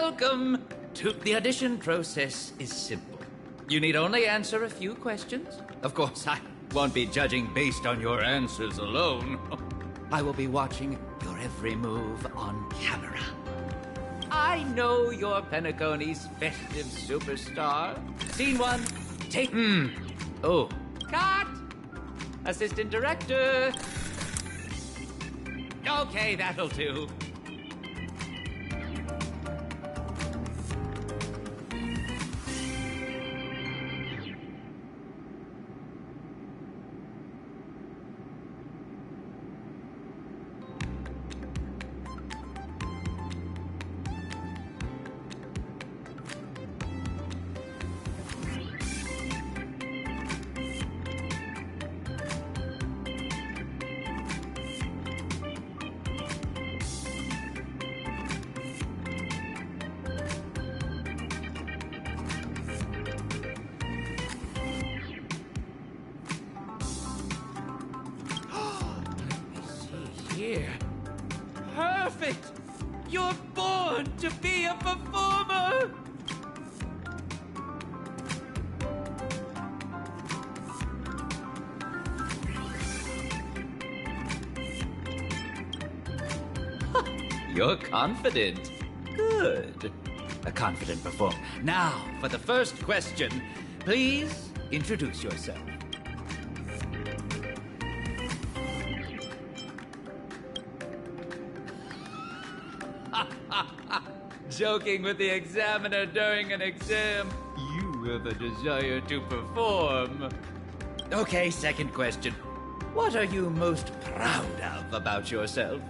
welcome to... The audition process is simple. You need only answer a few questions. Of course, I won't be judging based on your answers alone. I will be watching your every move on camera. I know you're Penacony's festive superstar. Scene one, take... Oh, cut! Assistant director. Okay, that'll do. Here. Perfect! You're born to be a performer! You're confident. Good. A confident performer. Now, for the first question, please introduce yourself. Joking with the examiner during an exam. You have a desire to perform. Okay, second question. What are you most proud of about yourself?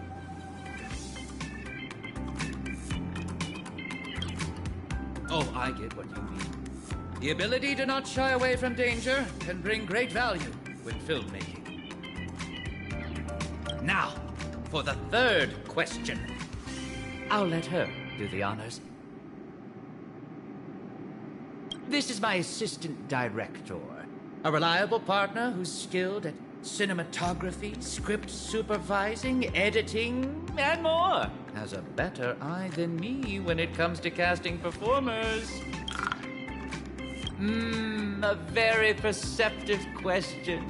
Oh, I get what you mean. The ability to not shy away from danger can bring great value when filmmaking. Now, for the third question. I'll let her do the honors. This is my assistant director, a reliable partner who's skilled at cinematography, script supervising, editing, and more. Has a better eye than me when it comes to casting performers. A very perceptive question.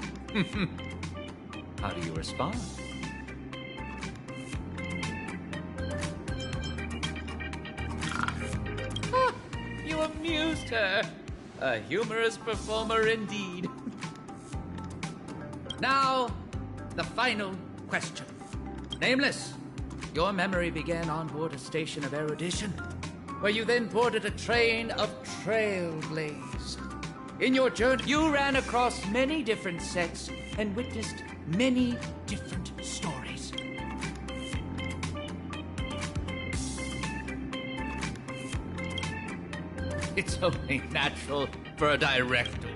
How do you respond? You amused her. A humorous performer indeed. Now, the final question. Nameless, your memory began on board a station of erudition, where you then boarded a train of trailblaze. In your journey, you ran across many different sets and witnessed many different stories. It's only natural for a director.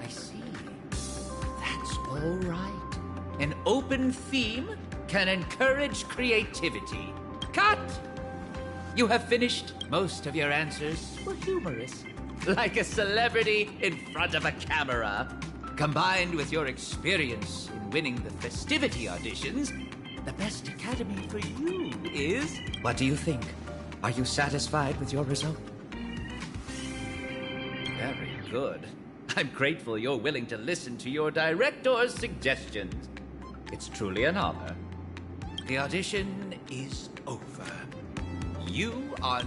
I see. That's all right. An open theme can encourage creativity. Cut! You have finished. Most of your answers were humorous. Like a celebrity in front of a camera. Combined with your experience in winning the festivity auditions, the best academy for you is... What do you think? Are you satisfied with your result? Very good. I'm grateful you're willing to listen to your director's suggestions. It's truly an honor. The audition is over. You are...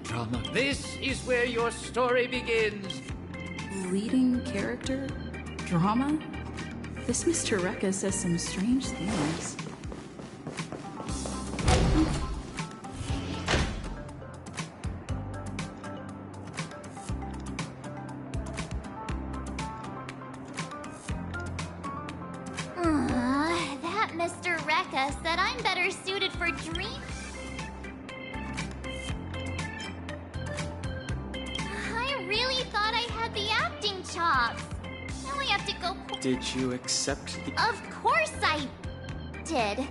Drama. This is where your story begins. Leading character? Drama? This Mr. Rekka says some strange things. That Mr. Rekka said I'm better suited for dream. I really thought I had the acting chops. Now I have to go. Did you accept the... Of course I did.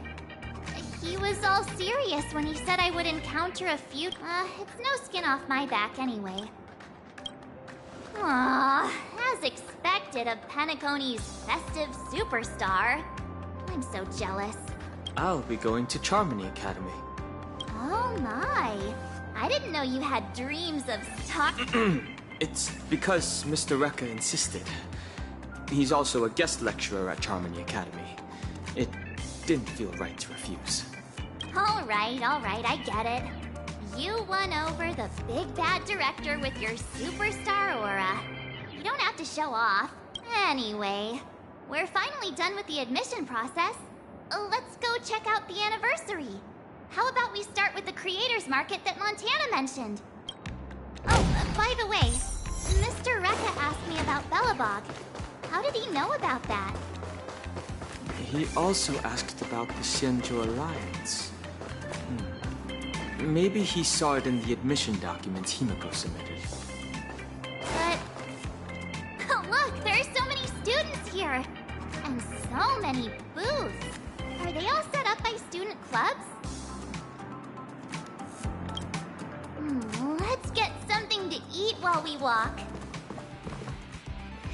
He was all serious when he said I would encounter a few. It's no skin off my back anyway. Aww, as expected of Penacony's festive superstar. I'm so jealous. I'll be going to Charmony Academy. Oh my. I didn't know you had dreams of It's because Mr. Rekka insisted. He's also a guest lecturer at Charmony Academy. It didn't feel right to refuse. Alright, I get it. You won over the big bad director with your superstar aura. You don't have to show off. Anyway, we're finally done with the admission process. Let's go check out the anniversary. How about we start with the creators market that Montana mentioned? Oh, by the way, Mr. Rekka asked me about Belobog. How did he know about that? He also asked about the Xianzhou Alliance. Maybe he saw it in the admission documents Himiko submitted. But... Oh, look, there are so many students here! And so many booths! Are they all set up by student clubs? Let's get something to eat while we walk.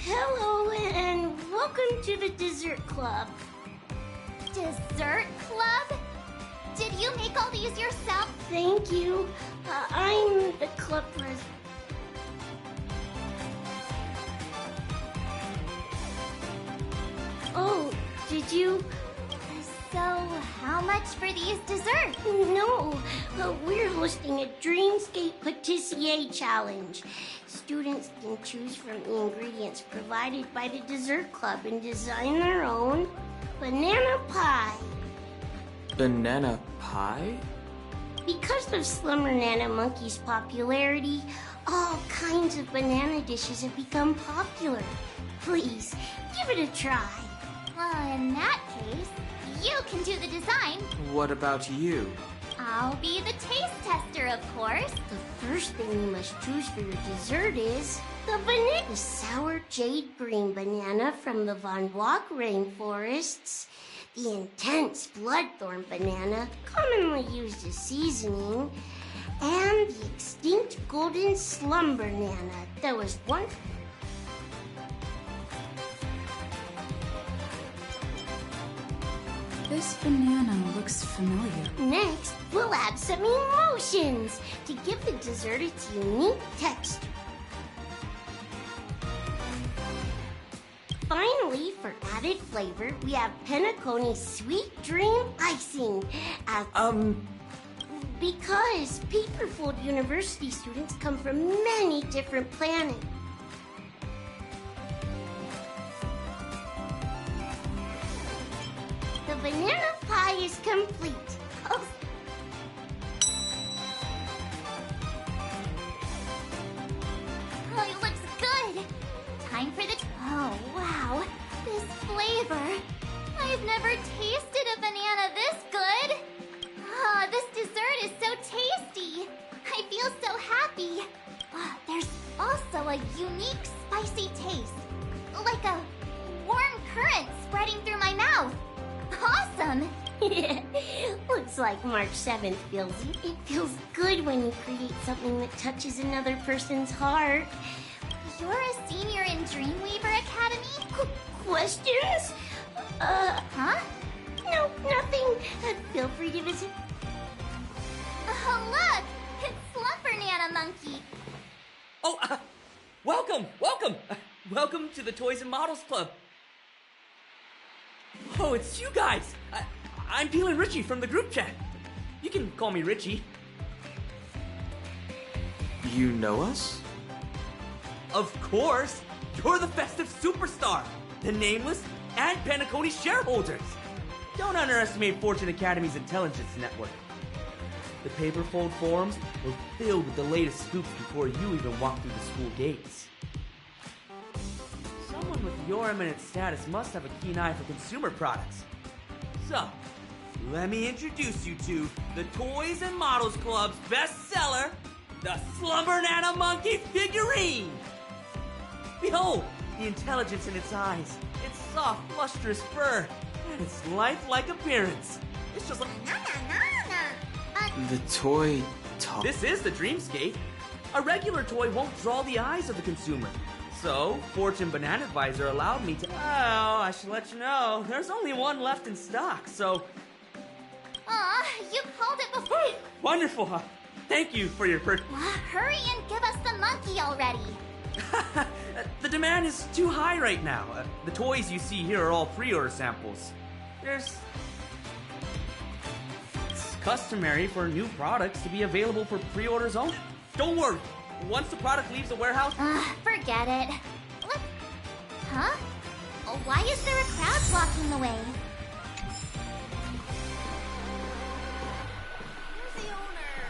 Hello, and welcome to the Dessert Club. Dessert club? Did you make all these yourself? Thank you. I'm the club president. Oh, did you? So, how much for these desserts? No, we're hosting a Dreamscape Patissier Challenge. Students can choose from the ingredients provided by the Dessert Club and design their own banana pie. Banana pie? Because of Slumber Nana Monkey's popularity, all kinds of banana dishes have become popular. Please, give it a try. Well, in that case, you can do the design. What about you? I'll be the taste tester, of course. The first thing you must choose for your dessert is the banana. The sour jade green banana from the Von Block rainforests, the intense bloodthorn banana, commonly used as seasoning, and the extinct golden slumber nana that was once... This banana looks familiar. Next, we'll add some emotions to give the dessert its unique texture. Finally, for added flavor, we have Penacony's Sweet Dream Icing. Because Paperfold University students come from many different planets. The banana pie is complete. Oh. Oh, it looks good. Time for the... Oh, wow. This flavor. I've never tasted a banana this good. Oh, this dessert is so tasty. I feel so happy. Oh, there's also a unique spicy taste. Like a warm current spreading through my mouth. Awesome! Looks like March 7th, Billsy. It feels good when you create something that touches another person's heart. You're a senior in Dreamweaver Academy? Questions? Huh? No, nothing. Feel free to visit. Oh, look! It's Slumber Nana Monkey. Oh, welcome! Welcome to the Toys and Models Club. Oh, it's you guys! I'm Peel and Richie from the group chat. You can call me Richie. You know us? Of course! You're the festive superstar! The Nameless and Penacony shareholders! Don't underestimate Fortune Academy's intelligence network. The Paperfold forums were filled with the latest scoops before you even walked through the school gates. Someone with your eminent status must have a keen eye for consumer products. So, let me introduce you to the Toys and Models Club's bestseller, the Slumber Nana Monkey figurine! Behold, the intelligence in its eyes, its soft, lustrous fur, and its lifelike appearance. It's just like... The toy talk. This is the Dreamscape. A regular toy won't draw the eyes of the consumer. So, Fortune Banana Advisor allowed me to... Oh, I should let you know, there's only one left in stock, so... Aw, you called it before. Wonderful. Thank you for your purchase. Hurry and give us the monkey already. The demand is too high right now. The toys you see here are all pre-order samples. It's customary for new products to be available for pre-orders only. Don't worry. Once the product leaves the warehouse... Forget it. What? Huh? Why is there a crowd blocking the way? Where's the owner?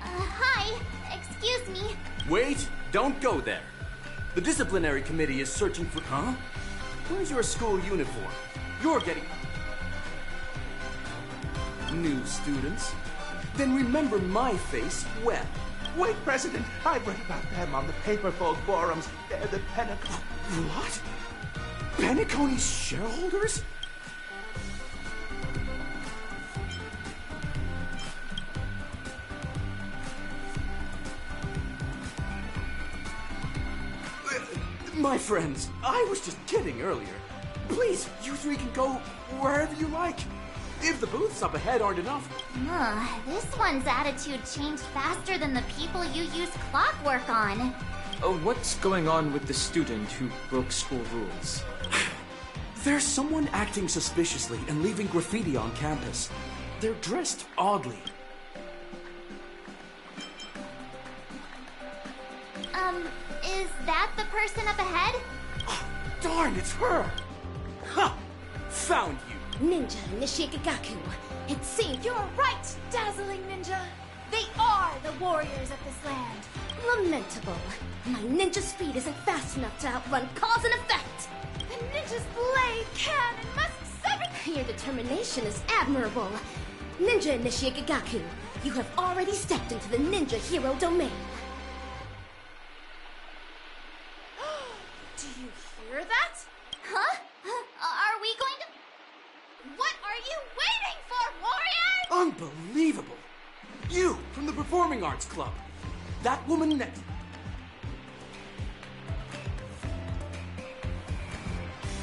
Hi. Excuse me. Wait, don't go there. The disciplinary committee is searching for... Huh? Where's your school uniform? You're getting... New students? Then remember my face well. Wait, President. I read about them on the Paperfolk forums. They're the What? Penacony's shareholders? My friends, I was just kidding earlier. Please, you three can go wherever you like. If the booths up ahead aren't enough... This one's attitude changed faster than the people you use clockwork on. What's going on with the student who broke school rules? There's someone acting suspiciously and leaving graffiti on campus. They're dressed oddly. Is that the person up ahead? Darn, it's her! Ha! Found you! Ninja Nishikagaku. It seems you're right, dazzling ninja. They are the warriors of this land. Lamentable. My ninja speed isn't fast enough to outrun cause and effect. The ninja's blade can and must sever. Your determination is admirable. Ninja Nishikagaku, you have already stepped into the ninja hero domain. Do you hear that? Huh? Are we going to... What are you waiting for, warriors? Unbelievable! You, from the Performing Arts Club. That woman that...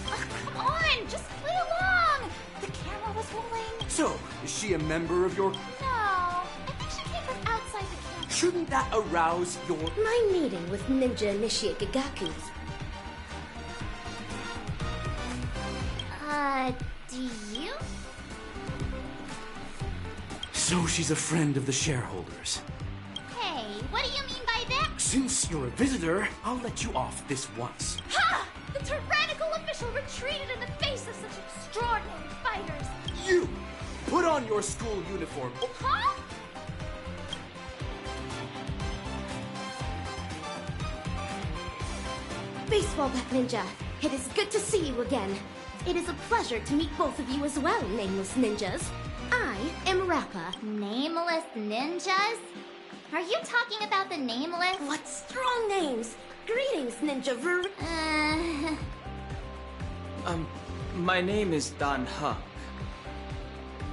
Come on, just play along. The camera was rolling. So, is she a member of your... No, I think she came from outside the camera. Shouldn't that arouse your... My meeting with Ninja Nishikagaku's. Do you? So she's a friend of the shareholders. Hey, what do you mean by that? Since you're a visitor, I'll let you off this once. Ha! The tyrannical official retreated in the face of such extraordinary fighters. You! Put on your school uniform. Huh? Baseball Bat Ninja, it is good to see you again. It is a pleasure to meet both of you as well, Nameless Ninjas. I am Rappa. Nameless ninjas? Are you talking about the nameless? What strong names! Greetings, Ninja Ver... My name is Dan Hung.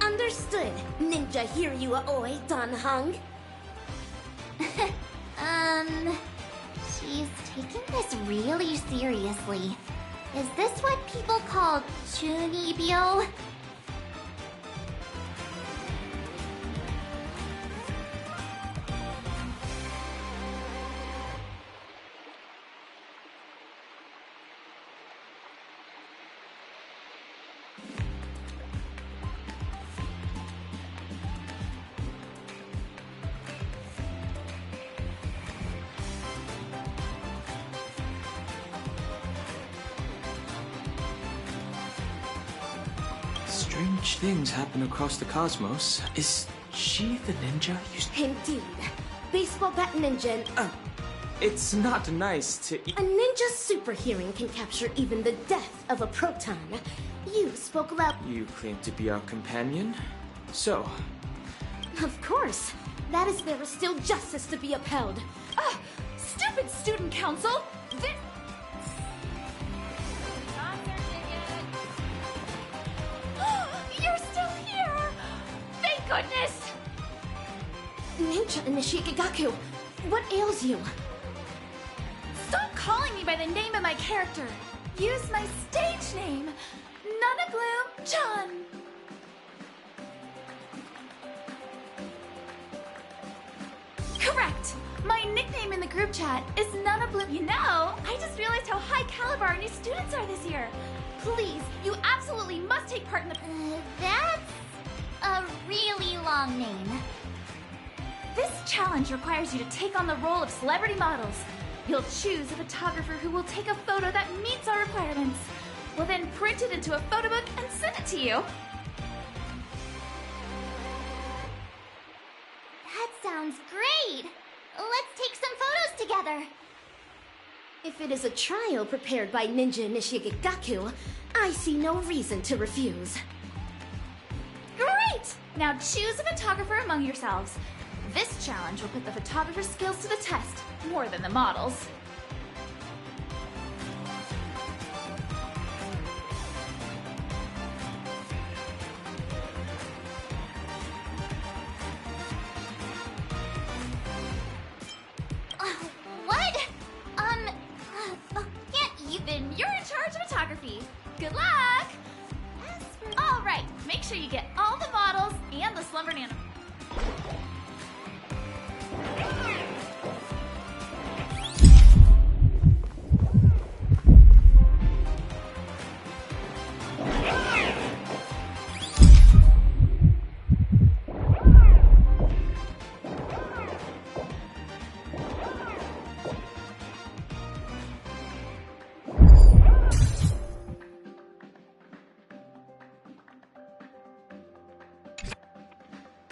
Understood, Ninja Hiryu Aoi Dan Hung. She's taking this really seriously. Is this what people call chunibyo? Strange things happen across the cosmos. Is she the ninja you... Indeed. Baseball Bat Ninja and... It's not nice to... A ninja super hearing can capture even the death of a proton. You spoke loud... You claim to be our companion? So... Of course. That is there is still justice to be upheld. Stupid student council! You're still here! goodness! Ninja Initiate Gigaku, what ails you? Stop calling me by the name of my character. Use my stage name, Nanagloom-chan. Correct! My nickname in the group chat is Nanagloom. You know, I just realized how high caliber our new students are this year. Please, you absolutely must take part in the... That's a really long name. This challenge requires you to take on the role of celebrity models. You'll choose a photographer who will take a photo that meets our requirements. We'll then print it into a photo book and send it to you. That sounds great! Let's take some photos together! If it is a trial prepared by Ninja Initiate Gigaku, I see no reason to refuse. Great! Now choose a photographer among yourselves. This challenge will put the photographer's skills to the test, more than the models. What? Can't even. You're in charge of photography. Good luck! All right, make sure you get all the models and the slumber nano.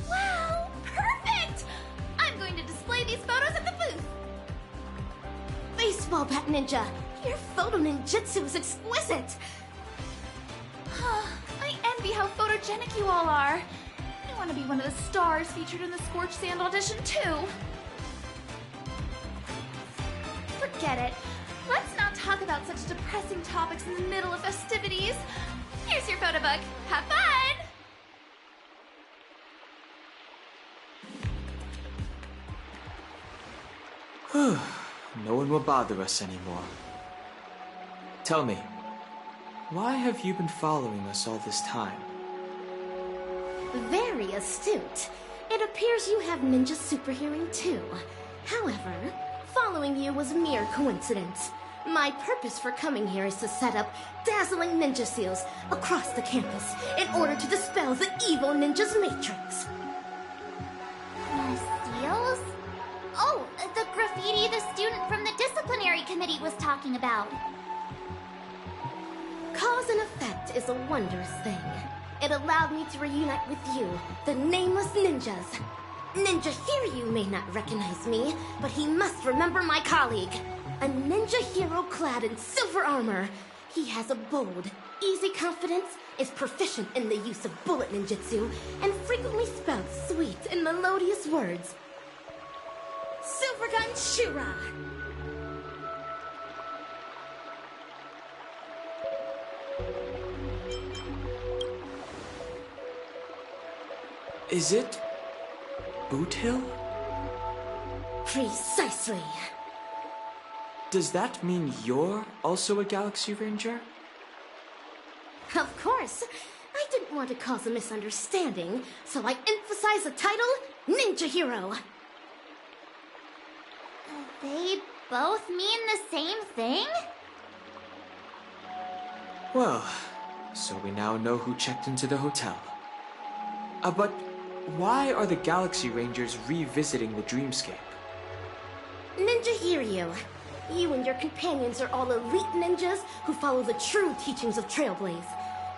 Wow, perfect! I'm going to display these photos at the booth. Baseball bat ninja, your photo ninjutsu is exquisite. I envy how photogenic you all are. I want to be one of the stars featured in the Scorched Sand audition too. Forget it. Let's not talk about such depressing topics in the middle of festivities. Here's your photo book. Have fun! No one will bother us anymore. Tell me, why have you been following us all this time? Very astute. It appears you have ninja super hearing too. However, following you was mere coincidence. My purpose for coming here is to set up dazzling ninja seals across the campus in order to dispel the evil ninja's matrix. Seals? Oh, the graffiti the student from the disciplinary committee was talking about. Cause and effect is a wondrous thing. It allowed me to reunite with you, the nameless ninjas. Ninja Hiryu may not recognize me, but he must remember my colleague. A ninja hero clad in silver armor. He has a bold, easy confidence, is proficient in the use of bullet ninjutsu, and frequently spouts sweet and melodious words. Silvergun Shura! Is it Boot Hill? Precisely. Does that mean you're also a Galaxy Ranger? Of course. I didn't want to cause a misunderstanding, so I emphasize the title Ninja Hero. They both mean the same thing? Well, so we now know who checked into the hotel. But why are the Galaxy Rangers revisiting the dreamscape? Ninja Hiryu, you and your companions are all elite ninjas who follow the true teachings of Trailblaze.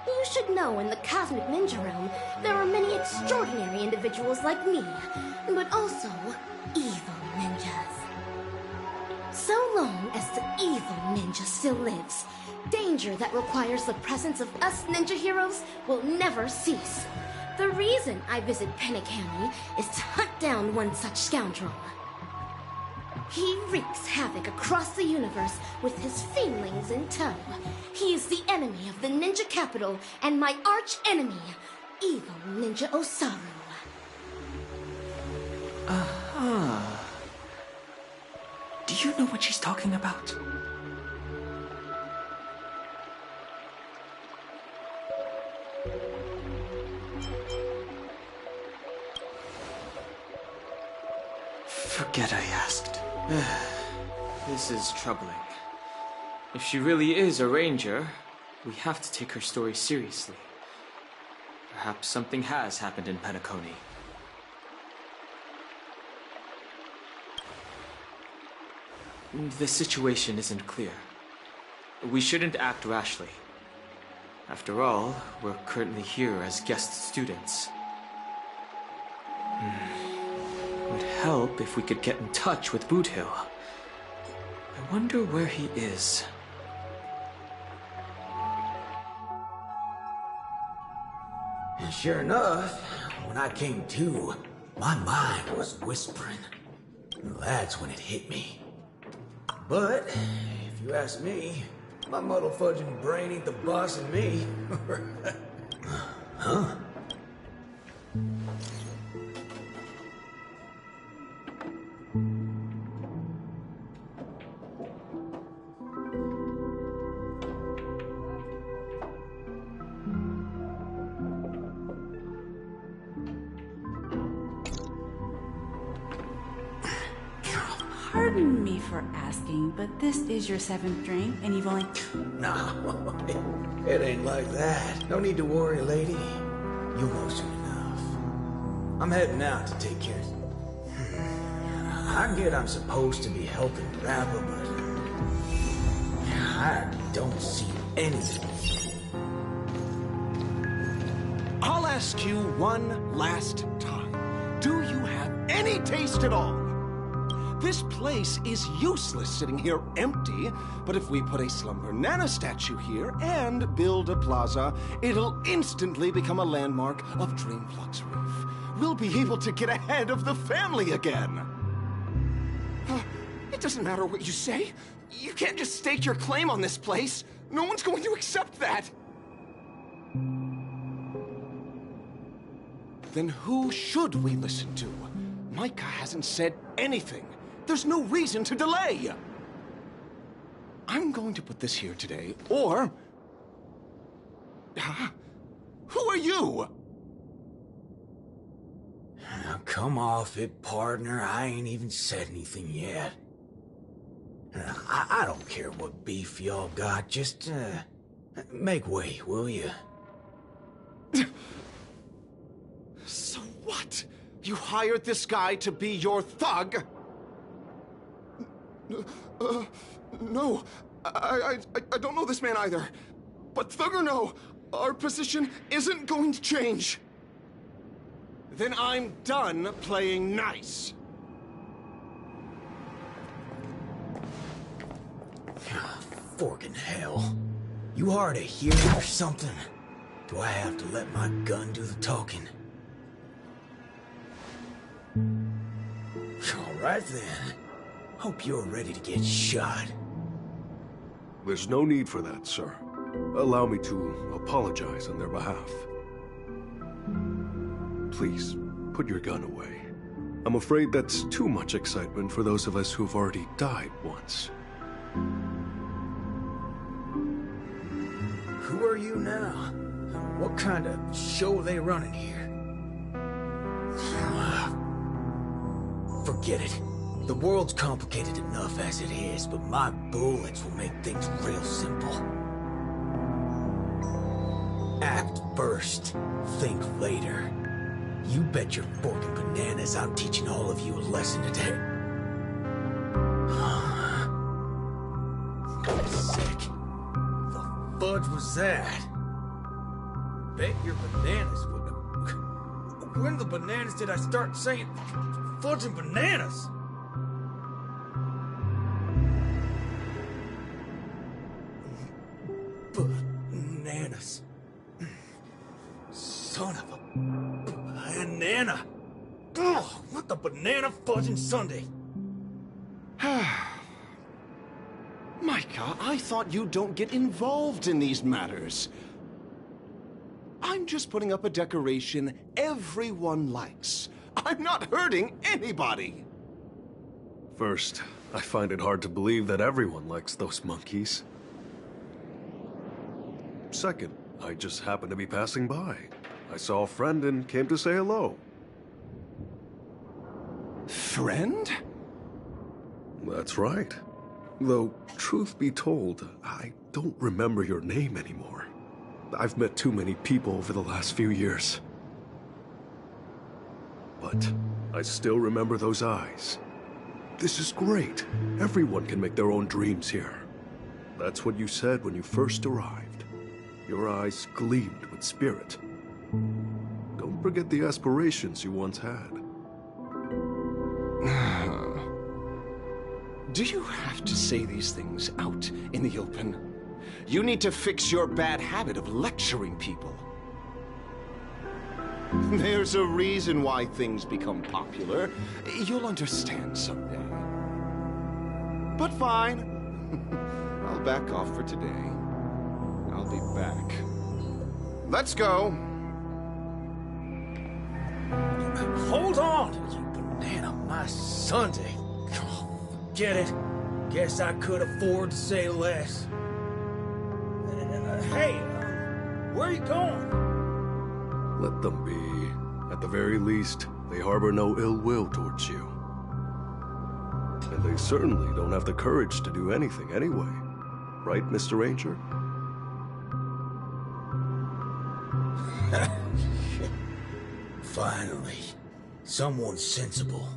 You should know in the cosmic ninja realm, there are many extraordinary individuals like me, but also evil ninjas. So long as the evil ninja still lives, danger that requires the presence of us ninja heroes will never cease. The reason I visit Penacami is to hunt down one such scoundrel. He wreaks havoc across the universe with his fiendlings in tow. He is the enemy of the ninja capital and my arch enemy, evil Ninja Osaru. Do you know what she's talking about? Forget I asked. This is troubling. If she really is a ranger, we have to take her story seriously. Perhaps something has happened in Penacony. The situation isn't clear. We shouldn't act rashly. After all, we're currently here as guest students. It would help if we could get in touch with Boothill. I wonder where he is. And sure enough, when I came to, my mind was whispering. That's when it hit me. But, if you ask me, my muddle-fudging brain ain't the boss of me. Huh? Pardon me for asking, but this is your 7th drink, and you've only... No, it ain't like that. No need to worry, lady. You'll know soon enough. I'm heading out to take care of... I get I'm supposed to be helping Rappa, but... I don't see anything. I'll ask you one last time. Do you have any taste at all? This place is useless sitting here empty, but if we put a Slumber Nana statue here and build a plaza, it'll instantly become a landmark of Dreamflux Reef. We'll be able to get ahead of the family again. It doesn't matter what you say. You can't just stake your claim on this place. No one's going to accept that. Then who should we listen to? Micah hasn't said anything. There's no reason to delay. I'm going to put this here today, or... Who are you? Now, come off it, partner. I ain't even said anything yet. I don't care what beef y'all got. Just, make way, will you? So what? You hired this guy to be your thug? No. I don't know this man either. But thug or no, our position isn't going to change. Then I'm done playing nice. Forkin' hell. You hard of hearing or something? Do I have to let my gun do the talking? All right then. Hope you're ready to get shot. There's no need for that, sir. Allow me to apologize on their behalf. Please, put your gun away. I'm afraid that's too much excitement for those of us who've already died once. Who are you now? What kind of show are they running here? Forget it. The world's complicated enough as it is, but my bullets will make things real simple. Act first, think later. You bet your forking bananas I'm teaching all of you a lesson today. Sick. The fudge was that? Bet your bananas would... When the bananas did I start saying fudge and bananas? Bananas. Son of a banana. Oh, not the banana fudging Sunday. Micah, I thought you don't get involved in these matters. I'm just putting up a decoration everyone likes. I'm not hurting anybody! First, I find it hard to believe that everyone likes those monkeys. Second, I just happened to be passing by. I saw a friend and came to say hello. Friend? That's right. Though, truth be told, I don't remember your name anymore. I've met too many people over the last few years. But I still remember those eyes. This is great. Everyone can make their own dreams here. That's what you said when you first arrived. Your eyes gleamed with spirit. Don't forget the aspirations you once had. Do you have to say these things out in the open? You need to fix your bad habit of lecturing people. There's a reason why things become popular. You'll understand someday. But fine. I'll back off for today. I'll be back. Let's go. Hold on, you banana, my Sunday. Get it? Guess I could afford to say less. Hey, where are you going? Let them be. At the very least, they harbor no ill will towards you. And they certainly don't have the courage to do anything anyway. Right, Mr. Ranger? Finally, someone sensible.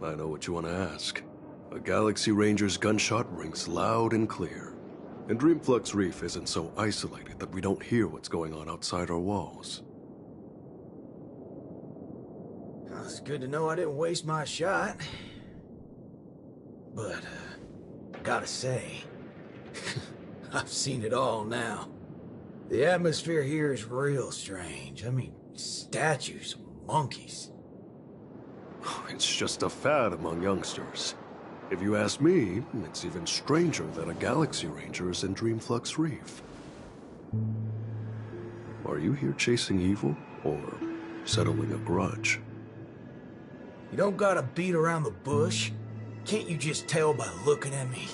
I know what you want to ask. A Galaxy Ranger's gunshot rings loud and clear. And Dreamflux Reef isn't so isolated that we don't hear what's going on outside our walls. Well, it's good to know I didn't waste my shot. But, gotta say, I've seen it all now. The atmosphere here is real strange. I mean, statues, monkeys. It's just a fad among youngsters. If you ask me, it's even stranger that a Galaxy Ranger is in Dreamflux Reef. Are you here chasing evil, or settling a grudge? You don't gotta beat around the bush. Can't you just tell by looking at me?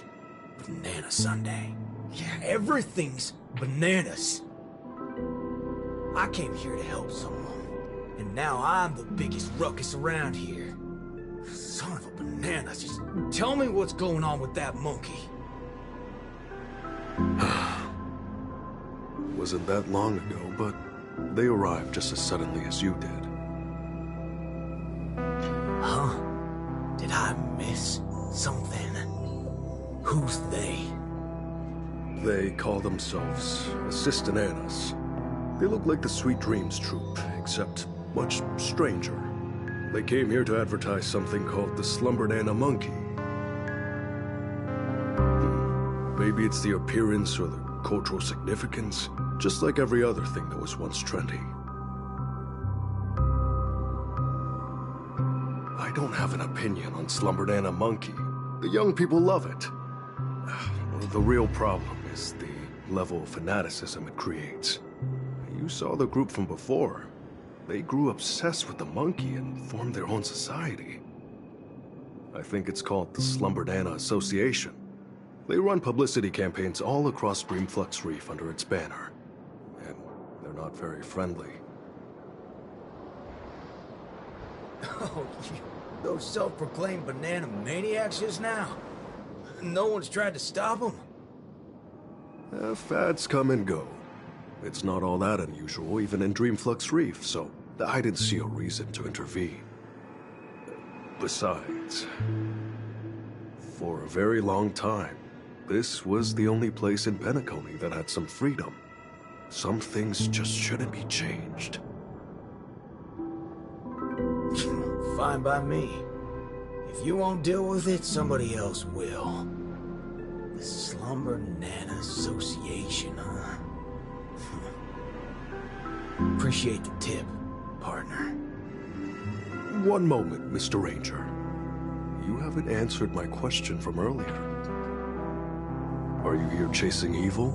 Banana Sunday. Yeah, everything's bananas. I came here to help someone. And now I'm the biggest ruckus around here. Son of a banana, just tell me what's going on with that monkey. Wasn't that long ago, but they arrived just as suddenly as you did. Huh? Did I miss something? Who's they? They call themselves Assistananas. They look like the Sweet Dreams troupe, except much stranger. They came here to advertise something called the Slumbernana Monkey. Maybe it's the appearance or the cultural significance, just like every other thing that was once trendy. I don't have an opinion on Slumbernana Monkey. The young people love it. The real problem is the level of fanaticism it creates. You saw the group from before. They grew obsessed with the monkey and formed their own society. I think it's called the Slumbernana Association. They run publicity campaigns all across Dreamflux Reef under its banner. And they're not very friendly. Oh, those self-proclaimed banana maniacs just now? No one's tried to stop them? Fads come and go. It's not all that unusual, even in Dreamflux Reef, so I didn't see a reason to intervene. Besides, for a very long time, this was the only place in Penacony that had some freedom. Some things just shouldn't be changed. fine by me. If you won't deal with it, somebody else will. The Slumber Nana Association, huh? Appreciate the tip, partner. One moment, Mr. Ranger. You haven't answered my question from earlier. Are you here chasing evil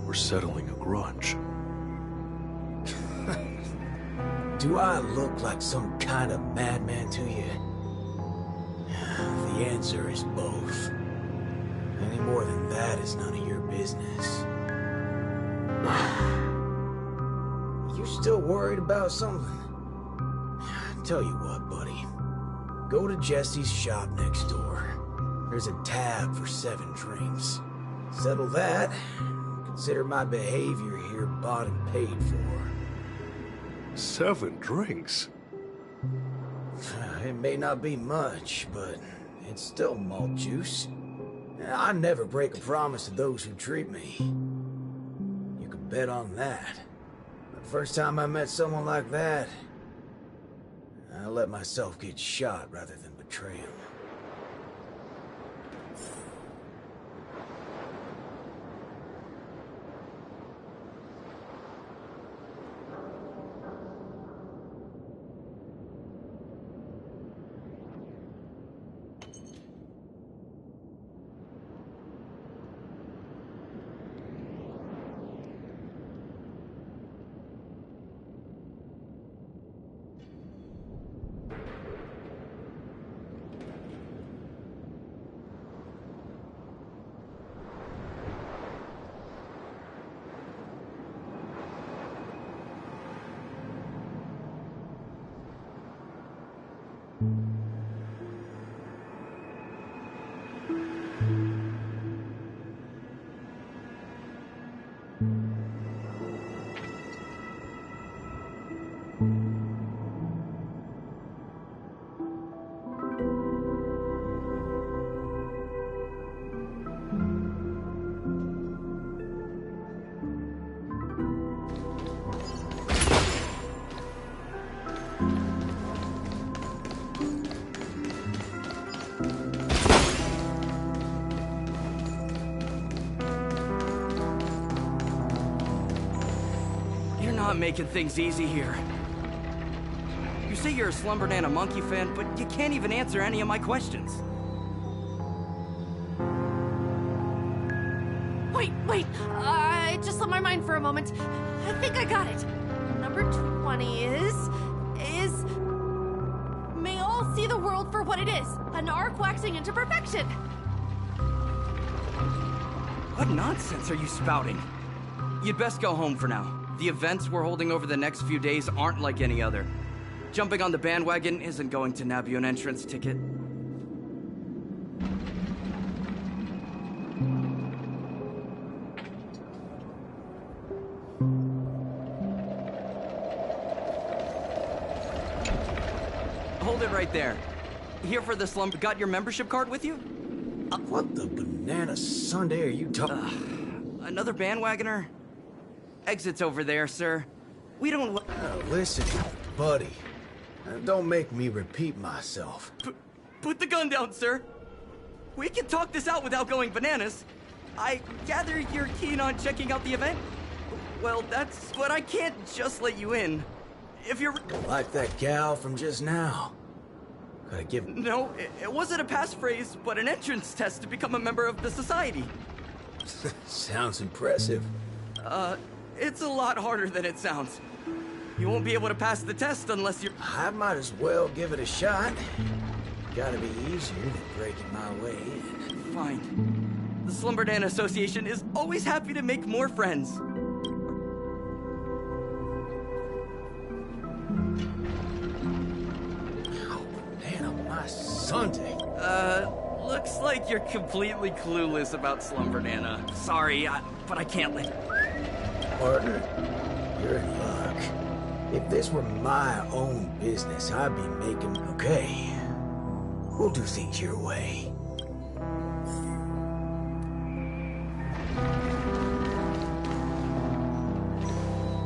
or settling a grudge? Do I look like some kind of madman to you? The answer is both. Any more than that is none of your business. You still worried about something? Tell you what, buddy. Go to Jesse's shop next door. There's a tab for 7 drinks. Settle that. Consider my behavior here bought and paid for. 7 drinks? It may not be much, but it's still malt juice. I never break a promise to those who treat me. You can bet on that. The first time I met someone like that, I let myself get shot rather than betray him. Making things easy here. You say you're a Slumber Nana Monkey fan, but you can't even answer any of my questions. Wait, I just slipped my mind for a moment. I think I got it. Number 20 is... May all see the world for what it is, an arc waxing into perfection. What nonsense are you spouting? You'd best go home for now. The events we're holding over the next few days aren't like any other. Jumping on the bandwagon isn't going to nab you an entrance ticket. Hold it right there. Here for the slumber. Got your membership card with you? What the banana Sunday are you talking? Another bandwagoner? Exit's over there, sir. We don't... Listen, buddy. Don't make me repeat myself. Put the gun down, sir. We can talk this out without going bananas. I gather you're keen on checking out the event? Well, that's what I can't just let you in. If you're... Like that gal from just now. Gotta give... No, it wasn't a passphrase, but an entrance test to become a member of the society. Sounds impressive. It's a lot harder than it sounds. You won't be able to pass the test unless you're... I might as well give it a shot. Gotta be easier than breaking my way in. Fine. The Slumber Nana Association is always happy to make more friends. Oh, Nana, my Sunday. Looks like you're completely clueless about Slumber Nana. Sorry, but I can't let... Partner, you're in luck. If this were my own business, I'd be making... Okay. We'll do things your way.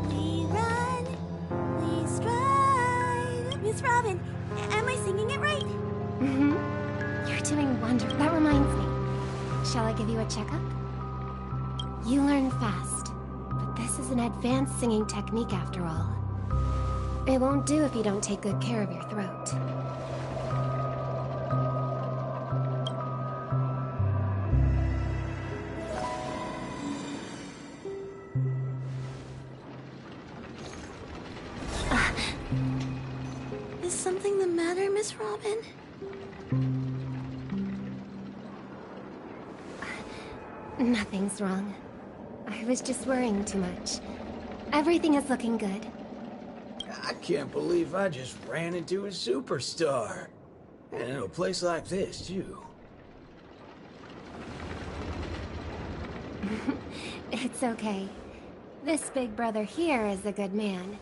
We run, we stride. Miss Robin, am I singing wonder, that reminds me. Shall I give you a checkup? You learn fast, but this is an advanced singing technique after all. It won't do if you don't take good care of your throat. Is something the matter, Miss Robin? Nothing's wrong. I was just worrying too much. Everything is looking good. I can't believe I just ran into a superstar. And in a place like this, too. It's okay. This big brother here is a good man.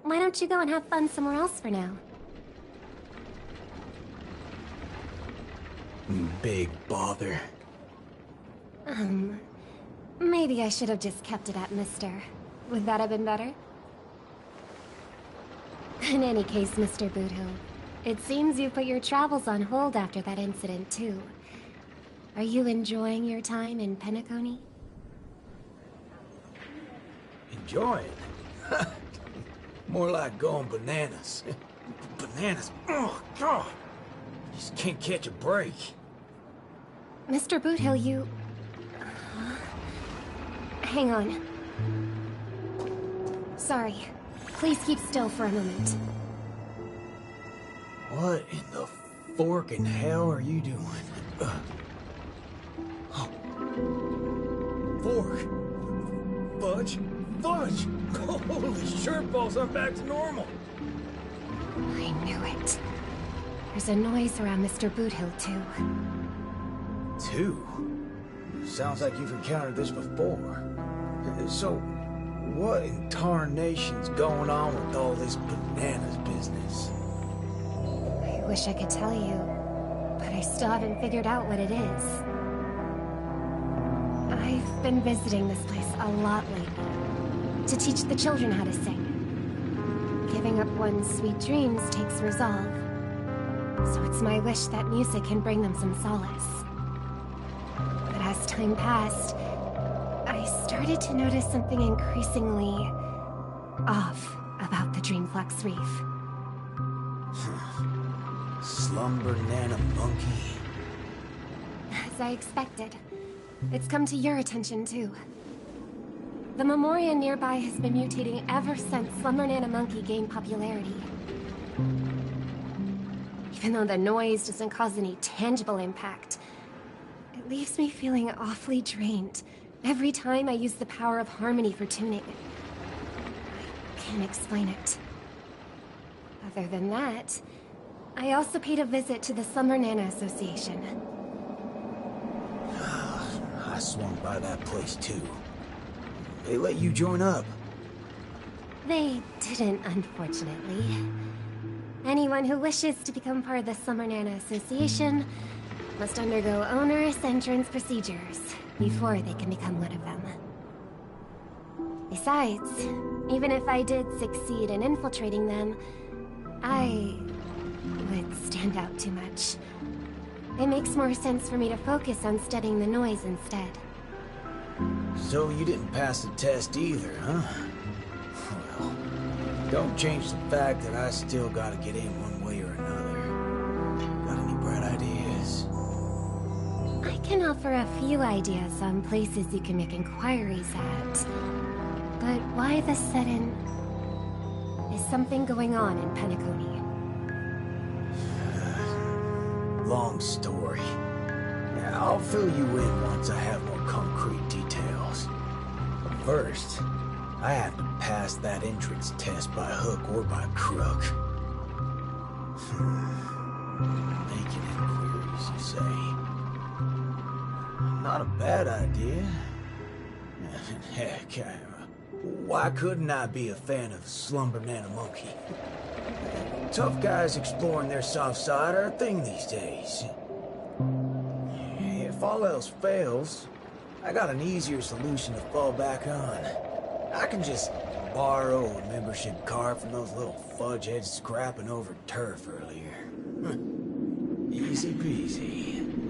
Why don't you go and have fun somewhere else for now? Big bother. Maybe I should have just kept it at Mr. Would that have been better? In any case, Mr. Boothill, it seems you put your travels on hold after that incident, too. Are you enjoying your time in Penacony? Enjoying? More like going bananas. Bananas? Oh, God! Just can't catch a break. Mr. Boothill, you... Hang on. Sorry. Please keep still for a moment. What in the forking hell are you doing? Oh. Fork. Fudge. Fudge! Holy shirt balls, I'm back to normal. I knew it. There's a noise around Mr. Boothill, too. Two? Sounds like you've encountered this before. So, what in tarnation's going on with all this bananas business? I wish I could tell you, but I still haven't figured out what it is. I've been visiting this place a lot lately, to teach the children how to sing. Giving up one's sweet dreams takes resolve, so it's my wish that music can bring them some solace. But as time passed, I started to notice something increasingly off about the Dreamflux Reef. Slumber Nana Monkey. As I expected, it's come to your attention too. The Memoria nearby has been mutating ever since Slumber Nana Monkey gained popularity. Even though the noise doesn't cause any tangible impact, it leaves me feeling awfully drained every time I use the power of harmony for tuning. I can't explain it. Other than that, I also paid a visit to the Slumber Nana Association. I swung by that place too. They let you join up. They didn't, unfortunately. Anyone who wishes to become part of the Slumber Nana Association must undergo onerous entrance procedures before they can become one of them. Besides, even if I did succeed in infiltrating them, I would stand out too much. It makes more sense for me to focus on studying the noise instead. So you didn't pass the test either, huh? Well, don't change the fact that I still gotta get in one way or another. Got any bright ideas? I can offer a few ideas on places you can make inquiries at. But why the sudden... Is something going on in Penacony? Long story. I'll fill you in once I have more concrete details. But first, I have to pass that entrance test by hook or by crook. Making inquiries, you say? Not a bad idea. Heck, why couldn't I be a fan of Slumber Nana Monkey? Tough guys exploring their soft side are a thing these days. If all else fails, I got an easier solution to fall back on. I can just borrow a membership card from those little fudgeheads scrapping over turf earlier. Easy peasy.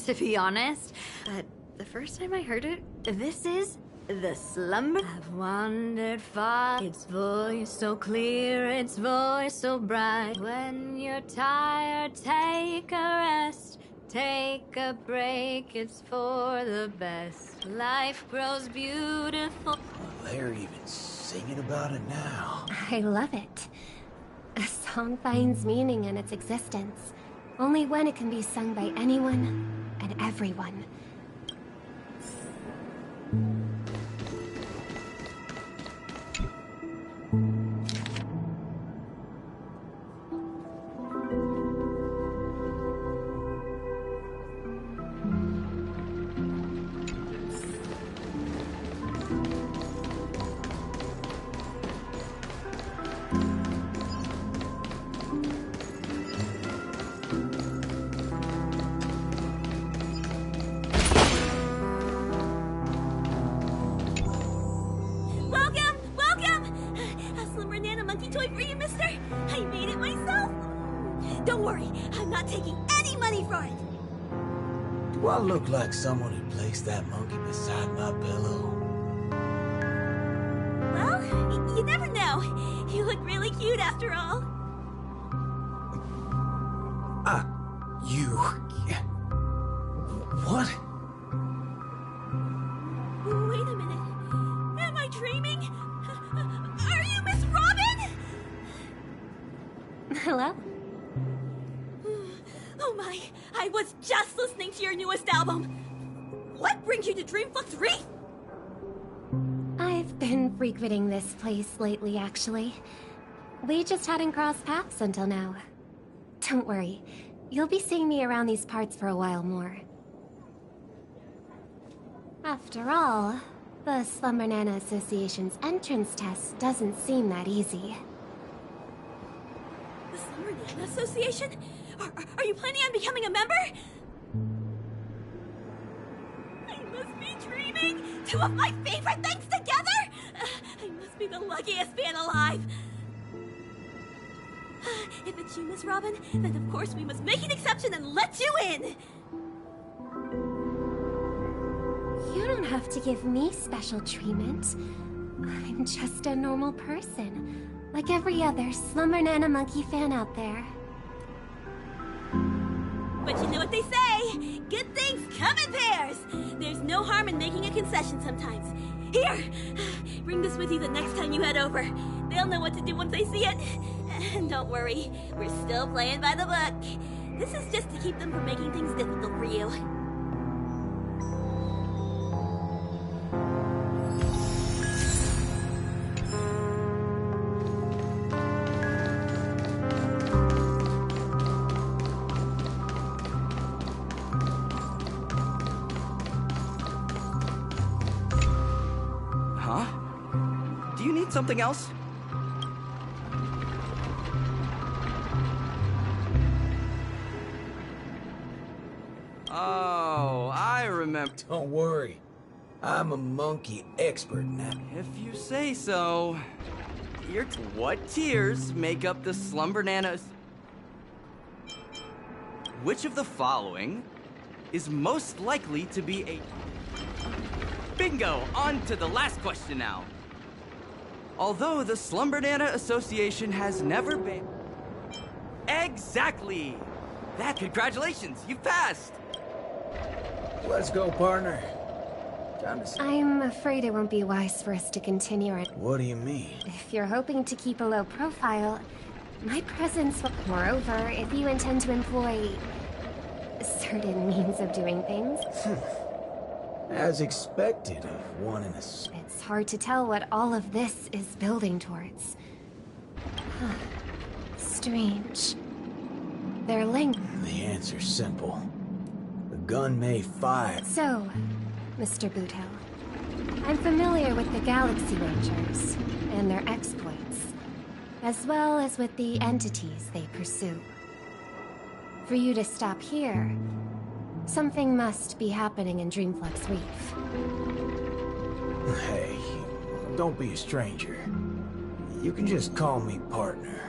To be honest, the first time I heard it, this is the slumber. I've wandered far, its voice so clear, its voice so bright. When you're tired, take a rest, take a break, it's for the best. Life grows beautiful. They're even singing about it now. I love it. A song finds meaning in its existence, only when it can be sung by anyone and everyone. Don't worry, I'm not taking any money for it. Do I look like someone who placed that monkey beside my pillow? Well, you never know. You look really cute after all. What? Wait a minute. Am I dreaming? Are you Miss Robin? Hello? Oh my, I was just listening to your newest album. What brings you to Dreamflux Reef? I've been frequenting this place lately, actually. We just hadn't crossed paths until now. Don't worry, you'll be seeing me around these parts for a while more. After all, the Slumber Nana Association's entrance test doesn't seem that easy. The Slumber Nana Association? Are you planning on becoming a member? I must be dreaming! Two of my favorite things together! I must be the luckiest man alive! If it's you, Miss Robin, then of course we must make an exception and let you in! You don't have to give me special treatment. I'm just a normal person, like every other Slumber Nana Monkey fan out there. But you know what they say, good things come in pairs! There's no harm in making a concession sometimes. Here, bring this with you the next time you head over. They'll know what to do once they see it. And don't worry, we're still playing by the book. This is just to keep them from making things difficult for you. Huh? Do you need something else? Oh, I remember. Don't worry. I'm a monkey expert now. If you say so. What tiers make up the Slumber Nana? Which of the following is most likely to be a... Bingo! On to the last question now. Although the Slumber Nana Association has never been... Exactly! Congratulations, you've passed! Let's go, partner. I'm afraid it won't be wise for us to continue it. What do you mean? If you're hoping to keep a low profile, my presence will... Moreover, if you intend to employ... certain means of doing things... As expected of one in a... It's hard to tell what all of this is building towards. Strange. They're linked. The answer's simple. The gun may fire. So, Mr. Boothill, I'm familiar with the Galaxy Rangers and their exploits, as well as with the entities they pursue. For you to stop here, something must be happening in Dreamflux Reef. Hey, don't be a stranger. You can just call me partner.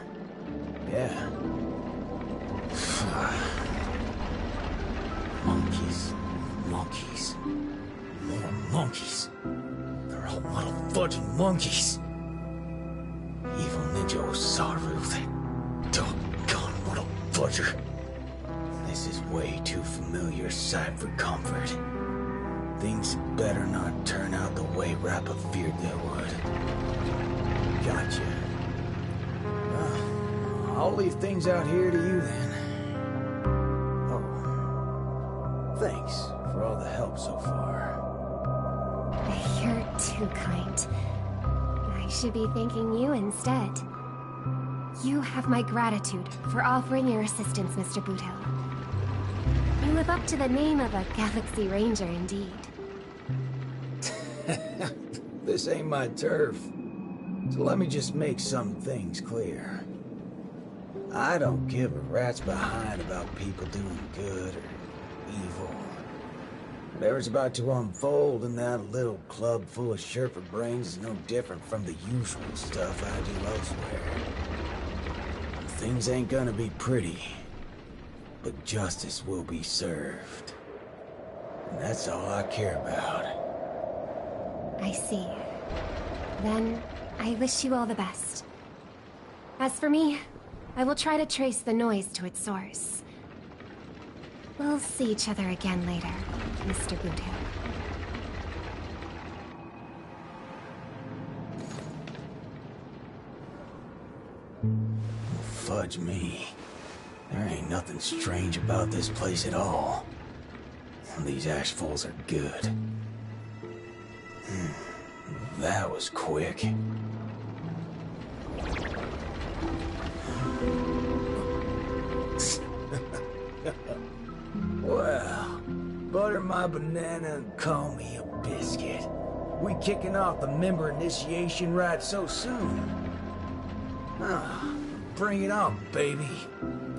Yeah. Monkeys. Monkeys. More monkeys. They're all little fudging monkeys. Evil Ninja Osaru, that doggone little fudger. This is way too familiar sight for comfort. Things better not turn out the way Rappa feared they would. Gotcha. Well, I'll leave things out here to you then. Oh. Thanks for all the help so far. You're too kind. I should be thanking you instead. You have my gratitude for offering your assistance, Mr. Boothill. You live up to the name of a Galaxy Ranger, indeed. This ain't my turf. So let me just make some things clear. I don't give a rat's behind about people doing good or evil. Whatever's about to unfold in that little club full of Sherpa brains is no different from the usual stuff I do elsewhere. Things ain't gonna be pretty, but justice will be served. And that's all I care about. I see. Then, I wish you all the best. As for me, I will try to trace the noise to its source. We'll see each other again later, Mr. Boothill. Fudge me. There ain't nothing strange about this place at all. These ashfuls are good. That was quick. Well, butter my banana and call me a biscuit. We kicking off the member initiation rite so soon? Bring it on, baby.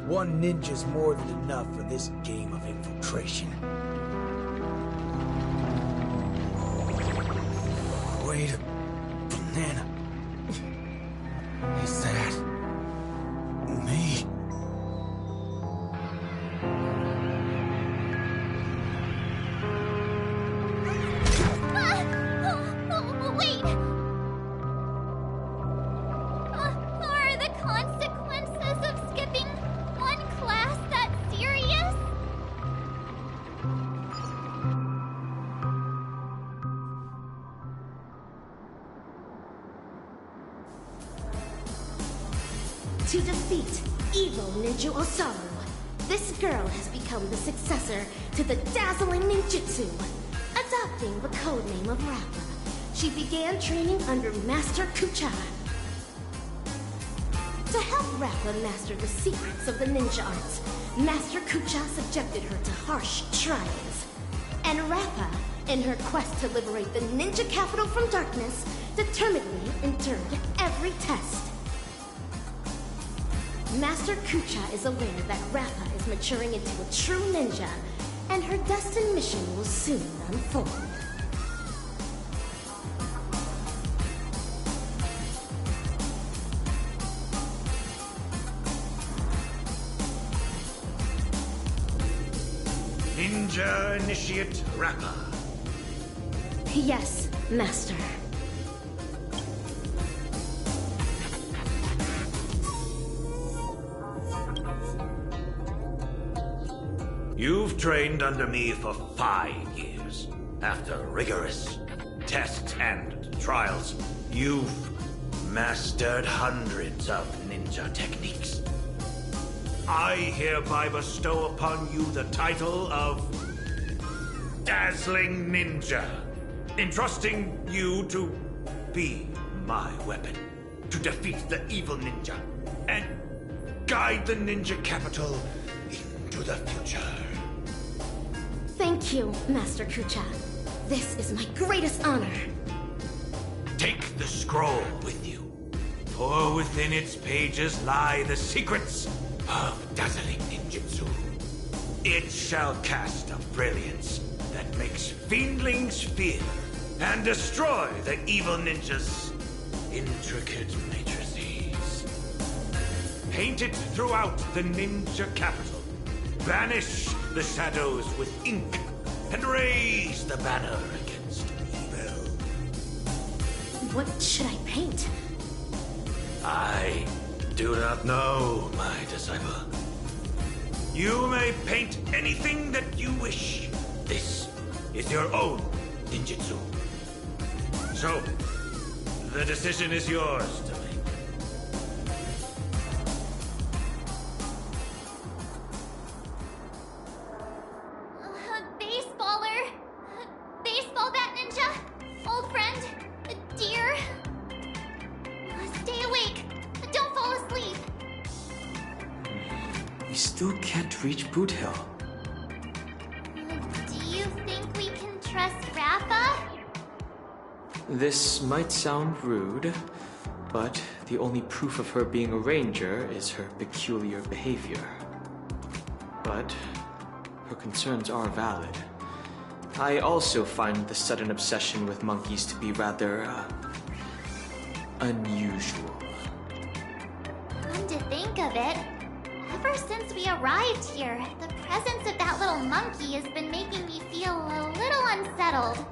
One ninja's more than enough for this game of infiltration. Wait a banana. Is that me? Wait! Are the consequences of skipping one class that serious? To defeat evil Ninja Osaru, this girl has become the successor to the dazzling ninjutsu. Adopting the codename of Rappa, she began training under Master Kucha. To help Rappa master the secrets of the ninja arts, Master Kucha subjected her to harsh trials. And Rappa, in her quest to liberate the ninja capital from darkness, determinedly endured every test. Master Kucha is aware that Rappa is maturing into a true ninja, and her destined mission will soon unfold. Ninja Initiate Rappa. Yes, Master. You've trained under me for 5 years. After rigorous tests and trials, you've mastered hundreds of ninja techniques. I hereby bestow upon you the title of Dazzling Ninja, entrusting you to be my weapon, to defeat the evil ninja, and guide the ninja capital into the future. Thank you, Master Kucha. This is my greatest honor. Take the scroll with you, for within its pages lie the secrets of dazzling ninjutsu. It shall cast a brilliance that makes fiendlings fear and destroy the evil ninja's intricate matrices. Paint it throughout the ninja capital. Banish the shadows with ink and raise the banner against evil. What should I paint? I do not know, my disciple. You may paint anything that you wish. This is your own ninjutsu. So, the decision is yours to make. Baseballer! Baseball bat ninja! Old friend! Dear! Stay awake! Don't fall asleep! We still can't reach Boot Hill. Do you think we can trust Rappa? This might sound rude, but the only proof of her being a ranger is her peculiar behavior. But her concerns are valid. I also find the sudden obsession with monkeys to be rather, unusual. Come to think of it, Ever since we arrived here, the presence of that little monkey has been making me feel a little unsettled.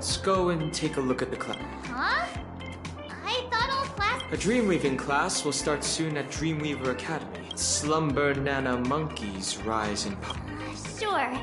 Let's go and take a look at the class. Huh? I thought all class... A Dreamweaving class will start soon at Dreamweaver Academy. Slumber Nana Monkeys rise in power. Sure.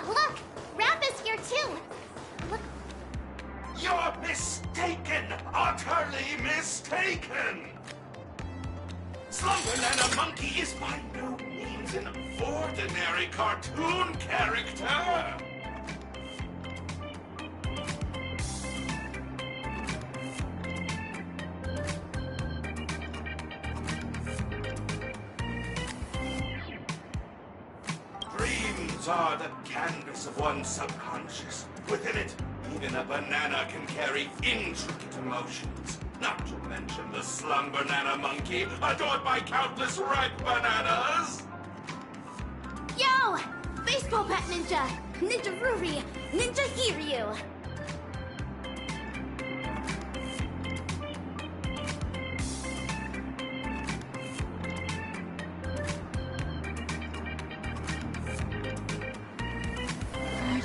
Look! Rappa's here too! Look, You're mistaken! Utterly mistaken! Slumber Nana Monkey is by no means an ordinary cartoon character! Dreams are the canvas of one's subconscious. Within it, even a banana can carry intricate emotions. Not to mention the Slumber Nana Monkey, adored by countless ripe bananas! Yo! Baseball bat ninja! Ninja Ruri! Ninja Hiryu!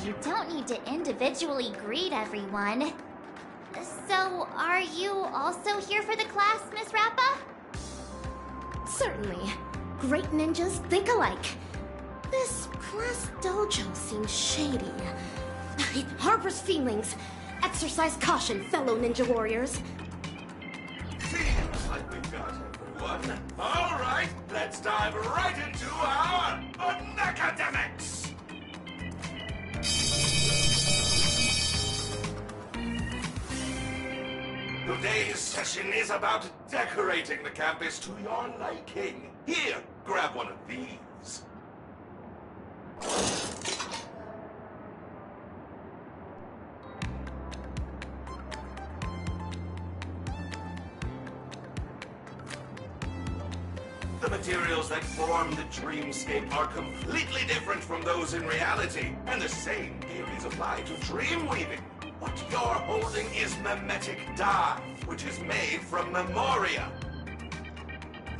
you don't need to individually greet everyone. So, are you also here for the class, Miss Rappa? Certainly. Great ninjas think alike. This class dojo seems shady. It harbors feelings. Exercise caution, fellow ninja warriors. Seems like we've got everyone. All right, let's dive right into our academics. Today's session is about decorating the campus to your liking. Here, grab one of these. The materials that form the dreamscape are completely different from those in reality, and the same theories apply to dream weaving. What you're holding is mimetic dye, which is made from memoria.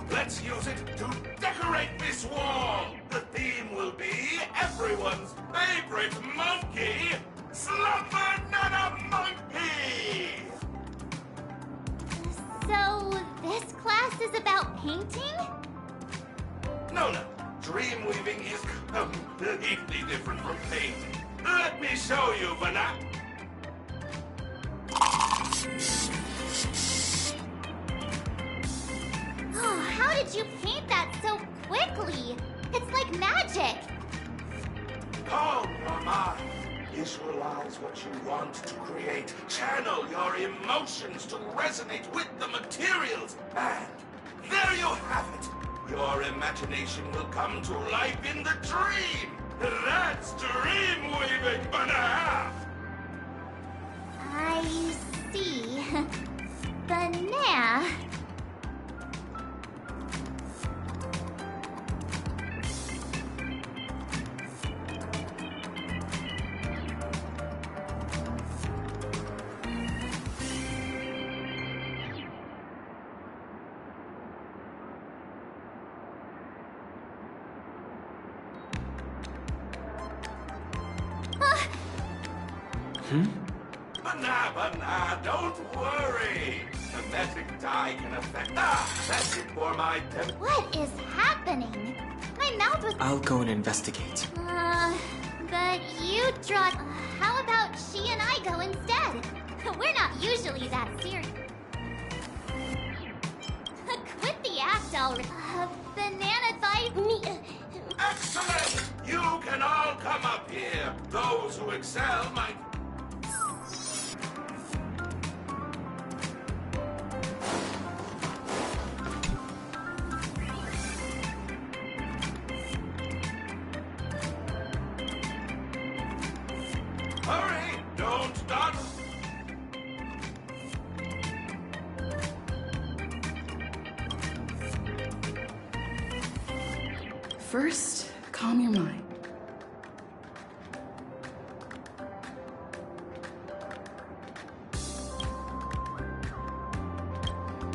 Let's use it to decorate this wall. The theme will be everyone's favorite monkey, Slumber Nana Monkey! So, this class is about painting? No. Dream weaving is completely different from painting. Let me show you, Banana. Oh, how did you paint that so quickly? It's like magic. Calm your mind. Visualize what you want to create. Channel your emotions to resonate with the materials. And there you have it. Your imagination will come to life in the dream. That's dream weaving, Banana. I see. Banana. Banana, don't worry. Mimetic dye can affect... that's it for my... What is happening? My mouth was... I'll go and investigate. But you draw... How about she and I go instead? We're not usually that serious. Quit the act already. Banana bite me... Excellent! You can all come up here. Those who excel might... Hurry! Don't stop! First, calm your mind.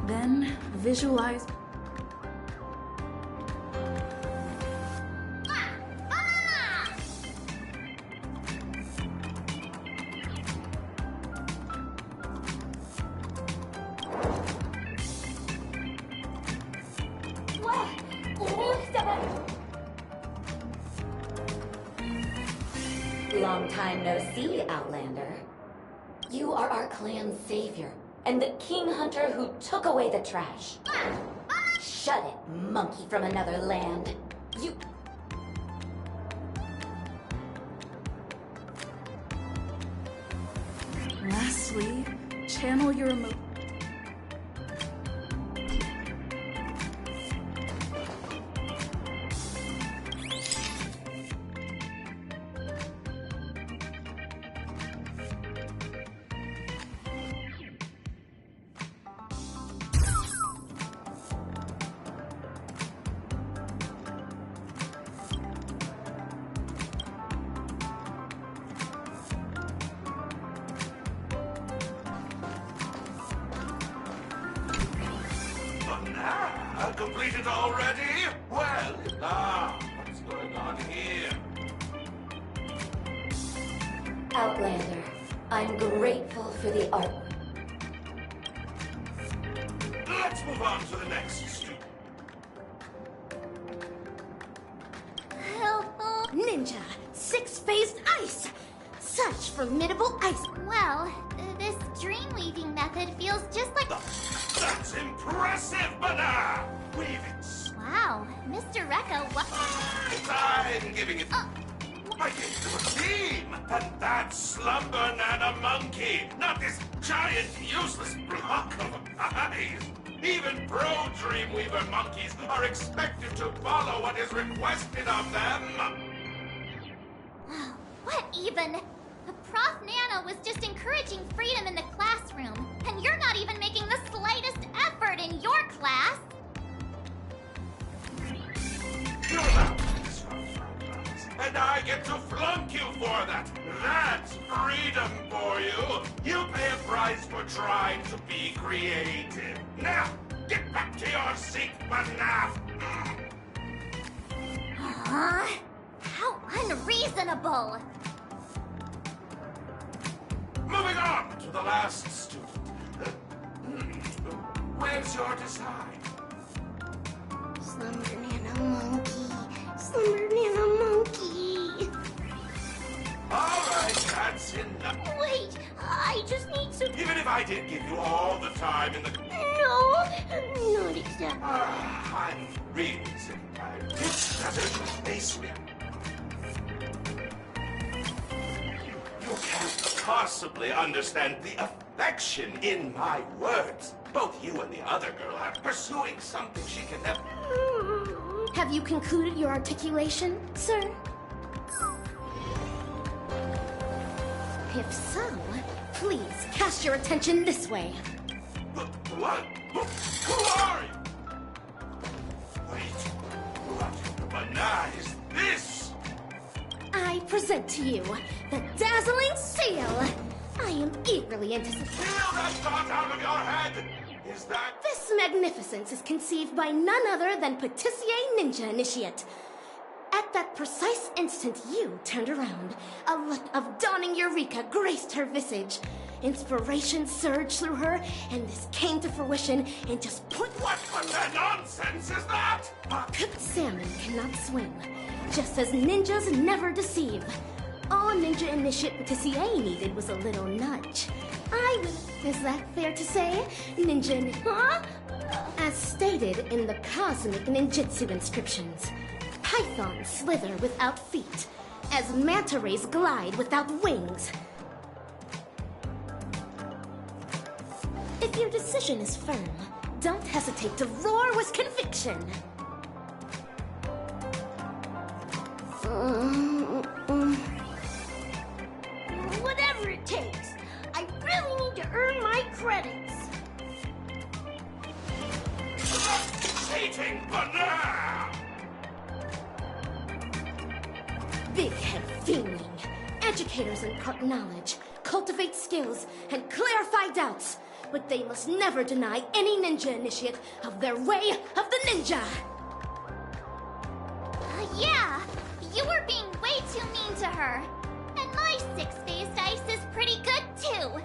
Then visualize. Long time no see, Outlander. You are our clan's savior, and the king hunter who took away the trash. Shut it, monkey from another land. You... Lastly, channel your emo- Completed already? Well, now, what's going on here? Outlander, I'm grateful for the artwork. Let's move on to the next student. Ninja, six-phased ice! Such formidable ice. Well, this dream-weaving method feels just like... That's impressive, Banana! Weave it. Wow, Mr. Rekka, what... I'm giving it... I gave them a theme, and that's Slumber Nana Monkey, not this giant, useless block of eyes. Even pro Dreamweaver monkeys are expected to follow what is requested of them. What even? Prof Nana was just encouraging freedom in the classroom, and you're not even making the slightest effort in your class. You're allowed to disrupt my class, and I get to flunk you for that. That's freedom for you. You pay a price for trying to be creative. Now, get back to your seat, Banana. How unreasonable! Moving on to the last student. Where's your design? Slumber Nana Monkey. Slumber Nana Monkey. All right, that's enough. Wait, I just need some... Even if I did give you all the time in the... No, not exactly. I'm really sick and tired. It's desert basement. You can't possibly understand the affection in my words. Both you and the other girl are pursuing something she can never... Have you concluded your articulation, sir? If so, please cast your attention this way. What? Who are you? Wait, what banana is this? I present to you the dazzling seal. I am eagerly anticipating. Steal that thought out of your head! Is that... This magnificence is conceived by none other than Patissier Ninja Initiate. At that precise instant, you turned around. A look of dawning eureka graced her visage. Inspiration surged through her, and this came to fruition in just point... What nonsense is that? Cooked salmon cannot swim, just as ninjas never deceive. All Ninja Initiate Patissier needed was a little nudge. Is that fair to say? Ninja... Huh? As stated in the cosmic ninjutsu inscriptions, pythons slither without feet, as manta rays glide without wings. If your decision is firm, don't hesitate to roar with conviction. Whatever it takes. I really need to earn my credits. Cheating banana! Big head fiending. Educators impart knowledge, cultivate skills, and clarify doubts. but they must never deny any ninja initiate of their way of the ninja! Yeah, you were being way too mean to her. And my six-phased ice is pretty good, too.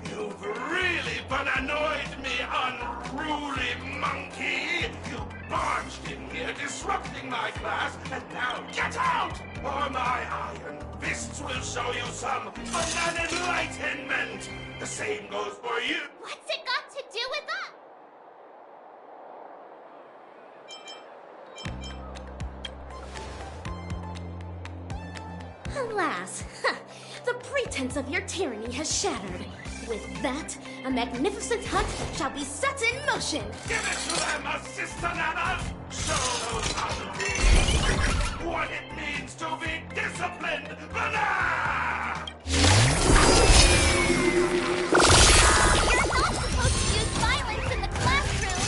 You've really annoyed me, unruly monkey! You barged in here, disrupting my class, and now get out! Or my iron fists will show you some enlightenment! The same goes for you! What's it got to do with us? Alas, the pretense of your tyranny has shattered. With that, a magnificent hunt shall be set in motion. Give it to them, Assistant Anna! Show those unruly what it means to be disciplined, Banana! You're not supposed to use violence in the classroom!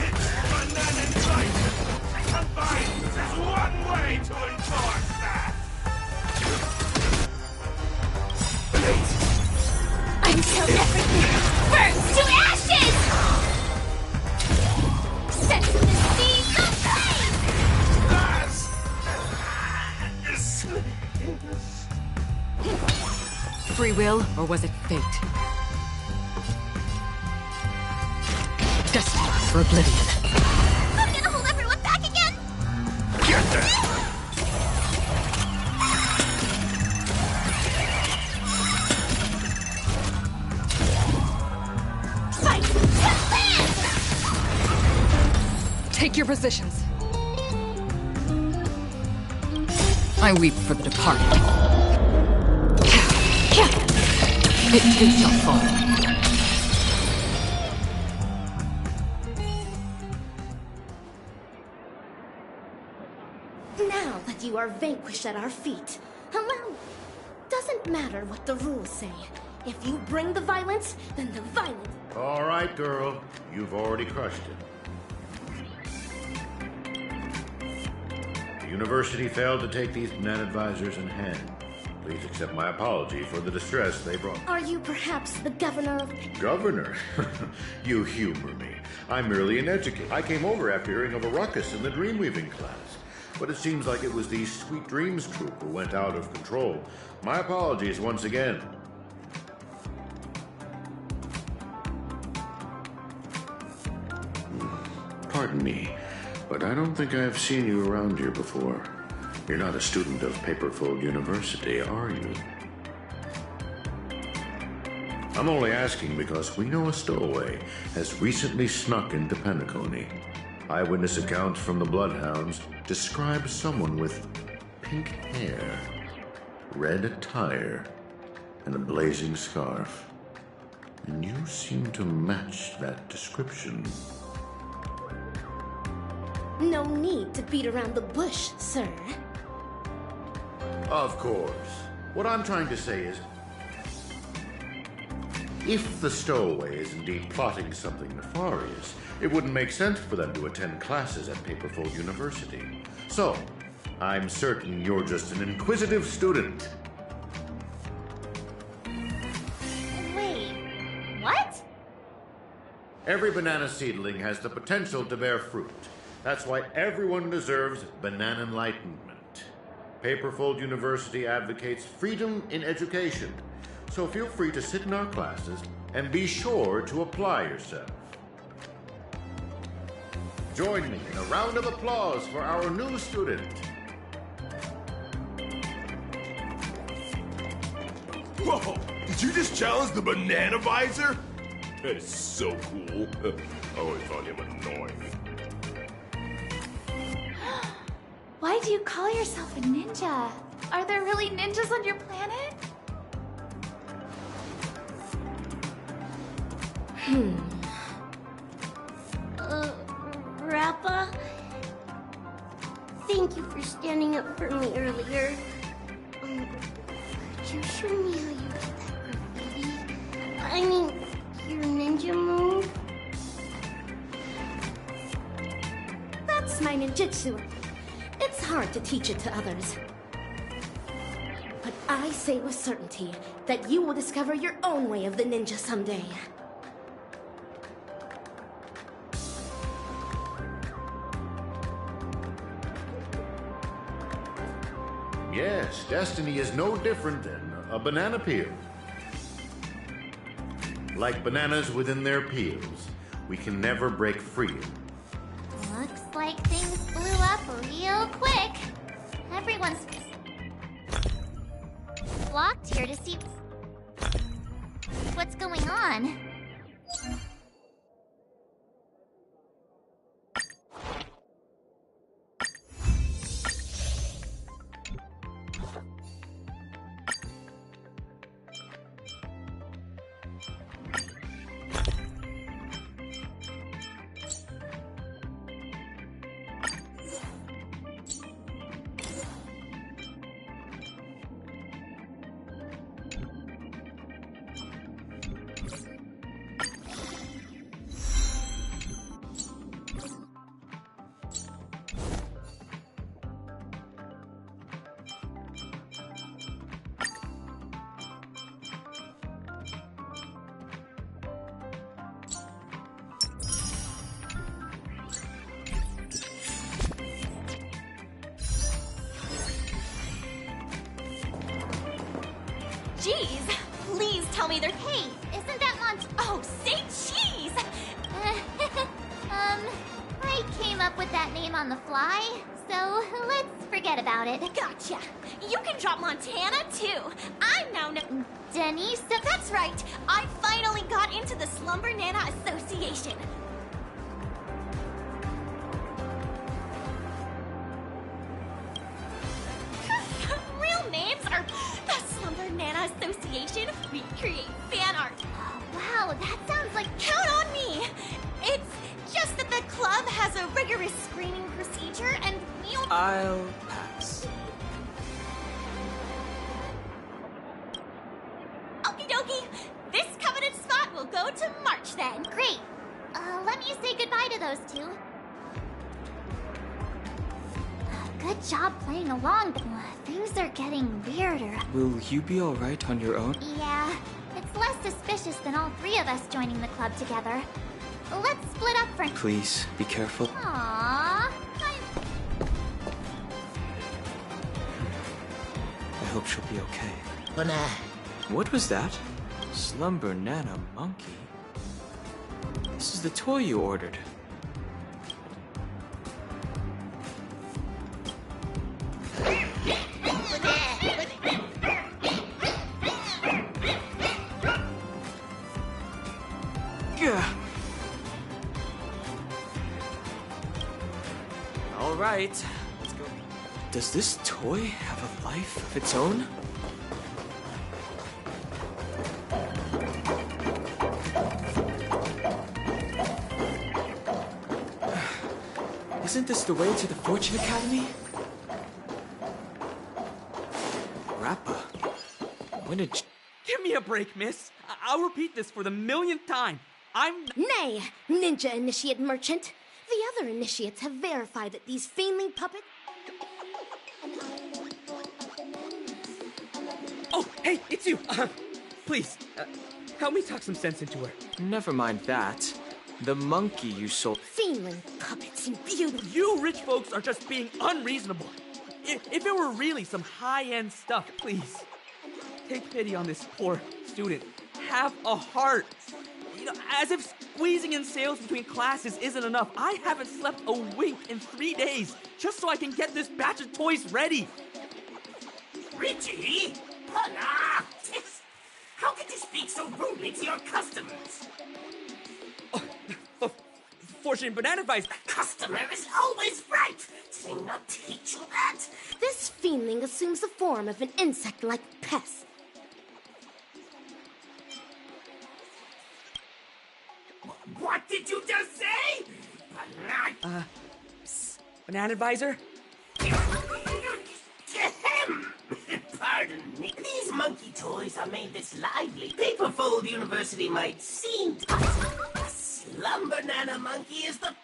It's Banana license, and violence is one way to enforce that! Until everything burns to ashes! Set to the speed of light! Free will, or was it fate? Destiny for oblivion. I'm gonna hold everyone back again! Get there! Take your positions. I weep for the departed. It too shall fall. Now that you are vanquished at our feet, allow me. Doesn't matter what the rules say. If you bring the violence, then the violence. All right, girl. You've already crushed it. The university failed to take these Banana advisors in hand. Please accept my apology for the distress they brought. Are you perhaps the governor of... Governor? You humor me. I'm merely an educator. I came over after hearing of a ruckus in the Dreamweaving class. But it seems like it was the Sweet Dreams troop who went out of control. My apologies once again. Pardon me, but I don't think I have seen you around here before. You're not a student of Paperfold University, are you? I'm only asking because we know a stowaway has recently snuck into Penacony. Eyewitness accounts from the Bloodhounds describe someone with pink hair, red attire, and a blazing scarf. And you seem to match that description. No need to beat around the bush, sir. Of course. What I'm trying to say is, if the stowaway is indeed plotting something nefarious, it wouldn't make sense for them to attend classes at Paperfold University. So, I'm certain you're just an inquisitive student. Wait, what? Every banana seedling has the potential to bear fruit. That's why everyone deserves banana enlightenment. Paperfold University advocates freedom in education. So feel free to sit in our classes and be sure to apply yourself. Join me in a round of applause for our new student. Whoa! Did you just challenge the Banana Visor? That is so cool. I always thought him annoying. Why do you call yourself a ninja? Are there really ninjas on your planet? Rappa? Thank you for standing up for me earlier. Could you show me how you did that graffiti? I mean, your ninja move? That's my ninjutsu. It's hard to teach it to others. But I say with certainty that you will discover your own way of the ninja someday. Yes, destiny is no different than a banana peel. Like bananas within their peels, we can never break free. Looks like things blew up real quick. Everyone's flocked here to see what's going on. Jeez, please tell me they're... Hey, isn't that Oh, say cheese! I came up with that name on the fly, so let's forget about it. Gotcha. You can drop Montana, too. I'm now Denise? That's right. I finally got into the Slumber Nana Association. Real names are the Slumber Nana Association. We create fan art. Wow, that sounds like... Count on me! It's just that the club has a rigorous screening procedure and we... I'll pass. Okie dokie. This coveted spot will go to March then. Great. Let me say goodbye to those two. Good job playing along, but things are getting weirder. Will you be alright on your own? Yeah, it's less suspicious than all three of us joining the club together. Let's split up for... Please, be careful. Aww. I hope she'll be okay. What was that? Slumber Nana Monkey? This is the toy you ordered. All right, let's go. Does this toy have a life of its own? Isn't this the way to the Fortune Academy? Rappa, when did... Give me a break, miss. I'll repeat this for the millionth time. Nay, Ninja Initiate Merchant. The other initiates have verified that these fiendling puppets... Oh, hey, it's you! Please, help me talk some sense into her. Never mind that. The monkey you sold... Fiendling puppets and beauty... You rich folks are just being unreasonable. If it were really some high-end stuff, please. Take pity on this poor student. Have a heart. You know, as if squeezing in sales between classes isn't enough. I haven't slept a wink in 3 days just so I can get this batch of toys ready. Richie? Hannah! How can you speak so rudely to your customers? Fortune Banana Advice. The customer is always right. Did I not teach you that? This fiendling assumes the form of an insect-like pest. What did you just say? Banana Advisor? Pardon me. These monkey toys are made this lively. Paperfold University might seem toxic. The Slumber Nana Monkey is the...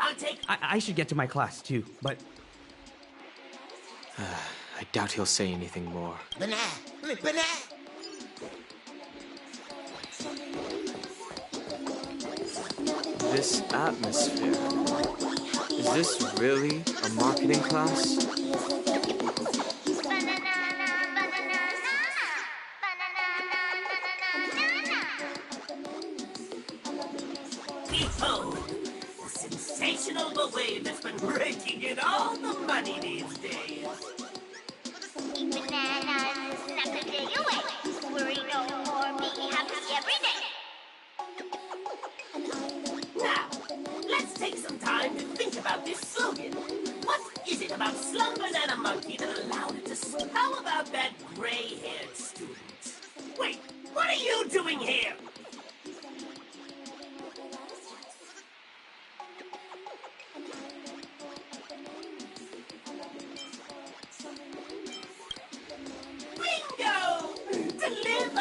I'll take... I should get to my class, too, but... I doubt he'll say anything more. Banana! This atmosphere. Is this really a marketing class? Behold, the sensational wave that's been raking in all the money these days. Bananas, snap a day away. Worry no more, be happy every day. Now, let's take some time to think about this slogan. What is it about Slum Banana Monkey that allowed it to... How about that gray-haired student? Wait, what are you doing here? Bingo! To live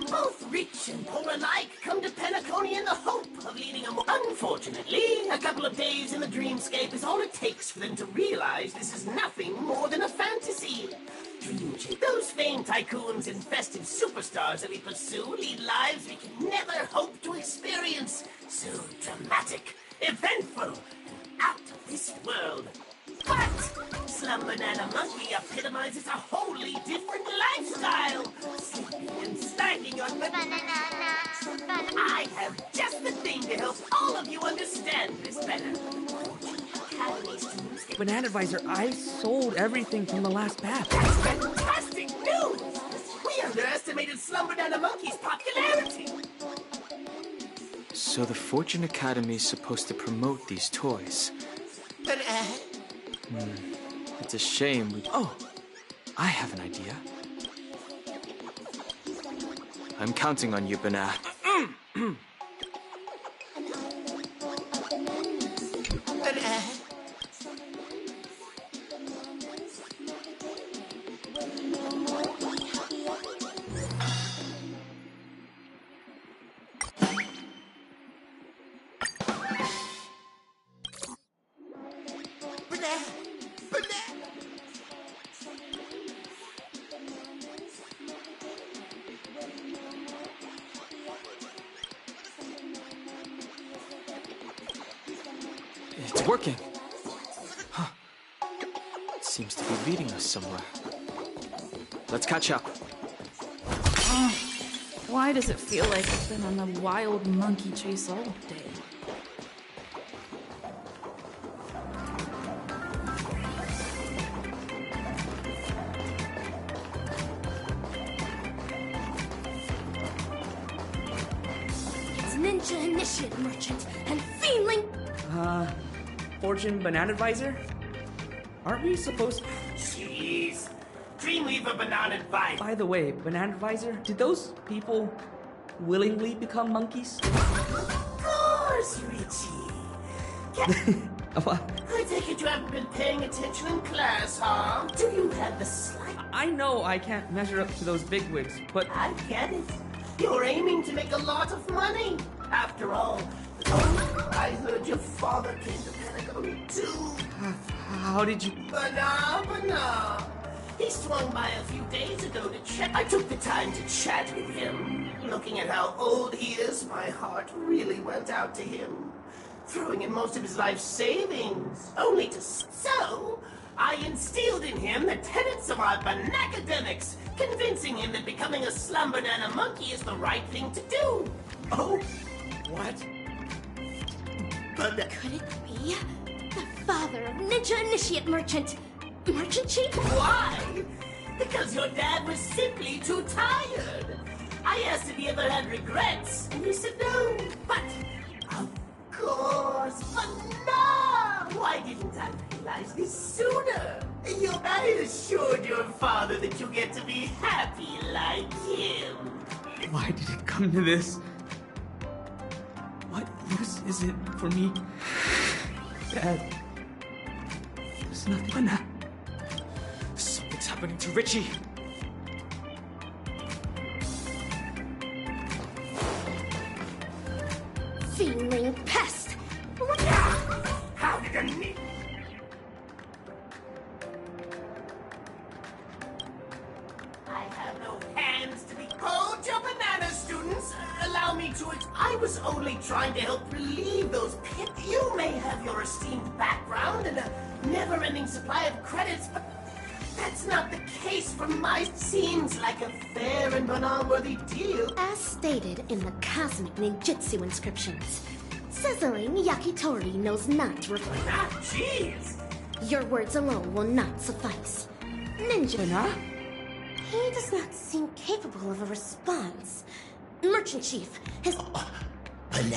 both rich and poor alike come to Penacony in the hope of leading a more... Unfortunately, a couple of days in the dreamscape is all it takes for them to realize this is nothing more than a fantasy. Those famed tycoons and festive superstars that we pursue lead lives we can never hope to experience. So dramatic, eventful, and out of this world. But Slum Banana Monkey epitomizes a wholly different lifestyle. Sleeping and sliding on I have just the thing to help all of you understand this better. Banana Advisor, I sold everything from the last batch. That's fantastic news! We underestimated Slum Banana Monkey's popularity. So the Fortune Academy is supposed to promote these toys. But, It's a shame we... Oh, I have an idea. I'm counting on you, Banana. It's working. Huh. It seems to be leading us somewhere. Let's catch up. Why does it feel like I've been on a wild monkey chase all day? It's Ninja Initiate Merchant and Fiendling. Fortune Banana Advisor? Aren't we supposed... Jeez. Dreamweaver Banana Advisor. By the way, Banana Advisor, did those people willingly become monkeys? Of course, Richie. I take it you haven't been paying attention in class, huh? Do you have the slight... I know I can't measure up to those bigwigs, but... I get it. You're aiming to make a lot of money. After all, I heard your father came to Penacony too. How did you... Banana. He swung by a few days ago to check. I took the time to chat with him. Looking at how old he is, my heart really went out to him. Throwing in most of his life savings, only to... So, I instilled in him the tenets of our Banacademics, convincing him that becoming a Slum Banana Monkey is the right thing to do. Oh, what? Could it be the father of Ninja Initiate Merchant Chief? Why? Because your dad was simply too tired. I asked if he ever had regrets, and he said no. But, of course, but no! Why didn't I realize this sooner? I assured your father that you get to be happy like him. Why did it come to this? What use is it for me? Dad, there's nothing but that. Something's happening to Richie. Fiendling pest! How me to it. I was only trying to help relieve those pit. You may have your esteemed background and a never-ending supply of credits, but that's not the case from my... Seems like a fair and banal-worthy deal. As stated in the cosmic ninjutsu inscriptions, sizzling yakitori knows not to reply. Ah, jeez! Your words alone will not suffice. Ninja... He does not seem capable of a response. Merchant Chief, his...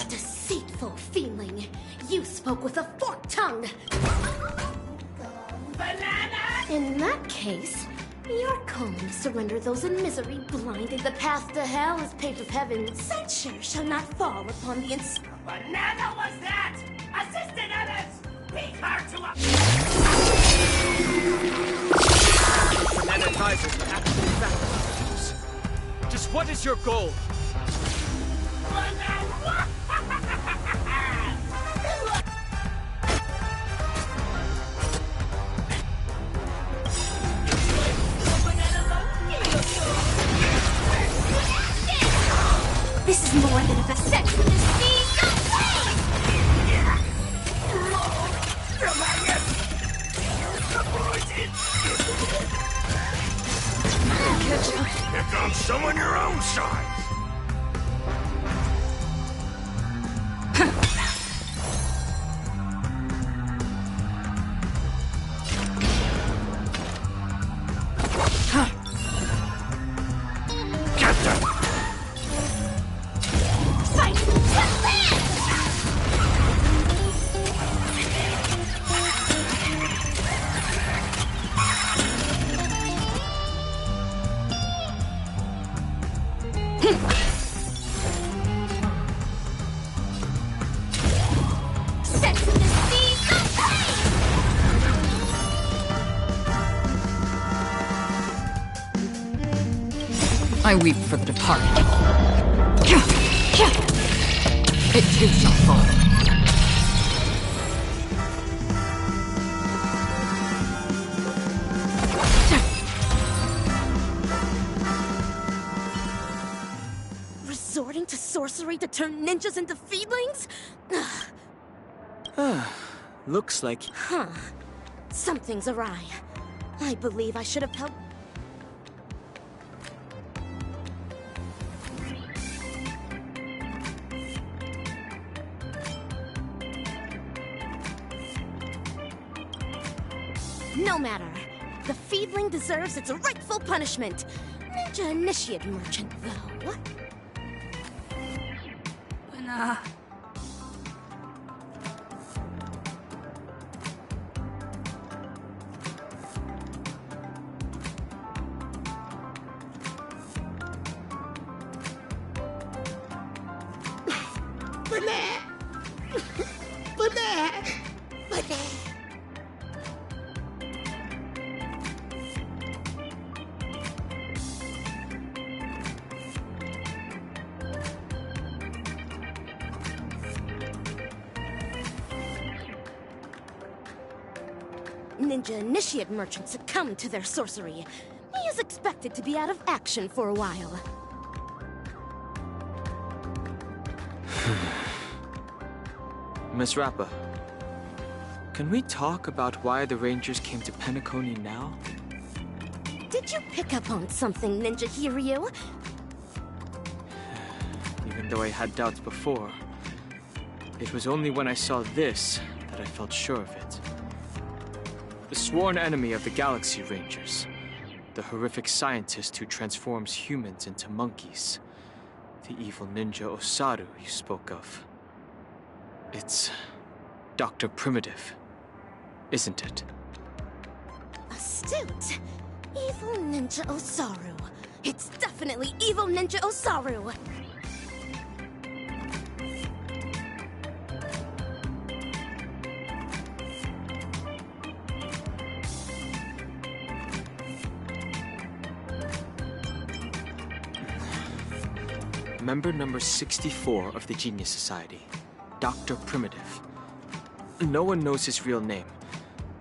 deceitful feeling. You spoke with a forked tongue. Banana! In that case, you're calling to surrender those in misery, blinding the path to hell as paved with heaven. Censure shall not fall upon the Banana was that! Assistant Evans! Beat her to a... Banana advisors are actually faculties. Just what is your goal? This is more than a sex with the sea. Here comes someone your own size. I weep for the departed. It too shall fall. Resorting to sorcery to turn ninjas into feedlings? Looks like... Huh. Something's awry. I believe I should have held... No matter. The feedling deserves its rightful punishment. Ninja initiate merchant, though. Ninja initiate merchants succumb to their sorcery. He is expected to be out of action for a while. Miss Rappa, can we talk about why the Rangers came to Penacony now? Did you pick up on something, Ninja Hiryu? Even though I had doubts before, it was only when I saw this that I felt sure of it. The sworn enemy of the Galaxy Rangers. The horrific scientist who transforms humans into monkeys. The evil ninja Osaru you spoke of. It's Dr. Primitive, isn't it? Astute. Evil Ninja Osaru. It's definitely Evil Ninja Osaru. Member number 64 of the Genius Society, Dr. Primitive. No one knows his real name,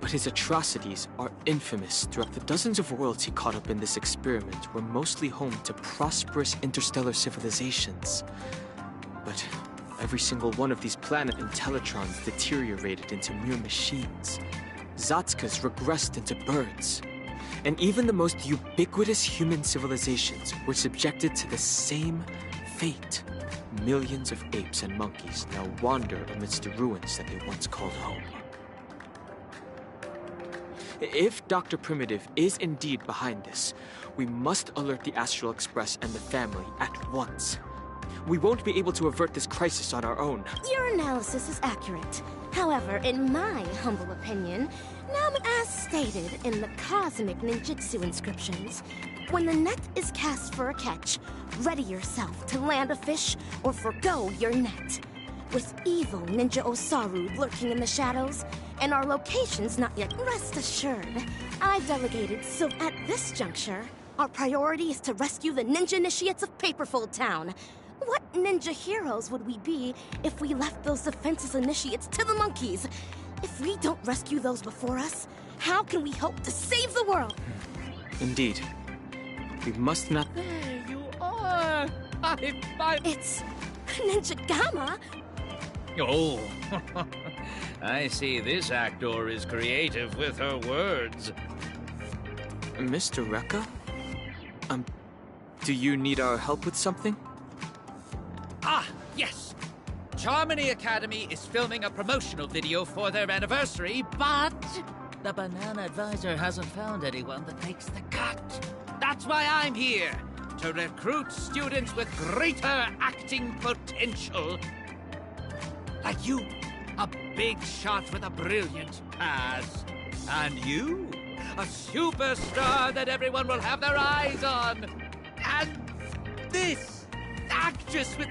but his atrocities are infamous throughout the dozens of worlds he caught up in this experiment were mostly home to prosperous interstellar civilizations. But every single one of these planet Intellitrons deteriorated into mere machines. Zatskas regressed into birds. And even the most ubiquitous human civilizations were subjected to the same fate. Millions of apes and monkeys now wander amidst the ruins that they once called home. If Dr. Primitive is indeed behind this, we must alert the Astral Express and the family at once. We won't be able to avert this crisis on our own. Your analysis is accurate. However, in my humble opinion, as stated in the cosmic ninjutsu inscriptions, when the net is cast for a catch, ready yourself to land a fish or forgo your net. With evil Ninja Osaru lurking in the shadows, and our locations not yet, rest assured, I've delegated, so at this juncture, our priority is to rescue the ninja initiates of Paperfold Town. What ninja heroes would we be if we left those defenseless initiates to the monkeys? If we don't rescue those before us, how can we hope to save the world? Indeed. We must not... There you are! It's Ninja Gamma! Oh, I see this actor is creative with her words. Mr. Rekka? Do you need our help with something? Ah, yes! Charmony Academy is filming a promotional video for their anniversary, but the Banana Advisor hasn't found anyone that makes the cut. That's why I'm here, to recruit students with greater acting potential. Like you, a big shot with a brilliant past. And you, a superstar that everyone will have their eyes on. And this actress with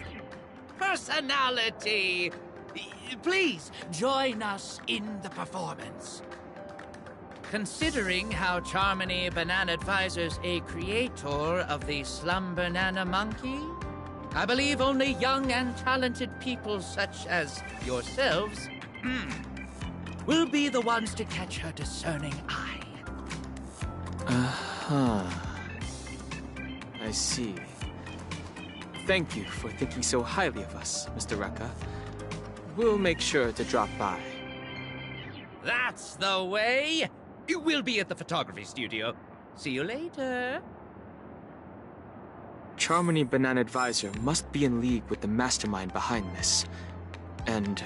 personality. Please, join us in the performance. Considering how Charmony Banana Advisor's a creator of the Slum Banana Monkey, I believe only young and talented people such as yourselves will be the ones to catch her discerning eye. I see. Thank you for thinking so highly of us, Mr. Rekka. We'll make sure to drop by. That's the way! We'll be at the photography studio. See you later. Charmony Banana Advisor must be in league with the mastermind behind this. And...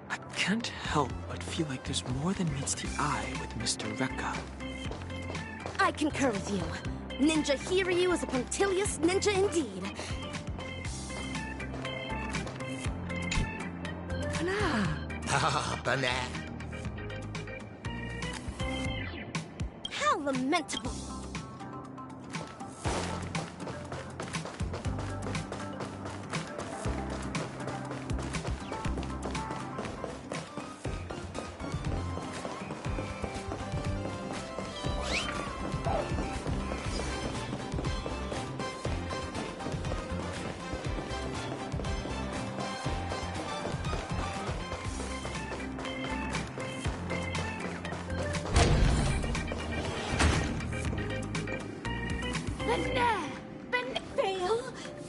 I can't help but feel like there's more than meets the eye with Mr. Rekka. I concur with you. Ninja Hiryu is a punctilious ninja indeed. Banana. How lamentable.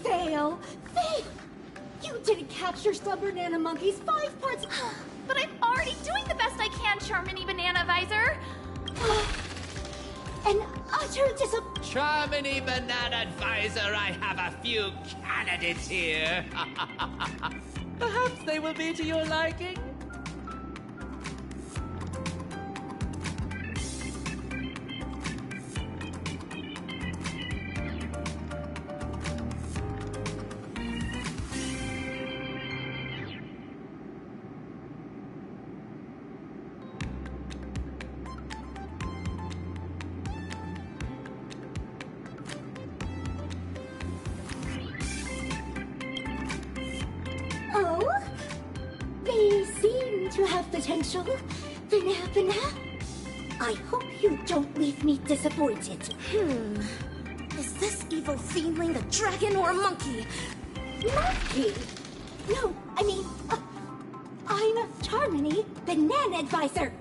Fail! You didn't capture Slum Banana Monkey's 5 parts. But I'm already doing the best I can, Charmony Banana Advisor. An utter Charmony Banana Advisor, I have a few candidates here. Perhaps they will be to your liking. They seem to have potential. Banana. I hope you don't leave me disappointed. Is this evil fiendling a dragon or a monkey? Monkey? No, I mean, I'm Charmony Banana Advisor.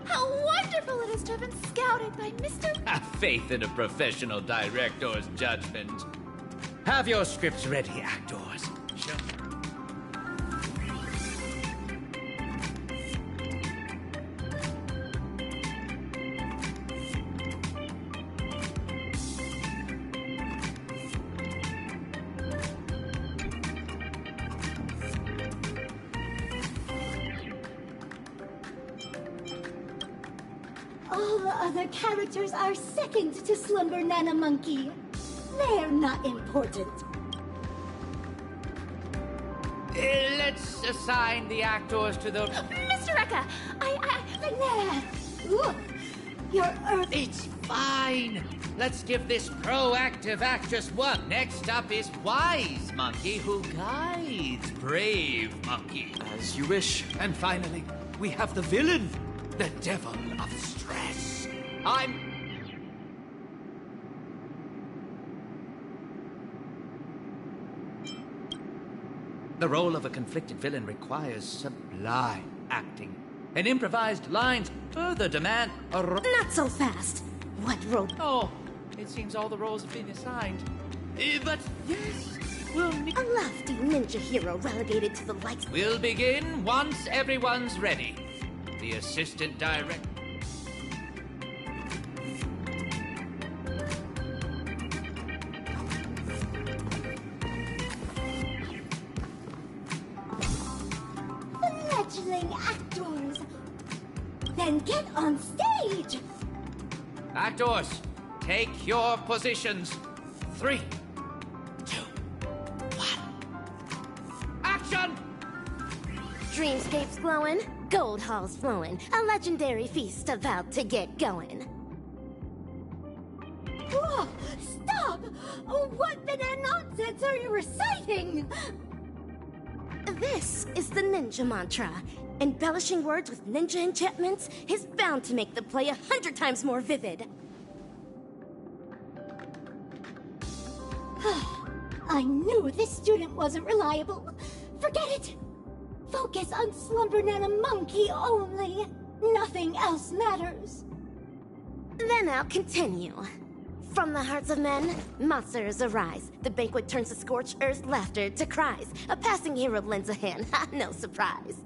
How wonderful it is to have been scouted by Mr. Have faith in a professional director's judgment. Have your scripts ready, actors. Sure. All the other characters are second to Slumber Nana Monkey. They're not important. Let's assign the actors to the... Mr. Rekka, Look, your Earth... It's fine. Let's give this proactive actress one. Next up is Wise Monkey, who guides Brave Monkey. As you wish. And finally, we have the villain, the Devil of Stress. The role of a conflicted villain requires sublime acting. And improvised lines further demand a... Not so fast. What role? Oh, it seems all the roles have been assigned. But yes, we'll... A lofty ninja hero relegated to the likes... We'll begin once everyone's ready. The assistant director... Fledgling actors! Then get on stage! Actors, take your positions. 3, 2, 1. Action! Dreamscapes glowing, gold halls flowing, a legendary feast about to get going. Whoa! Stop! What banana nonsense are you reciting? This is the ninja mantra. Embellishing words with ninja enchantments is bound to make the play 100 times more vivid. I knew this student wasn't reliable. Forget it! Focus on Slumber Nana Monkey only. Nothing else matters. Then I'll continue. From the hearts of men, monsters arise. The banquet turns to scorched earth, laughter to cries. A passing hero lends a hand, no surprise.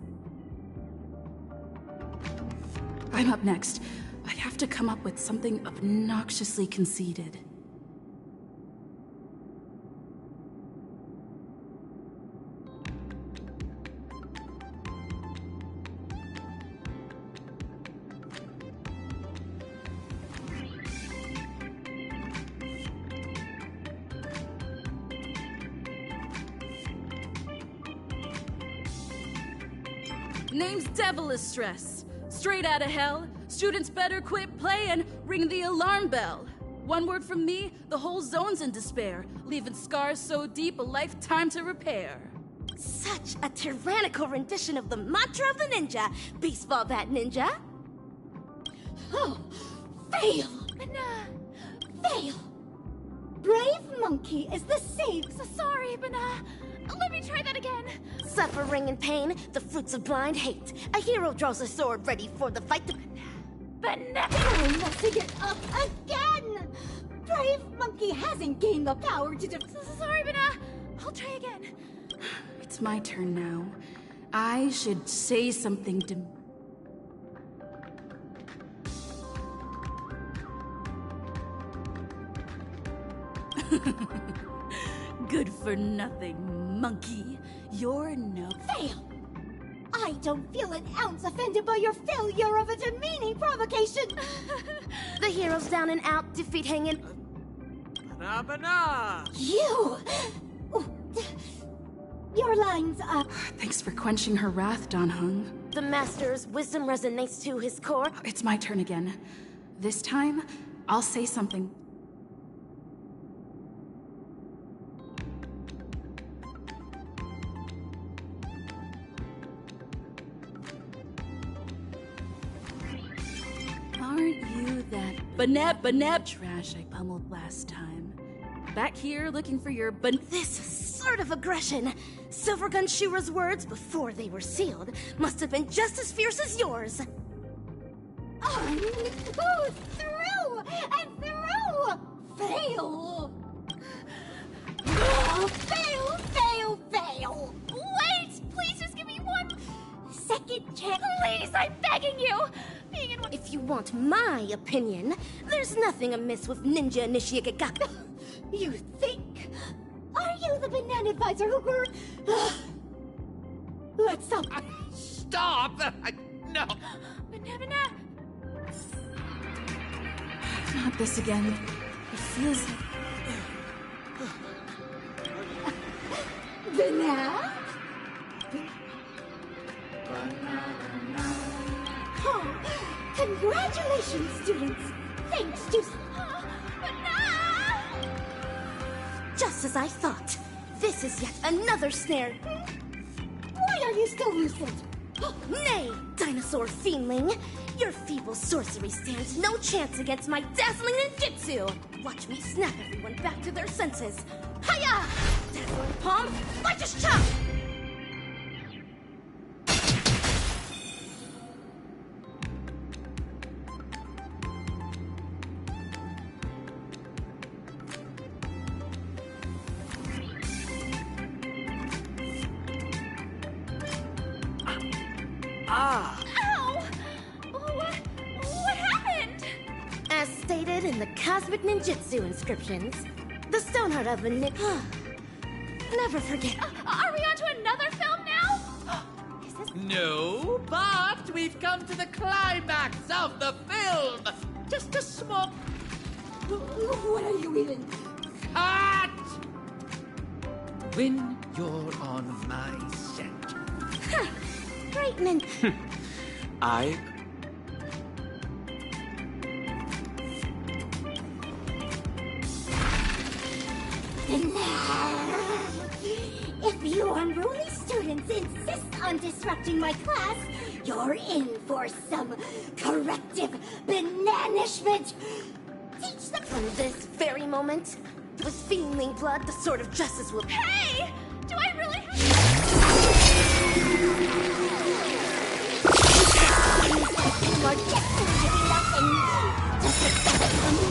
I'm up next. I have to come up with something obnoxiously conceited. Name's Devilish Stress. Straight out of hell, students better quit playing, ring the alarm bell. One word from me, the whole zone's in despair, leaving scars so deep a lifetime to repair. Such a tyrannical rendition of the mantra of the ninja. Baseball bat ninja. Oh, fail! Fail! Brave Monkey is the same. Sorry, Bana. Let me try that again. Suffering and pain, the fruits of blind hate. A hero draws a sword ready for the fight. Bana! I'm messing it up again! Brave Monkey hasn't gained the power to Sorry, Bana. I'll try again. It's my turn now. I should say something to... Good for nothing, monkey. You're no... Fail! I don't feel an ounce offended by your failure of a demeaning provocation! The hero's down and out, defeat hanging... Bana! You! Your lines up. Thanks for quenching her wrath, Dan Heng. The master's wisdom resonates to his core. It's my turn again. This time, I'll say something. Aren't you that banep trash I pummeled last time? Back here looking for your This sort of aggression. Silvergun Shura's words, before they were sealed, must have been just as fierce as yours. Oh, through and through! Fail! Fail, fail, fail! Wait! Please just give me one Second chance. Please, I'm begging you! Being in one. If you want my opinion, there's nothing amiss with Ninja Initiate Gaku. You think? Are you the banana advisor who grew? Let's stop. Stop! No! Banana! Not this again. It feels like... Banana? Oh, congratulations, students! Thanks to... Just as I thought. This is yet another snare. Why are you still lucid? Nay, dinosaur fiendling! Your feeble sorcery stands no chance against my dazzling ninjutsu! Watch me snap everyone back to their senses! Hiya! Dazzling palm, righteous chop! Ah! Ow! What happened? As stated in the Cosmic Ninjutsu inscriptions, the Stoneheart of the Never forget. Are we on to another film now? No, but we've come to the climax of the film! Just a small... What are you even... Cut! When you're on my set. Great ninja. I... If you unruly students insist on disrupting my class, you're in for some corrective bananishment. Teach them from this very moment. With fiendling blood, the sword of justice will... Hey! Do I really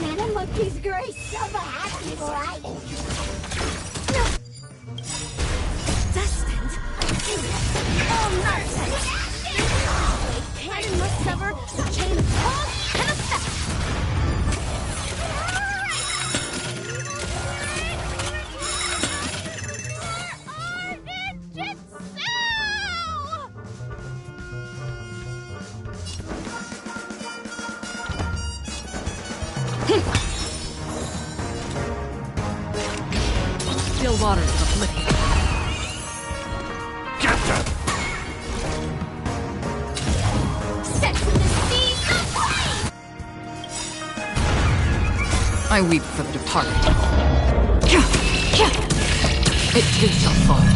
Banana Monkey's grace of a happy life. Destined. All nonsense. Cannon must sever the chain of cause and effect. Still waters of affliction. I weep for the departed. It too shall fall.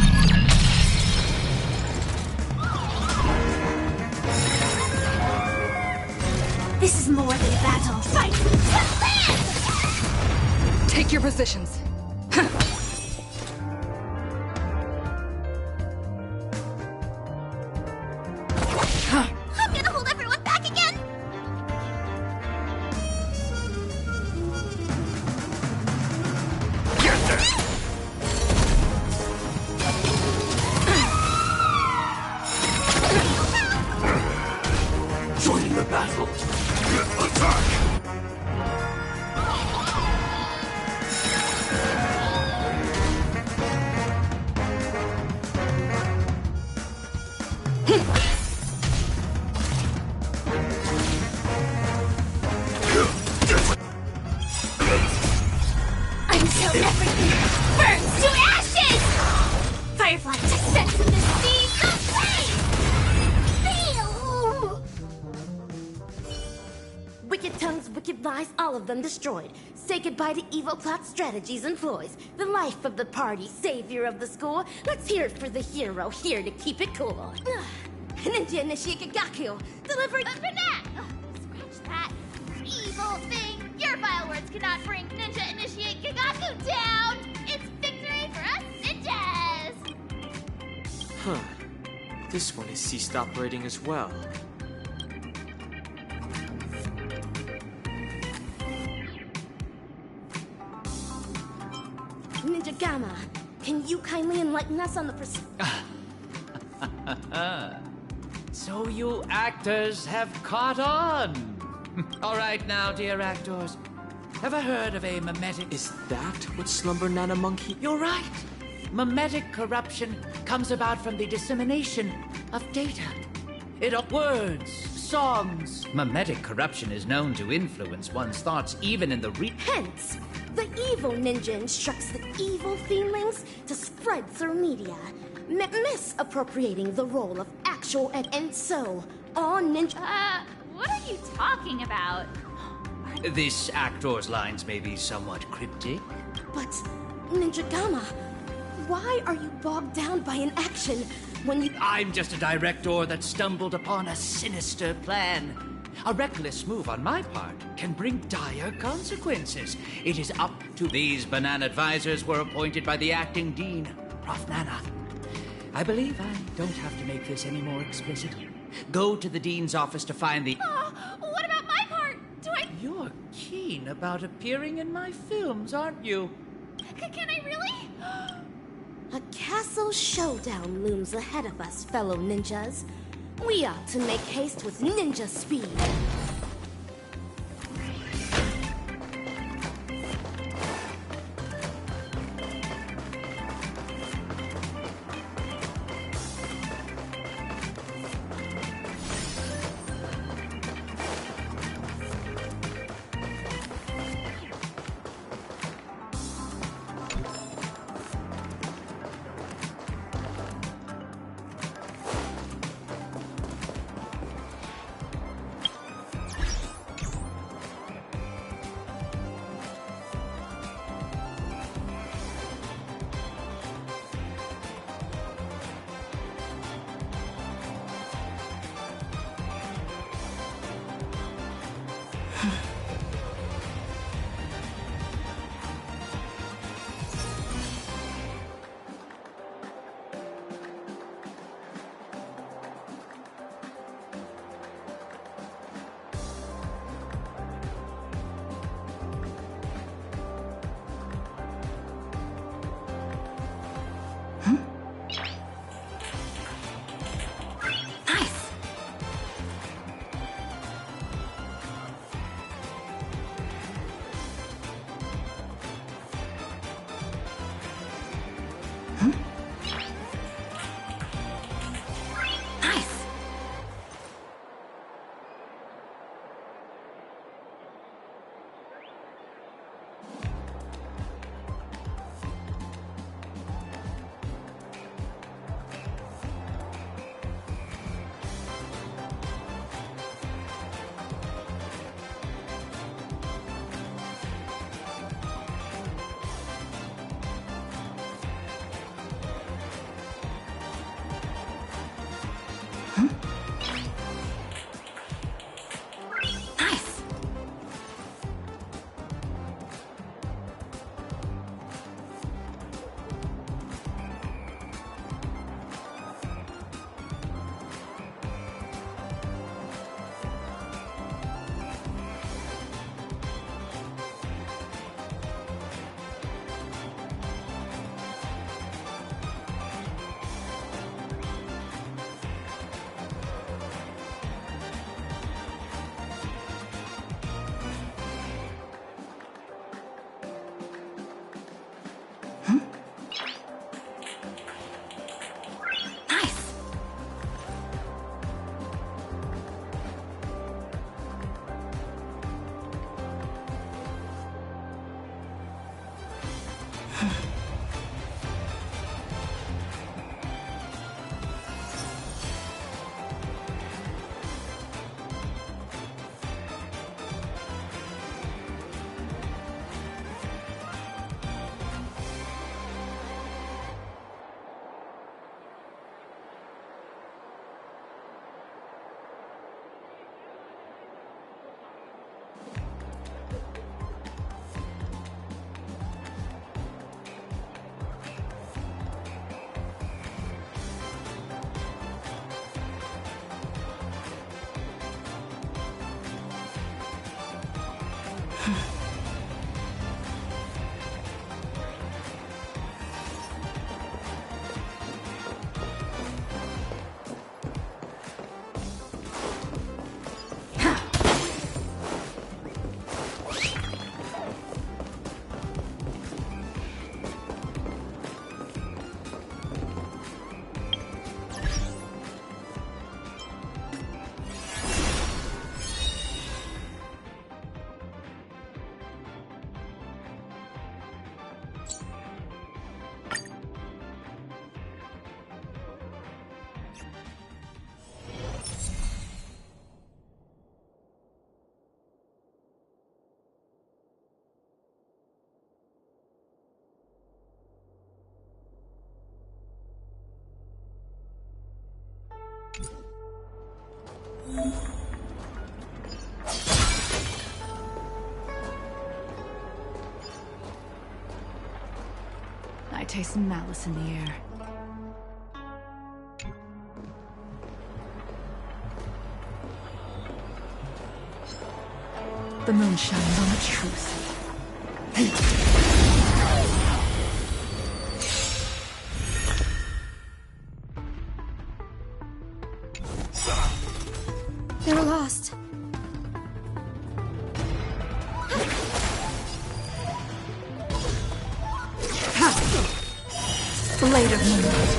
This is more than battle. Fight! Take your positions. I'm gonna hold everyone back again! Joining the battle. Attack! Until everything burns to ashes! Firefly descends in the sea of flame! Wicked tongues, wicked lies, all of them destroyed. Say goodbye to evil plot strategies and ploys. The life of the party, savior of the school. Let's hear it for the hero, here to keep it cool. Ninja Initiate Gaku, delivering... Banana! Scratch that. Evil thing! Your vile words cannot bring Ninja Initiate Gagaku down! It's victory for us ninjas! Huh. This one has ceased operating as well. Ninja Gamma, Can you kindly enlighten us on the So you actors have caught on. All right now, dear actors. Ever heard of a mimetic? Is that what Slumber Nana Monkey? You're right. Mimetic corruption comes about from the dissemination of data. Words, songs. Mimetic corruption is known to influence one's thoughts even in the Hence, the evil ninja instructs the evil feelings to spread through media, misappropriating the role of actual and so, all ninja... What are you talking about? This actor's lines may be somewhat cryptic. But, Ninja Gamma, why are you bogged down by an action when you... I'm just a director that stumbled upon a sinister plan. A reckless move on my part can bring dire consequences. It is up to these banana advisors were appointed by the acting dean, Prof. Nana. I believe I don't have to make this any more explicit. Go to the dean's office to find the... What about my part? You're keen about appearing in my films, aren't you? Can I really? A castle showdown looms ahead of us, fellow ninjas. We ought to make haste with ninja speed. taste malice in the air. The moon shines on the truth. They were lost. Blade of moonlight.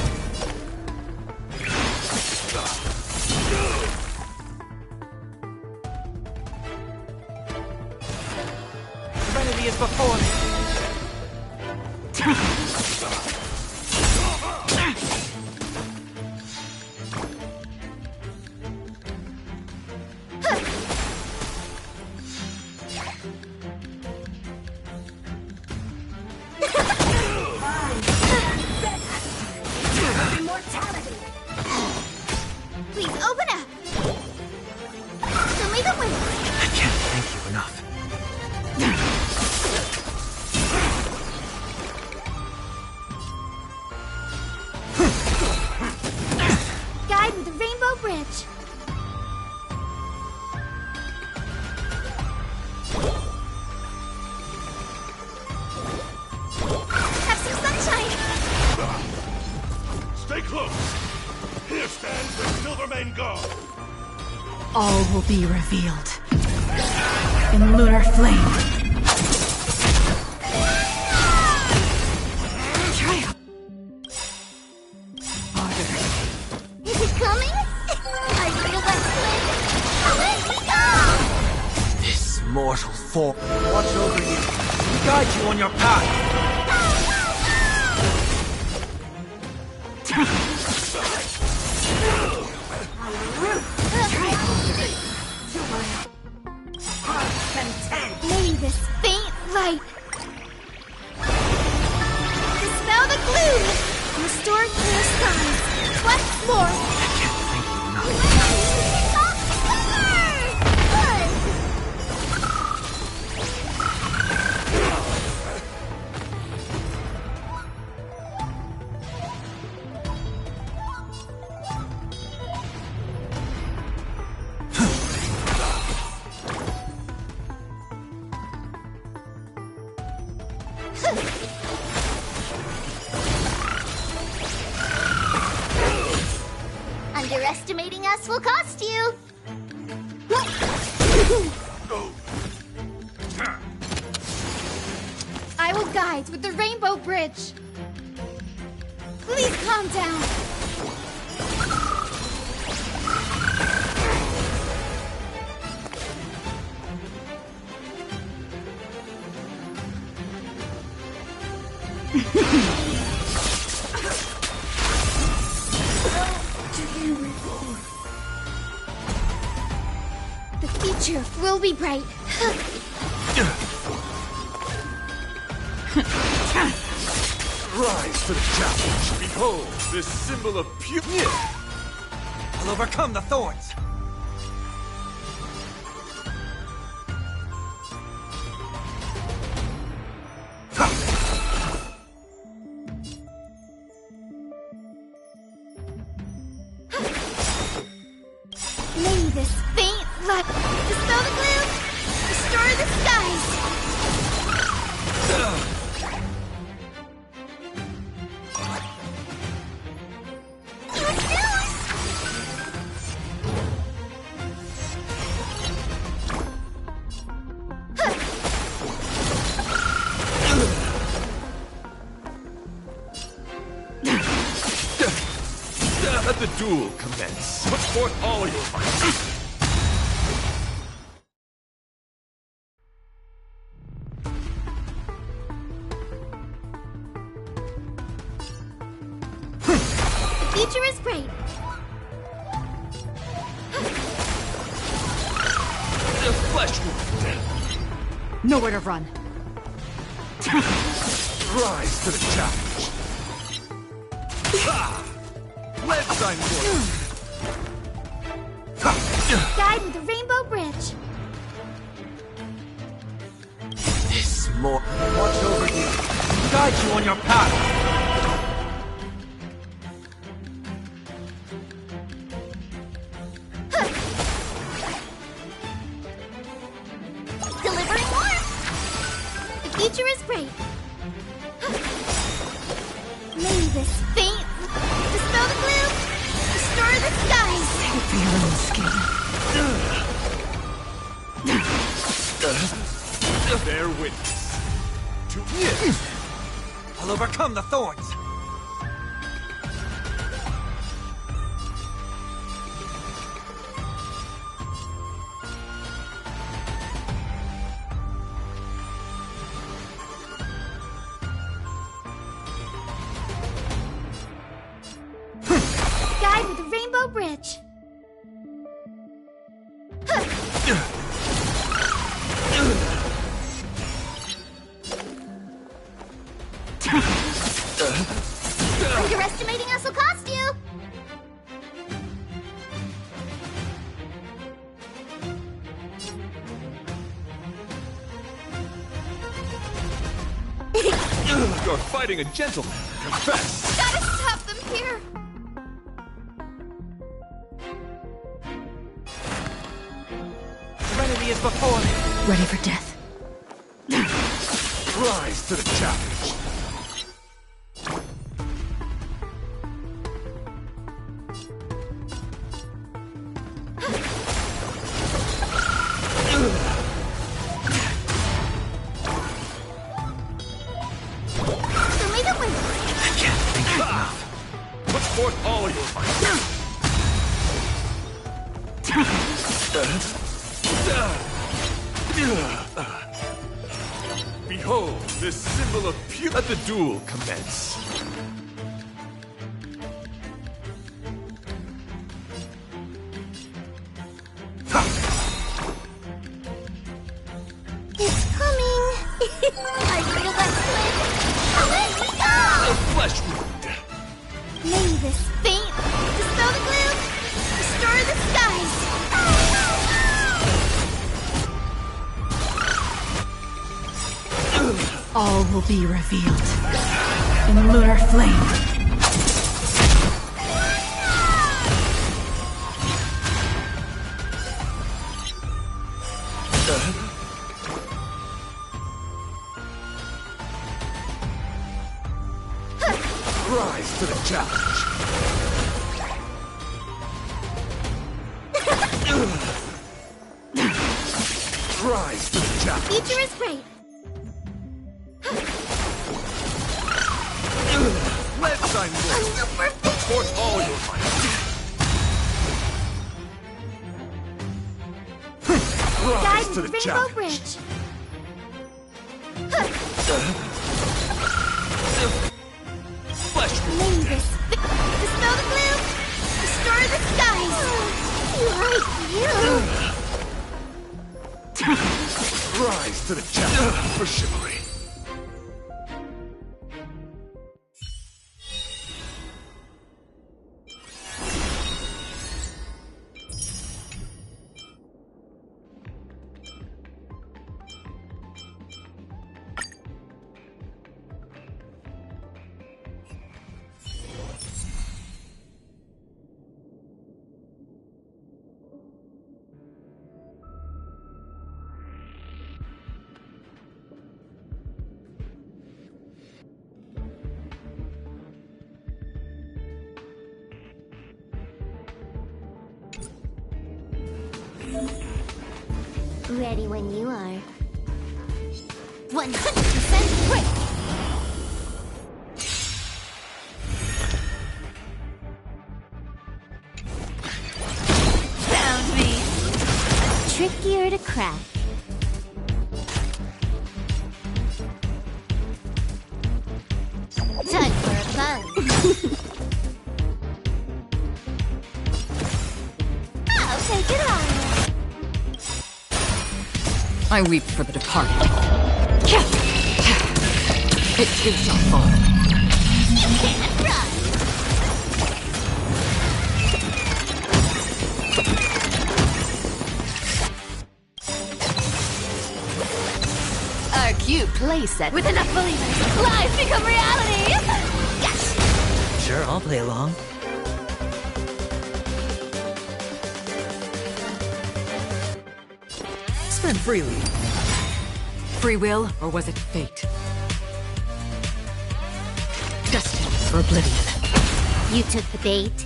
Serenity is before me. Immortality! Please open up! Show me the way! I can't thank you enough. Guide with the Rainbow Bridge! Have some sunshine! Stay close. Here stands the Silvermane Guard. All will be revealed. In lunar flame. Triumph. Is it coming? Are you the West Wind? Let me go! This mortal form. Watch over you. We guide you on your path. May this faint light dispel the gloom, restore clear skies. Once more. I can't thank you enough. Underestimating us will cost you. I will guide with the Rainbow Bridge. Please calm down. The future will be bright. Rise to the challenge. Behold, this symbol of pure. I'll overcome the thorns. May this faint light dispel the gloom, restore the skies. Let the duel commence. Put forth all your might. The future is bright. The flesh wound. Nowhere to run. Rise to the challenge. Let's sign for Guide with the Rainbow Bridge. This more. Watch over you. Guide you on your path. Future is great. May this faint dispel the gloom, destroy the skies. For your own skin. Bear witness to it. I'll overcome the thorns. Guide with the Rainbow Bridge. Underestimating us will cost you. You're fighting a gentleman. Confess. Gotta stop them here. Serenity is before me. Ready for death. Rise to the challenge. Put forth all your might. Behold, this symbol of pure. Let the duel commence. It's coming. Are you ready to let's win? Let me go! A flesh wound. May this faint dispel the gloom, destroy the skies. All will be revealed in lunar flame. Rise to the challenge. Rise to the challenge. Future is great. Let's shine more. Put forth all your might. Guide Rise to with the Rainbow challenge. Bridge. Flesh wound. May this dispel the gloom, destroy the skies. Rise to the challenge for chivalry. Ready when you are. 100% quick! Found me! Trickier to crack. Time for a buzz. I'll take it on. I weep for the departed. It too shall fall. You can't run! A cute playset. With enough believers, lives become reality! Yes! Sure, I'll play along. Spend freely. free will, or was it fate? Destined for oblivion. You took the bait.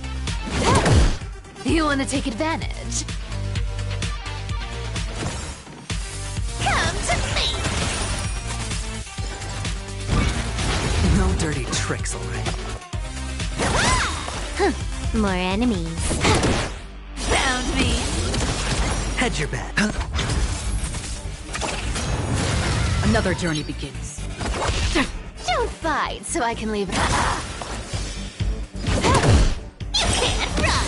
You want to take advantage? Come to me! No dirty tricks, alright. More enemies. Found me. Hedge your bet. Another journey begins. Don't fight, so I can leave. You can't run!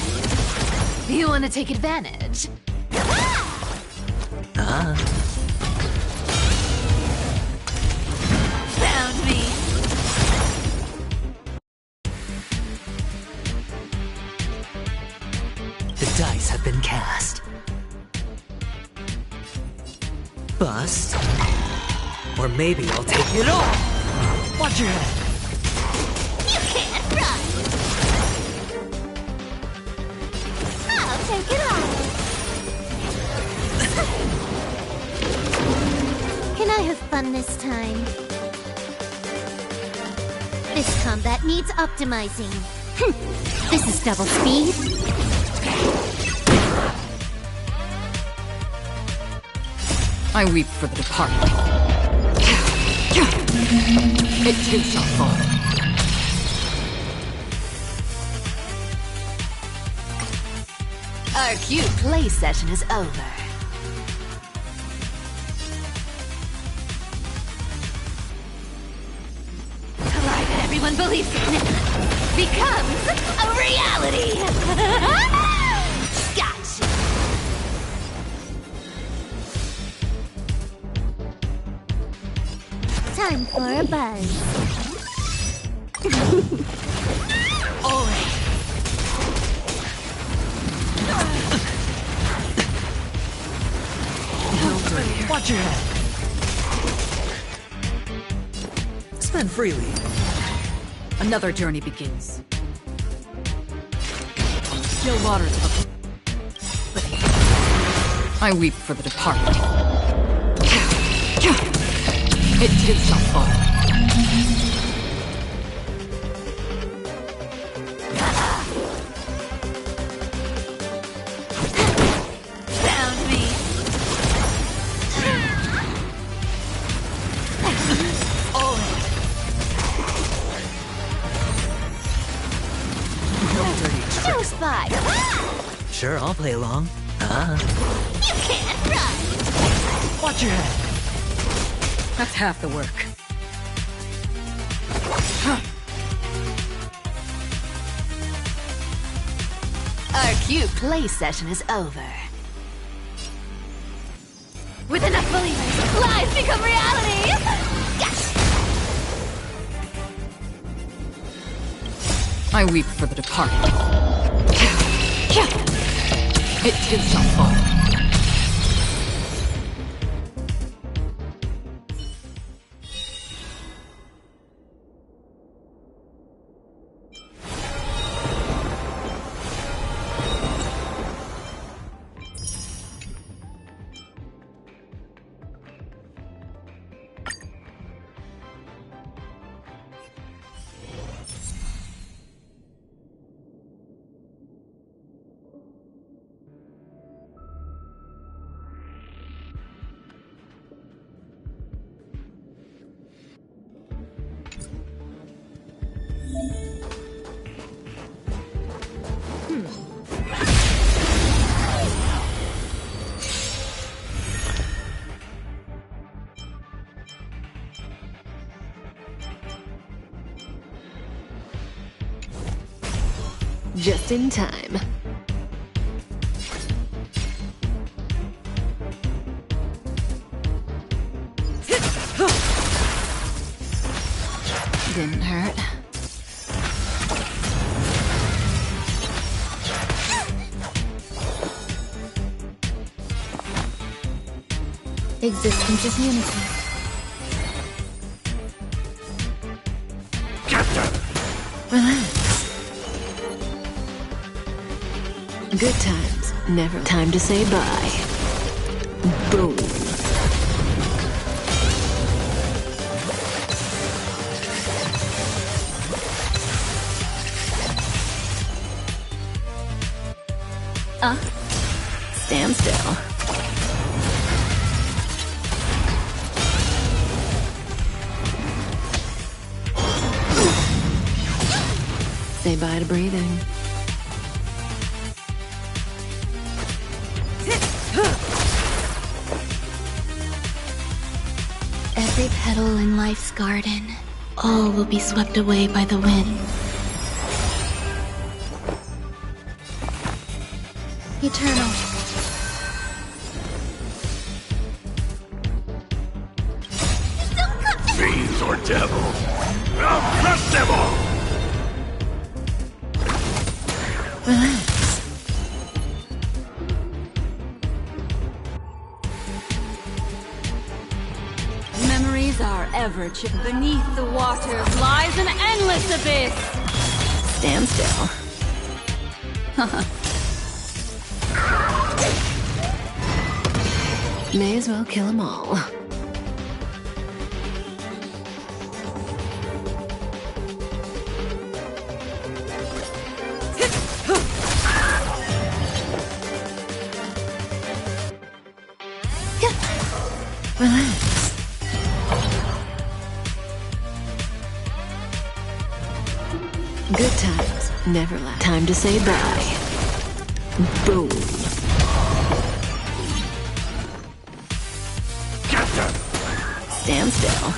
You want to take advantage? Found me. The dice have been cast. Bust. Or maybe I'll take it all. Watch your head. You can't run! I'll take it all. Can I have fun this time? This combat needs optimizing. This is double speed. I weep for the departed. It too shall fall. Our cute play session is over. The lie that everyone believes in becomes a reality! Gotcha! Time for a buzz. Watch your head. Spend freely. Another journey begins. Still waters of I weep for the departed. It too shall fall. Sure, I'll play along. You can't run! Watch your head. That's half the work. Our cute play session is over. With enough believers, lies become reality! Yes! I weep for the departed. It too shall fall. Just in time. Didn't hurt. Existence is unity. Relax. Good times. Never time to say bye. Boom. Stand still. Say bye to breathing. Every petal in life's garden, all will be swept away by the wind. Eternal. Fiends or devils, I'll crush them all! Relax. Memories are ever beneath the waters lies an endless abyss. Stand still. May as well kill them all. Relax. Good times never last. Time to say bye. Boom. Gotcha! Stand still.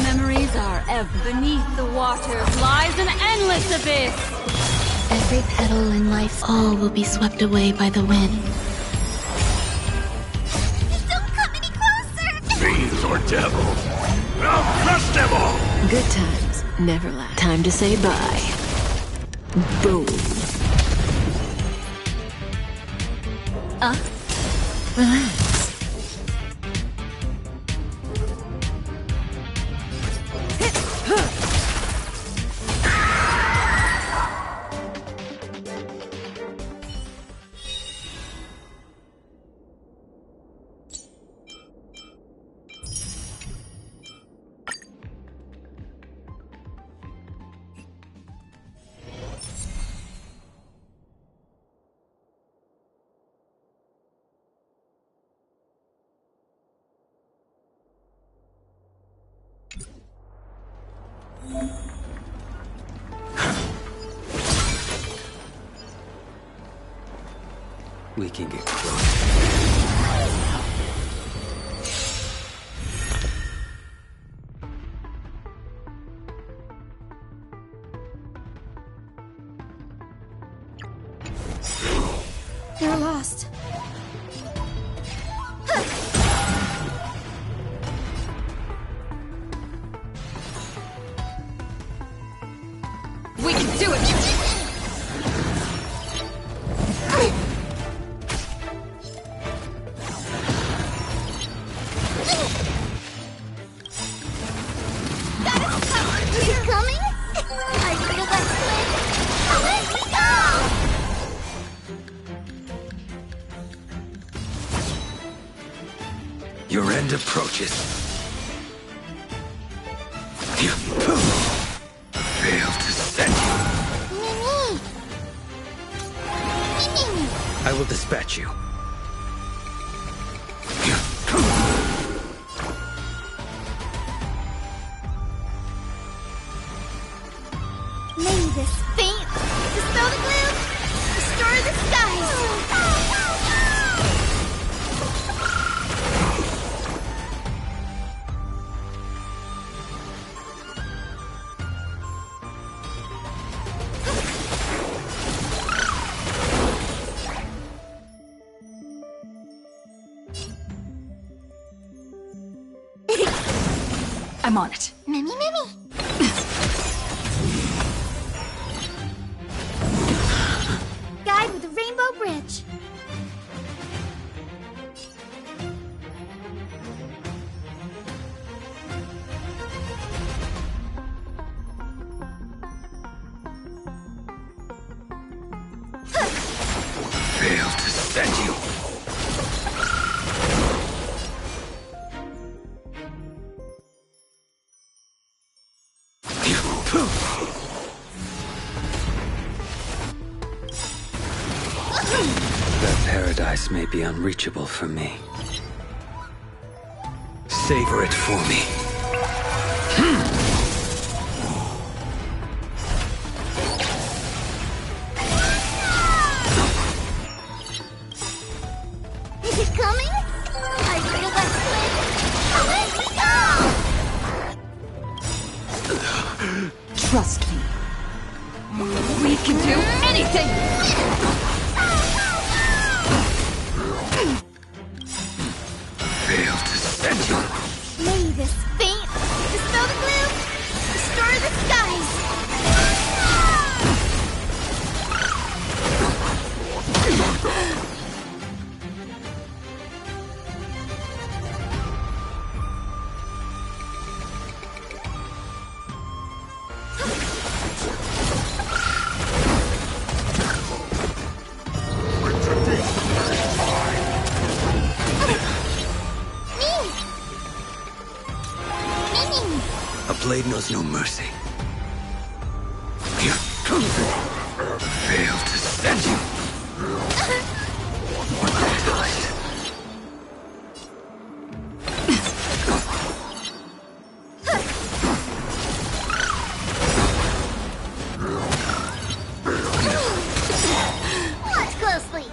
Memories are ever beneath the waters lies an endless abyss. Every petal in life's all will be swept away by the wind. Don't come any closer! Fiends or devils, I'll crush them all! Good times never last. Time to say bye. Boom. Relax. We can get close. You're lost. We can do it! Are you coming? Are you the best twin? Let me go! Your end approaches. You failed to send you. Mimi! Mimi! I will dispatch you. May this faint dispel the gloom, restore the skies! I'm on it. Mimi, Mimi! Guide with the Rainbow Bridge. Failed to send you. That paradise may be unreachable for me. Savor it for me. Is it coming? Are you the West Wind? Trust me. We can do anything! Fail to send you. May this faint, dispel the gloom, restore the skies! A blade knows no mercy. Fail to send you. Watch closely!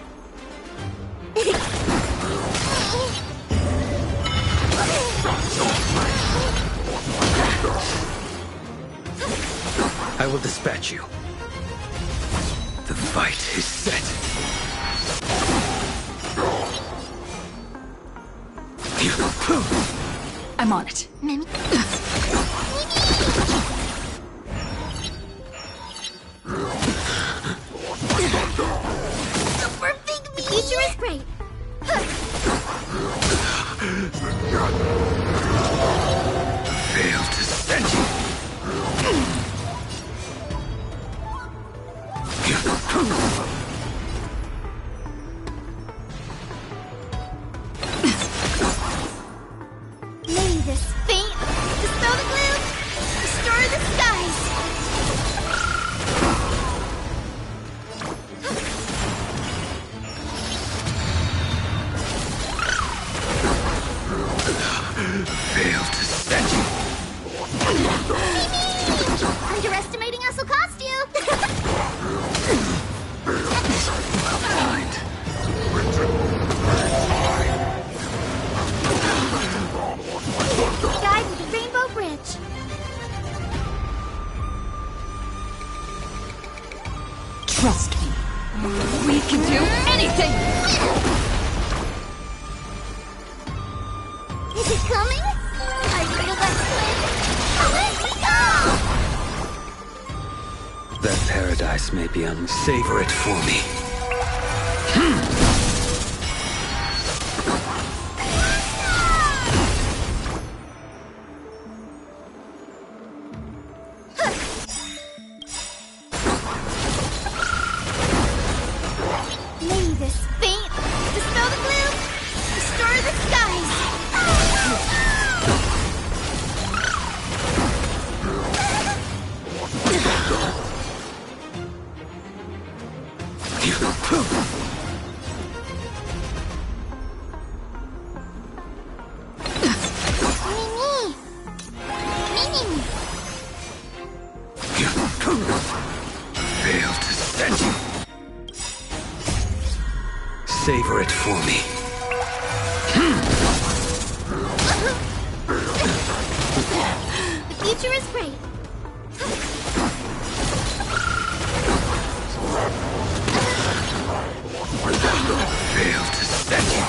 I will dispatch you. The fight is set. I'm on it. Mimi? Super big me! The future is great! Fail to send you. May this faint, dispel the gloom, restore the skies! Fail to send you. Underestimating us will cost you! Guide with the Rainbow Bridge! Trust me. We can do anything! Is it coming? Are you the West Wind? Let me go! That paradise may be unsavor it for me. May this faint, dispel the gloom, restore the skies! Mimi! Mimi! Fail to send you. Savor it for me. The future is great! Fail to send you.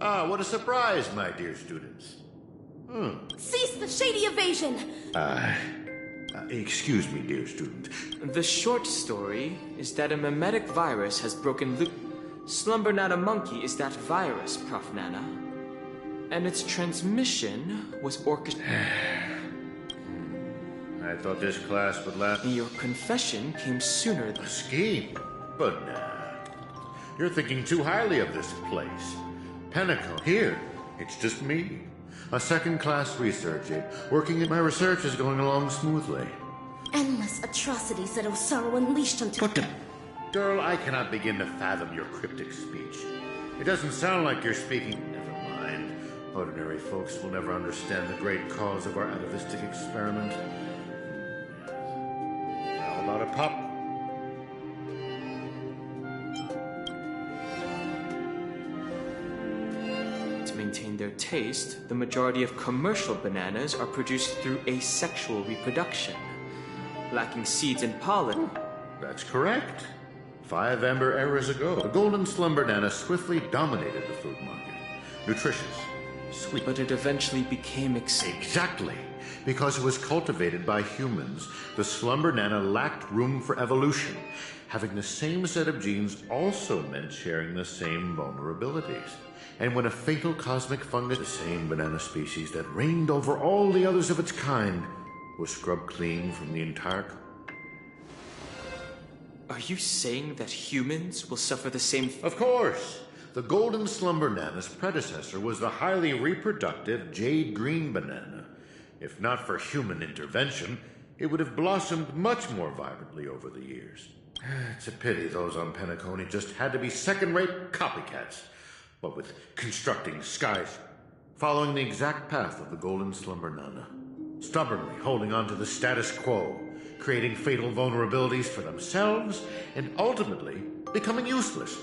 Ah, what a surprise, my dear students. Cease the shady evasion! Excuse me, dear student. The short story is that a mimetic virus has broken loose. Slumber Nana Monkey is that virus, Prof. Nana. And its transmission was orchestrated. I thought this class would last. Your confession came sooner than... A scheme? But nah. You're thinking too highly of this place. Penacony. Here, it's just me. A second-class research aide. Working at my research is going along smoothly. Endless atrocities that Osaru unleashed onto... But girl, I cannot begin to fathom your cryptic speech. It doesn't sound like you're speaking... Never mind. Ordinary folks will never understand the great cause of our atavistic experiment. How about a pop? To maintain their taste, the majority of commercial bananas are produced through asexual reproduction. Lacking seeds and pollen... That's correct. 5 amber eras ago, the golden slumber banana swiftly dominated the food market. Nutritious, sweet. But it eventually became extinct. Exactly. Because it was cultivated by humans, the slumber banana lacked room for evolution. Having the same set of genes also meant sharing the same vulnerabilities. And when a fatal cosmic fungus, the same banana species that reigned over all the others of its kind, was scrubbed clean from the entire... Are you saying that humans will suffer the same... Of course! The golden slumber banana's predecessor was the highly reproductive jade green banana. If not for human intervention, it would have blossomed much more vibrantly over the years. It's a pity those on Penacony just had to be second-rate copycats. What with constructing skies, following the exact path of the golden slumber banana. Stubbornly holding on to the status quo, creating fatal vulnerabilities for themselves, and ultimately becoming useless.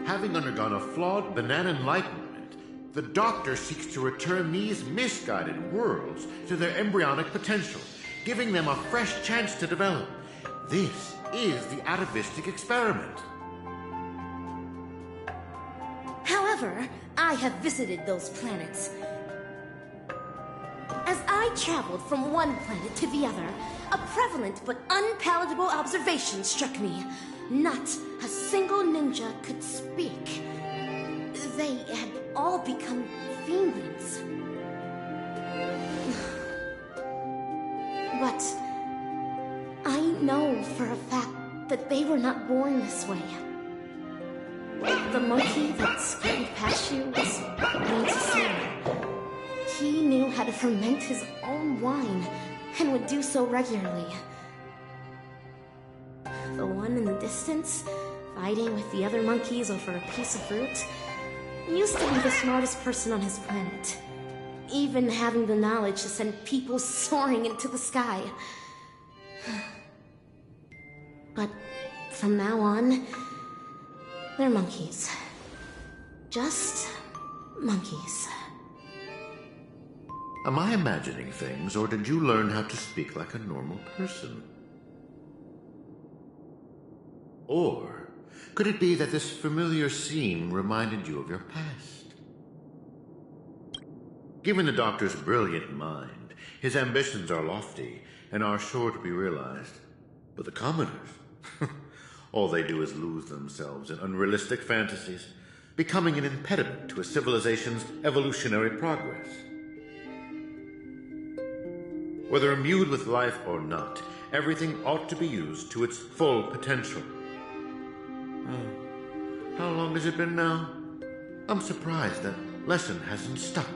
Having undergone a flawed banana enlightenment, the Doctor seeks to return these misguided worlds to their embryonic potential, giving them a fresh chance to develop. This is the atavistic experiment. However, I have visited those planets. As I traveled from one planet to the other, a prevalent but unpalatable observation struck me. Not a single ninja could speak. They had all become fiendlings. But I know for a fact that they were not born this way. The monkey that scurried past you was named Cecilia. He knew how to ferment his own wine, and would do so regularly. The one in the distance, fighting with the other monkeys over a piece of fruit, used to be the smartest person on his planet, even having the knowledge to send people soaring into the sky. But from now on, they're monkeys. Just monkeys. Am I imagining things, or did you learn how to speak like a normal person? Or could it be that this familiar scene reminded you of your past? Given the Doctor's brilliant mind, his ambitions are lofty and are sure to be realized. But the commoners, all they do is lose themselves in unrealistic fantasies, becoming an impediment to a civilization's evolutionary progress. Whether imbued with life or not, everything ought to be used to its full potential. How long has it been now? I'm surprised that lesson hasn't stuck.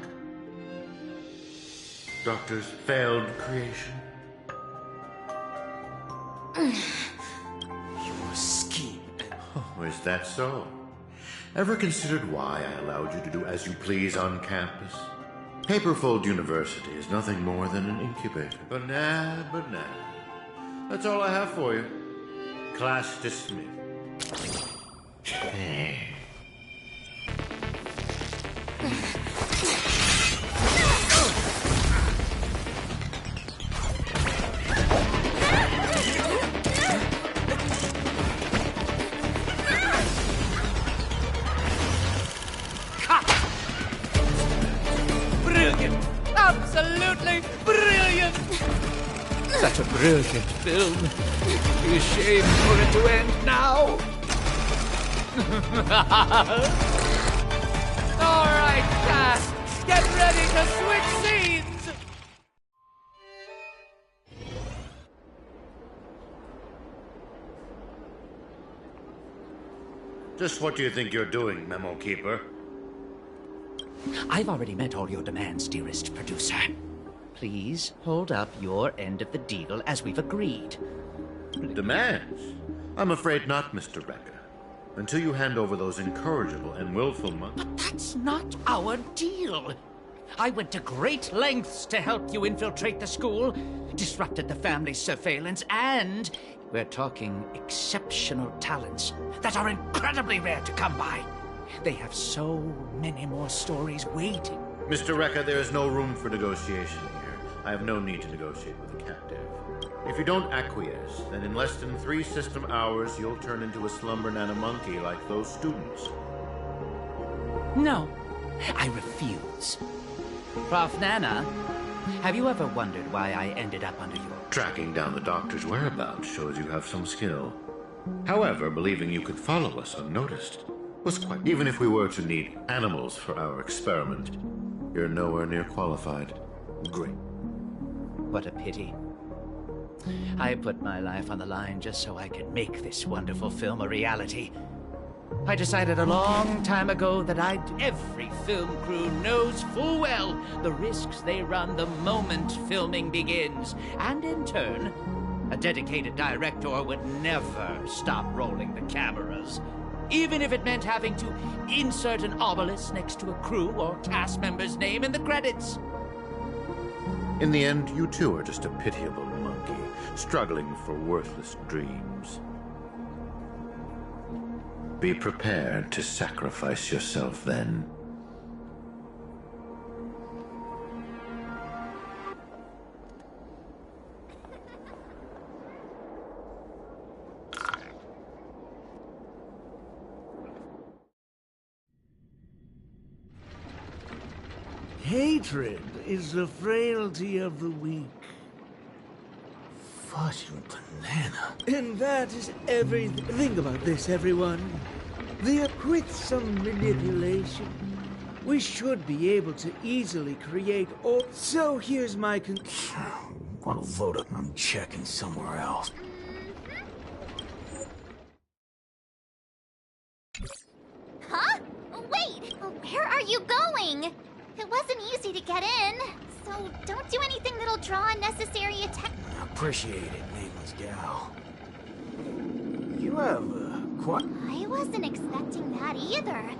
Doctor's failed creation. Your scheme. Oh, is that so? Ever considered why I allowed you to do as you please on campus? Paperfold University is nothing more than an incubator. Banana. That's all I have for you. Class dismissed. absolutely brilliant! Such a brilliant film. It'd be a shame for it to end now. All right, cast, get ready to switch scenes! Just what do you think you're doing, Memo Keeper? I've already met all your demands, dearest producer. Please hold up your end of the deal as we've agreed. Demands? I'm afraid not, Mr. Rekka. Until you hand over those incorrigible and willful But that's not our deal. I went to great lengths to help you infiltrate the school, disrupted the family's surveillance, and we're talking exceptional talents that are incredibly rare to come by. They have so many more stories waiting. Mr. Rekka, there is no room for negotiation here. I have no need to negotiate with a captive. If you don't acquiesce, then in less than 3 system hours, you'll turn into a slumber nana monkey like those students. No, I refuse. Prof. Nana, have you ever wondered why I ended up under your... Tracking down the doctor's whereabouts shows you have some skill. However, believing you could follow us unnoticed was quite... Even if we were to need animals for our experiment, you're nowhere near qualified. Great. What a pity. I put my life on the line just so I could make this wonderful film a reality. I decided a long time ago that every film crew knows full well the risks they run the moment filming begins. And in turn, a dedicated director would never stop rolling the cameras. Even if it meant having to insert an obelisk next to a crew or cast member's name in the credits. In the end, you too are just a pitiable monkey, struggling for worthless dreams. Be prepared to sacrifice yourself then. Hatred is the frailty of the weak. Fudging banana. And that is everything. Think about this, everyone. With some manipulation, we should be able to easily create all... So here's my Want to load up? I'm checking somewhere else. Huh? Wait! Where are you going? It wasn't easy to get in, so don't do anything that'll draw unnecessary attention. Appreciate it, nameless gal. You have quite... I wasn't expecting that either.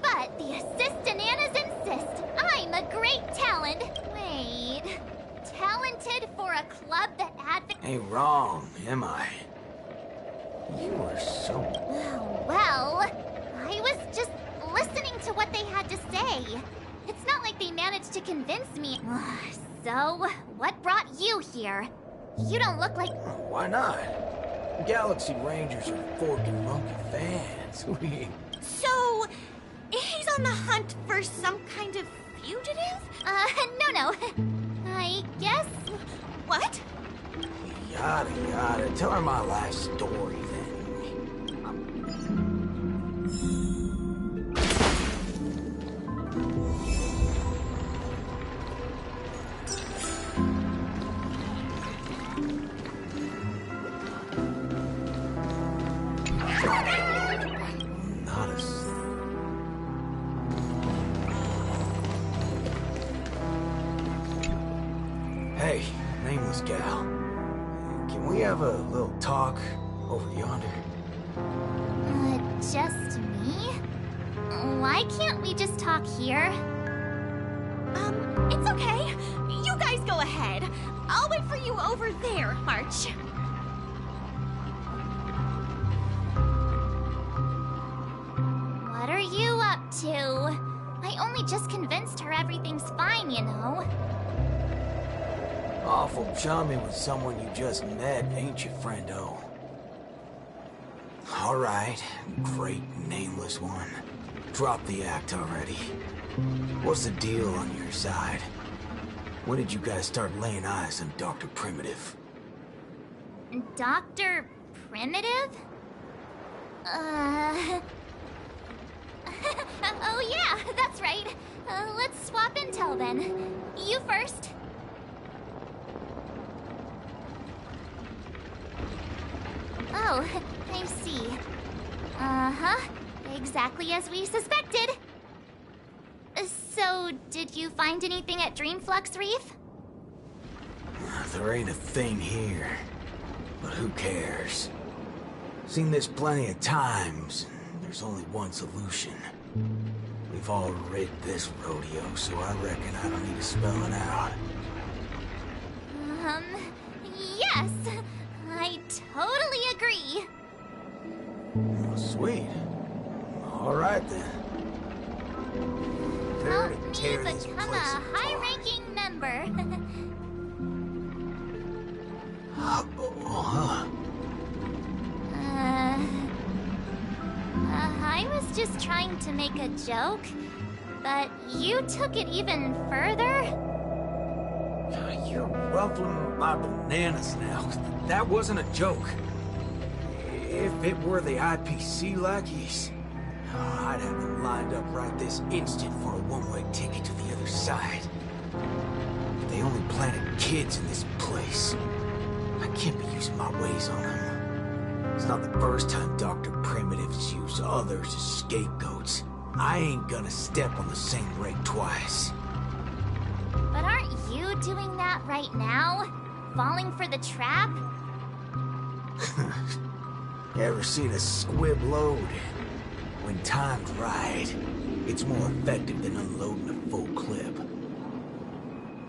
But the assist-ananas insist I'm a great talent. Wait, talented for a club that advocates... Ain't wrong, am I? You are so... Well, I was just listening to what they had to say. It's not like they managed to convince me. So, what brought you here? You don't look like... Why not? Galaxy Rangers are forking monkey fans. So, he's on the hunt for some kind of fugitive? No. I guess... What? Yada yada. Tell her my life story then. Hey, nameless gal. Can we have a little talk over yonder? Just me? Why can't we just talk here? It's okay. You guys go ahead. I'll wait for you over there, March. What are you up to? I only just convinced her everything's fine, you know. Awful chummy with someone you just met, ain't you, friendo? All right, great nameless one. Drop the act already. What's the deal on your side? When did you guys start laying eyes on Dr. Primitive? Dr. Primitive? Oh yeah, that's right. Let's swap intel then. You first. Oh, I see. Uh-huh. Exactly as we suspected. So, did you find anything at Dreamflux Reef? There ain't a thing here. But who cares? Seen this plenty of times, and there's only one solution. We've all rid this rodeo, so I reckon I don't need to spell it out. Yes. I totally agree. Oh, sweet. All right, then. Help me become a high-ranking member. I was just trying to make a joke, but you took it even further? You're ruffling my bananas now. That wasn't a joke. If it were the IPC lackeys, I'd have them lined up right this instant for a one-way ticket to the other side. But they only planted kids in this place. I can't be using my ways on them. It's not the first time Dr. Primitive's used others as scapegoats. I ain't gonna step on the same rake twice. But aren't you doing that right now? Falling for the trap? Ever seen a squib load? When timed right, it's more effective than unloading a full clip.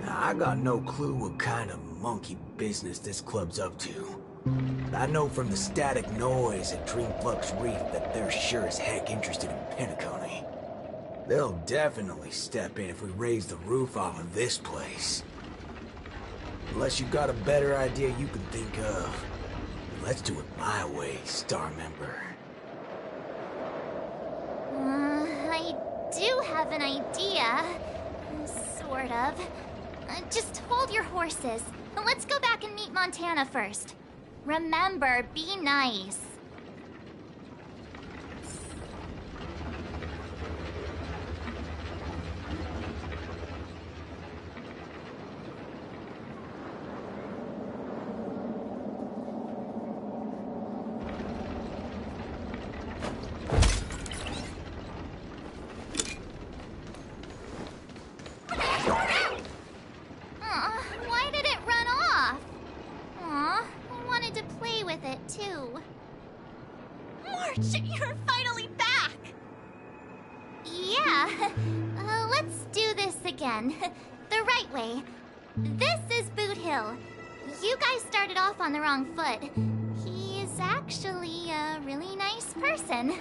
Now, I got no clue what kind of monkey business this club's up to. But I know from the static noise at Dreamflux Reef that they're sure as heck interested in Penacony. They'll definitely step in if we raise the roof off of this place. Unless you've got a better idea you can think of. Let's do it my way, Star Member. I do have an idea. Sort of. Just hold your horses. Let's go back and meet Montana first. Remember, be nice. Why did it run off? Aw, I wanted to play with it too. March, you're finally back! Yeah, let's do this again. The right way. This is Boot Hill. You guys started off on the wrong foot. He's actually a really nice person.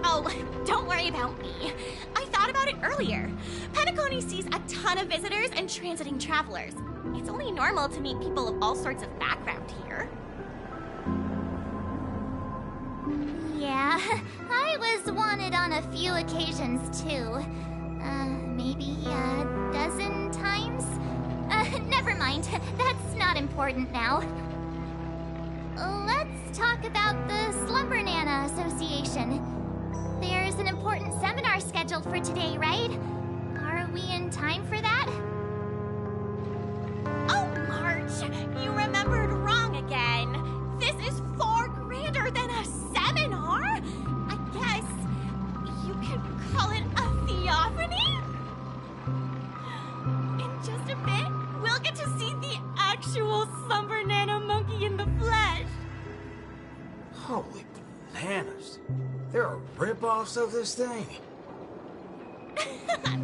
Oh, don't worry about me. I thought about it earlier. Penacony sees a ton of visitors and transiting travelers. It's only normal to meet people of all sorts of background here. Yeah, I was wanted on a few occasions too. Maybe a dozen times? Never mind. That's not important now. Let's talk about the Slumber Nana Association. There's an important seminar scheduled for today, right? Are we in time for that? Oh, March! You remembered wrong again. This is far grander than a seminar. I guess you could call it a theophany? In just a bit, we'll get to see the actual Slumber Nana monkey in the flesh. Holy bananas. There are rip-offs of this thing.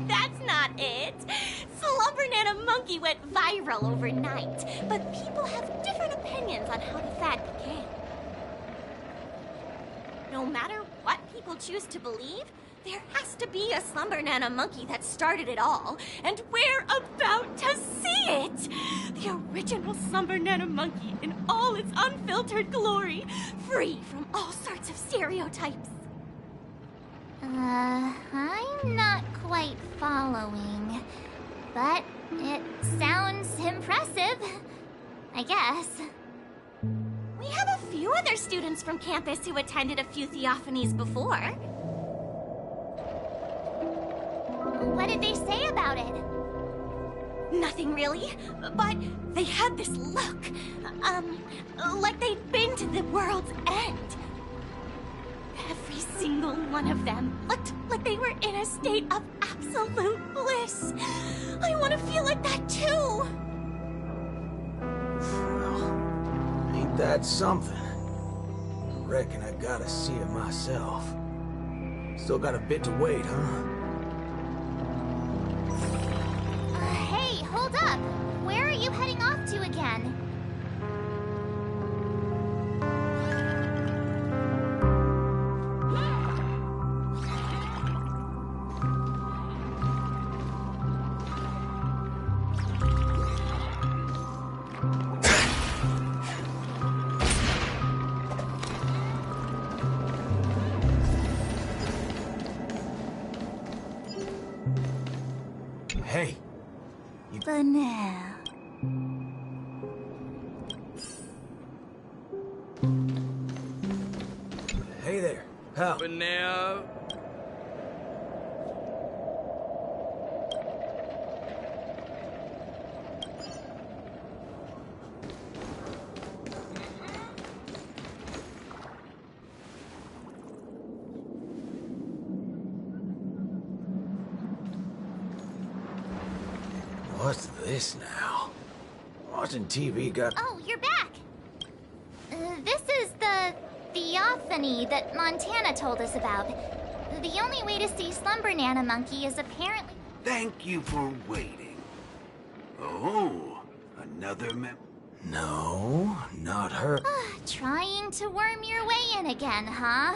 That's not it. Slumber Nana monkey went viral overnight, but people have different opinions on how the fad began. No matter what people choose to believe, there has to be a Slumber Nana monkey that started it all, and we're about to see it! The original Slumber Nana monkey in all its unfiltered glory, free from all sorts of stereotypes. I'm not quite following. But It sounds impressive, I guess. We have a few other students from campus who attended a few theophanies before. What did they say about it? Nothing really, but they had this look. Like they'd been to the world's end. Every single one of them looked like they were in a state of absolute bliss. I want to feel like that too. Well, ain't that something? I reckon I gotta see it myself. Still got a bit to wait, huh? Hey, hold up! Where are you heading off to again? Hey. Banana. Hey there, pal. Banana. What's this now? Watching TV got... Oh, you're back! This is the theophany that Montana told us about. The only way to see Slumber Nana Monkey is apparently... Thank you for waiting. Oh, another No, not her. Trying to worm your way in again, huh?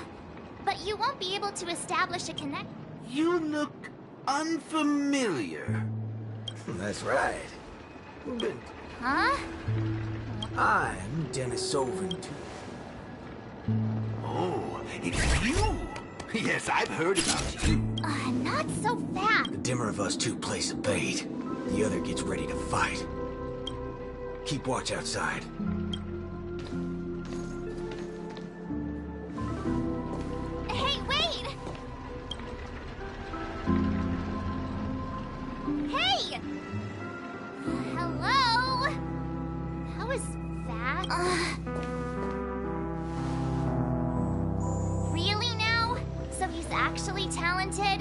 But you won't be able to establish a connection. You look unfamiliar. That's right. Huh? I'm Dennis Ovin, too. Oh, it's you! Yes, I've heard about you. Not so fast. The dimmer of us two plays a bait. The other gets ready to fight. Keep watch outside. Hey, wait! Hey! Hello? That was fast. Really now? So he's actually talented?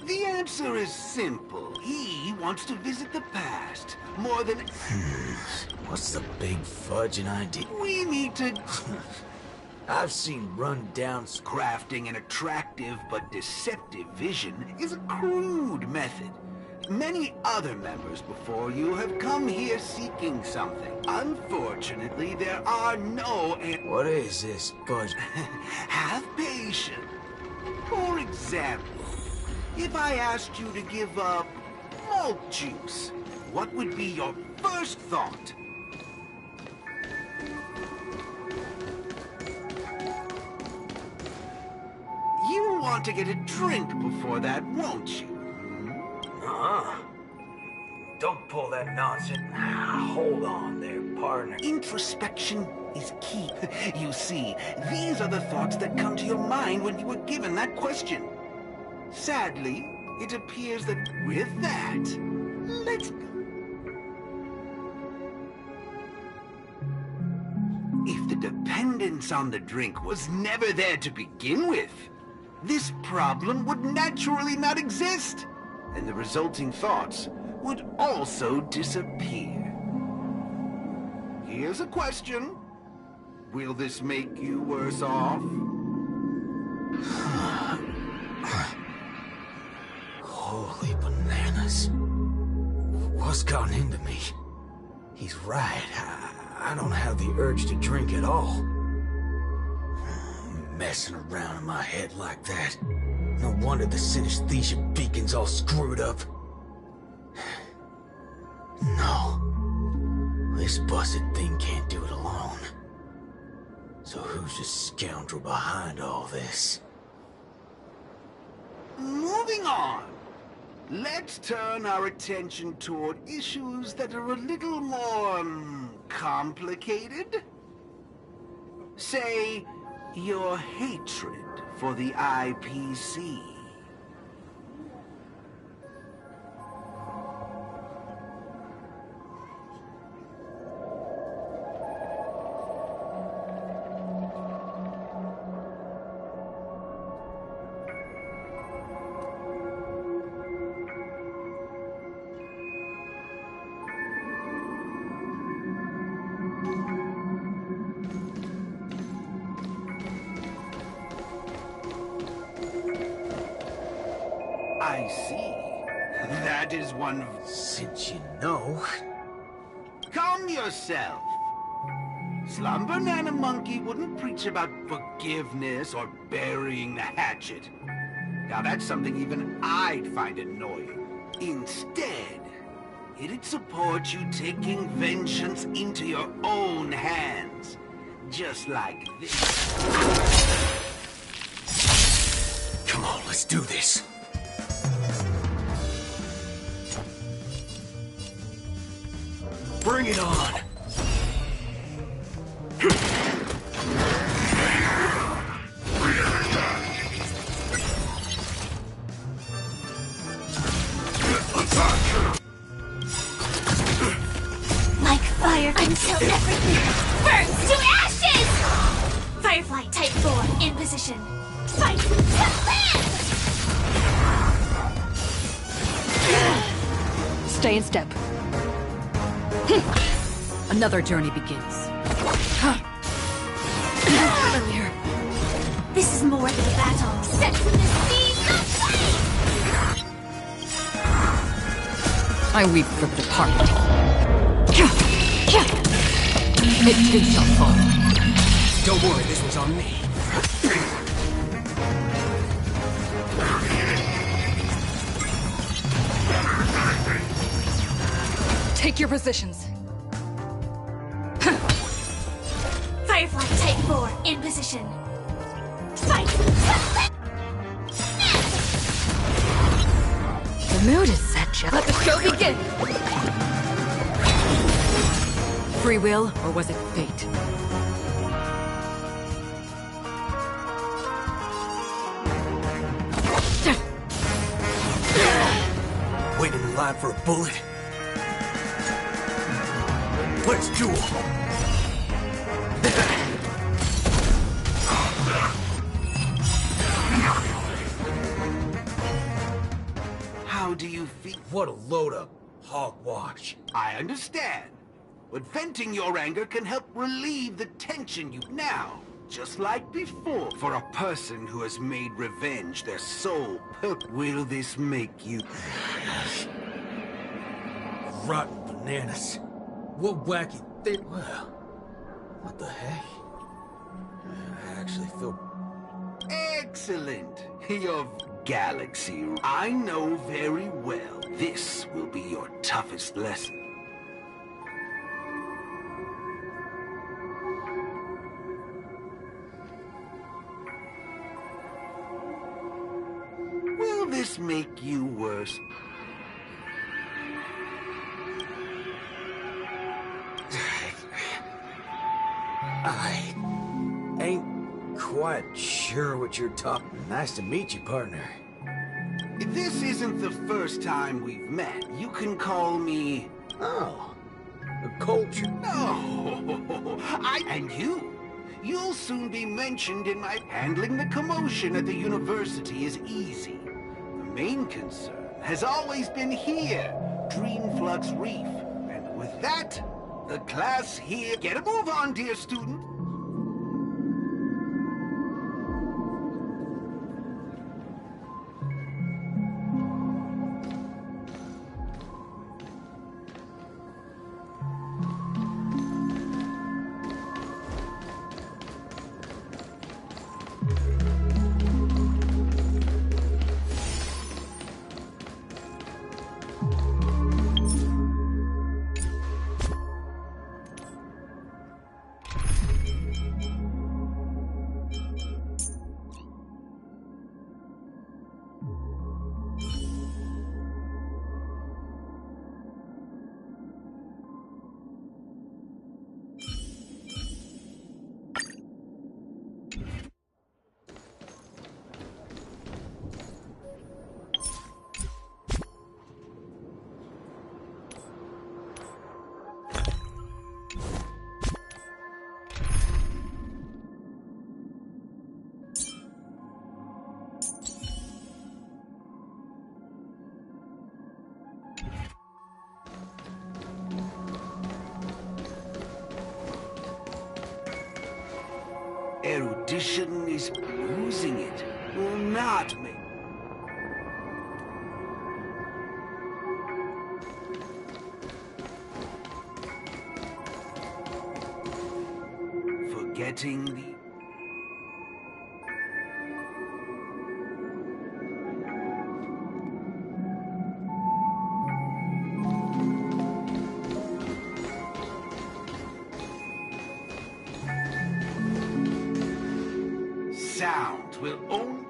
The answer is simple. He wants to visit the past more than... What's the big fudging idea? We need to... I've seen run-down... Crafting an attractive but deceptive vision is a crude method. Many other members before you have come here seeking something. Unfortunately, there are no... What is this, fudge? Have patience. For example, if I asked you to give up malt juice, what would be your first thought? You want to get a drink before that, won't you? Don't pull that nonsense. Hold on there, partner. Introspection is key. You see, these are the thoughts that come to your mind when you were given that question. Sadly, it appears that with that, let's go. If the dependence on the drink was never there to begin with, this problem would naturally not exist, and the resulting thoughts would also disappear. Here's a question. Will this make you worse off? Holy bananas. What's gotten into me? He's right. I don't have the urge to drink at all. Messing around in my head like that. No wonder the synesthesia beacon's all screwed up. No. this busted thing can't do it alone. So who's the scoundrel behind all this? Moving on. Let's turn our attention toward issues that are a little more complicated. Say, your hatred for the IPC. I see. That is one of... Since you know... Calm yourself. Slumber Nana Monkey wouldn't preach about forgiveness or burying the hatchet. Now that's something even I'd find annoying. Instead, it'd support you taking vengeance into your own hands. Just like this. Come on, let's do this. Bring it on! Like fire until everything burns to ashes! Firefly Type 4 in position. Fight to live! Stay in step. Another journey begins. Earlier. This is more than a battle. Set to the seas of flame! I weep for the departed. It too shall fall. Don't worry, this one's on me. Take your positions. Firefly Type 4 in position. Fight! The mood is set, Jeff. Let the show begin! Free will, or was it fate? Waiting in line for a bullet? Let's duel! How do you feel? What a load of hogwash. I understand. But venting your anger can help relieve the tension you now, just like before. For a person who has made revenge their sole purpose, will this make you... Rotten bananas. What wacky thing? Well, what the heck? I actually feel... Excellent. Your galaxy. I know very well this will be your toughest lesson. Will this make you worse? I ain't quite sure what you're talking. Nice to meet you, partner. This isn't the first time we've met. You can call me... Oh, a culture. No, and you. You'll soon be mentioned in my... Handling the commotion at the university is easy. The main concern has always been here, Dreamflux Reef. And with that, the class here... Get a move on, dear student. erudition is losing it. Will not make... Forgetting the... Sound will only...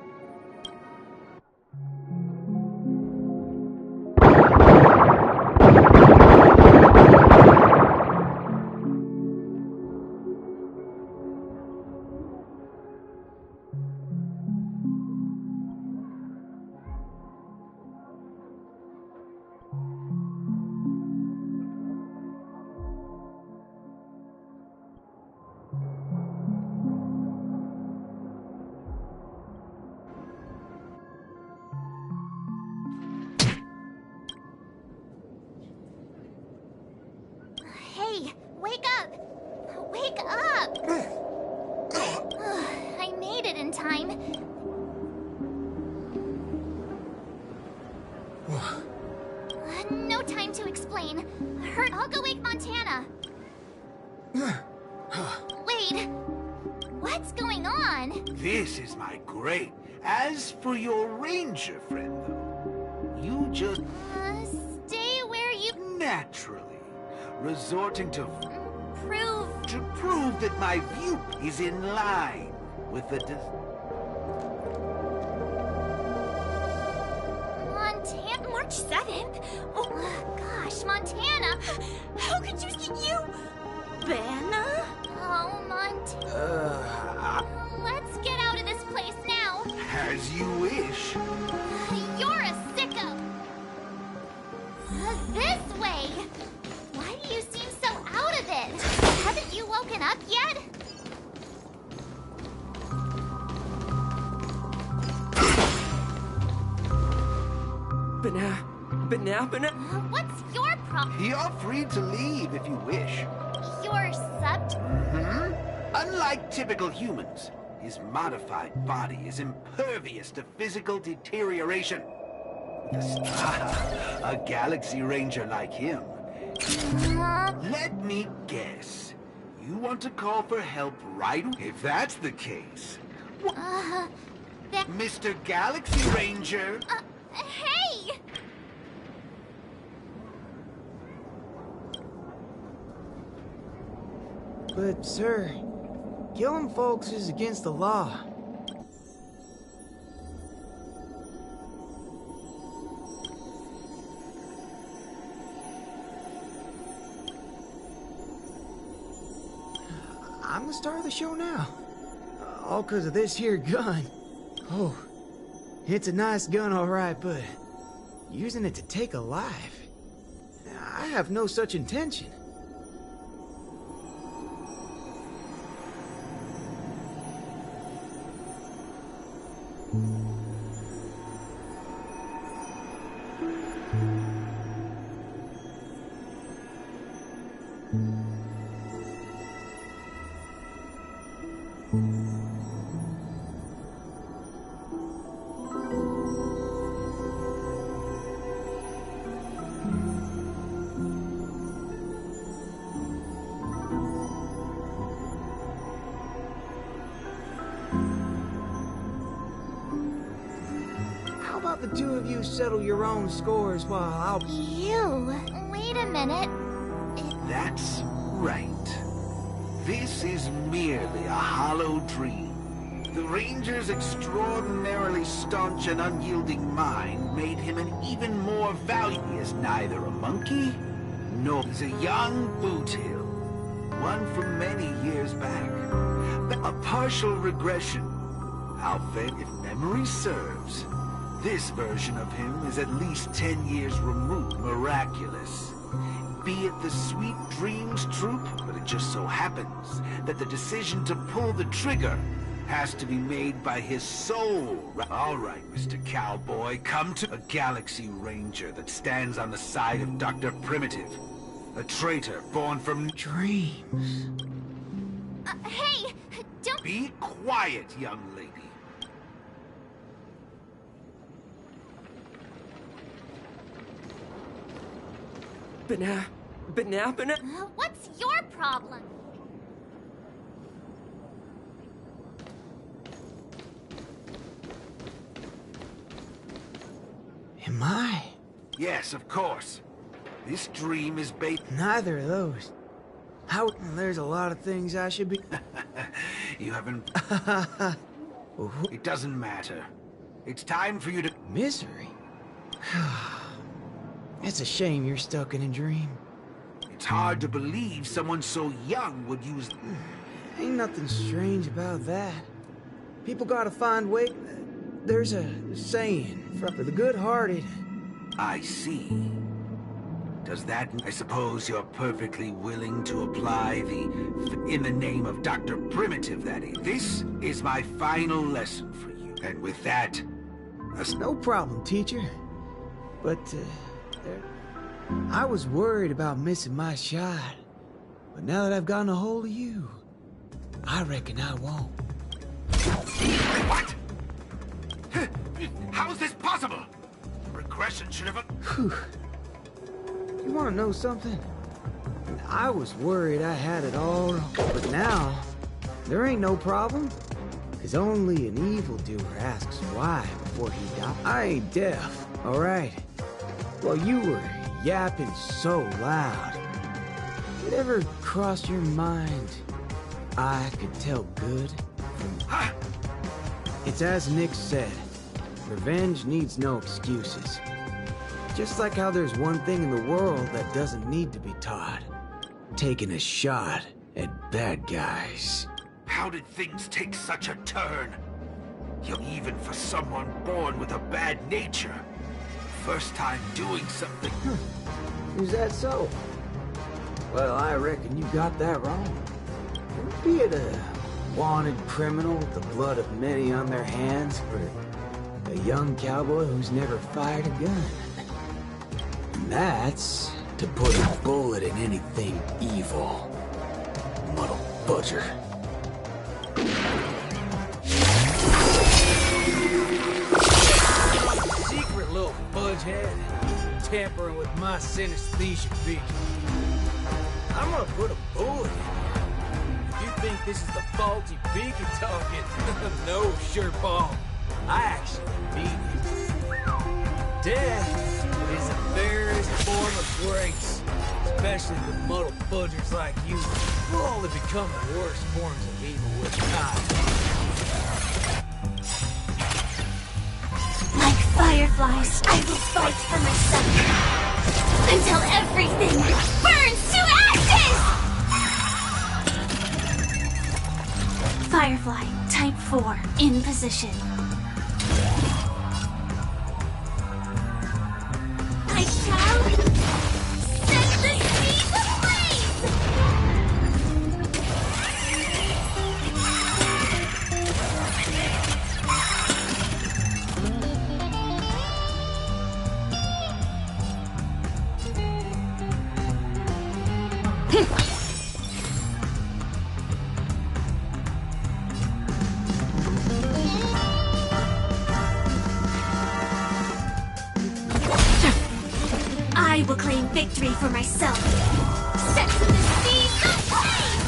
Hey, wake up! Wake up! I made it in time. No time to explain. I'll go wake Montana. Wait, what's going on? This is my great. As for your ranger friend, though, you just... Stay where you... Naturally. Resorting to... Prove... To prove that my view is in line with the... Montana... March 7th? Oh, gosh, Montana! How could you... Banna? Oh, Montana... Let's get out of this place now! As you wish. You're a sicko! This way! Why do you seem so out of it? Haven't you woken up yet? Banana? What's your problem? You're free to leave if you wish. Your subject? Unlike typical humans, his modified body is impervious to physical deterioration. A Galaxy Ranger like him. Let me guess. You want to call for help right? If that's the case. Mr. Galaxy Ranger. Hey! But, sir, killing folks is against the law. I'm the star of the show now. All because of this here gun. Oh, it's a nice gun, all right, but using it to take a life? I have no such intention. How about the two of you settle your own scores while I'll... You... Wait a minute. That's right. This is merely a hollow dream. The Ranger's extraordinarily staunch and unyielding mind made him an even more valuable. He is neither a monkey, nor is a young boothill. One from many years back. A partial regression. Alfred, if memory serves, this version of him is at least 10 years removed. Miraculous. Be it the Sweet Dreams Troop, but it just so happens that the decision to pull the trigger has to be made by his soul. All right, Mr. Cowboy, come to a Galaxy Ranger that stands on the side of Dr. Primitive. A traitor born from dreams. Hey, don't Be quiet, young lady. Banana? What's your problem? Am I? Yes, of course. This dream is based... Neither of those. How... There's a lot of things I should be... You haven't... It doesn't matter. It's time for you to... Misery? It's a shame you're stuck in a dream. It's hard to believe someone so young would use... Ain't nothing strange about that. People gotta find way... There's a saying for the good-hearted. I see. Does that... I suppose you're perfectly willing to apply the... In the name of Dr. Primitive, that is. This is my final lesson for you. And with that... No problem, teacher. But, I was worried about missing my shot. But now that I've gotten a hold of you, I reckon I won't. What? How is this possible? Regression should have... You want to know something? I was worried I had it all, but now, there ain't no problem. Because only an evildoer asks why before he dies. I ain't deaf, alright? Well, you were yapping so loud. Did it ever cross your mind I could tell good from... It's as Nick said, revenge needs no excuses. Just like how there's one thing in the world that doesn't need to be taught. Taking a shot at bad guys. How did things take such a turn? Even for someone born with a bad nature. First time doing something. Is that so? Well, I reckon you got that wrong. Be it a wanted criminal with the blood of many on their hands, or a young cowboy who's never fired a gun. And that's to put a bullet in anything evil. Muddle budger. Secret little fudgehead, tampering with my synesthesia beacon. I'm gonna put a bullet in you. If you think this is the faulty beacon talking, no, sure, Paul. I actually mean it. Death is the fairest form of grace, especially for muddled fudgers like you. We'll only become the worst forms of evil with time. Like fireflies, I will fight for myself until everything burns to ashes! Firefly, type 4, in position. I shall set the seas ablaze! I will claim victory for myself. Set to the seas ablaze!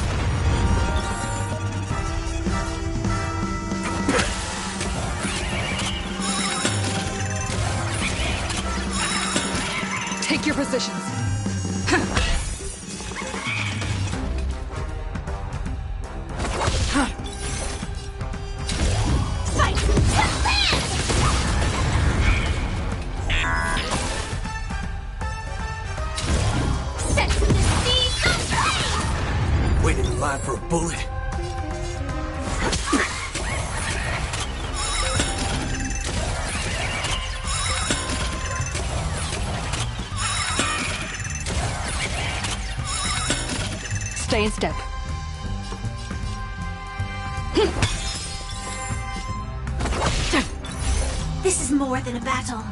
Take your positions. Fight to land! Set to the seas ablaze! Waiting in line for a bullet. Stay in step. This is more than a battle.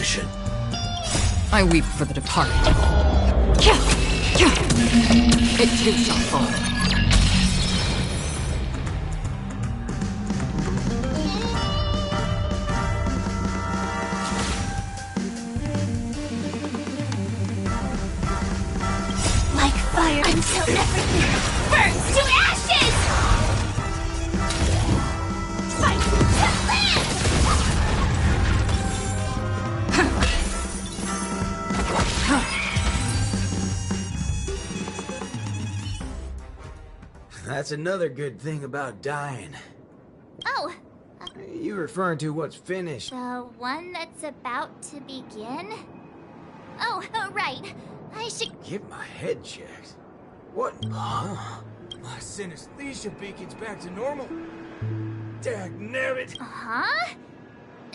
mission. I weep for the departed. It too shall fall. Like fire until everything burns to ashes! Fight to live! That's another good thing about dying. Oh, You referring to what's finished? the one that's about to begin? Oh, right. I should... Get my head checked. What? Huh? My synesthesia beacon's back to normal. Dagnabbit. Huh?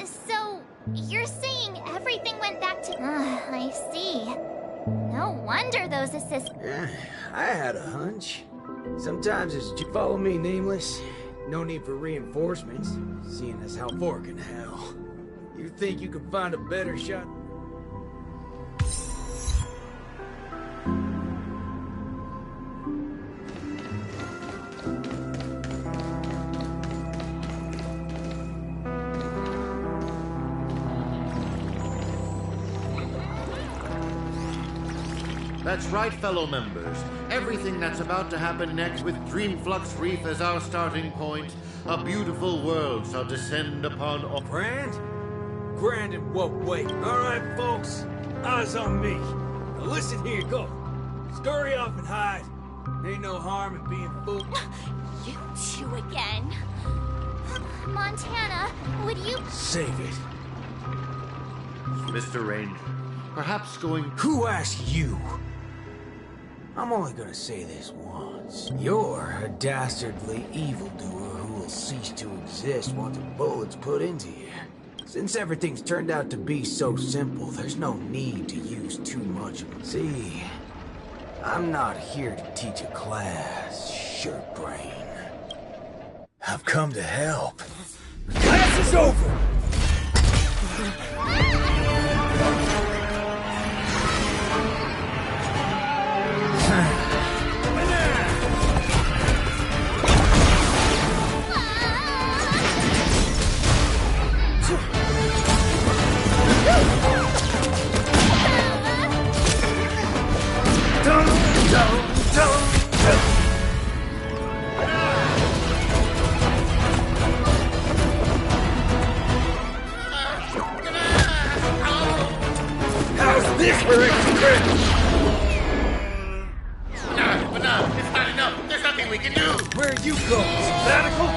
So, you're saying everything went back to... I see. No wonder those assists... I had a hunch. Sometimes it's just follow me, Nameless. No need for reinforcements, seeing as how far can hell. You think you could find a better shot? That's right, fellow members. Everything that's about to happen next with Dreamflux Reef as our starting point, a beautiful world shall descend upon all... Grand? Grand in what way? All right, folks. Eyes on me. Now listen here, go. Scurry off and hide. Ain't no harm in being fooled. You two again. Montana, would you... Save it. Mr. Ranger, perhaps going... Who asked you? I'm only gonna say this once. You're a dastardly evildoer who will cease to exist once a bullet's put into you. Since everything's turned out to be so simple, there's no need to use too much of it. See, I'm not here to teach a class, shirtbrain. I've come to help. Class is over! How's this for extra credit? But no, it's not enough. There's nothing we can do. Where you go? Sabbatical?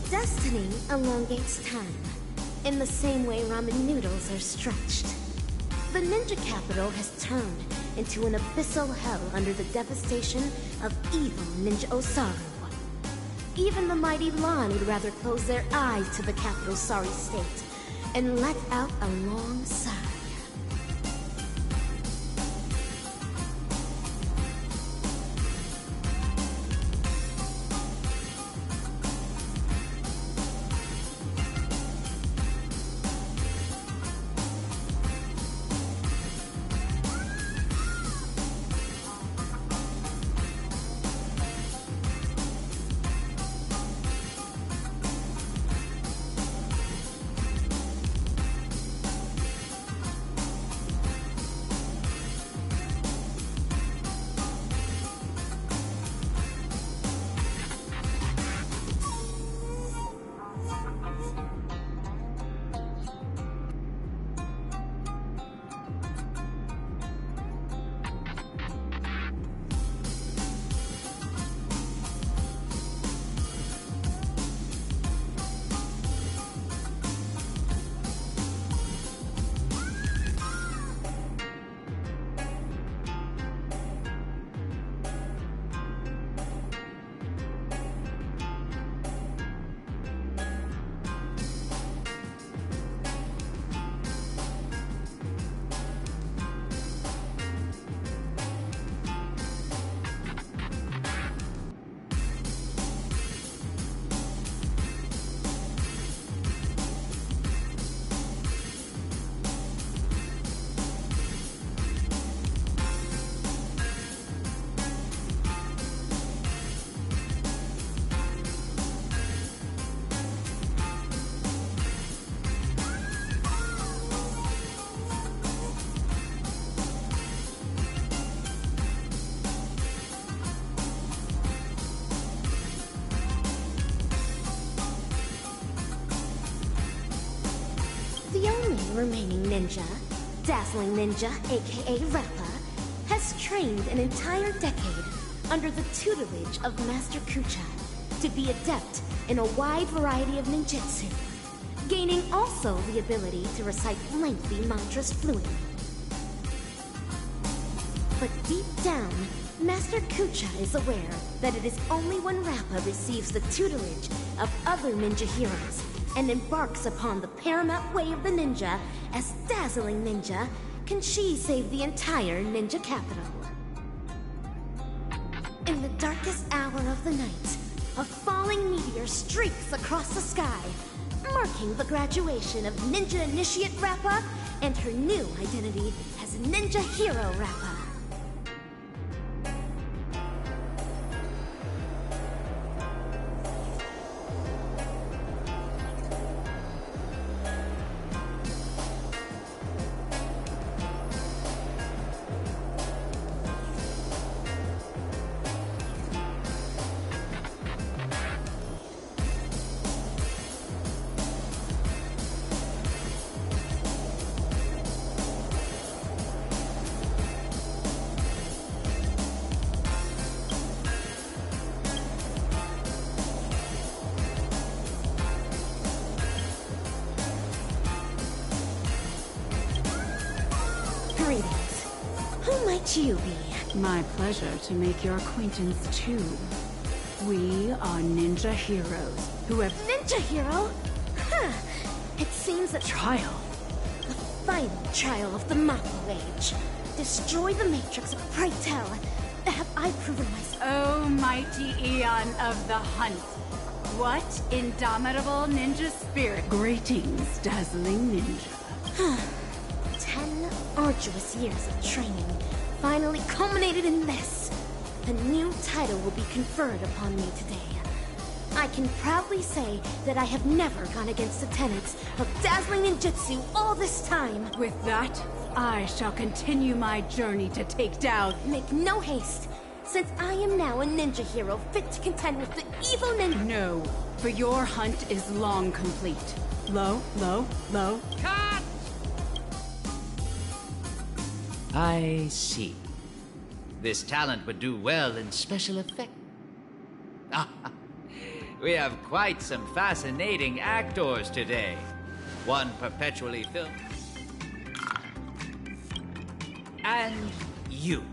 Destiny elongates time, in the same way ramen noodles are stretched. The ninja capital has turned into an abyssal hell under the devastation of evil Ninja Osaru. Even the mighty Lan would rather close their eyes to the capital's sorry state and let out a long sigh. remaining ninja, Dazzling Ninja, aka Rappa, has trained an entire decade under the tutelage of Master Kucha to be adept in a wide variety of ninjutsu, gaining also the ability to recite lengthy mantras fluently. But deep down, Master Kucha is aware that it is only when Rappa receives the tutelage of other ninja heroes and embarks upon the paramount way of the ninja as Dazzling Ninja can she save the entire ninja capital. In the darkest hour of the night, a falling meteor streaks across the sky, marking the graduation of Ninja Initiate Rappa and her new identity as Ninja Hero Rappa. Greetings. Who might you be? My pleasure to make your acquaintance too. We are ninja heroes who have... Ninja hero? Huh. It seems that... Trial. The final trial of the Mako Age. Destroy the Matrix, pray tell. Have I proven myself? Oh, mighty Eon of the Hunt. What indomitable ninja spirit. Greetings, Dazzling Ninja. 10 arduous years of training finally culminated in this. A new title will be conferred upon me today. I can proudly say that I have never gone against the tenets of Dazzling Ninjutsu all this time. With that, I shall continue my journey to take down... Make no haste, since I am now a ninja hero fit to contend with the evil ninja... No, for your hunt is long complete. Low. Cut! I see. This talent would do well in special effect. We have quite some fascinating actors today. One perpetually filmed. And you,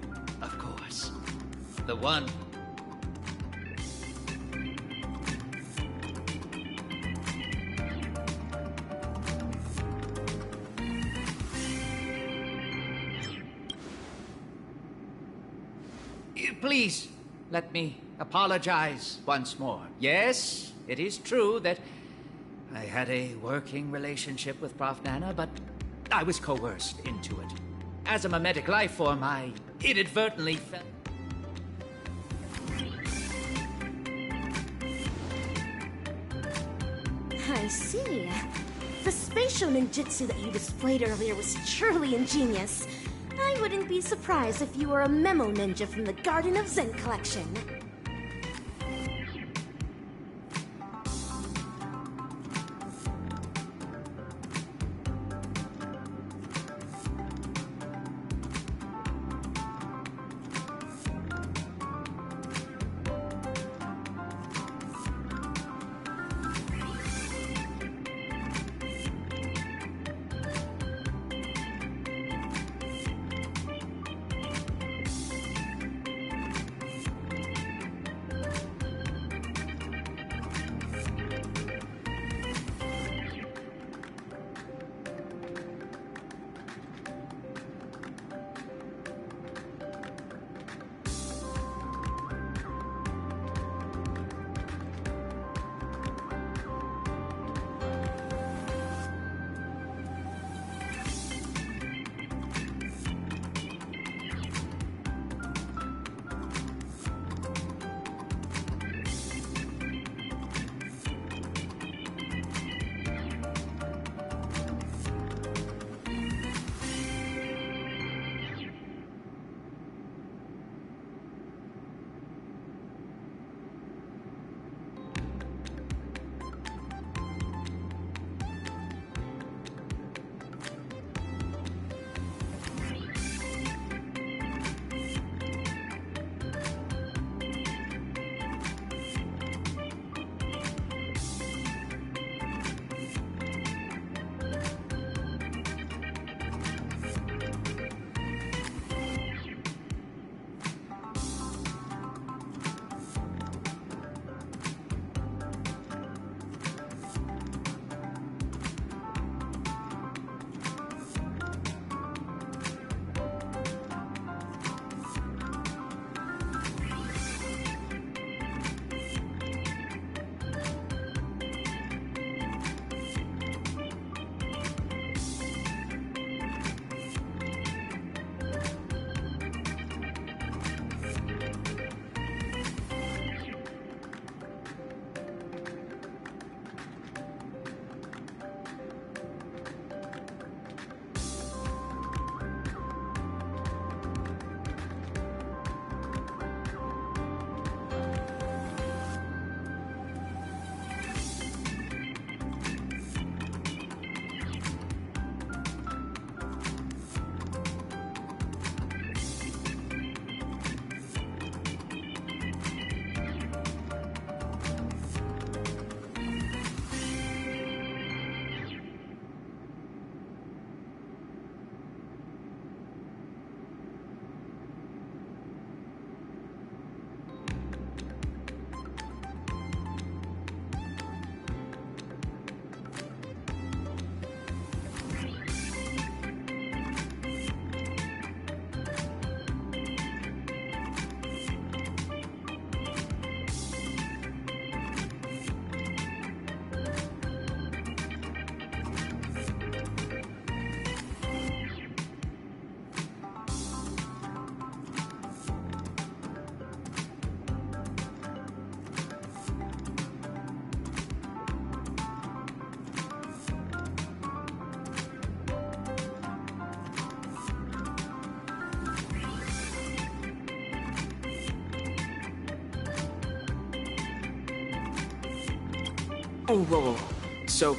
of course. The one... Please, let me apologize once more. Yes, it is true that I had a working relationship with Prof. Nana, but I was coerced into it. As a mimetic life form, I inadvertently fell... I see. The spatial ninjutsu that you displayed earlier was truly ingenious. I wouldn't be surprised if you were a memo ninja from the Garden of Zen collection. Oh, whoa. So,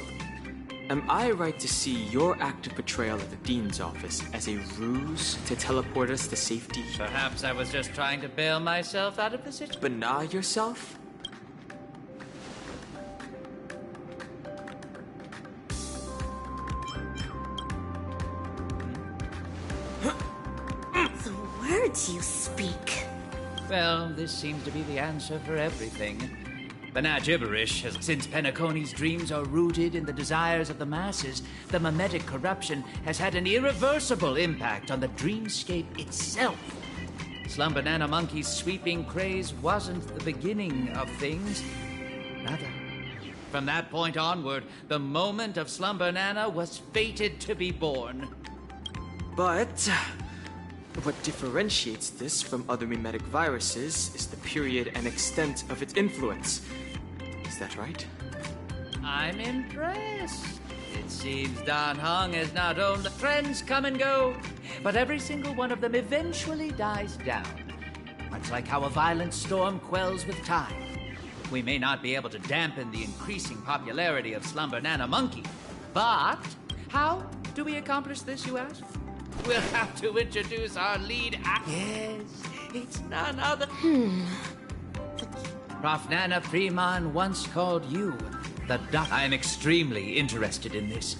am I right to see your active portrayal of the Dean's office as a ruse to teleport us to safety? Perhaps I was just trying to bail myself out of the situation. Bana yourself? The words you speak. Well, this seems to be the answer for everything. Bana gibberish, since Penacony's dreams are rooted in the desires of the masses, the mimetic corruption has had an irreversible impact on the dreamscape itself. Slumber Nana Monkey's sweeping craze wasn't the beginning of things. Rather, from that point onward, the moment of Slumber Nana was fated to be born. But what differentiates this from other mimetic viruses is the period and extent of its influence. Is that right? I'm impressed. It seems Dan Heng has not only the trends come and go, but every single one of them eventually dies down. Much like how a violent storm quells with time. We may not be able to dampen the increasing popularity of Slumber Nana Monkey, but how do we accomplish this, you ask? We'll have to introduce our lead actor. Yes, it's none other. Prof. Nana Freeman once called you the Doc. I'm extremely interested in this.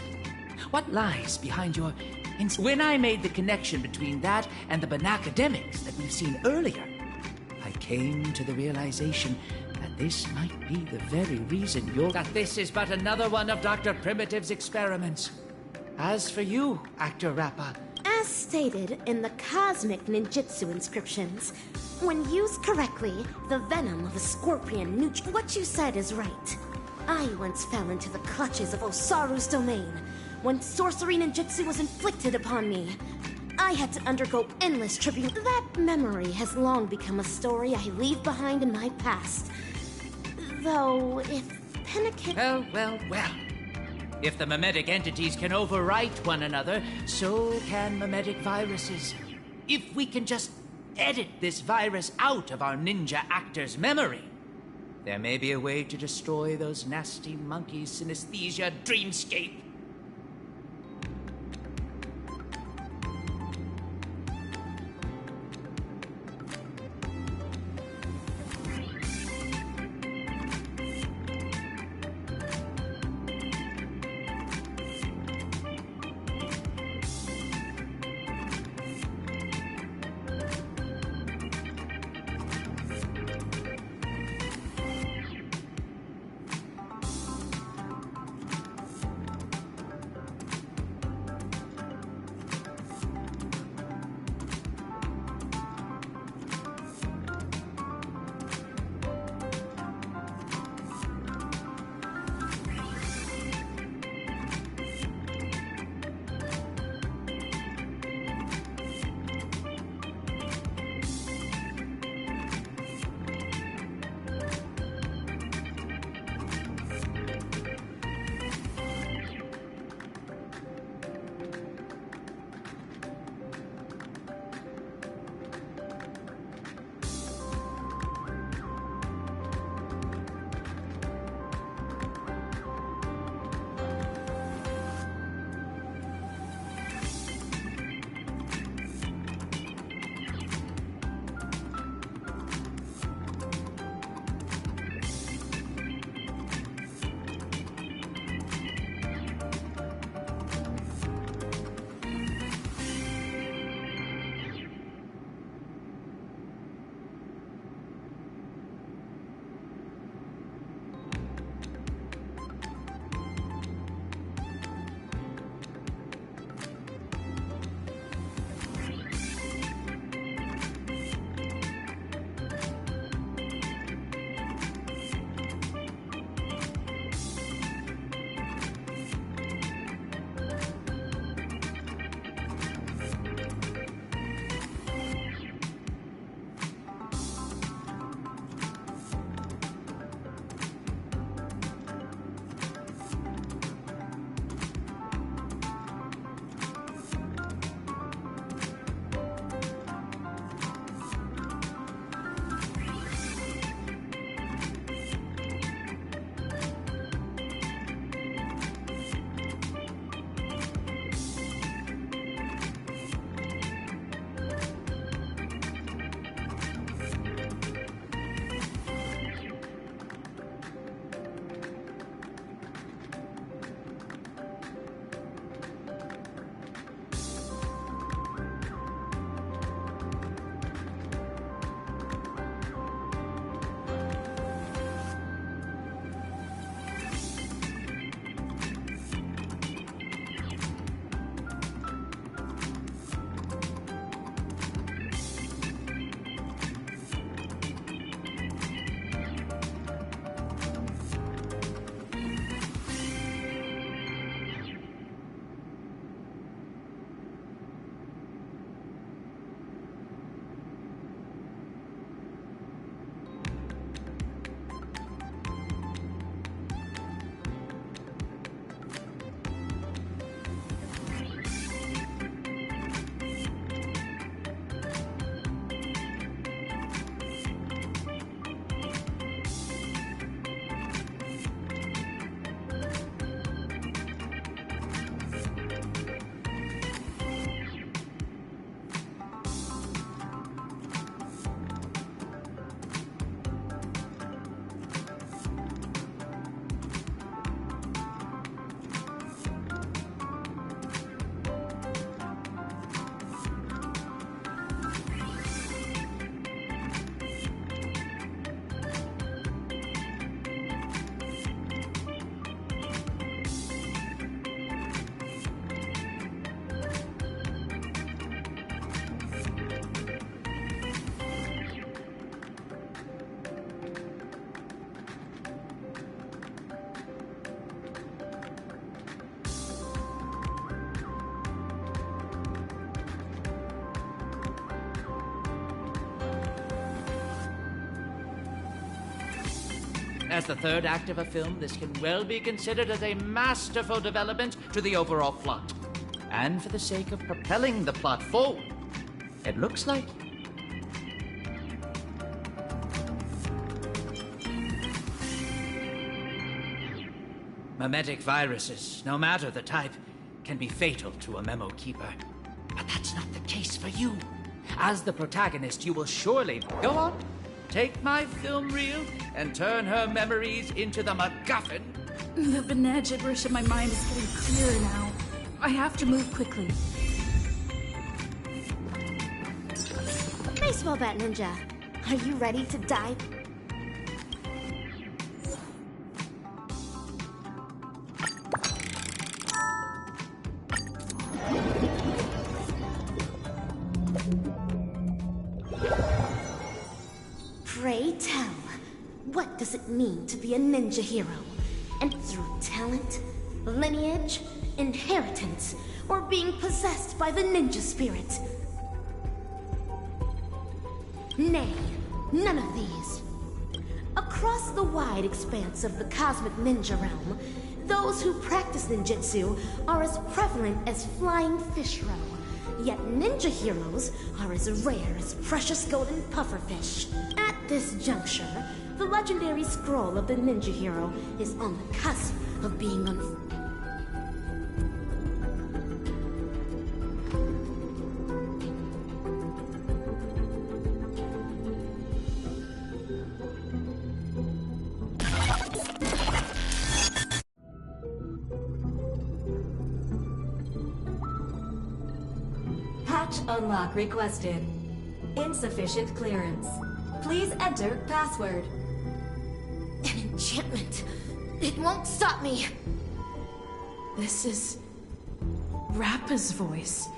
What lies behind your... When I made the connection between that and the Banacademics that we've seen earlier, I came to the realization that this might be the very reason you're... That this is but another one of Dr. Primitive's experiments. As for you, Actor Rappa... As stated in the cosmic ninjutsu inscriptions, when used correctly, the venom of a scorpion what you said is right. I once fell into the clutches of Osaru's domain when sorcery ninjutsu was inflicted upon me. I had to undergo endless tribute. That memory has long become a story I leave behind in my past. Though, if Penacony... Well. If the mimetic entities can overwrite one another, so can mimetic viruses. If we can just edit this virus out of our ninja actor's memory, there may be a way to destroy those nasty monkeys' synesthesia dreamscape. As the third act of a film, this can well be considered as a masterful development to the overall plot. And for the sake of propelling the plot forward, it looks like... Memetic viruses, no matter the type, can be fatal to a memo keeper. But that's not the case for you. As the protagonist, you will surely... Go on. Take my film reel and turn her memories into the MacGuffin. The Bene gibberish in my mind is getting clearer now. I have to move quickly. Baseball bat ninja, are you ready to dive? Pray tell, what does it mean to be a ninja hero? And through talent, lineage, inheritance, or being possessed by the ninja spirit? Nay, none of these. Across the wide expanse of the cosmic ninja realm, those who practice ninjutsu are as prevalent as flying fish roe. Yet ninja heroes are as rare as precious golden pufferfish. At this juncture, the legendary scroll of the ninja hero is on the cusp of being Patch unlock requested. Insufficient clearance. Please enter password. An enchantment. It won't stop me. This is... Rappa's voice.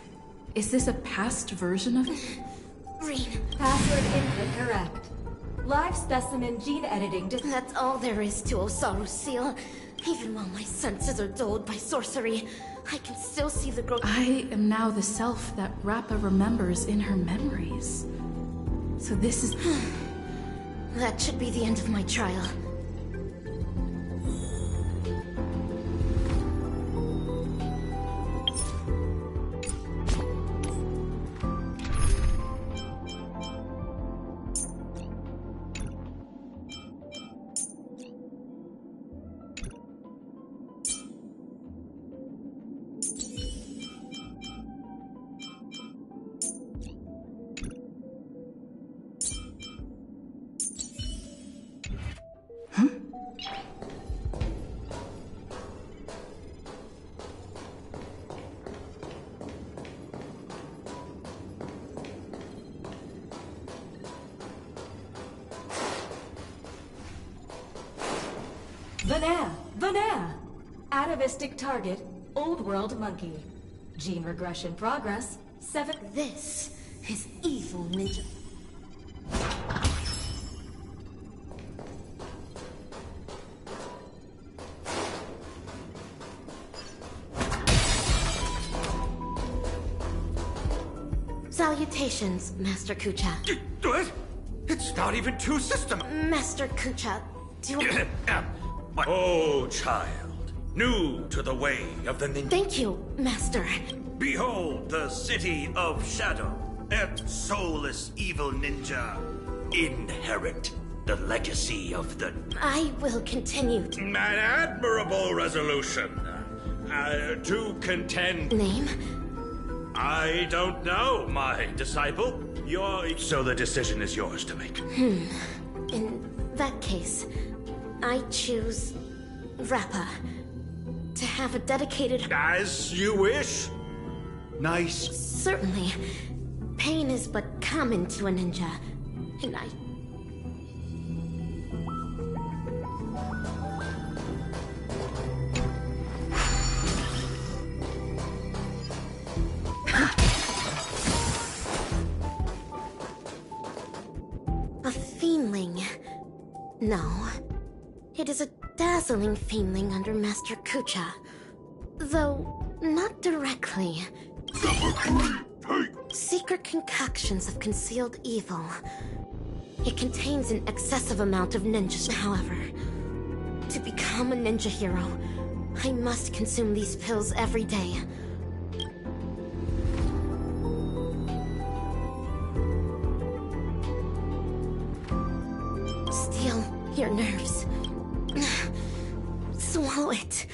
Is this a past version of... Rean. Password input correct. Live specimen gene editing. That's all there is to Osaru Seal. Even while my senses are dulled by sorcery, I can still see the growth. I am now the self that Rappa remembers in her memories. So this is... That should be the end of my trial. Vanea! Atavistic target, Old World Monkey. Gene regression progress, 7... This is evil ninja. Salutations, Master Kucha. What? It's not even two systems. Master Kucha, do you... Oh, child. New to the way of the ninja. Thank you, Master. Behold the city of shadow. And soulless evil ninja. Inherit the legacy of the... I will continue to... An admirable resolution. To contend... Name? I don't know, my disciple. So the decision is yours to make. In that case, I choose... Rappa. To have a dedicated... As you wish. Nice. Certainly. Pain is but common to a ninja. And I... A fiendling. No. It is a dazzling fiendling under Master Kucha. Though, not directly. Secret concoctions of concealed evil. It contains an excessive amount of ninjas, however. To become a ninja hero, I must consume these pills every day. Steel your nerves. Swallow it.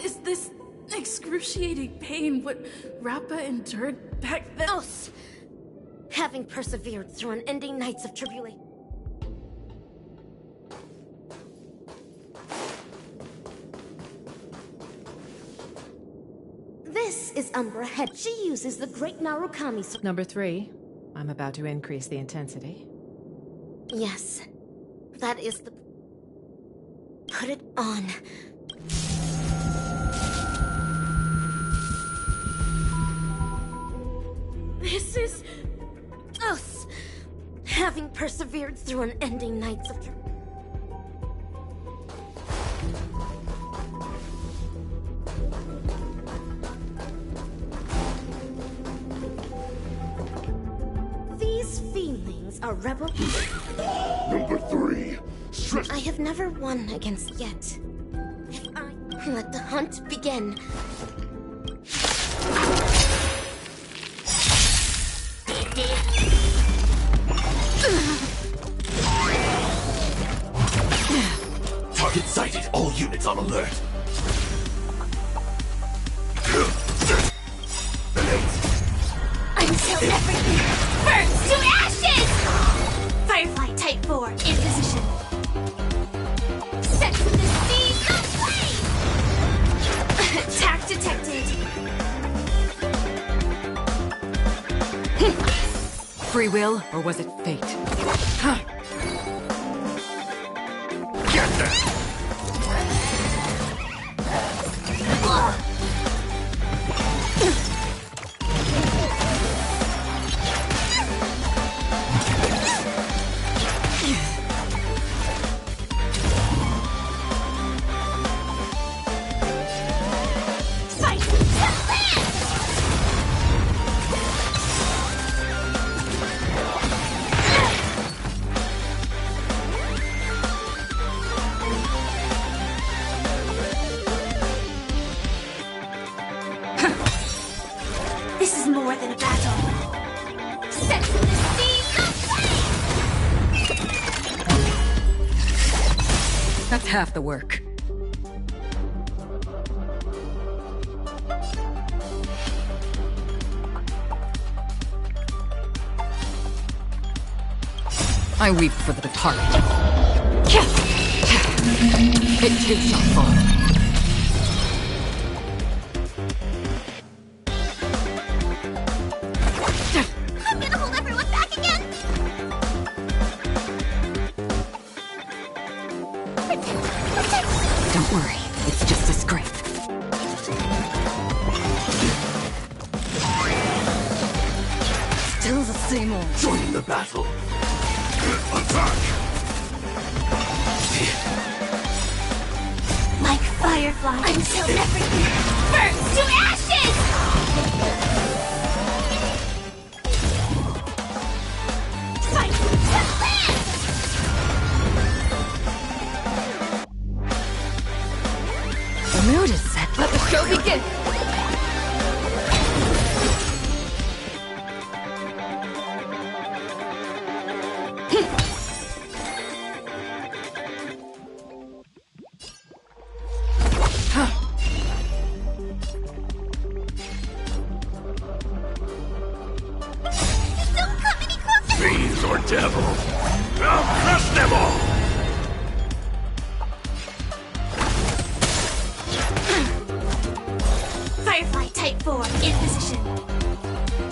Is this excruciating pain what Rappa endured back then? Us! Having persevered through unending nights of tribulation. This is Umbra Head. She uses the great Narukami. Number 3, I'm about to increase the intensity. Yes, that is the... Put it on. This is... us! Having persevered through unending nights of... These feelings are rebel... Number 3, stress... I have never won against yet. If I let the hunt begin... Target sighted. All units on alert. Until everything burns to ashes! Firefly Type 4 in position. Sense of the speed of flame! Attack detected. Free will, or was it fate? Huh. Get them! This is more than a battle. Sense of the speed of flame! That's half the work. I weep for the departed. It too shall fall. I'm gonna hold everyone back again! Protect! Don't worry, it's just a scrape. Still the same old. Join the battle. Attack! Like firefly until everything burns to ashes! Fight to live! The mood is set. Let the show begin. Don't come any closer! Fiends or devil, I'll crush them all! Firefly Type 4 in position.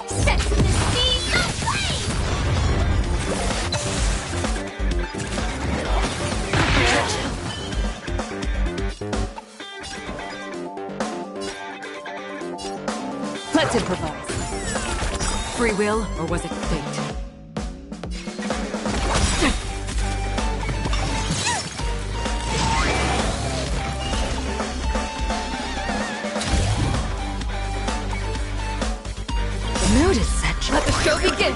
Sense of the speed of flame! Let's improvise. Free will, or was it fate? The mood is set. begin!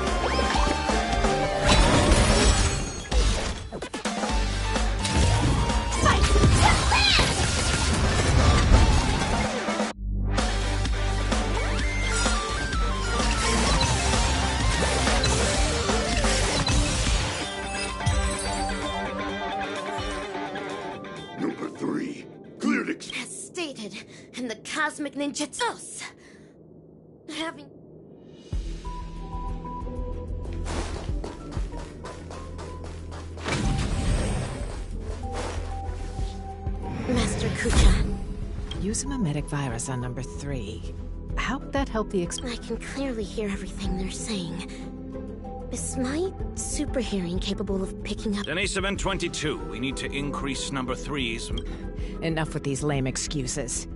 Number 3. Cleared As stated in the Cosmic Ninjutsus. Having... Master Kuchan. Use a mimetic virus on number 3. How would that help the I can clearly hear everything they're saying. Is my super hearing capable of picking up... Denisovin 22, we need to increase number 3's... Enough with these lame excuses.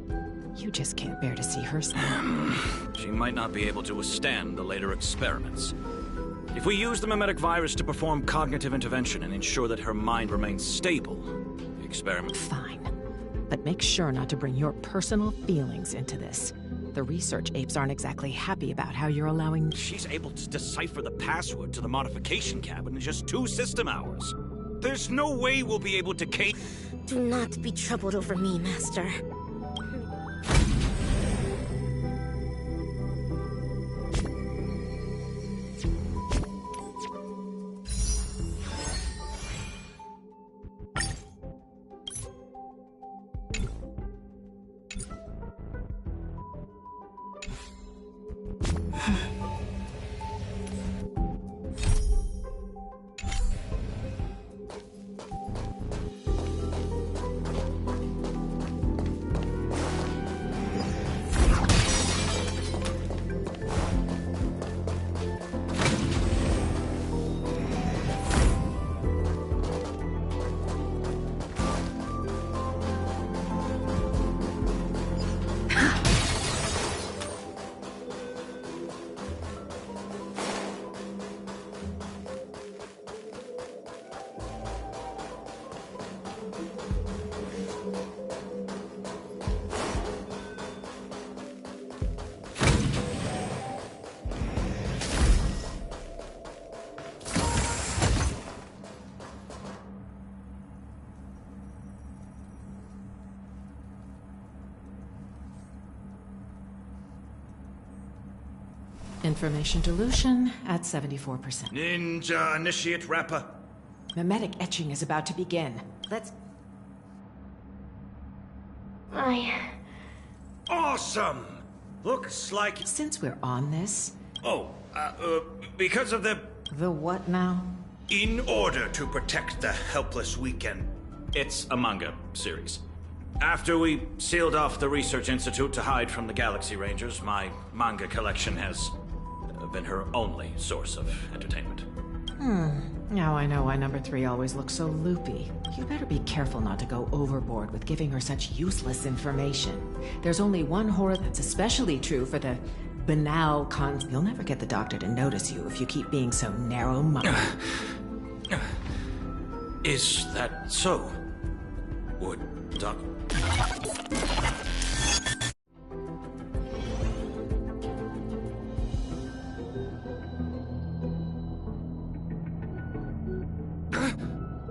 You just can't bear to see her smile. She might not be able to withstand the later experiments. If we use the mimetic virus to perform cognitive intervention and ensure that her mind remains stable, the experiment... Fine. But make sure not to bring your personal feelings into this. The research apes aren't exactly happy about how you're allowing... She's able to decipher the password to the modification cabin in just 2 system hours. There's no way we'll be able to Do not be troubled over me, Master. Information dilution at 74%. Ninja Initiate Rapper. Mimetic etching is about to begin. Let's... Awesome! Looks like... Since we're on this... because of the... The what now? In order to protect the helpless weekend. It's a manga series. After we sealed off the Research Institute to hide from the Galaxy Rangers, my manga collection has been her only source of entertainment. Now I know why number 3 always looks so loopy. You better be careful not to go overboard with giving her such useless information. There's only one horror that's especially true for the banal You'll never get the doctor to notice you if you keep being so narrow-minded. Is that so? Would Doc...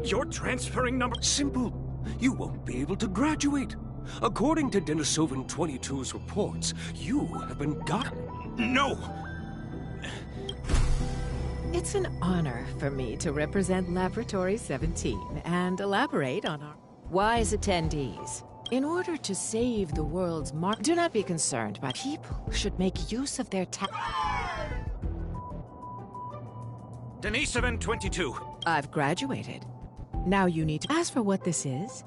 You're transferring number... Simple. You won't be able to graduate. According to Denisovin 22's reports, you have been No! It's an honor for me to represent Laboratory 17 and elaborate on our wise attendees. In order to save the world's do not be concerned, but people should make use of their Denisovin 22. I've graduated. Now you need to... As for what this is,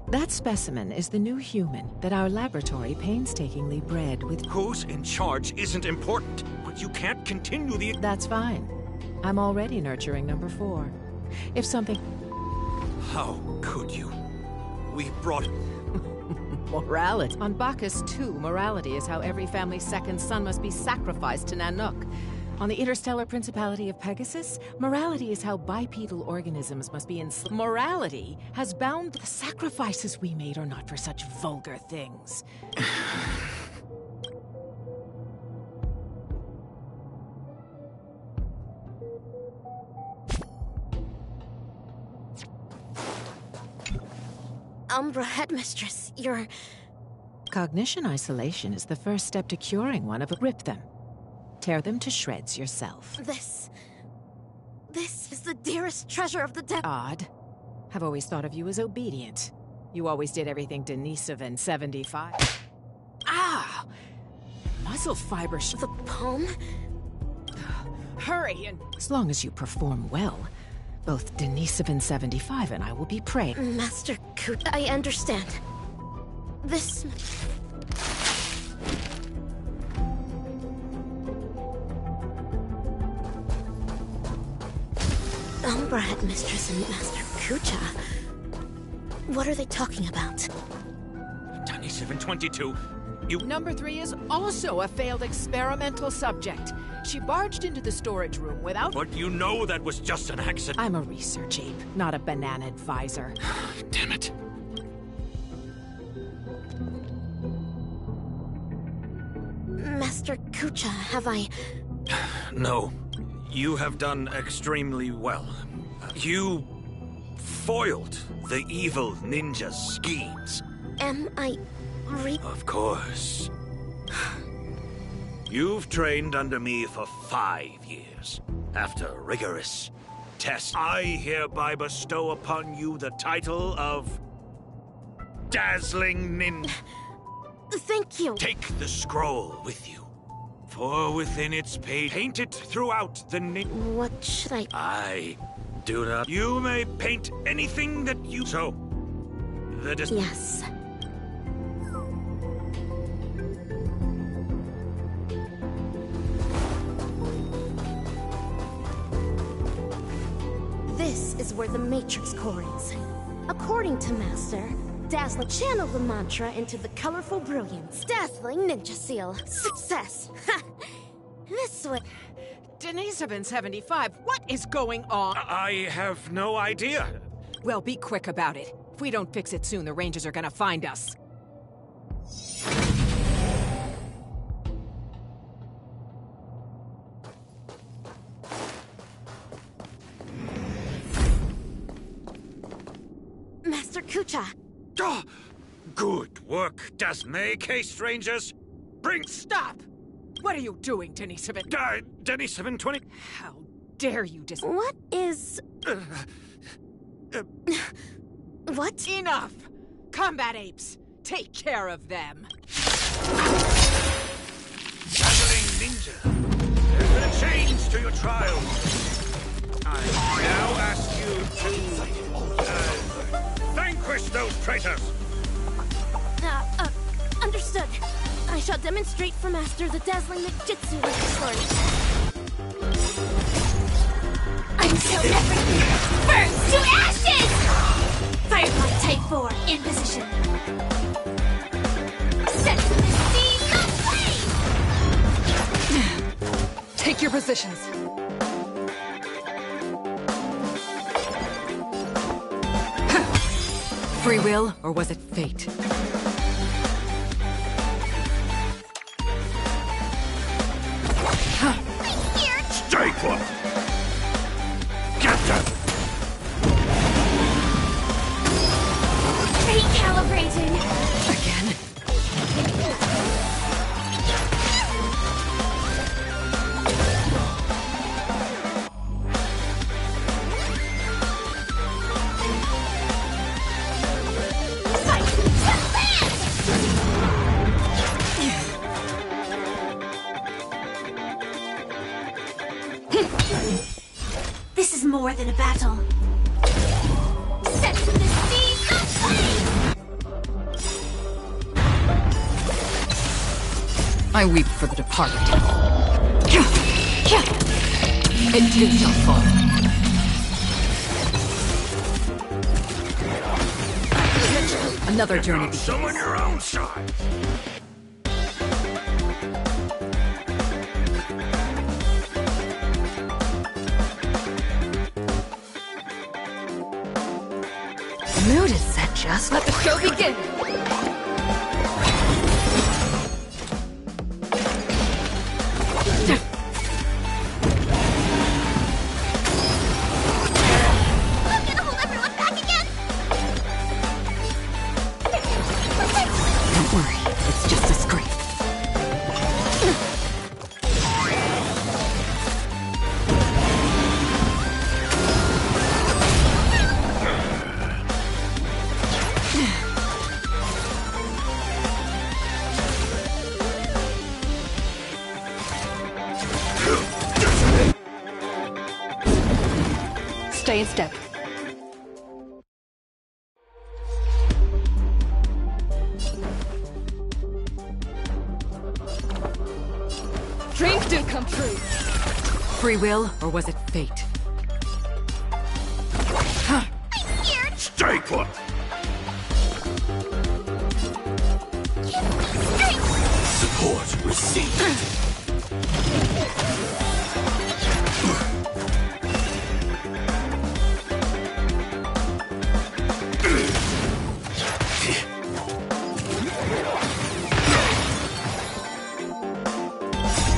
that specimen is the new human that our laboratory painstakingly bred with... Who's in charge isn't important, but you can't continue the... That's fine. I'm already nurturing number 4. If something... How could you? We brought... Morality. On Bacchus 2, morality is how every family's second son must be sacrificed to Nanook. On the interstellar principality of Pegasus, morality is how bipedal organisms must be enslaved. Morality has bound the sacrifices we made are not for such vulgar things. Umbra Headmistress, you're... Cognition isolation is the first step to curing one of... Rip them. Tear them to shreds yourself. This is the dearest treasure of the dead. Odd. I've always thought of you as obedient. You always did everything Denisovan 75. Ah! Muscle fiber... The poem? Hurry and... As long as you perform well, both Denisovan 75 and I will be praised. Master Coot, I understand. This... Umbra Headmistress and Master Kucha. What are they talking about? Denisovan 22, you... Number 3 is also a failed experimental subject. She barged into the storage room without... But you know that was just an accident. I'm a research ape, not a banana advisor. Damn it. Master Kucha, have I... No. You have done extremely well. You foiled the evil ninja's schemes. Am I... Of course. You've trained under me for 5 years. After rigorous tests, I hereby bestow upon you the title of Dazzling Ninja. Thank you. Take the scroll with you, for within its page, paint it throughout the What should I... I do not... You may paint anything that you... So, Yes. This is where the Matrix core is. According to Master, Dazzling channel the mantra into the colorful brilliance. Dazzling Ninja Seal. Success. Ha! This way. Denisovan 75, what is going on? I have no idea. Well, be quick about it. If we don't fix it soon, the Rangers are gonna find us. Master Kucha. Oh, good work, Dasme, case rangers. Bring... Stop! What are you doing, Denisovan? Denisovan 20... How dare you What is... What? Enough! Combat apes! Take care of them! Dazzling Ninja, there's been a change to your trial. I now ask you to... vanquish those traitors! Understood. I shall demonstrate for Master the dazzling ninjutsu with this sword. Until everything burns to ashes! Firefly Type 4 in position. Set to the seas of flame! Take your positions. Free will, or was it fate? Stay put! Get them! Recalibrating! Again? This is more than a battle. Set to the seas of flame! I weep for the departed. It too shall fall. Another journey begins. Summon your own side! The mood is set, just let the show begin. Stay in step. Dreams do come true. Free will, or was it fate? I'm scared. Stay put! Support received.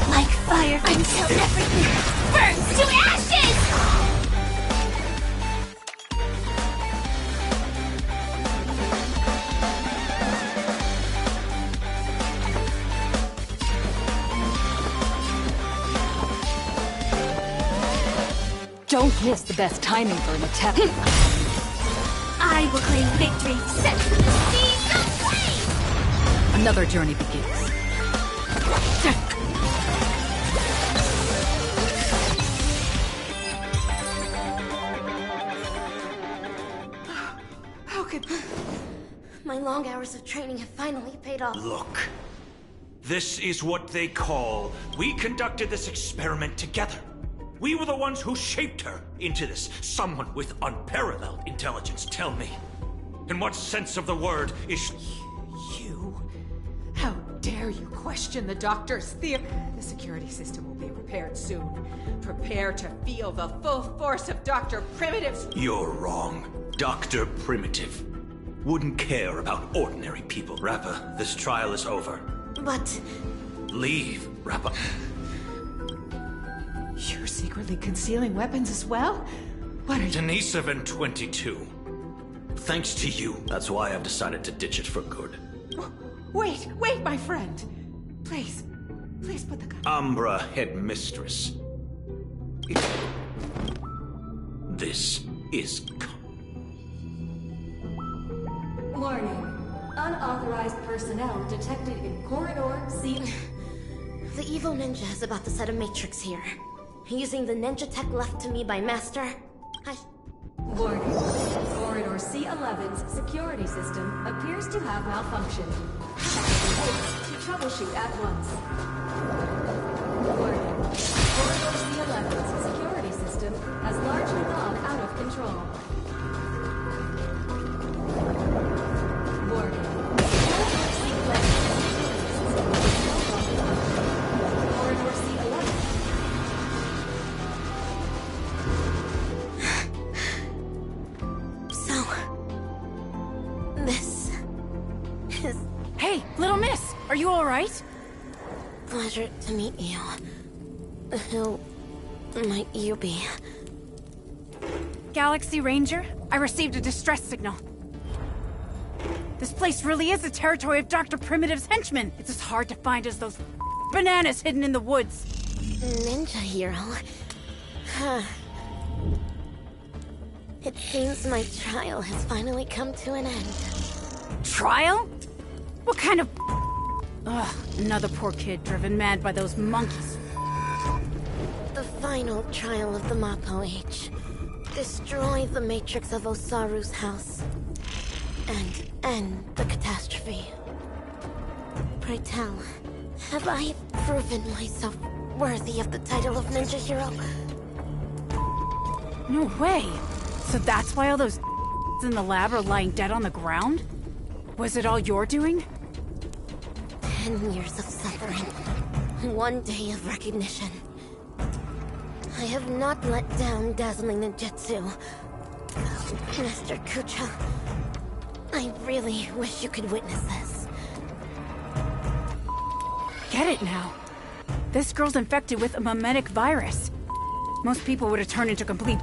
Like fire until everything burns to ashes! Don't miss the best timing for an attack. I will claim victory. Set the seas aflame! Another journey begins. How could... My long hours of training have finally paid off. Look. This is what they call, we conducted this experiment together. We were the ones who shaped her into this. Someone with unparalleled intelligence. Tell me, in what sense of the word is... You? How dare you question the doctor's theory? The security system will be repaired soon. Prepare to feel the full force of Dr. Primitive's... You're wrong. Dr. Primitive wouldn't care about ordinary people. Rappa, this trial is over. But... Leave, Rappa. You're secretly concealing weapons as well? What are you... Denisovan 22. Thanks to you, that's why I've decided to ditch it for good. Wait, my friend. Please put the gun... Umbra Headmistress. This is... Warning. Unauthorized personnel detected in Corridor C. The evil ninja is about to set a matrix here. Using the ninja tech left to me by Master, Warning. Corridor C11's security system appears to have malfunctioned. To troubleshoot at once. Warning. Corridor C11's security system has largely gone out of control. Warning. Corridor C11's Corridor C11. So... This... is... Hey, little miss! Are you alright? Pleasure to meet you. Who might you be? Galaxy Ranger, I received a distress signal. This place really is the territory of Dr. Primitive's henchmen. It's as hard to find as those bananas hidden in the woods. Ninja hero? Huh. It seems my trial has finally come to an end. Trial? What kind of... Ugh, another poor kid driven mad by those monkeys. The final trial of the Mappo Age. Destroy the matrix of Osaru's house. And end the catastrophe. Pray tell, have I proven myself worthy of the title of Ninja Hero? No way. So that's why all those in the lab are lying dead on the ground? Was it all your doing? 10 years of suffering. 1 day of recognition. I have not let down dazzling ninjutsu. Master Kucha, I really wish you could witness this. Get it now. This girl's infected with a mimetic virus. Most people would have turned into complete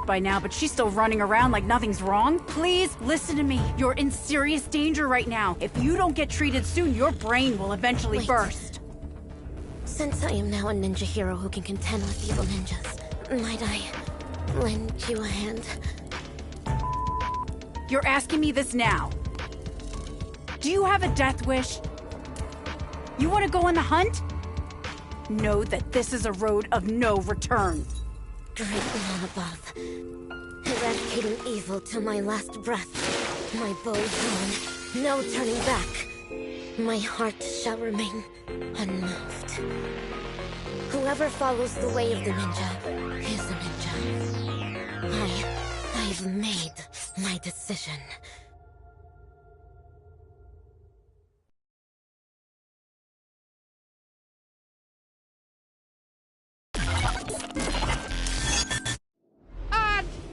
by now, but she's still running around like nothing's wrong. Please listen to me. You're in serious danger right now. If you don't get treated soon, your brain will eventually burst. Since I am now a ninja hero who can contend with evil ninjas, might I lend you a hand? You're asking me this now. Do you have a death wish? You want to go on the hunt? Know that this is a road of no return. Great man above. eradicating evil till my last breath. My bow drawn, no turning back. My heart shall remain unmoved. Whoever follows the way of the ninja is a ninja. I've made my decision.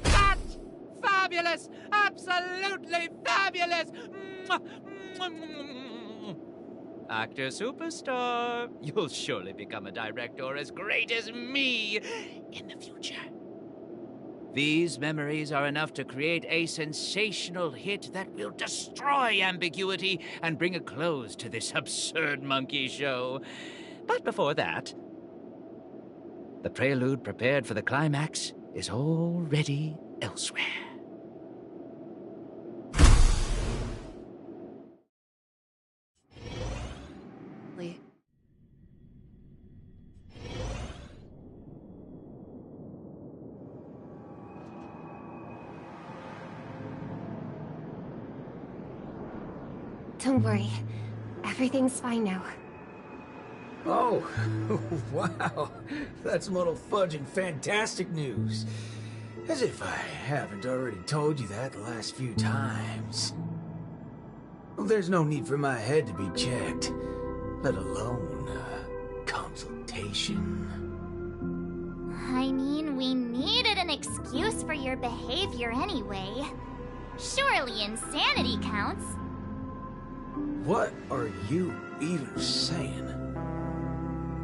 That's fabulous! Absolutely fabulous! Actor superstar, you'll surely become a director as great as me in the future. These memories are enough to create a sensational hit that will destroy ambiguity and bring a close to this absurd monkey show. But before that, the prelude prepared for the climax is already elsewhere. Lee. Don't worry. Everything's fine now. Oh, wow. That's Muddle Fudge and fantastic news. As if I haven't already told you that the last few times. Well, there's no need for my head to be checked, let alone consultation. I mean, we needed an excuse for your behavior anyway. Surely insanity counts. What are you even saying?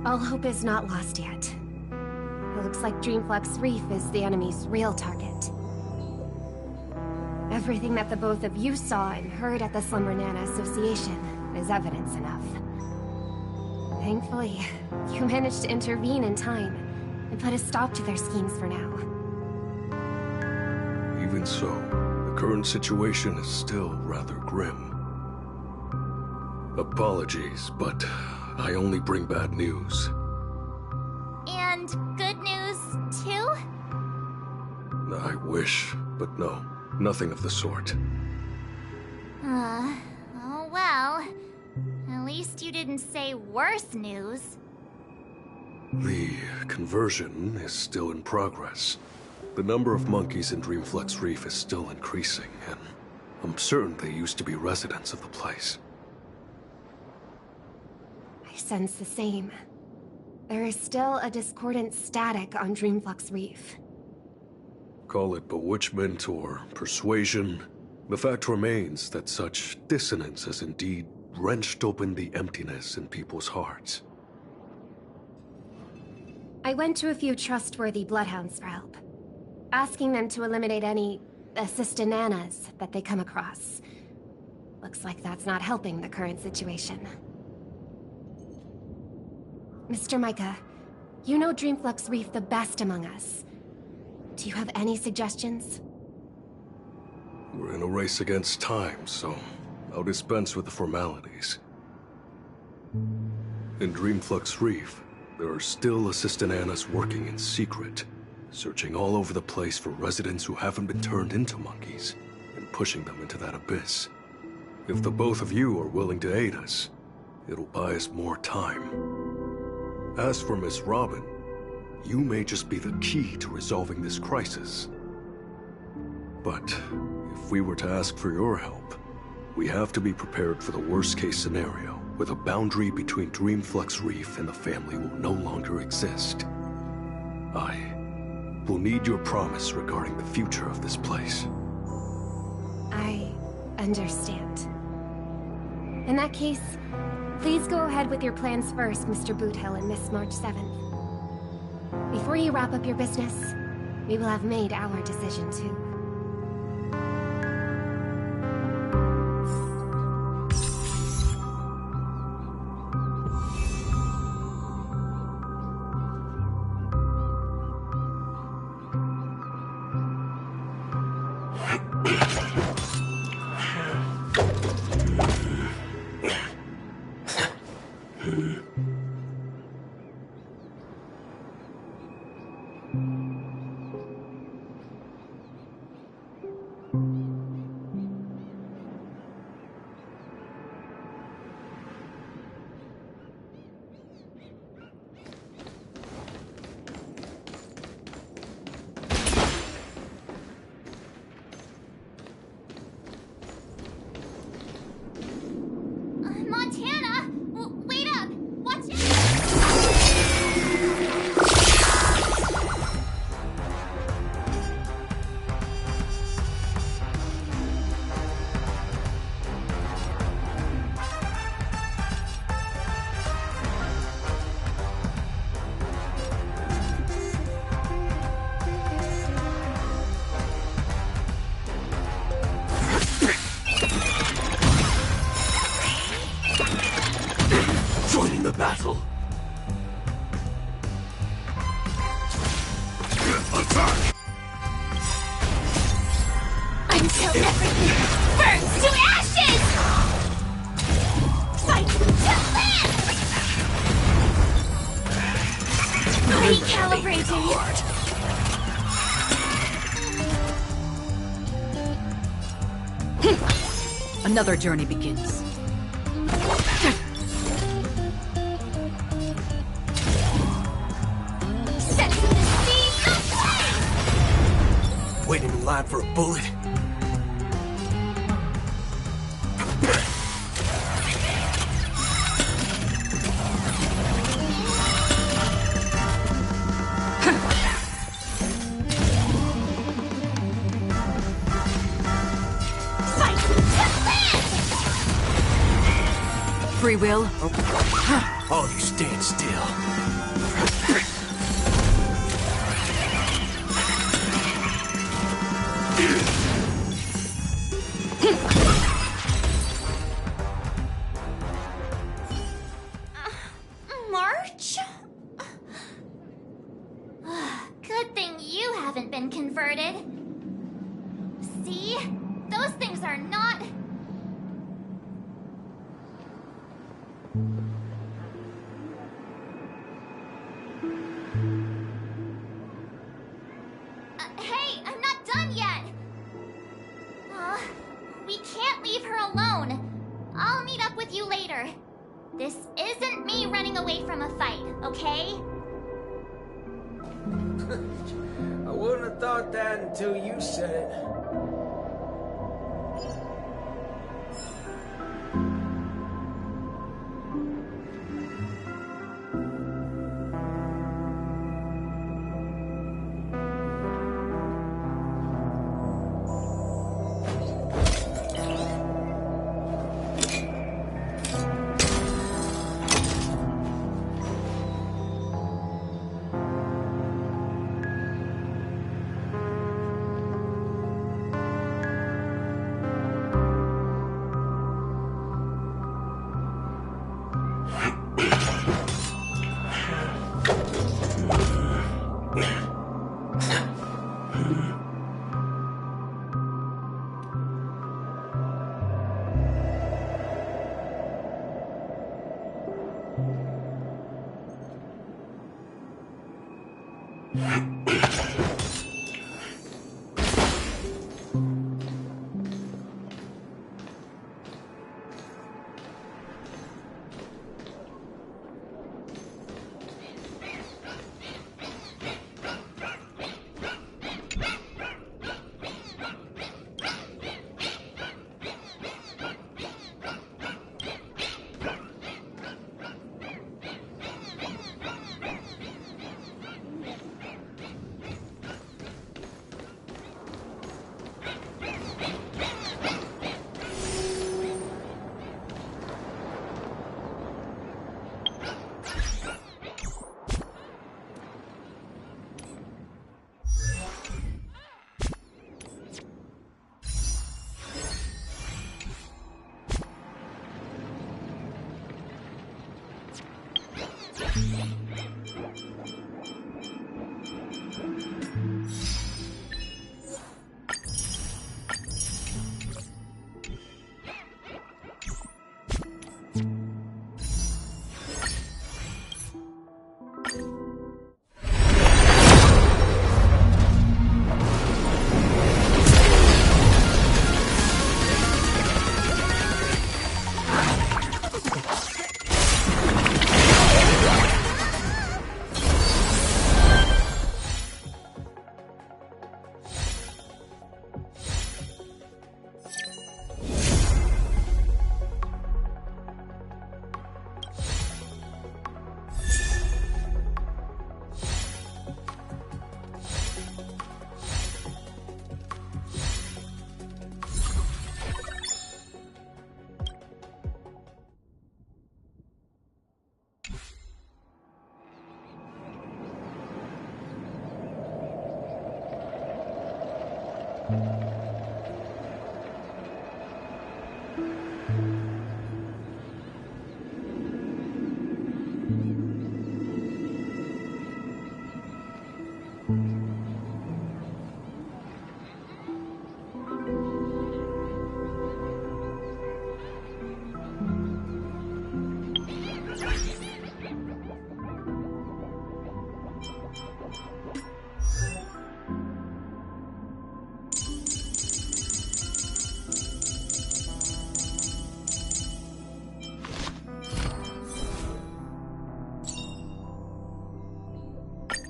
All hope is not lost yet. It looks like Dreamflux Reef is the enemy's real target. Everything that the both of you saw and heard at the Slumber Nana Association is evidence enough. Thankfully, you managed to intervene in time and put a stop to their schemes for now. Even so, the current situation is still rather grim. Apologies, but I only bring bad news. And good news, too? I wish, but no, nothing of the sort. Oh well. At least you didn't say worse news. The conversion is still in progress. The number of monkeys in Dreamflux Reef is still increasing, and I'm certain they used to be residents of the place. I sense the same. There is still a discordant static on Dreamflux Reef. Call it bewitchment or persuasion, the fact remains that such dissonance has indeed wrenched open the emptiness in people's hearts. I went to a few trustworthy bloodhounds for help, asking them to eliminate any assistananas that they come across. Looks like that's not helping the current situation. Mr. Micah, you know Dreamflux Reef the best among us. Do you have any suggestions? We're in a race against time, so I'll dispense with the formalities. In Dreamflux Reef, there are still assistananas working in secret, searching all over the place for residents who haven't been turned into monkeys, and pushing them into that abyss. If the both of you are willing to aid us, it'll buy us more time. As for Miss Robin, you may just be the key to resolving this crisis. But if we were to ask for your help, we have to be prepared for the worst-case scenario, where the boundary between Dreamflux Reef and the family will no longer exist. I will need your promise regarding the future of this place. I understand. In that case, please go ahead with your plans first, Mr. Boothill and Miss March 7th. Before you wrap up your business, we will have made our decision too. battle. Attack! Until everything burns to ashes! Fight to live! Recalibrating! Another journey begins. Waiting in line for a bullet? Free will? All of you stand still. March? Good thing you haven't been converted. See? Those things are not... Hey, I'm not done yet! We can't leave her alone. I'll meet up with you later. This isn't me running away from a fight, okay? I wouldn't have thought that until you said it.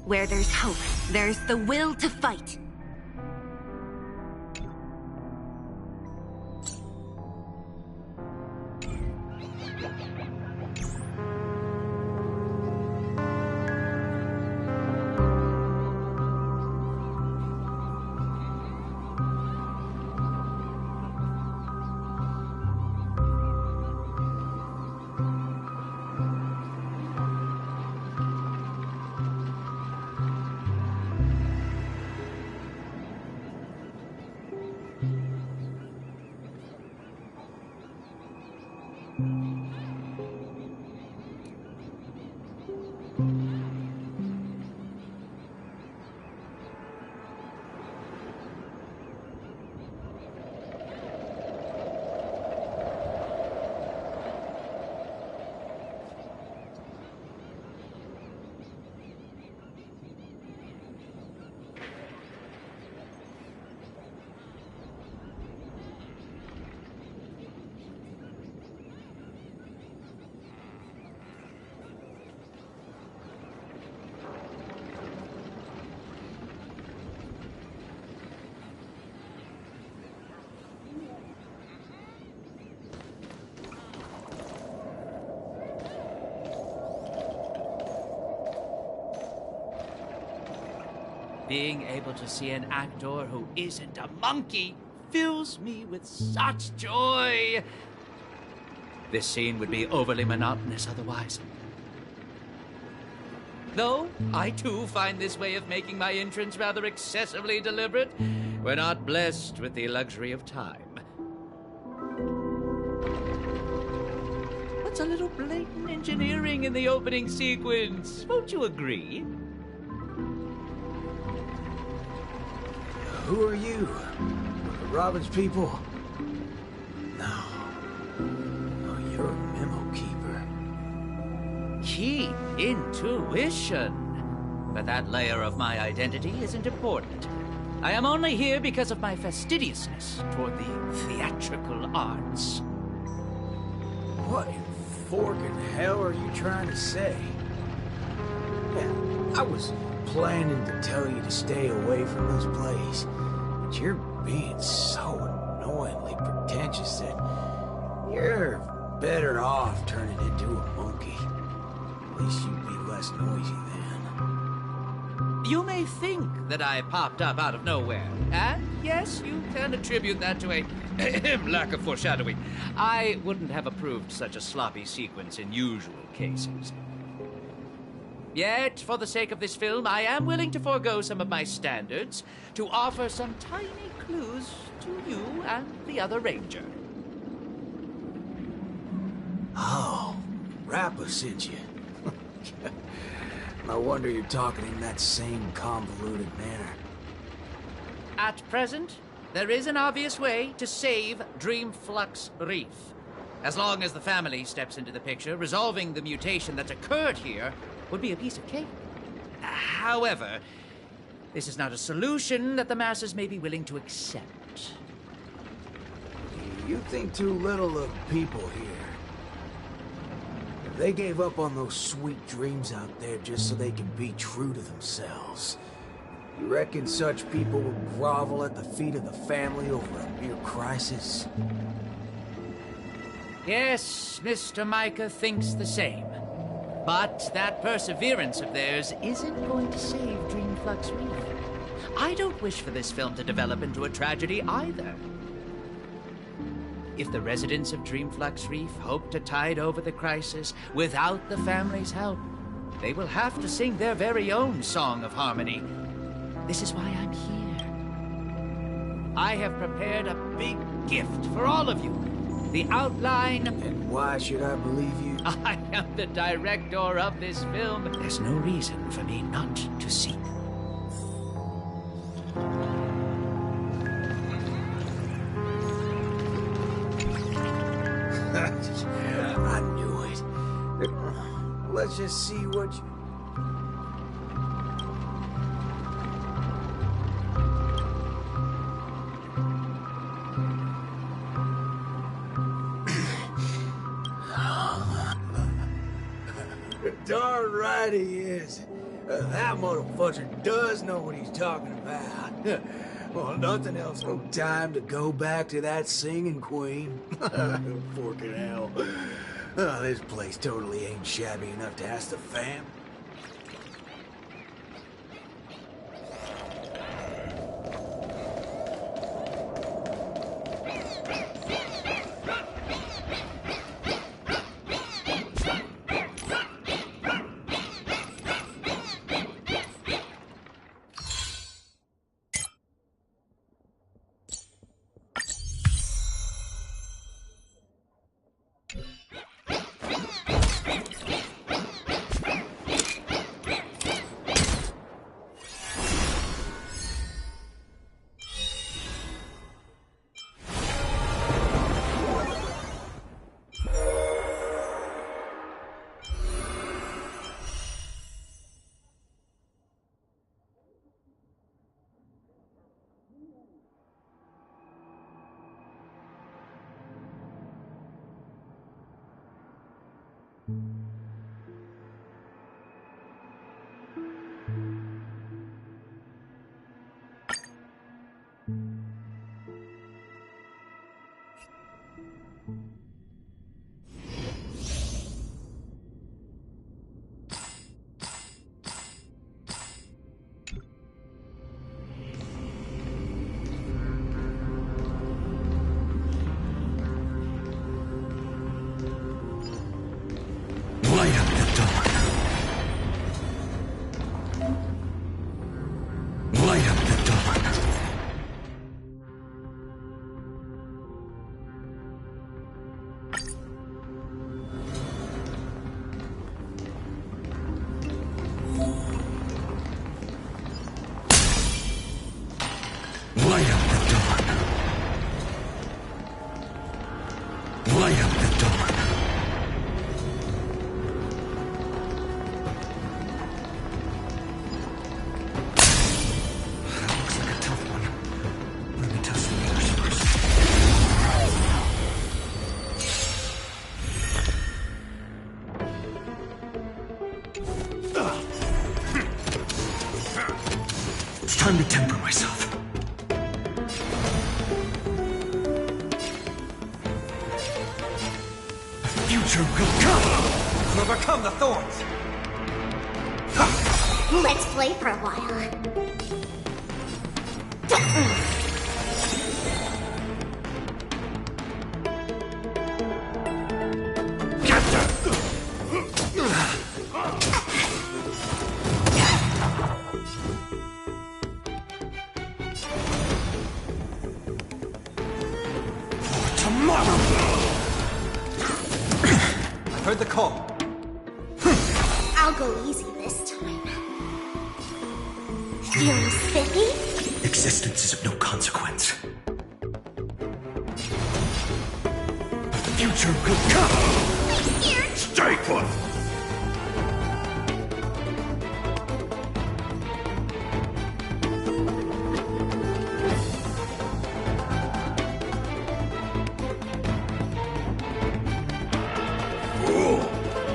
Where there's hope, there's the will to fight. Being able to see an actor who isn't a monkey fills me with such joy. This scene would be overly monotonous otherwise. Though, I too find this way of making my entrance rather excessively deliberate. We're not blessed with the luxury of time. What's a little blatant engineering in the opening sequence? Won't you agree? Who are you? Robin's people? No. Oh, you're a memo keeper. Keen intuition. But that layer of my identity isn't important. I am only here because of my fastidiousness toward the theatrical arts. What in forking hell are you trying to say? Yeah, I was planning to tell you to stay away from this place, but you're being so annoyingly pretentious that you're better off turning into a monkey. At least you'd be less noisy then. You may think that I popped up out of nowhere, and yes, you can attribute that to a lack of foreshadowing. I wouldn't have approved such a sloppy sequence in usual cases. Yet, for the sake of this film, I am willing to forego some of my standards to offer some tiny clues to you and the other ranger. Oh, Rappa sent you. No wonder you're talking in that same convoluted manner. At present, there is an obvious way to save Dreamflux Reef. As long as the family steps into the picture, resolving the mutation that's occurred here would be a piece of cake. However, this is not a solution that the masses may be willing to accept. You think too little of people here. They gave up on those sweet dreams out there just so they can be true to themselves. You reckon such people would grovel at the feet of the family over a mere crisis? Yes, Mr. Micah thinks the same. But that perseverance of theirs isn't going to save Dreamflux Reef. I don't wish for this film to develop into a tragedy either. If the residents of Dreamflux Reef hope to tide over the crisis without the family's help, they will have to sing their very own song of harmony. This is why I'm here. I have prepared a big gift for all of you. The outline... And why should I believe you? I am the director of this film. There's no reason for me not to seek. I knew it. Let's just see what you... Darn right he is. That motherfucker does know what he's talking about. Well, nothing else. No time to go back to that singing queen. Forking hell. Oh, this place totally ain't shabby enough to ask the fam. Time to temper myself. The future will come! To overcome the thorns! Let's play for a while. Heard the call. I'll go easy this time. Feeling spiffy? Existence is of no consequence. The future will come! Scared? Stay put!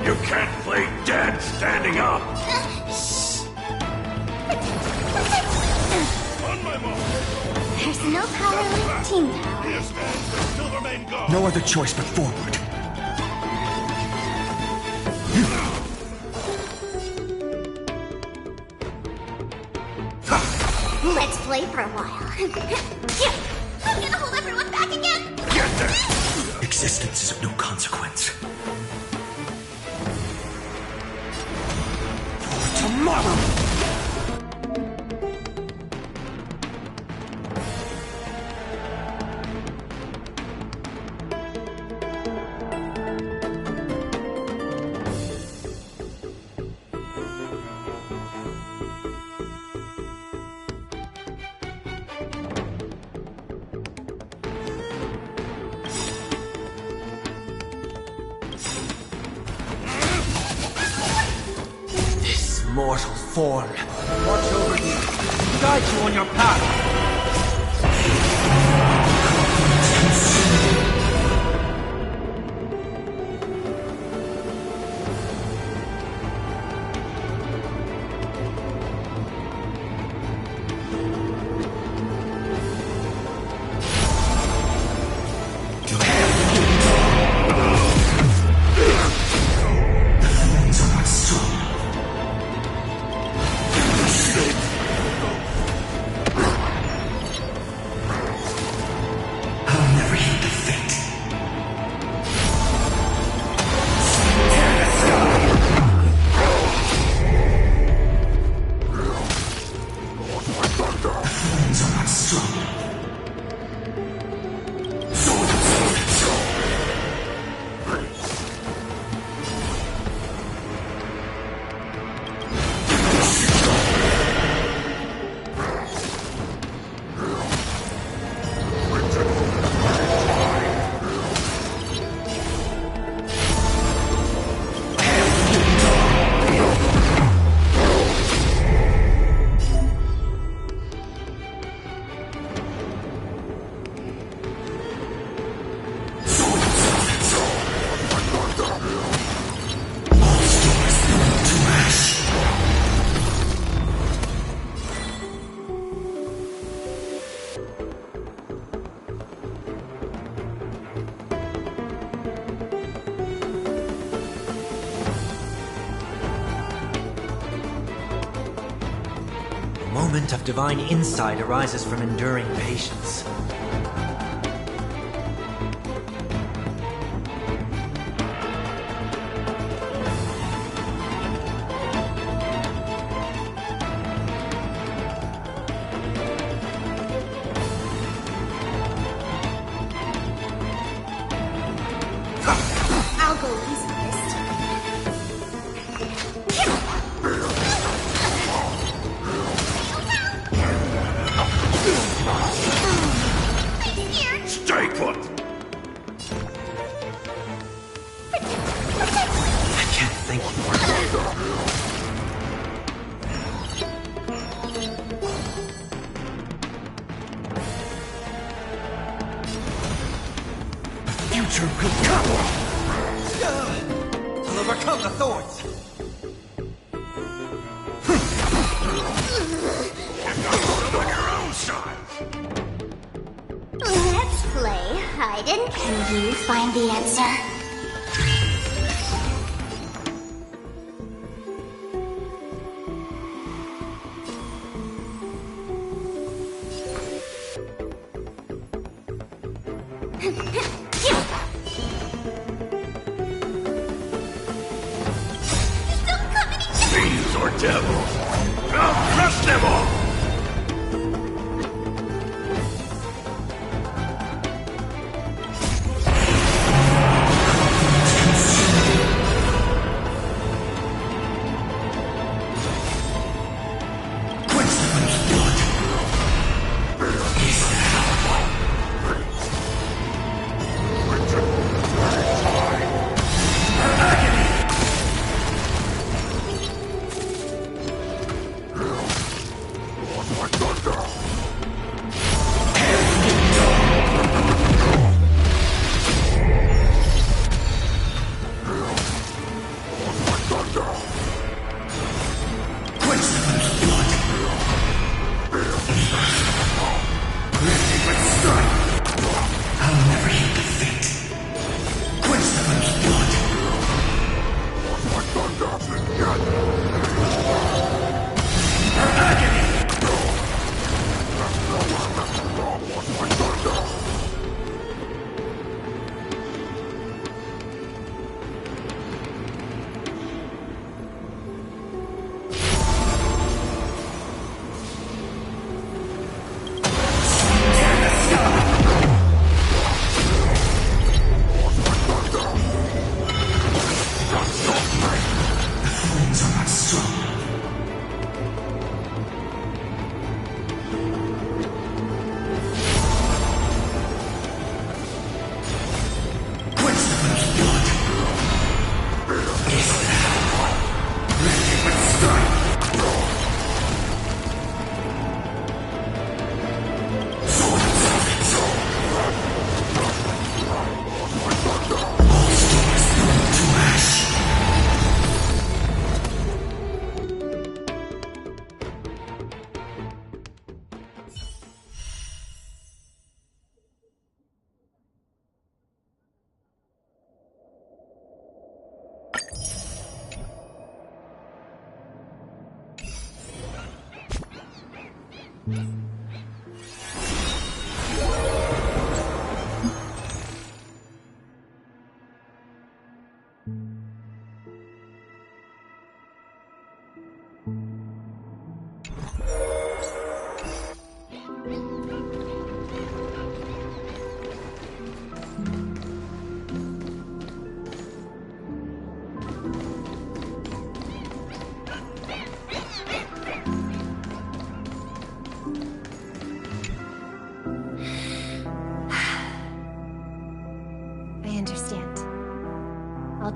You can't play dead standing up! Shh! On my mark! There's no power like team power. Here stands the Silvermane Guard! No other choice but forward. Let's play for a while. I'm gonna hold everyone back again! Get there! Existence is of no consequence. For tomorrow! Mortal form. Watch over you. Guide you on your path. moment of divine insight arises from enduring patience. I'll go easiest. Stay put! I can't thank you. Future will come! I'll overcome the thorns! On your own side! Let's play hide and can you find the answer? Fiends or devils! I'll crush them all!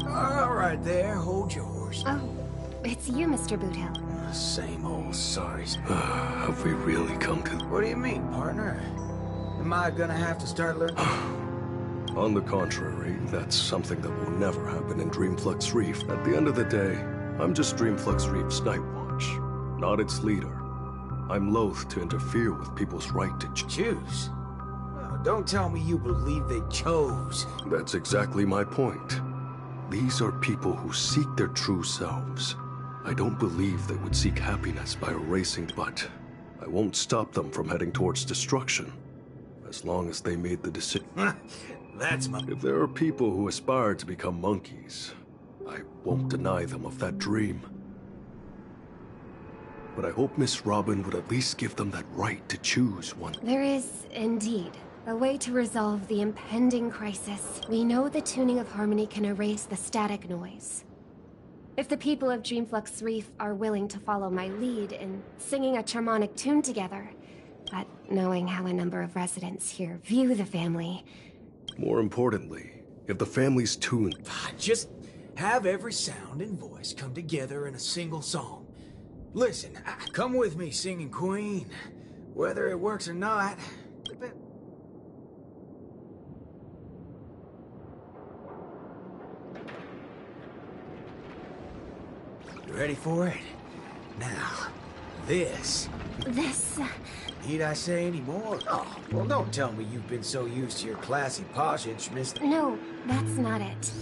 All right there, hold your horse. Oh, it's you, Mr. Boothill. Same old sorries. Have we really come to... What do you mean, partner? Am I gonna have to start learning? On the contrary, that's something that will never happen in Dreamflux Reef. At the end of the day, I'm just Dreamflux Reef's Night Watch, not its leader. I'm loath to interfere with people's right to choose. Don't tell me you believe they chose. That's exactly my point. These are people who seek their true selves. I don't believe they would seek happiness by erasing, but I won't stop them from heading towards destruction, as long as they made the decision. That's my... If there are people who aspire to become monkeys, I won't deny them of that dream. But I hope Miss Robin would at least give them that right to choose one. There is, indeed, a way to resolve the impending crisis. We know the tuning of harmony can erase the static noise. If the people of Dreamflux Reef are willing to follow my lead in singing a charmonic tune together, but knowing how a number of residents here view the family... More importantly, if the family's tune... Just have every sound and voice come together in a single song. Listen, come with me singing Queen. Whether it works or not... You ready for it? Now, this... Need I say any more? Oh, well, don't tell me you've been so used to your classy, posh instruments that... No, that's not it.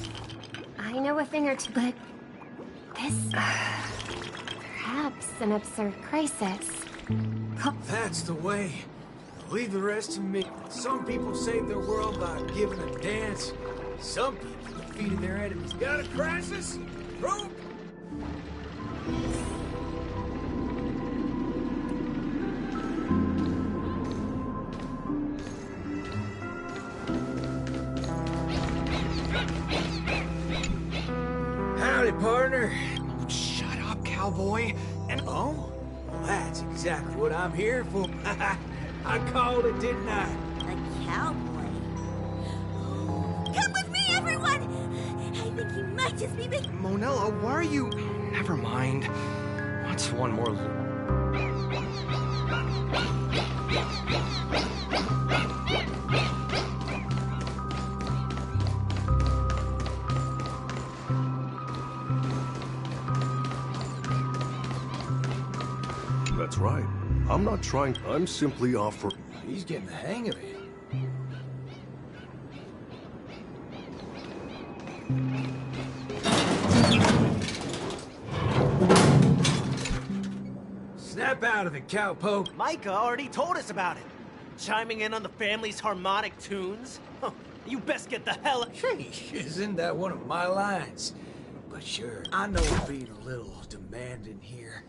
I know a thing or two, but... This... perhaps an absurd crisis. That's the way. Leave the rest to me. Some people save their world by giving a dance. Some people defeated their enemies. Got a crisis? Rope! Howdy, partner. Oh, shut up, cowboy. And well, that's exactly what I'm here for. I called it, didn't I? A cowboy. Come with me, everyone! I think he might just be big. Monella, why are you... Never mind. What's one more... That's right. I'm not trying... I'm simply offering... He's getting the hang of it. Snap out of it, cowpoke. Micah already told us about it. Chiming in on the family's harmonic tunes? Huh, you best get the hell out. Hey, isn't that one of my lines? But sure, I know we're being a little demanding here.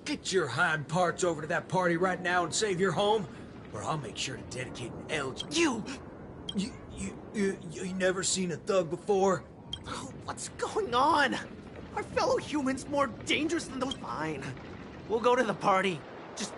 Get your hind parts over to that party right now and save your home, or I'll make sure to dedicate an elegy. You never seen a thug before? Oh, what's going on? Are fellow humans more dangerous than those? Fine. We'll go to the party. Just...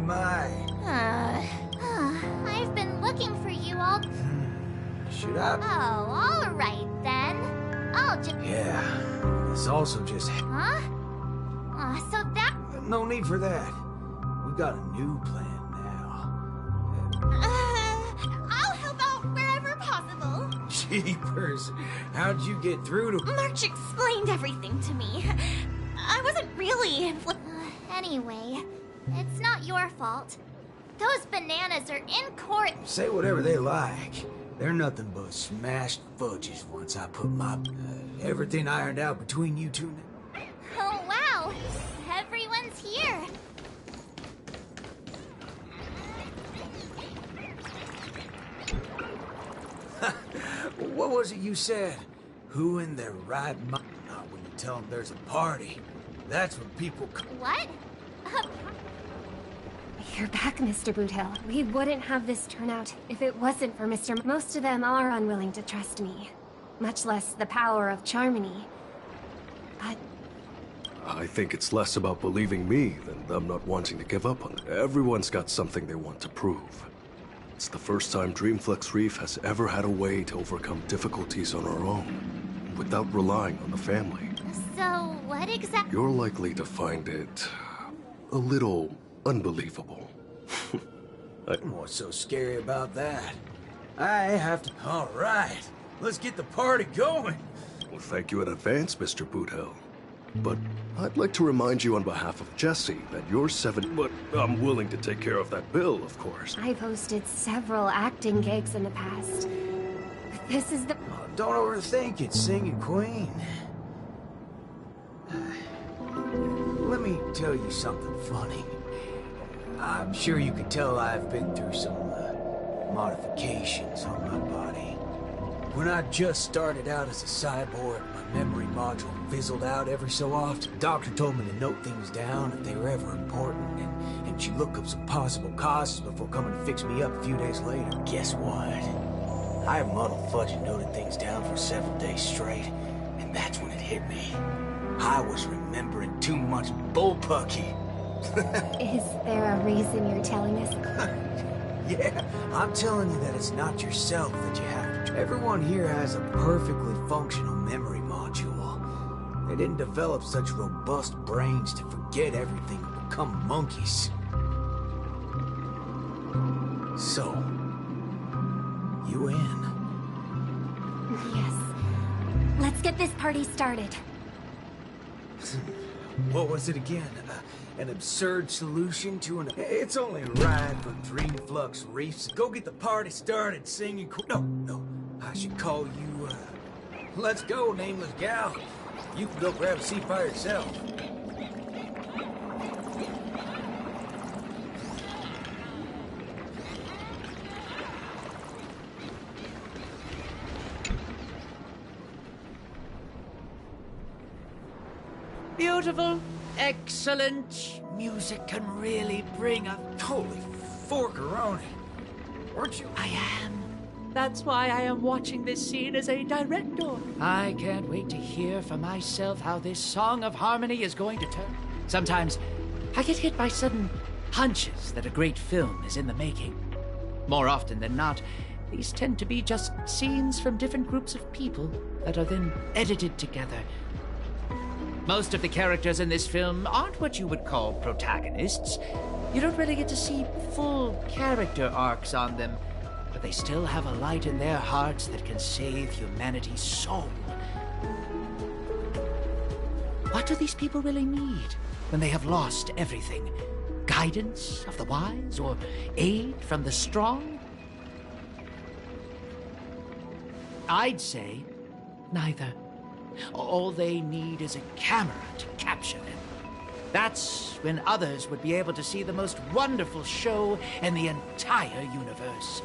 My. I've been looking for you all... Should I? Oh, all right then. I'll just... Yeah, it's also just... Huh? So that... No need for that. We got a new plan now. I'll help out wherever possible. Jeepers, how'd you get through to... March explained everything to me. I wasn't really... Anyway, it's not your fault. Those bananas are in court. Say whatever they like. They're nothing but smashed fudges once I put my... everything ironed out between you two. Oh, wow. Everyone's here. What was it you said? Who in their right mind? Not when you tell them there's a party. That's when people... What? You're back, Mr. Boothill. We wouldn't have this turnout if it wasn't for Mr. Most of them are unwilling to trust me, much less the power of Charmony. But I think it's less about believing me than them not wanting to give up on it. Everyone's got something they want to prove. It's the first time Dreamflux Reef has ever had a way to overcome difficulties on our own, without relying on the family. So, what exactly? You're likely to find it a little unbelievable. What's so scary about that? I have to... All right, let's get the party going. Well, thank you in advance, Mr. Boothill. But I'd like to remind you on behalf of Jesse that you're 7... But I'm willing to take care of that bill, of course. I've hosted several acting gigs in the past. But this is the... Don't overthink it, Singing Queen. Let me tell you something funny. I'm sure you can tell I've been through some modifications on my body. When I just started out as a cyborg, my memory module fizzled out every so often. The doctor told me to note things down if they were ever important, and she'd look up some possible causes before coming to fix me up a few days later. Guess what? I muddle fudge and noted things down for 7 days straight, and that's when it hit me. I was remembering too much bullpucky. Is there a reason you're telling us? Yeah, I'm telling you that it's not yourself that you have to... Everyone here has a perfectly functional memory module. They didn't develop such robust brains to forget everything and become monkeys. So, you in? Yes. Let's get this party started. What was it again? An absurd solution to an... It's only a ride for Dreamflux Reefs. Go get the party started, Singing Queen. No. I should call you, Let's go, Nameless Gal. You can go grab a seat by yourself. Beautiful. Excellent. Music can really bring a... Holy forkeroni. Weren't you? I am. That's why I am watching this scene as a director. I can't wait to hear for myself how this song of harmony is going to turn. Sometimes I get hit by sudden hunches that a great film is in the making. More often than not, these tend to be just scenes from different groups of people that are then edited together. Most of the characters in this film aren't what you would call protagonists. You don't really get to see full character arcs on them, but they still have a light in their hearts that can save humanity's soul. What do these people really need when they have lost everything? Guidance of the wise or aid from the strong? I'd say neither. All they need is a camera to capture them. That's when others would be able to see the most wonderful show in the entire universe.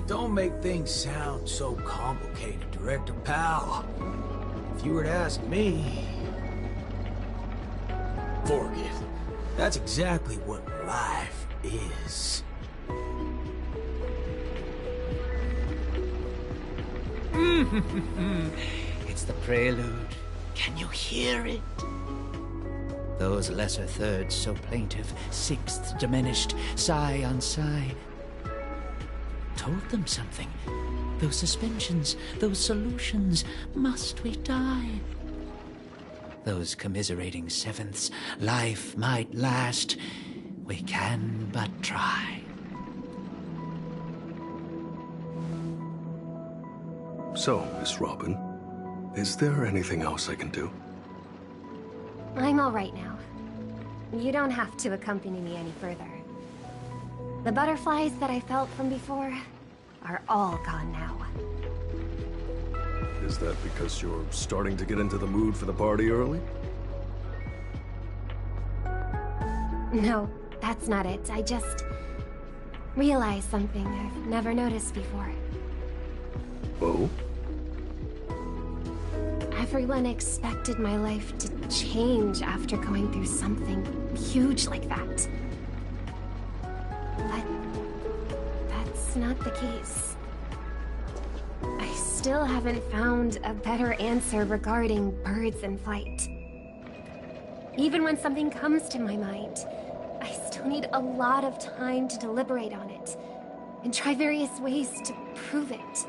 Don't make things sound so complicated, Director Powell. If you were to ask me... Forget. That's exactly what life is. It's the prelude. Can you hear it? Those lesser thirds so plaintive, sixths diminished, sigh on sigh. Told them something. Those suspensions, those solutions, must we die? Those commiserating sevenths, life might last. We can but try. So, Miss Robin, is there anything else I can do? I'm all right now. You don't have to accompany me any further. The butterflies that I felt from before are all gone now. Is that because you're starting to get into the mood for the party early? No, that's not it. I just realized something I've never noticed before. Oh? Everyone expected my life to change after going through something huge like that. But that's not the case. I still haven't found a better answer regarding birds in flight. Even when something comes to my mind, I still need a lot of time to deliberate on it and try various ways to prove it.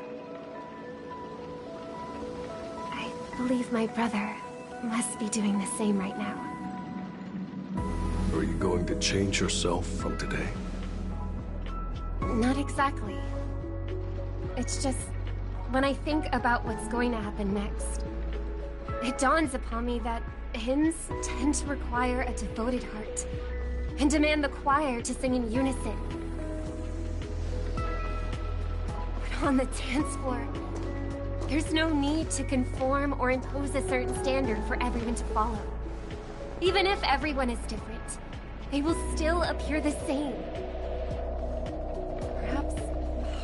I believe my brother must be doing the same right now. Are you going to change yourself from today? Not exactly. It's just, when I think about what's going to happen next, it dawns upon me that hymns tend to require a devoted heart and demand the choir to sing in unison. But on the dance floor, there's no need to conform or impose a certain standard for everyone to follow. Even if everyone is different, they will still appear the same. Perhaps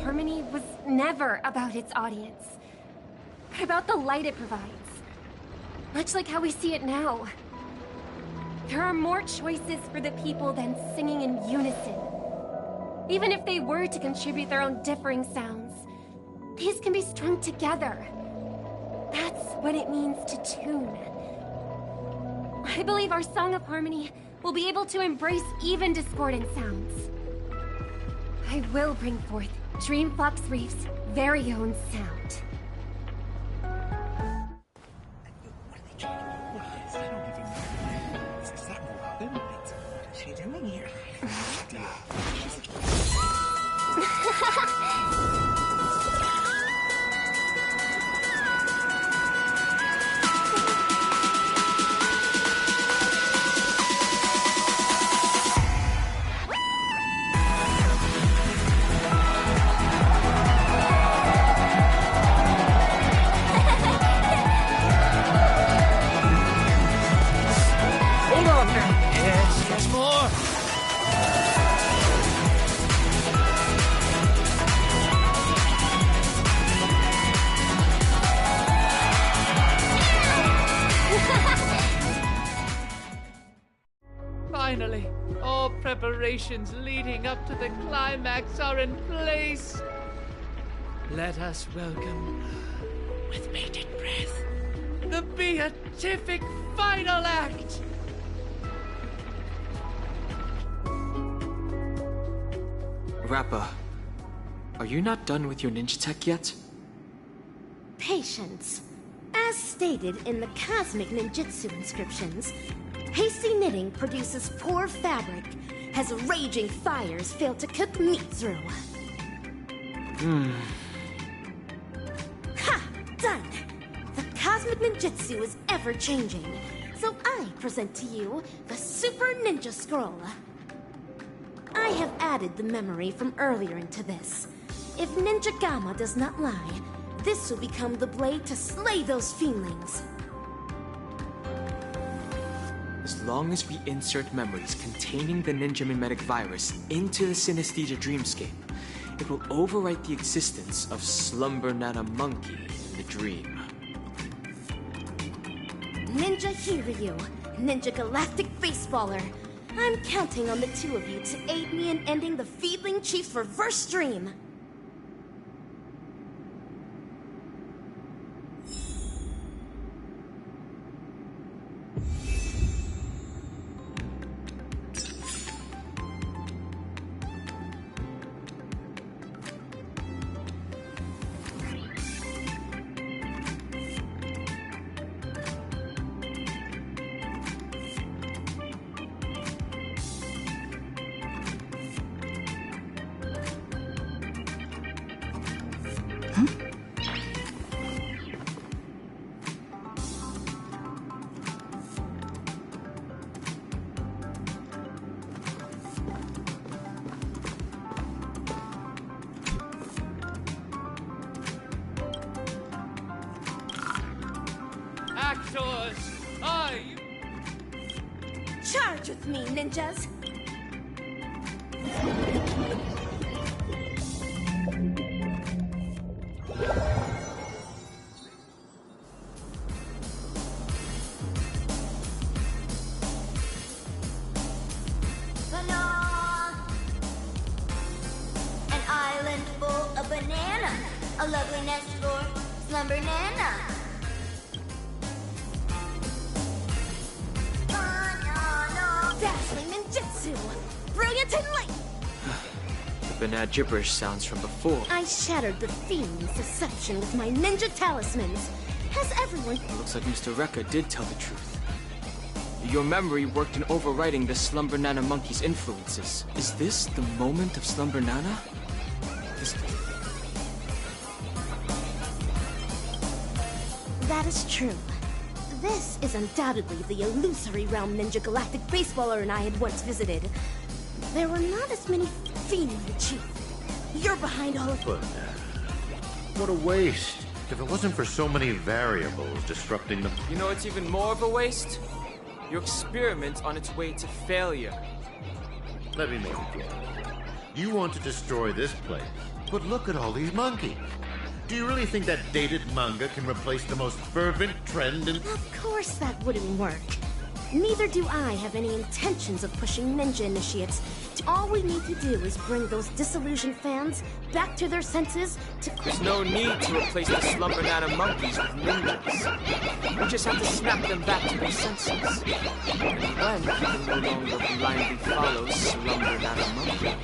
harmony was never about its audience, but about the light it provides. Much like how we see it now. There are more choices for the people than singing in unison. Even if they were to contribute their own differing sounds, these can be strung together. That's what it means to tune. I believe our Song of Harmony will be able to embrace even discordant sounds. I will bring forth Dreamflux Reef's very own sound. Finally, all preparations leading up to the climax are in place. Let us welcome, with bated breath, the beatific final act. Rappa, are you not done with your ninja tech yet? Patience. As stated in the Cosmic Ninjutsu inscriptions, hasty knitting produces poor fabric, as raging fires fail to cook meat through. Ha! Done! The Cosmic Ninjutsu is ever-changing, so I present to you the Super Ninja Scroll. I have added the memory from earlier into this. If Ninja Gamma does not lie, this will become the blade to slay those fiendlings. As long as we insert memories containing the ninja mimetic virus into the synesthesia dreamscape, it will overwrite the existence of Slumber Nana Monkey in the dream. Ninja Hiryu, Ninja Galactic Baseballer. I'm counting on the two of you to aid me in ending the Feedling Chief's reverse dream. Actors, are you? Charge with me, ninjas! An island full of bananas. A lovely nest for Slumber Nana. Dazzling ninjutsu! Brilliant and light! The banana gibberish sounds from before. I shattered the fiend's deception with my ninja talismans. Has everyone... It looks like Mr. Rekka did tell the truth. Your memory worked in overwriting the Slumber Nana monkey's influences. Is this the moment of Slumber Nana? That is true. This is undoubtedly the illusory realm Ninja Galactic Baseballer and I had once visited. There were not as many fiends, Chief. You're behind all of... But, what a waste. If it wasn't for so many variables disrupting the... You know, it's even more of a waste. Your experiment's on its way to failure. Let me make it clear. You want to destroy this place, but look at all these monkeys. Do you really think that dated manga can replace the most fervent trend in... Of course that wouldn't work. Neither do I have any intentions of pushing ninja initiates. All we need to do is bring those disillusioned fans back to their senses to... There's no need to replace the Slumber Nana monkeys with ninjas. We just have to snap them back to their senses. And then we can no longer blindly follow Slumber Nana monkey.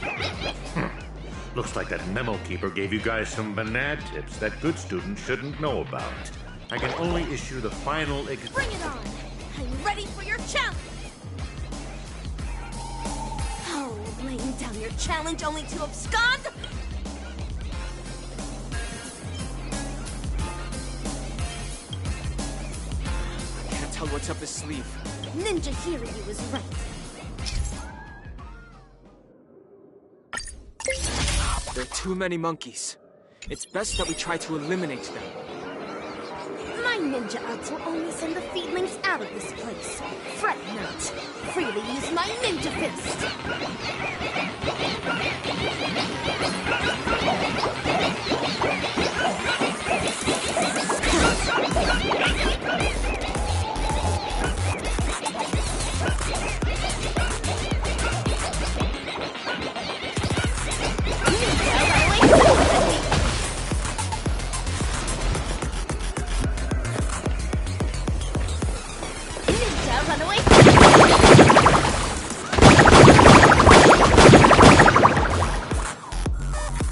Looks like that memo keeper gave you guys some banana tips that good students shouldn't know about. I can only issue the final... Bring it on! I'm ready for your challenge! Oh, laying down your challenge only to abscond? I can't tell what's up his sleeve. Ninja Kiryu is right. There are too many monkeys. It's best that we try to eliminate them. My ninja arts will only send the feedlings out of this place. Fret not. Freely use my ninja fist.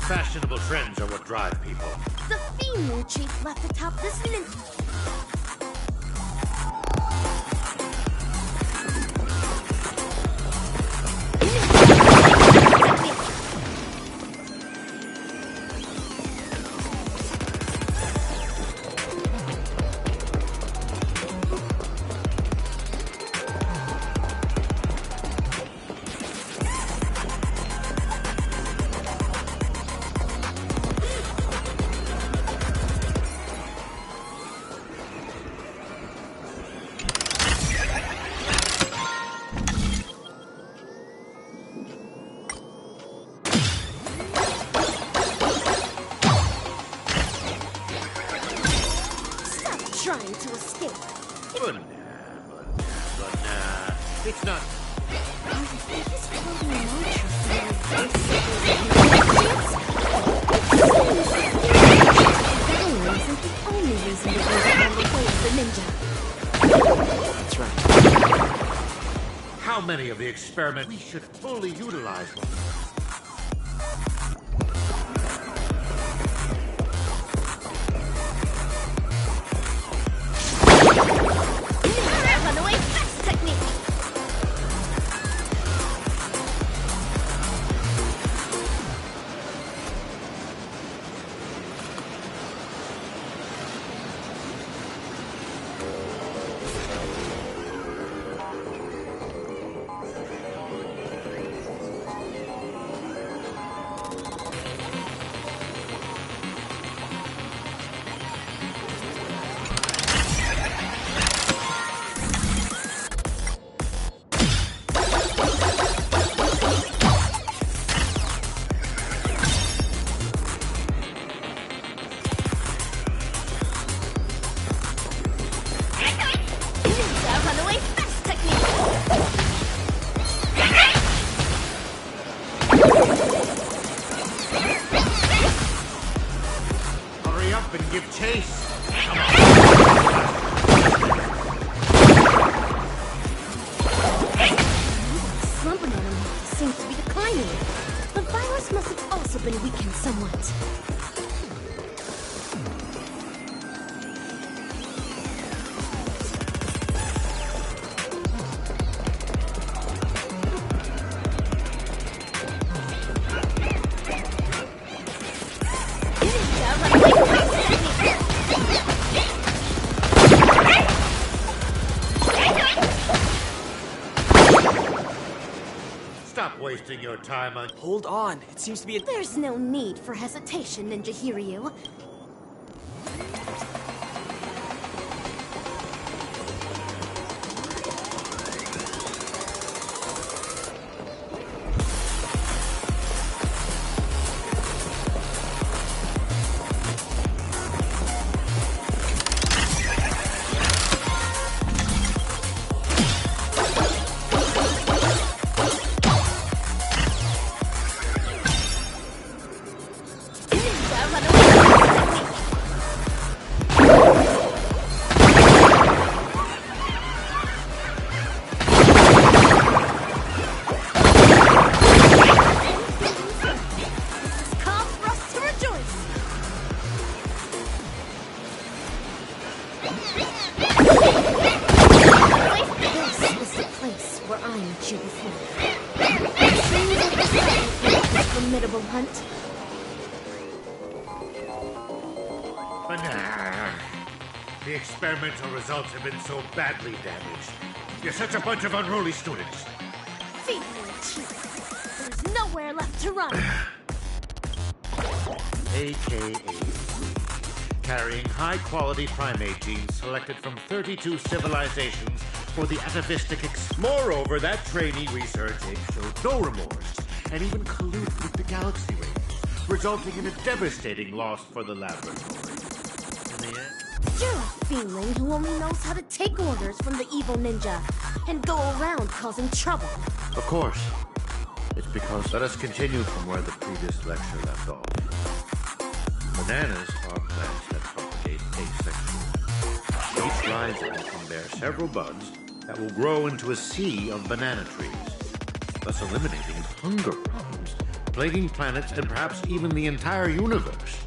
Fashionable trends are what drive people. The Fiend Chief left atop this ninja. Trying to escape. But it's not. That's right. How many of the experiments we should fully utilize them? give chase. Slump banana seems to be declining. The virus must have also been weakened somewhat. Stop wasting your time on... Hold on. It seems to be a... There's no need for hesitation, Ninja Hiryu. The experimental results have been so badly damaged. You're such a bunch of unruly students. Feed me, Chief. There's nowhere left to run. AKA carrying high-quality primate genes selected from 32 civilizations for the atavistic Moreover, that trainee research aide showed no remorse and even colluded with the Galaxy Rangers, resulting in a devastating loss for the laboratory. In the end... You're a fiendling who only knows how to take orders from the evil ninja and go around causing trouble. Of course. It's because... Let us continue from where the previous lecture left off. Bananas are plants that propagate asexually. Each rhizome can bear several buds that will grow into a sea of banana trees, thus eliminating hunger problems, plaguing planets and perhaps even the entire universe.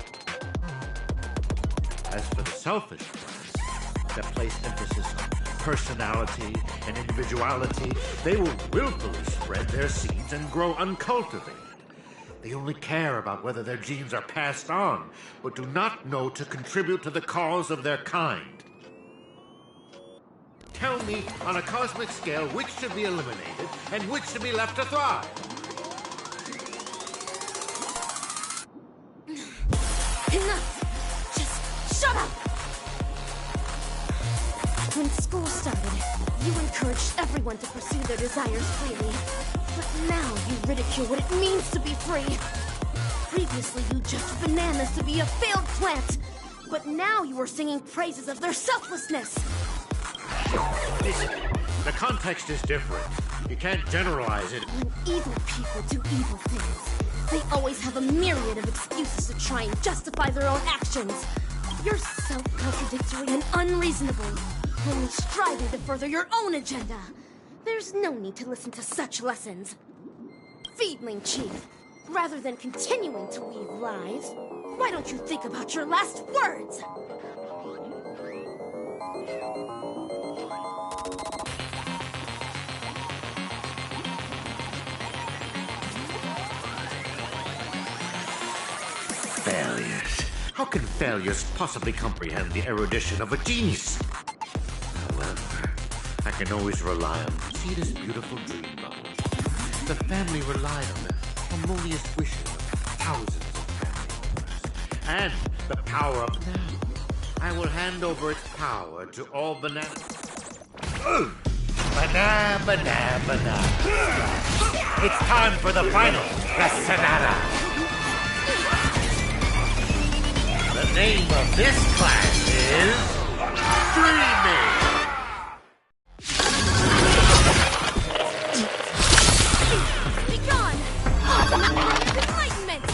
As for the selfish plants that place emphasis on personality and individuality, they will willfully spread their seeds and grow uncultivated. They only care about whether their genes are passed on, but do not know to contribute to the cause of their kind. Tell me, on a cosmic scale, which should be eliminated and which should be left to thrive? Enough! Just shut up! When school started, you encouraged everyone to pursue their desires freely. But now you ridicule what it means to be free. Previously, you judged bananas to be a failed plant. But now you are singing praises of their selflessness. Listen, the context is different. You can't generalize it. When evil people do evil things, they always have a myriad of excuses to try and justify their own actions. You're self-contradictory and unreasonable, only striving to further your own agenda. There's no need to listen to such lessons. Feedling Chief, rather than continuing to weave lies, why don't you think about your last words? Failures. How can failures possibly comprehend the erudition of a genius? However, I can always rely on Cheetah's beautiful dream bubbles. The family relied on the harmonious wishes of thousands of family members. And the power of now. I will hand over its power to all bananas. Banana. It's time for the final, the Sonata. The name of this class is... Dreaming! Be gone! Enlightenment!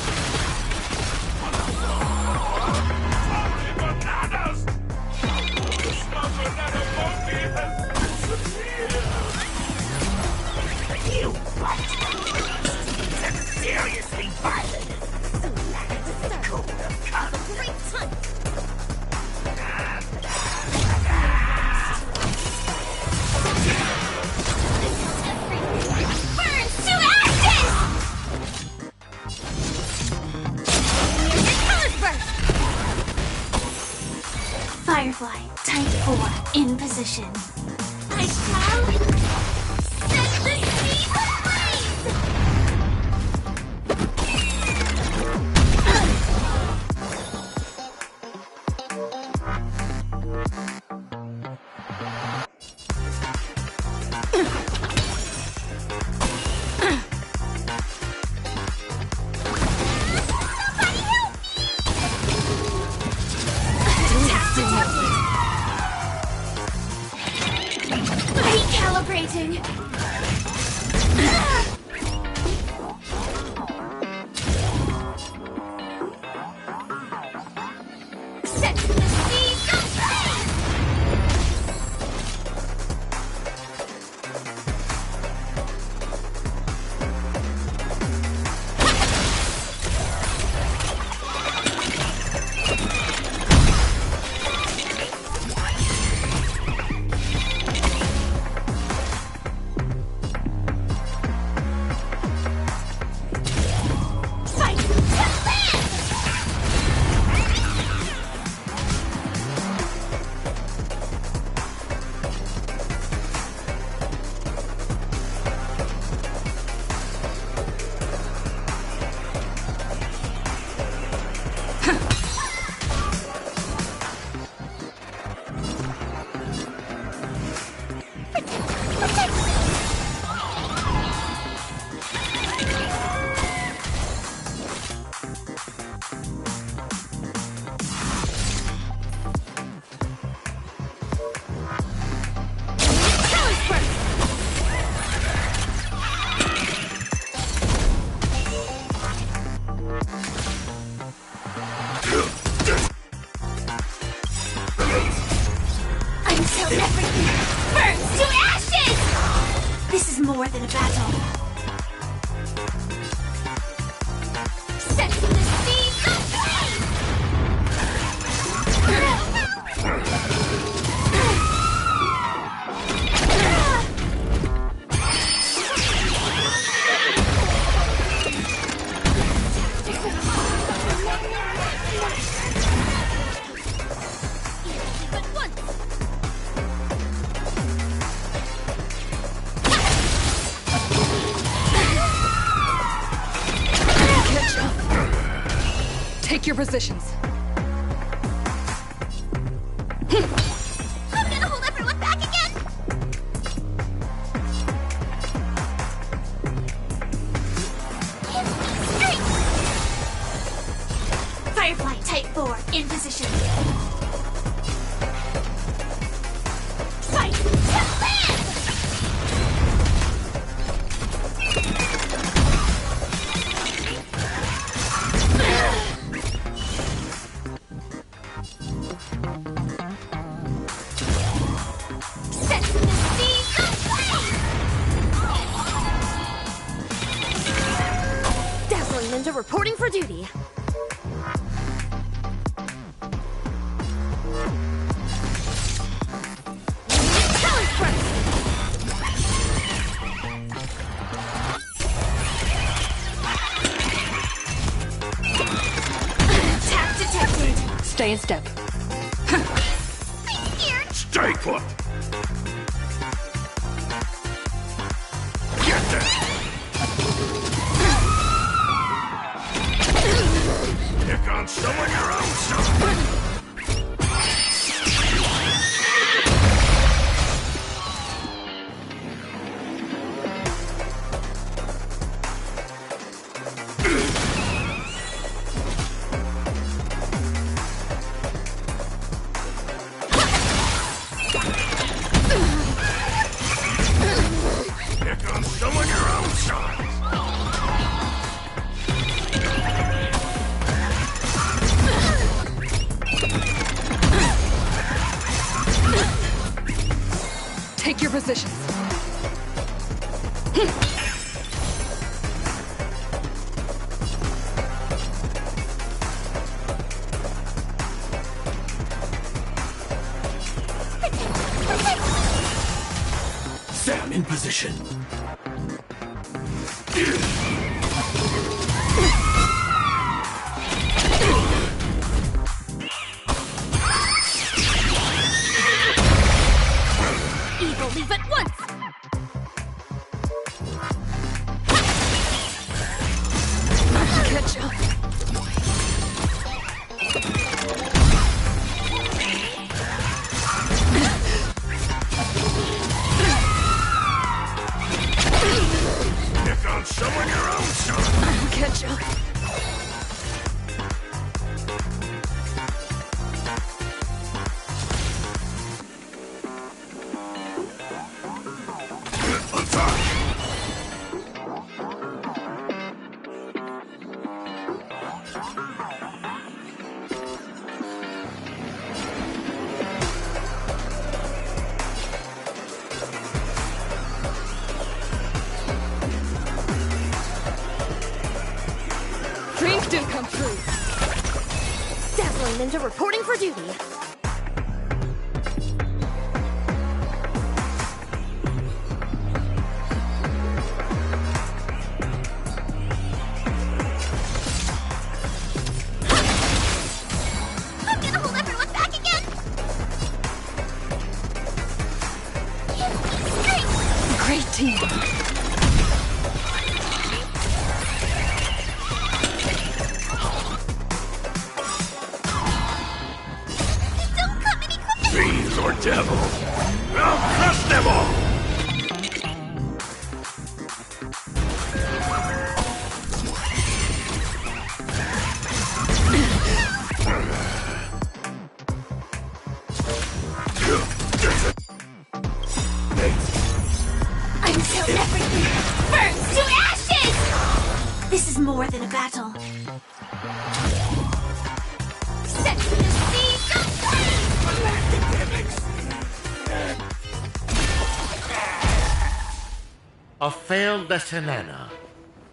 Firefly, type 4, in position. I shall set the sea ablaze! Recalibrating. Set the seas ablaze! Until everything burns to ashes! This is more than a battle. Set the seas ablaze! Take your positions. I'm gonna hold everyone back again! Straight! Firefly, type 4, in position. Fight to land! Set the seas ablaze! Dazzling Ninja reporting for duty. Tap detected! Stay in step. Stay put! Get there! Pick on someone your own side! Pick on someone your own size! Take your positions. Sam in position. Gotcha. Pick on someone your own, son. I'll catch you. Dreams do come true. Dazzling Ninja reporting for duty. I'm gonna hold everyone back again! Great team. Fiends or devil, I'll crush them all! Until everything burns to ashes! This is more than a battle. Set me the seeds of A failed Desanana.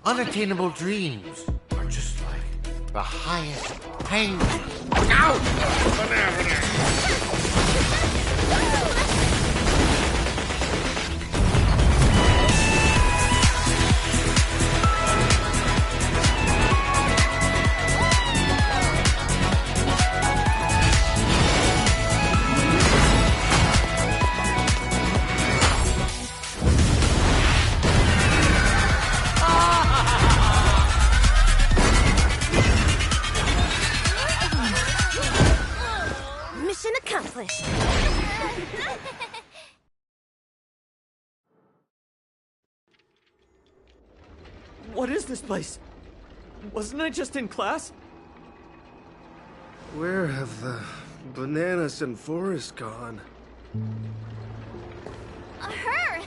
Unattainable dreams are just like the highest pain. Ow! Mission accomplished. What is this place? Wasn't I just in class? Where have the bananas and Forrest gone? Her!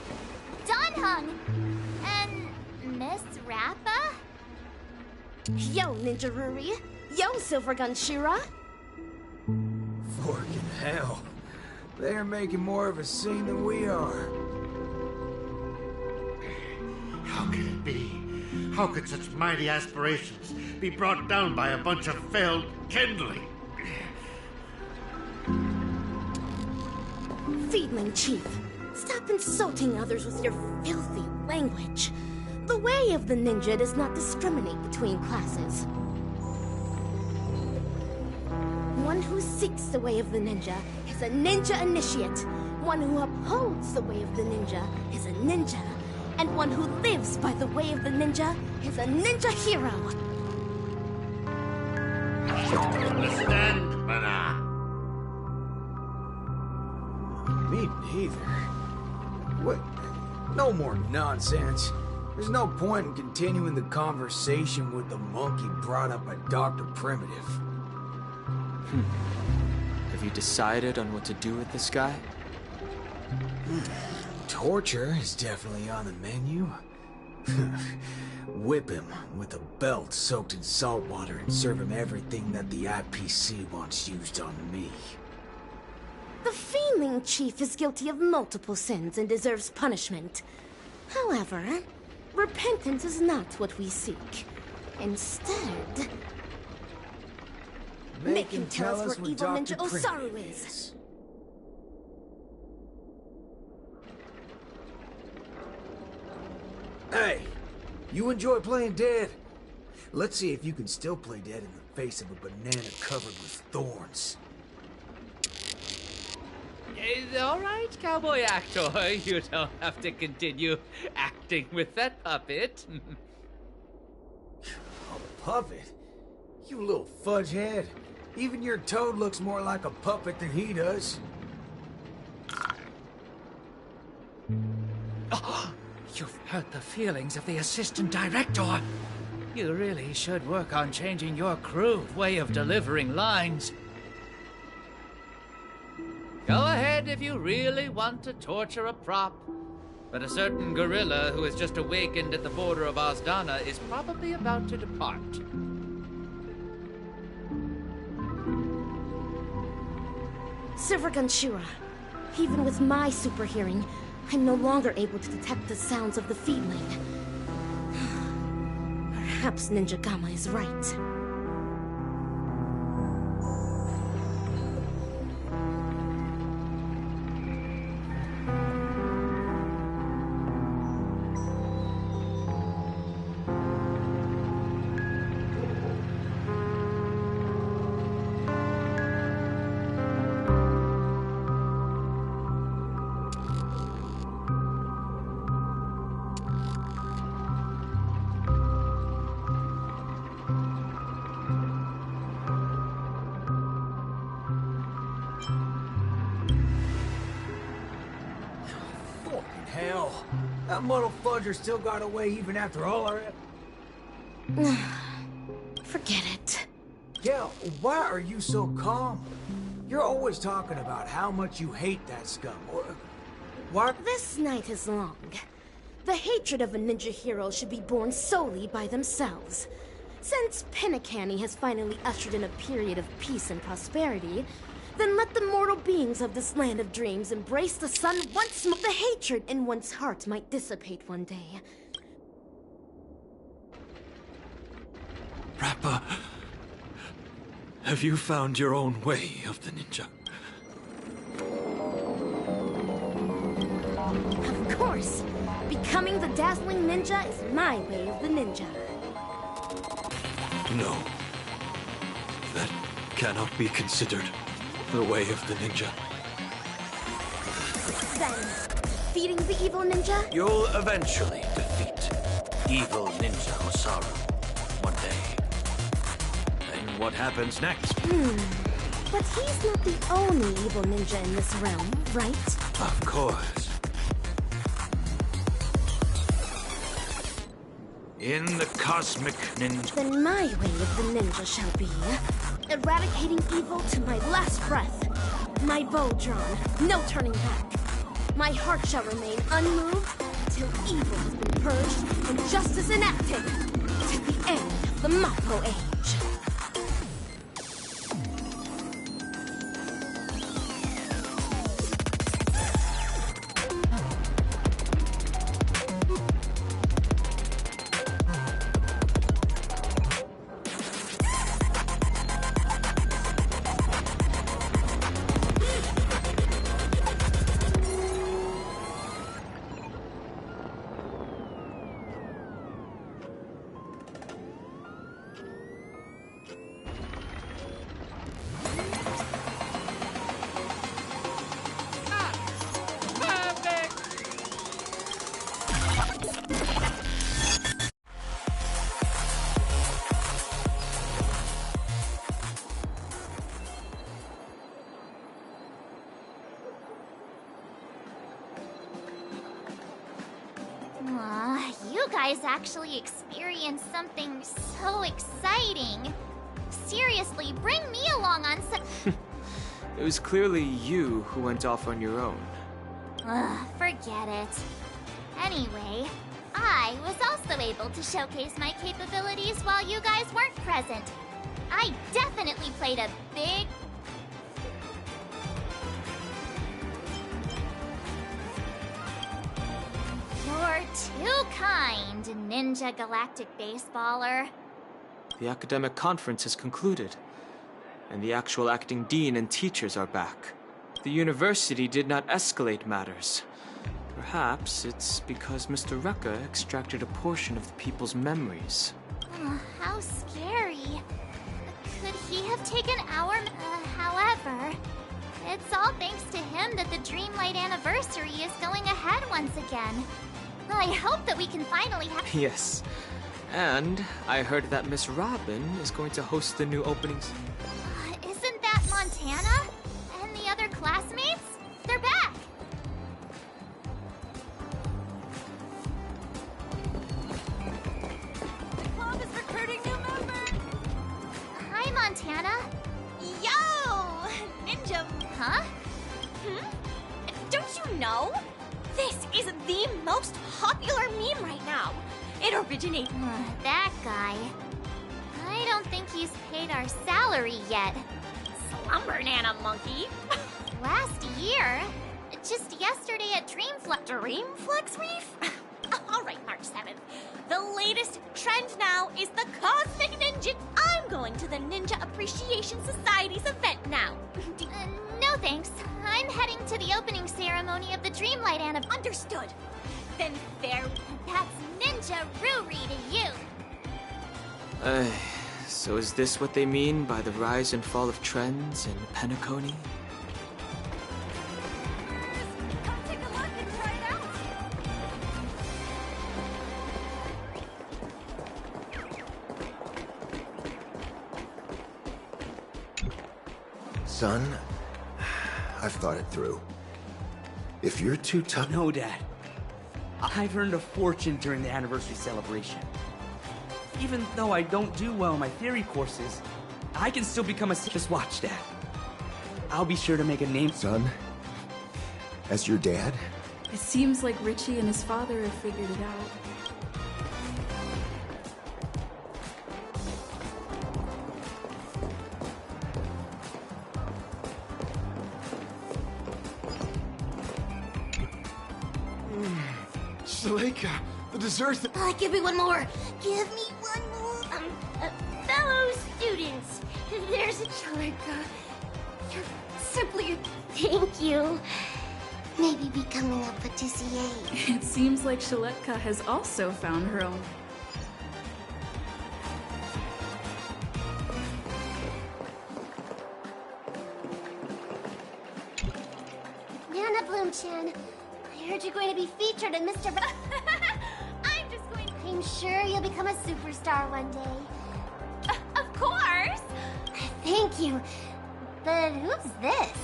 Danhung! And Miss Rappa? Yo, Ninja Ruri. Yo, Silvergun Shira. Forking hell. They're making more of a scene than we are. How can it be? How could such mighty aspirations be brought down by a bunch of failed kindling? Feedling Chief, stop insulting others with your filthy language. The way of the ninja does not discriminate between classes. One who seeks the way of the ninja is a ninja initiate. One who upholds the way of the ninja is a ninja. And one who lives by the way of the ninja is a ninja hero. Understand, Mana? Me neither. What? No more nonsense. There's no point in continuing the conversation with the monkey brought up by Dr. Primitive. Have you decided on what to do with this guy? Torture is definitely on the menu. Whip him with a belt soaked in salt water and serve him everything that the IPC wants used on me. The Fiendling Chief is guilty of multiple sins and deserves punishment. However, repentance is not what we seek. Instead, make him tell us where evil Ninja Osaru is. Hey, you enjoy playing dead? Let's see if you can still play dead in the face of a banana covered with thorns. All right, cowboy actor. You don't have to continue acting with that puppet. puppet? You little fudge head. Even your toad looks more like a puppet than he does. Oh, you've hurt the feelings of the assistant director. You really should work on changing your crude way of delivering lines. Go ahead if you really want to torture a prop. But a certain gorilla who has just awakened at the border of Ozdana is probably about to depart. Silver Ganshura, even with my super hearing, I'm no longer able to detect the sounds of the feedling. Perhaps Ninja Gamma is right. Hell, that muddle fudger still got away even after all our... Forget it. Yeah, why are you so calm? You're always talking about how much you hate that scum. Why? This night is long. The hatred of a ninja hero should be born solely by themselves. Since Penacany has finally ushered in a period of peace and prosperity, then let the mortal beings of this land of dreams embrace the sun once more. The hatred in one's heart might dissipate one day. Rappa, have you found your own way of the ninja? Of course! Becoming the dazzling ninja is my way of the ninja. No. That cannot be considered the way of the ninja. Then, defeating the evil ninja? You'll eventually defeat evil Ninja Osaru one day. And what happens next? But he's not the only evil ninja in this realm, right? Of course. In the cosmic ninja... Then my way of the ninja shall be eradicating evil to my last breath. My bow drawn, no turning back. My heart shall remain unmoved till evil has been purged and justice enacted to the end of the Mappo Age. You guys actually experienced something so exciting. Seriously, bring me along on some... It was clearly you who went off on your own. Forget it. Anyway, I was also able to showcase my capabilities while you guys weren't present. I definitely played a big... You're too kind, Ninja Galactic Baseballer. The academic conference has concluded, and the actual acting dean and teachers are back. The university did not escalate matters. Perhaps it's because Mr. Rekka extracted a portion of the people's memories. How scary. Could he have taken our... however, it's all thanks to him that the Dreamlight anniversary is going ahead once again. I hope that we can finally have... Yes. And I heard that Miss Robin is going to host the new openings. Isn't that Montana? And the other classmates? They're back! The club is recruiting new members! Hi, Montana. Yo! Ninja! Huh? Don't you know? This is the most popular meme right now. It originated... That guy. I don't think he's paid our salary yet. Slumber, Nana Monkey. Last year? Just yesterday at Dreamflex Reef? All right, March 7th. The latest trend now is the Cosmic Ninja. I'm going to the Ninja Appreciation Society's event now. No thanks. I'm heading to the opening ceremony of the Dreamlight Anniversary. Understood. Then there... That's Ninja Ruri to you. So is this what they mean by the rise and fall of trends in Penacony? Come take a look and try it out. Son, I've thought it through. If you're too tough... No, Dad. I've earned a fortune during the anniversary celebration. Even though I don't do well in my theory courses, I can still become a... Just watch, Dad. I'll be sure to make a name... Son, as your dad, It seems like Richie and his father have figured it out. Shaleka, the dessert... Give me one more. Give me one more. Fellow students, there's a Chaleka. You're simply... Thank you. Maybe becoming a patissier. It seems like Shaletka has also found her own. Nana Bloom-chan, I heard you're going to be featured in Mr. I'm just going... I'm sure you'll become a superstar one day. Of course! Thank you. But who's this?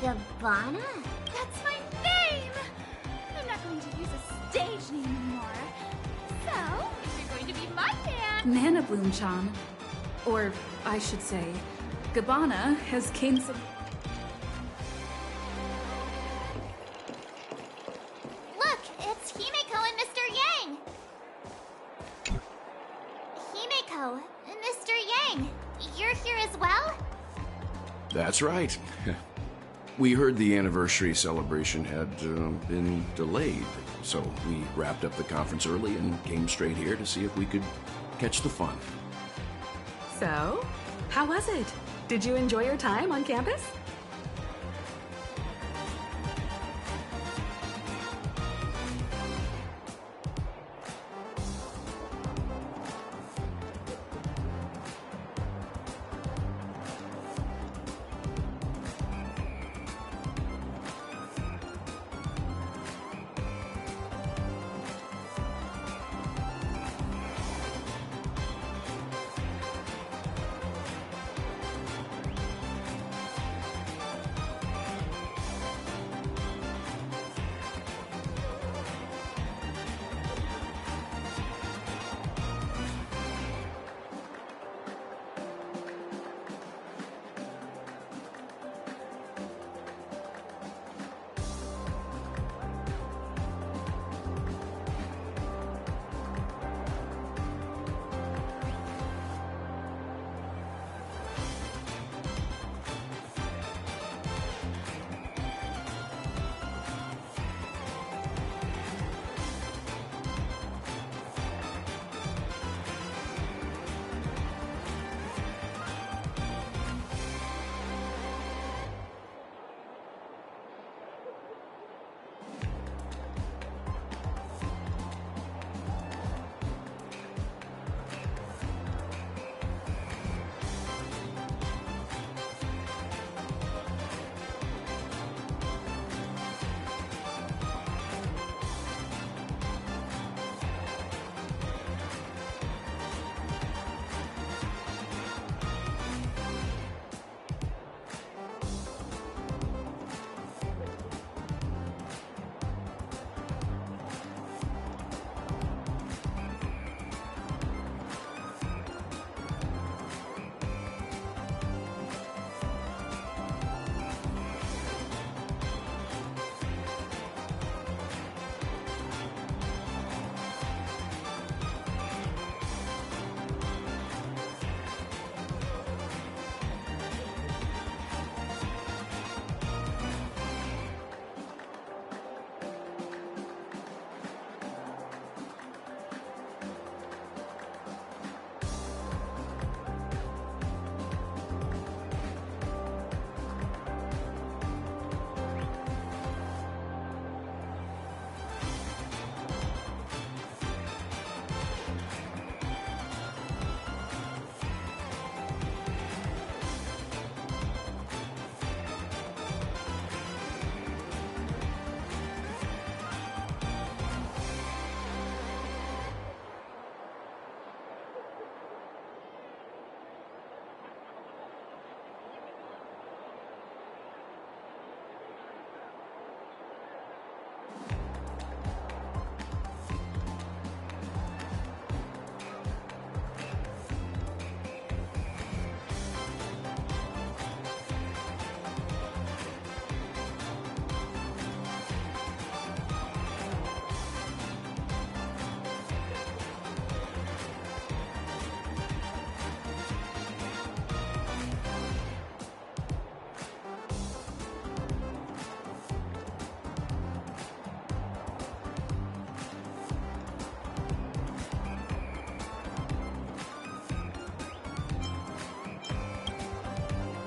Gabbana? That's my name! I'm not going to use a stage name anymore. So, you're going to be my fan. Nana Bloom-chan, or I should say, Gabbana has gained some... Look, it's Himeko and Mr. Yang! Himeko, Mr. Yang, you're here as well? That's right. We heard the anniversary celebration had been delayed, so we wrapped up the conference early and came straight here to see if we could catch the fun. So, how was it? Did you enjoy your time on campus?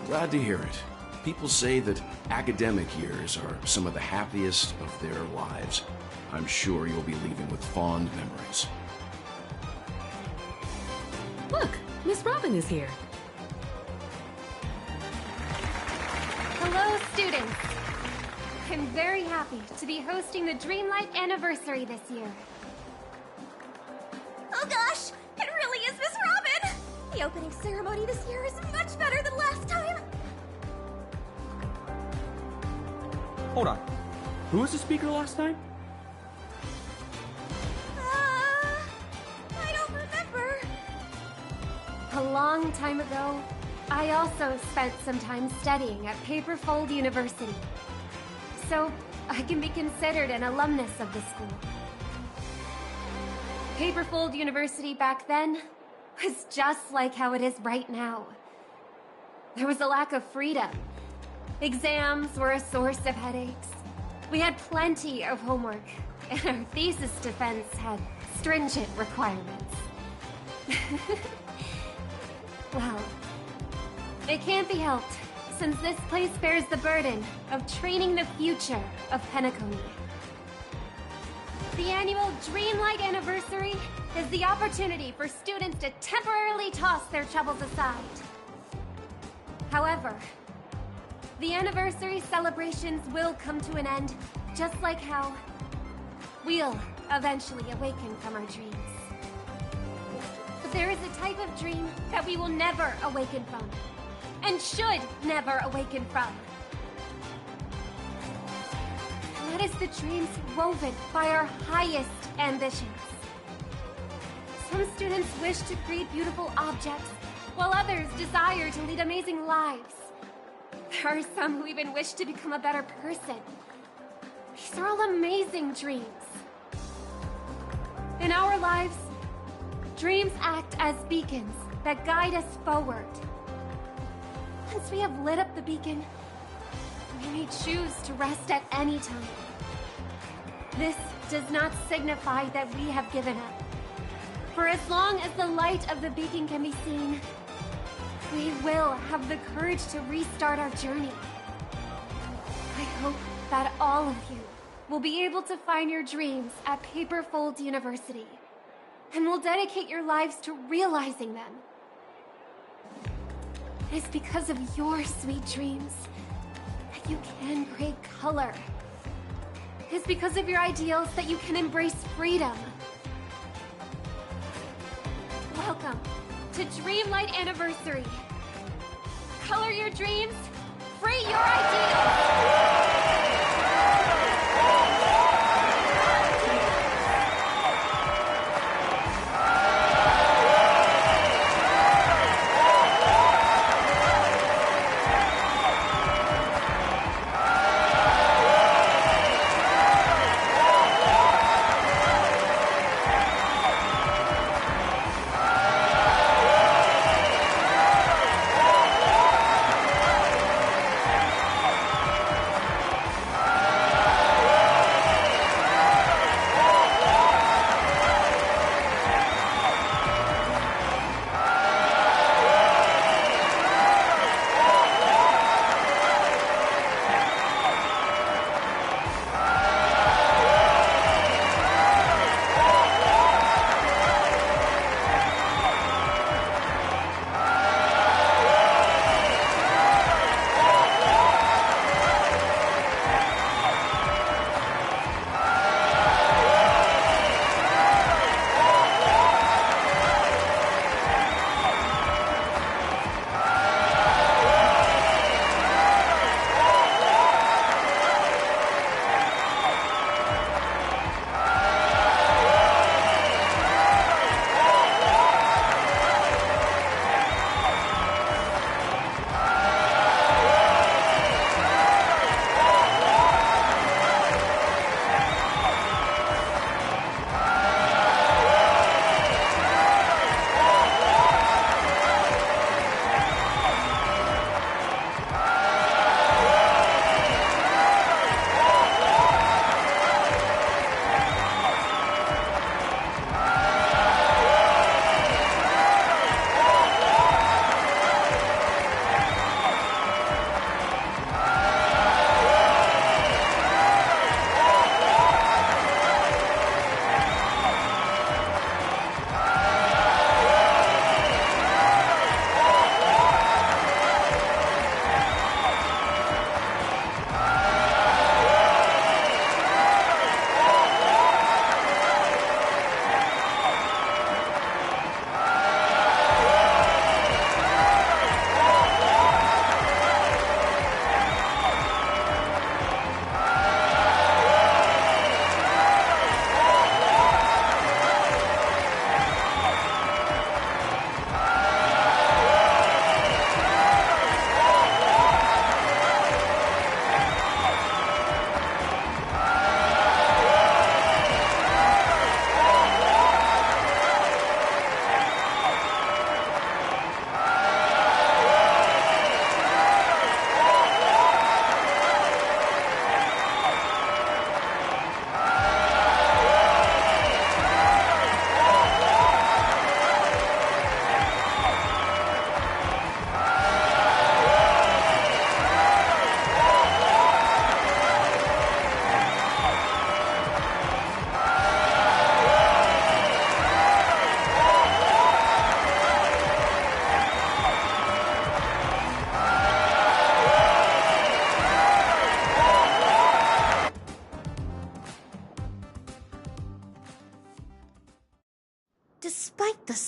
Glad to hear it. People say that academic years are some of the happiest of their lives. I'm sure you'll be leaving with fond memories. Look, Miss Robin is here. Hello, students. I'm very happy to be hosting the Dreamlight Anniversary this year. Oh gosh, it really is Miss Robin! The opening ceremony this year is much better than last time. Hold on. Who was the speaker last time? I don't remember. A long time ago, I also spent some time studying at Paperfold University. So, I can be considered an alumnus of the school. Paperfold University back then was just like how it is right now. There was a lack of freedom. Exams were a source of headaches. We had plenty of homework, and our thesis defense had stringent requirements. Well, it can't be helped, since this place bears the burden of training the future of Penacony. The annual Dreamlight Anniversary is the opportunity for students to temporarily toss their troubles aside. However, the anniversary celebrations will come to an end, just like how we'll eventually awaken from our dreams. But there is a type of dream that we will never awaken from, and should never awaken from. And that is the dreams woven by our highest ambitions. Some students wish to create beautiful objects, while others desire to lead amazing lives. There are some who even wish to become a better person. These are all amazing dreams. In our lives, dreams act as beacons that guide us forward. Once we have lit up the beacon, we may choose to rest at any time. This does not signify that we have given up. For as long as the light of the beacon can be seen, we will have the courage to restart our journey. I hope that all of you will be able to find your dreams at Paperfold University, and will dedicate your lives to realizing them. It is because of your sweet dreams that you can create color. It is because of your ideals that you can embrace freedom. Welcome to Dreamlight Anniversary. Color your dreams, free your ideals!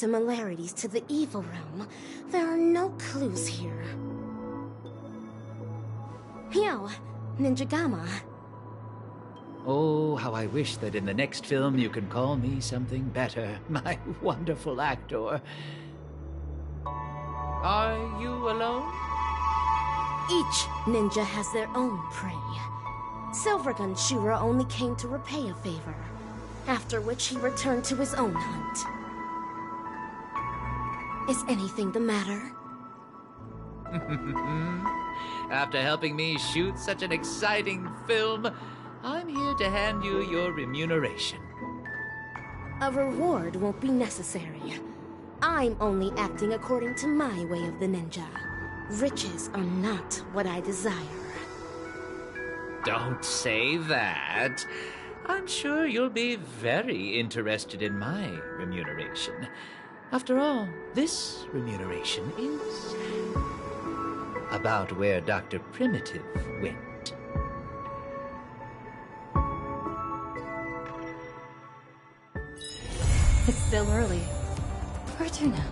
similarities to the evil realm, there are no clues here. Yo, Ninja Gamma. Oh, how I wish that in the next film you can call me something better, my wonderful actor. Are you alone? Each ninja has their own prey. Silvergun Shura only came to repay a favor, after which he returned to his own hunt. Is anything the matter? After helping me shoot such an exciting film, I'm here to hand you your remuneration. A reward won't be necessary. I'm only acting according to my way of the ninja. Riches are not what I desire. Don't say that. I'm sure you'll be very interested in my remuneration. After all, this remuneration is about where Dr. Primitive went. It's still early. Where to now?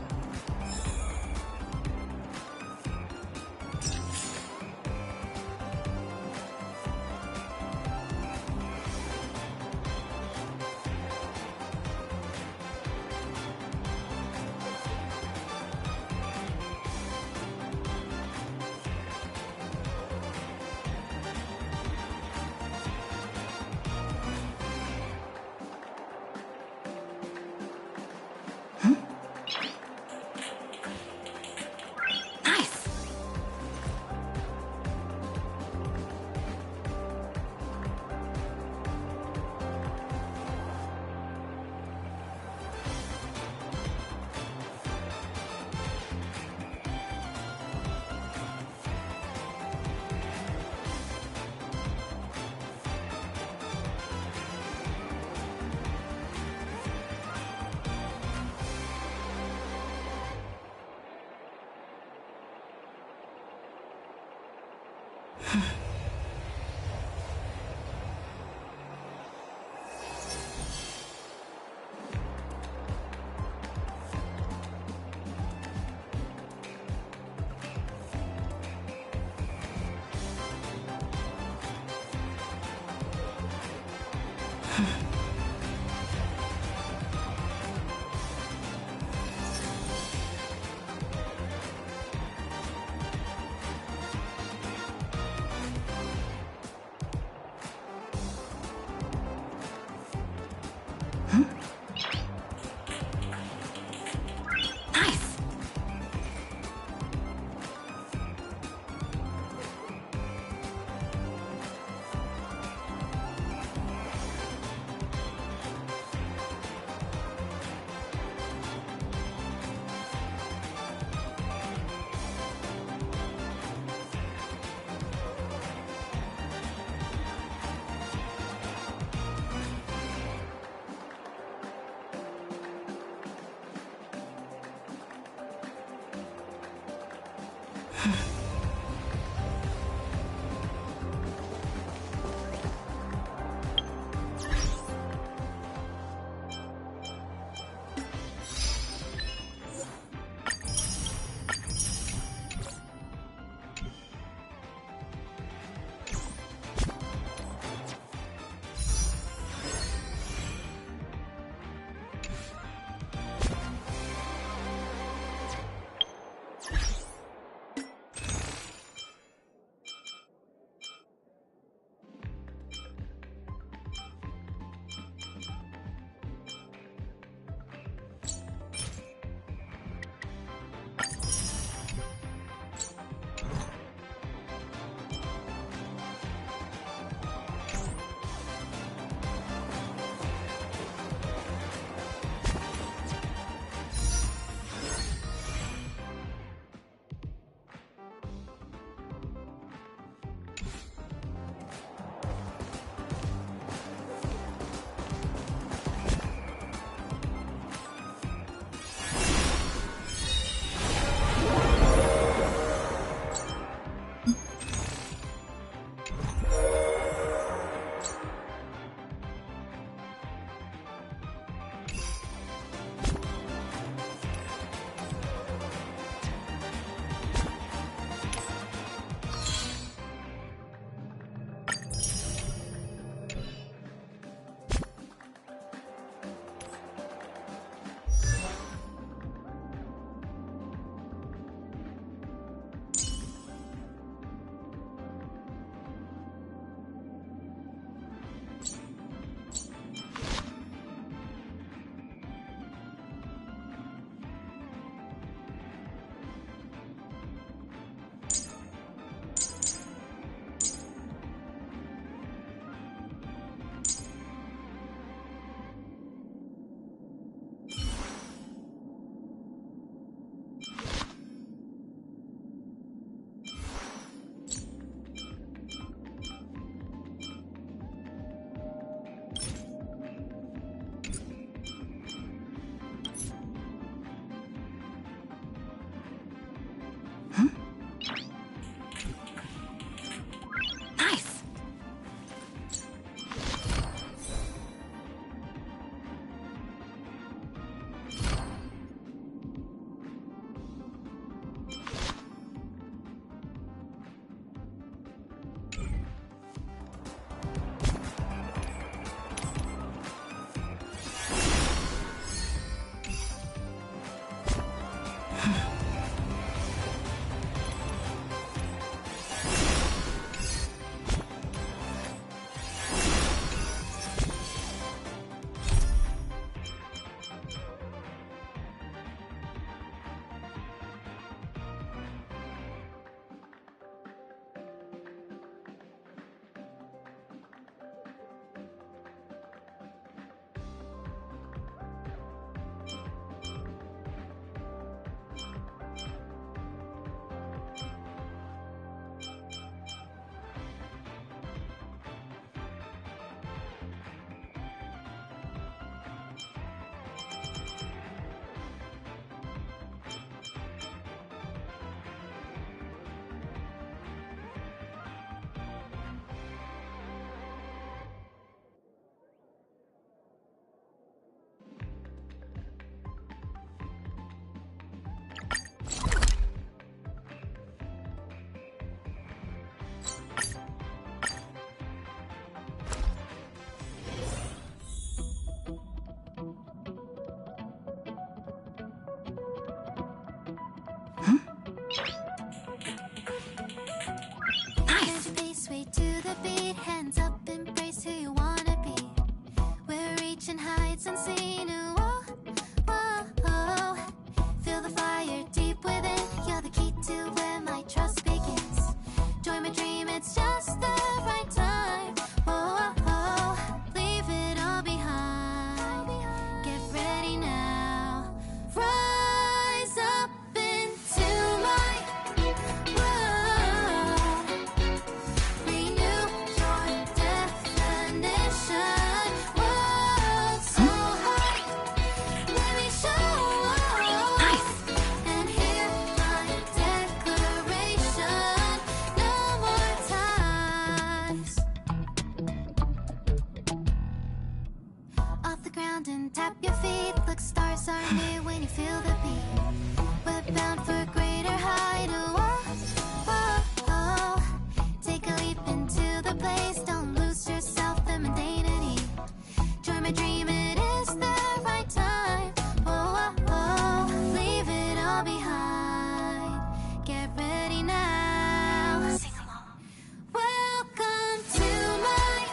Nice. Sway to the beat, hands up, embrace who you wanna be. We're reaching heights unseen. Whoa, whoa, whoa. Feel the fire deep within. You're the key to where my trust begins. Join my dream, it's just the right time. Whoa, whoa, whoa. Leave it all behind. Get ready now. Rise up into my world. Renew your definition. World so high. Let me show. And hear my declaration. No more ties. Off the ground and tap your feet. Look, stars are near when you feel the beat. We're bound for a greater height. Whoa, whoa, whoa. Take a leap into the place. Don't lose yourself in mundanity. Join my dream, it is the right time. Whoa, whoa, whoa. Leave it all behind. Get ready now. Sing along. Welcome to my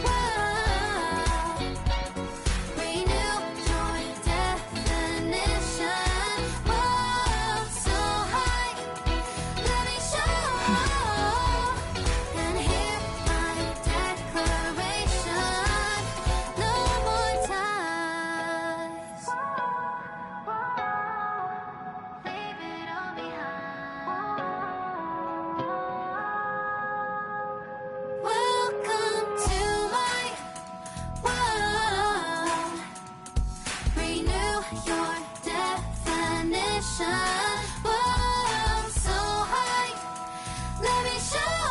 world. Renew your definition. World so high. Let me show. And hear my declaration. No more ties. Leave it all behind. Welcome to my world. Renew your definition. World so high. Let me show.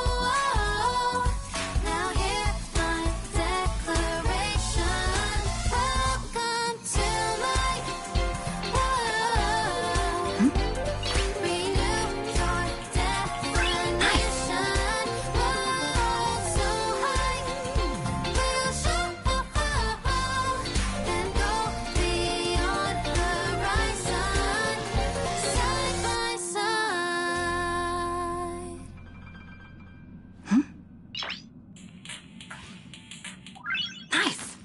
Now hear my declaration. Welcome to my world. Renew your definition. World so high. We'll show and go beyond horizon. Side by side. Nice.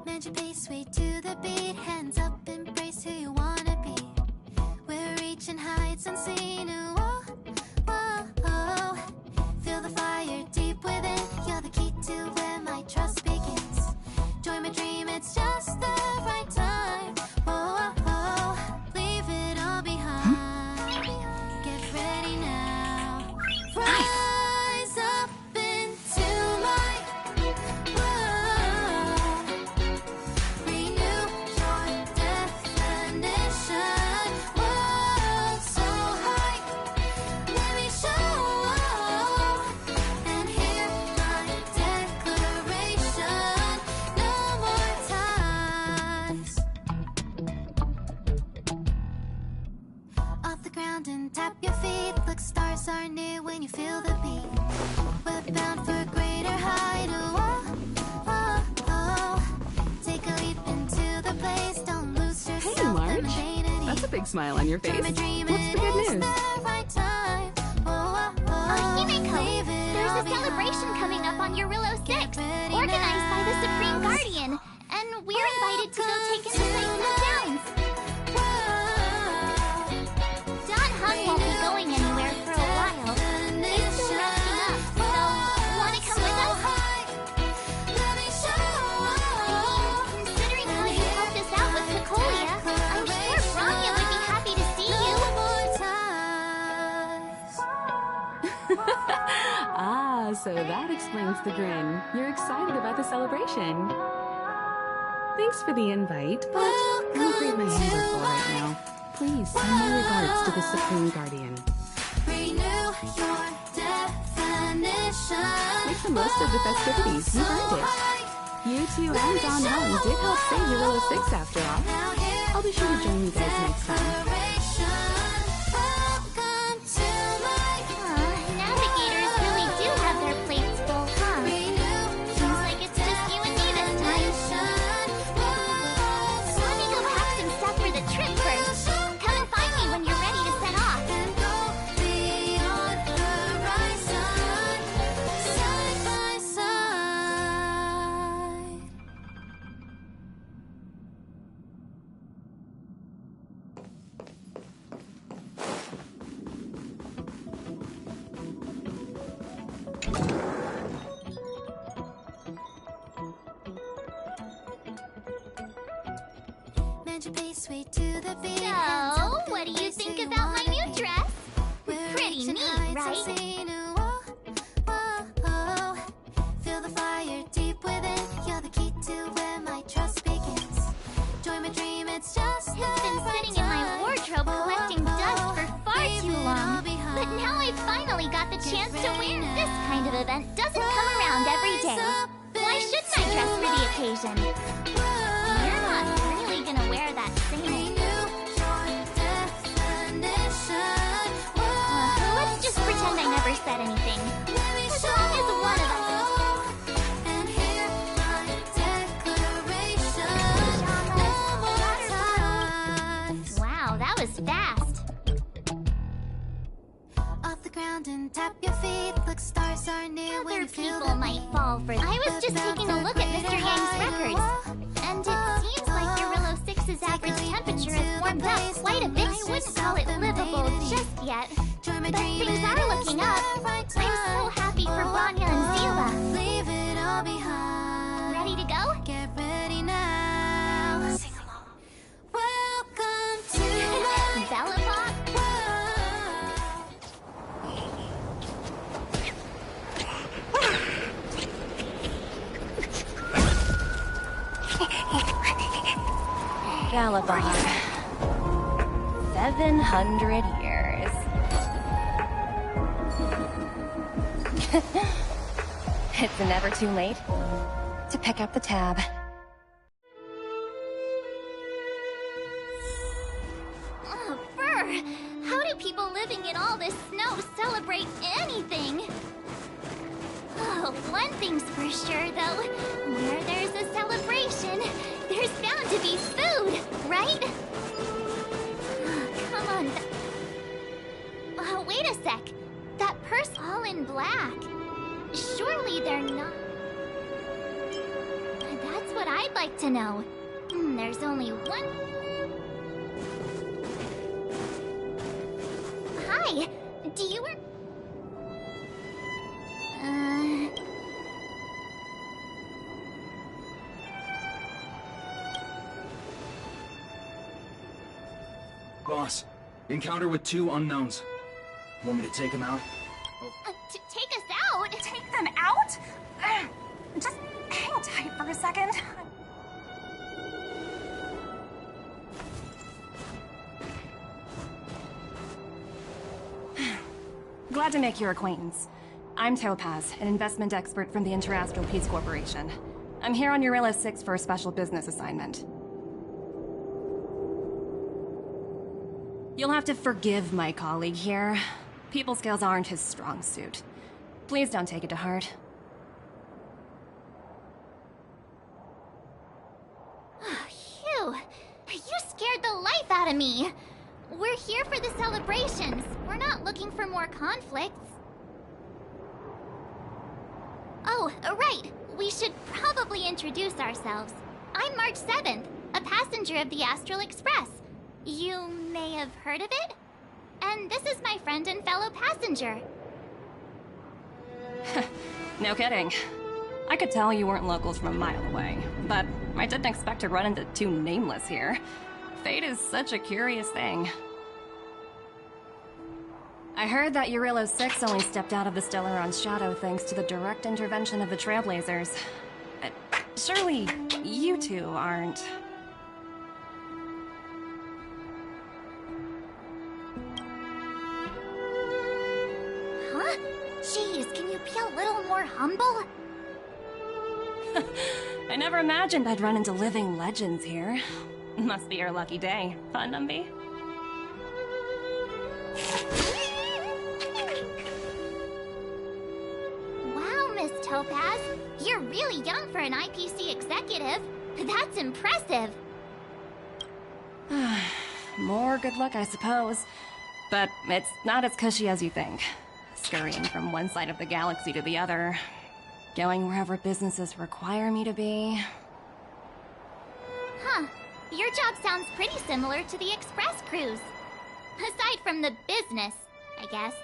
Mend your pace, sway to the beat. Hands up, embrace who you wanna be. We're reaching heights unseen. Whoa, whoa, whoa. Feel the fire deep within. You're the key to where my trust begins. Join my dream, it's just the right time. Whoa, whoa, whoa. Leave it all behind. Get ready now. Rise up you feel the beat. We're bound for a greater height. Take a leap into the place. Don't lose yourself. Hey, Marge. That's a big smile on your face. What's the good news? Himeko, there's a celebration coming up on Eurillo 6, organized by the Supreme Guardian, and we're invited to go take in the sights and sounds. Don Hung won't be going anywhere for a while. He's still resting up, so wanna come with us? Considering how you helped us out with Picolia, I'm sure Bronya would be happy to see you. Ah, so that explains the grin. You're excited about the celebration. Thanks for the invite, but I'm afraid my hands are full right now. Please send my regards to the Supreme Guardian. Make the most of the festivities. You've earned it. You two and Don Hung did help save Eurillo 6 after all. I'll be sure to join you guys next time. Navigators really do have their plates full, huh? Seems like it's just you and me this time. Let me go pack some stuff for the trip first. Come and find me when you're ready to set off. So, what do you think about my new dress? Pretty neat, right? Feel the fire deep within. You're the key to where my trust begins. Join my dream, it's just It's been sitting in my wardrobe collecting dust for far too long. But now I finally got the chance to wear it. This kind of event doesn't come around every day. Why shouldn't I dress for the occasion? You're not really gonna wear that same... let's just pretend I never said anything. As long as one of us... Wow, that was fast. Off the ground and tap your feet. Look, stars are near when you feel People might fall for this. I was just taking a look at Mr. Yang's records, and it seems like Eurillo 6's average temperature has warmed up quite a bit. I wouldn't call it livable just yet, but things are looking up. I'm so happy for Bronya and Zila. Leave it all behind. Ready to go? Get ready now. Sing along. Welcome to my Bellapop? Galabar. 700 years. It's never too late to pick up the tab. Oh, Burr! How do people living in all this snow celebrate anything? Oh, one thing's for sure, though. Where there's a celebration, there's bound to be food, right? Oh, come on. Oh, wait a sec. That person all in black. Surely they're not... That's what I'd like to know. There's only one... Hi! Do you work... Boss, encounter with 2 unknowns. Want me to take them out? To take us out? Take them out? Just hang tight for a second. Glad to make your acquaintance. I'm Topaz, an investment expert from the Interastral Peace Corporation. I'm here on Eurillo 6 for a special business assignment. You'll have to forgive my colleague here, People skills aren't his strong suit. Please don't take it to heart. Phew! You scared the life out of me! We're here for the celebrations. We're not looking for more conflicts. Oh, right. We should probably introduce ourselves. I'm March 7th, a passenger of the Astral Express. You may have heard of it? And this is my friend and fellow passenger. No kidding. I could tell you weren't locals from a mile away, but I didn't expect to run into two nameless here. Fate is such a curious thing. I heard that Eurylos 6 only stepped out of the Stellaron's shadow thanks to the direct intervention of the Trailblazers. Surely, you two aren't... Huh? Jeez, can you be a little more humble? I never imagined I'd run into living legends here. Must be your lucky day, fun, Numby? Wow, Miss Topaz. You're really young for an IPC executive. That's impressive. More good luck, I suppose. But it's not as cushy as you think. Scurrying from one side of the galaxy to the other. Going wherever businesses require me to be. Huh. Your job sounds pretty similar to the Express cruise. Aside from the business, I guess.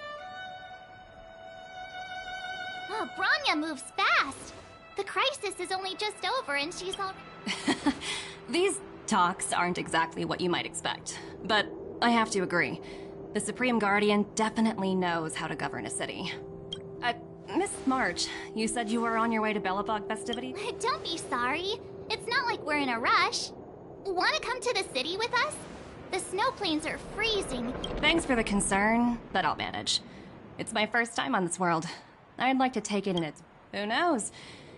Oh, Bronya moves fast. The crisis is only just over and she's already... These talks aren't exactly what you might expect. But I have to agree. The Supreme Guardian definitely knows how to govern a city. Miss March, you said you were on your way to Belobog festivities? Don't be sorry. It's not like we're in a rush. Want to come to the city with us? The snow plains are freezing. Thanks for the concern, but I'll manage. It's my first time on this world. I'd like to take it in its... Who knows?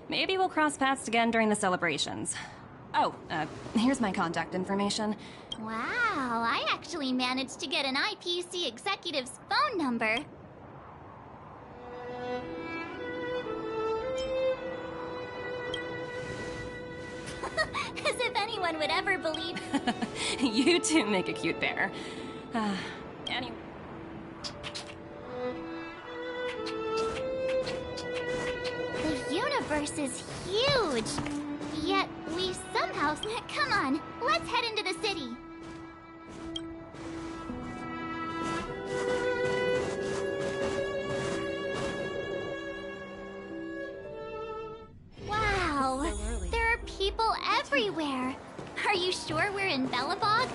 Maybe we'll cross paths again during the celebrations. Oh, here's my contact information. Wow, I actually managed to get an IPC executive's phone number. As if anyone would ever believe... You two make a cute pair. Anyway... The universe is huge! Yet we somehow... Come on, let's head into the city. Wow, there are people everywhere. Are you sure we're in Belobog?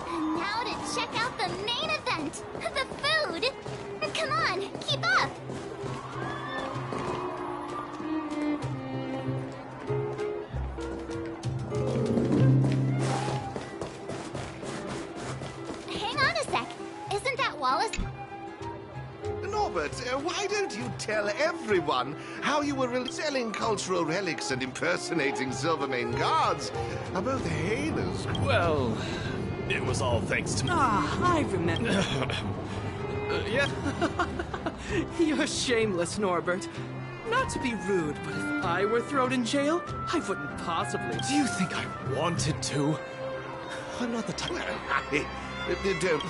And now to check out the main event, the food. Come on, keep up. Hang on a sec. Isn't that Wallace? Norbert, why don't you tell everyone how you were really selling cultural relics and impersonating Silvermane guards? Both heinous. Well, it was all thanks to me. I remember. Yeah? You're shameless, Norbert. Not to be rude, but if I were thrown in jail, I wouldn't possibly... Do you think I wanted to? I'm not the type... Don't...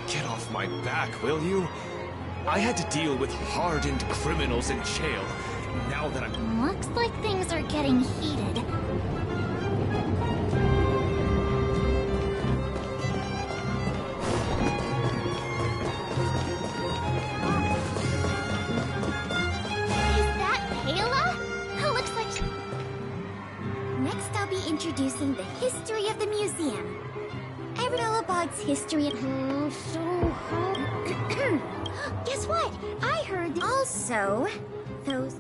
Get off my back, will you? I had to deal with hardened criminals in jail. Now that I'm... Looks like things are getting heated. Is that Payla? Looks like... Next, I'll be introducing the history of the museum. Belobog's history. Guess what? I heard also those.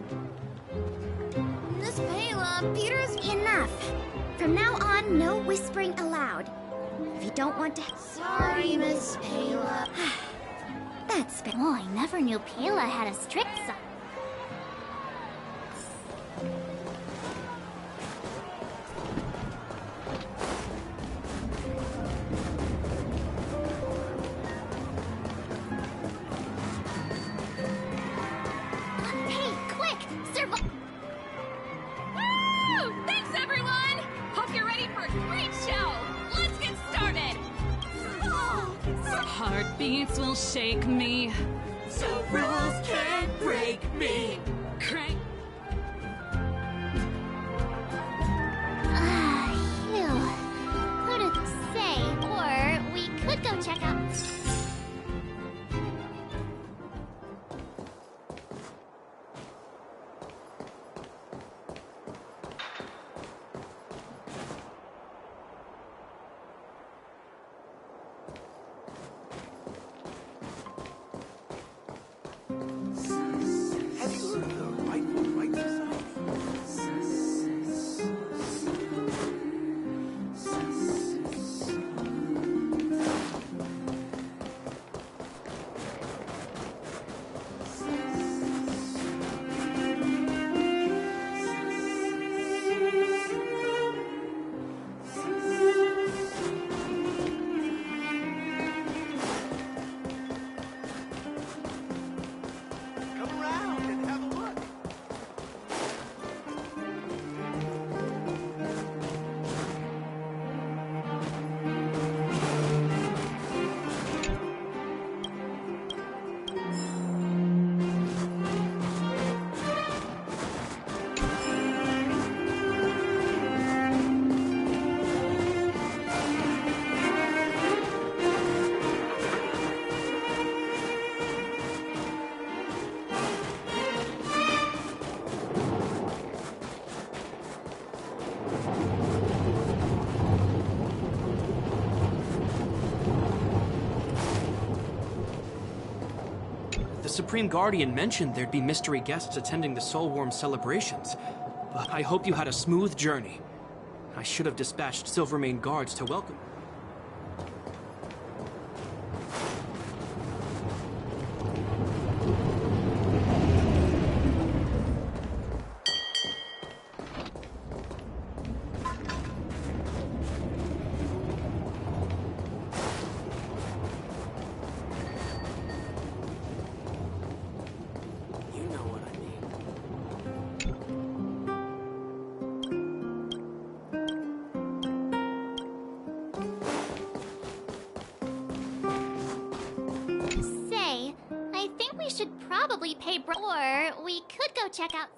Miss Payla, Peter's... Enough. From now on, no whispering allowed. If you don't want to... Sorry, Miss Payla. That's fair. Oh, I never knew Payla had a strict side. Hey, quick! Woo! Thanks, everyone! Hope you're ready for a great show! Let's get started! Heartbeats will shake me. So rules can't break me. Crank. Phew. Couldn't say, or we could go check out... Have you heard of the Rightful Right Society? Come around and have a look. The Supreme Guardian mentioned there'd be mystery guests attending the Soulworm celebrations, but I hope you had a smooth journey. I should have dispatched Silvermane guards to welcome you. You know what I mean. Say, I think we should probably pay or we could go check out...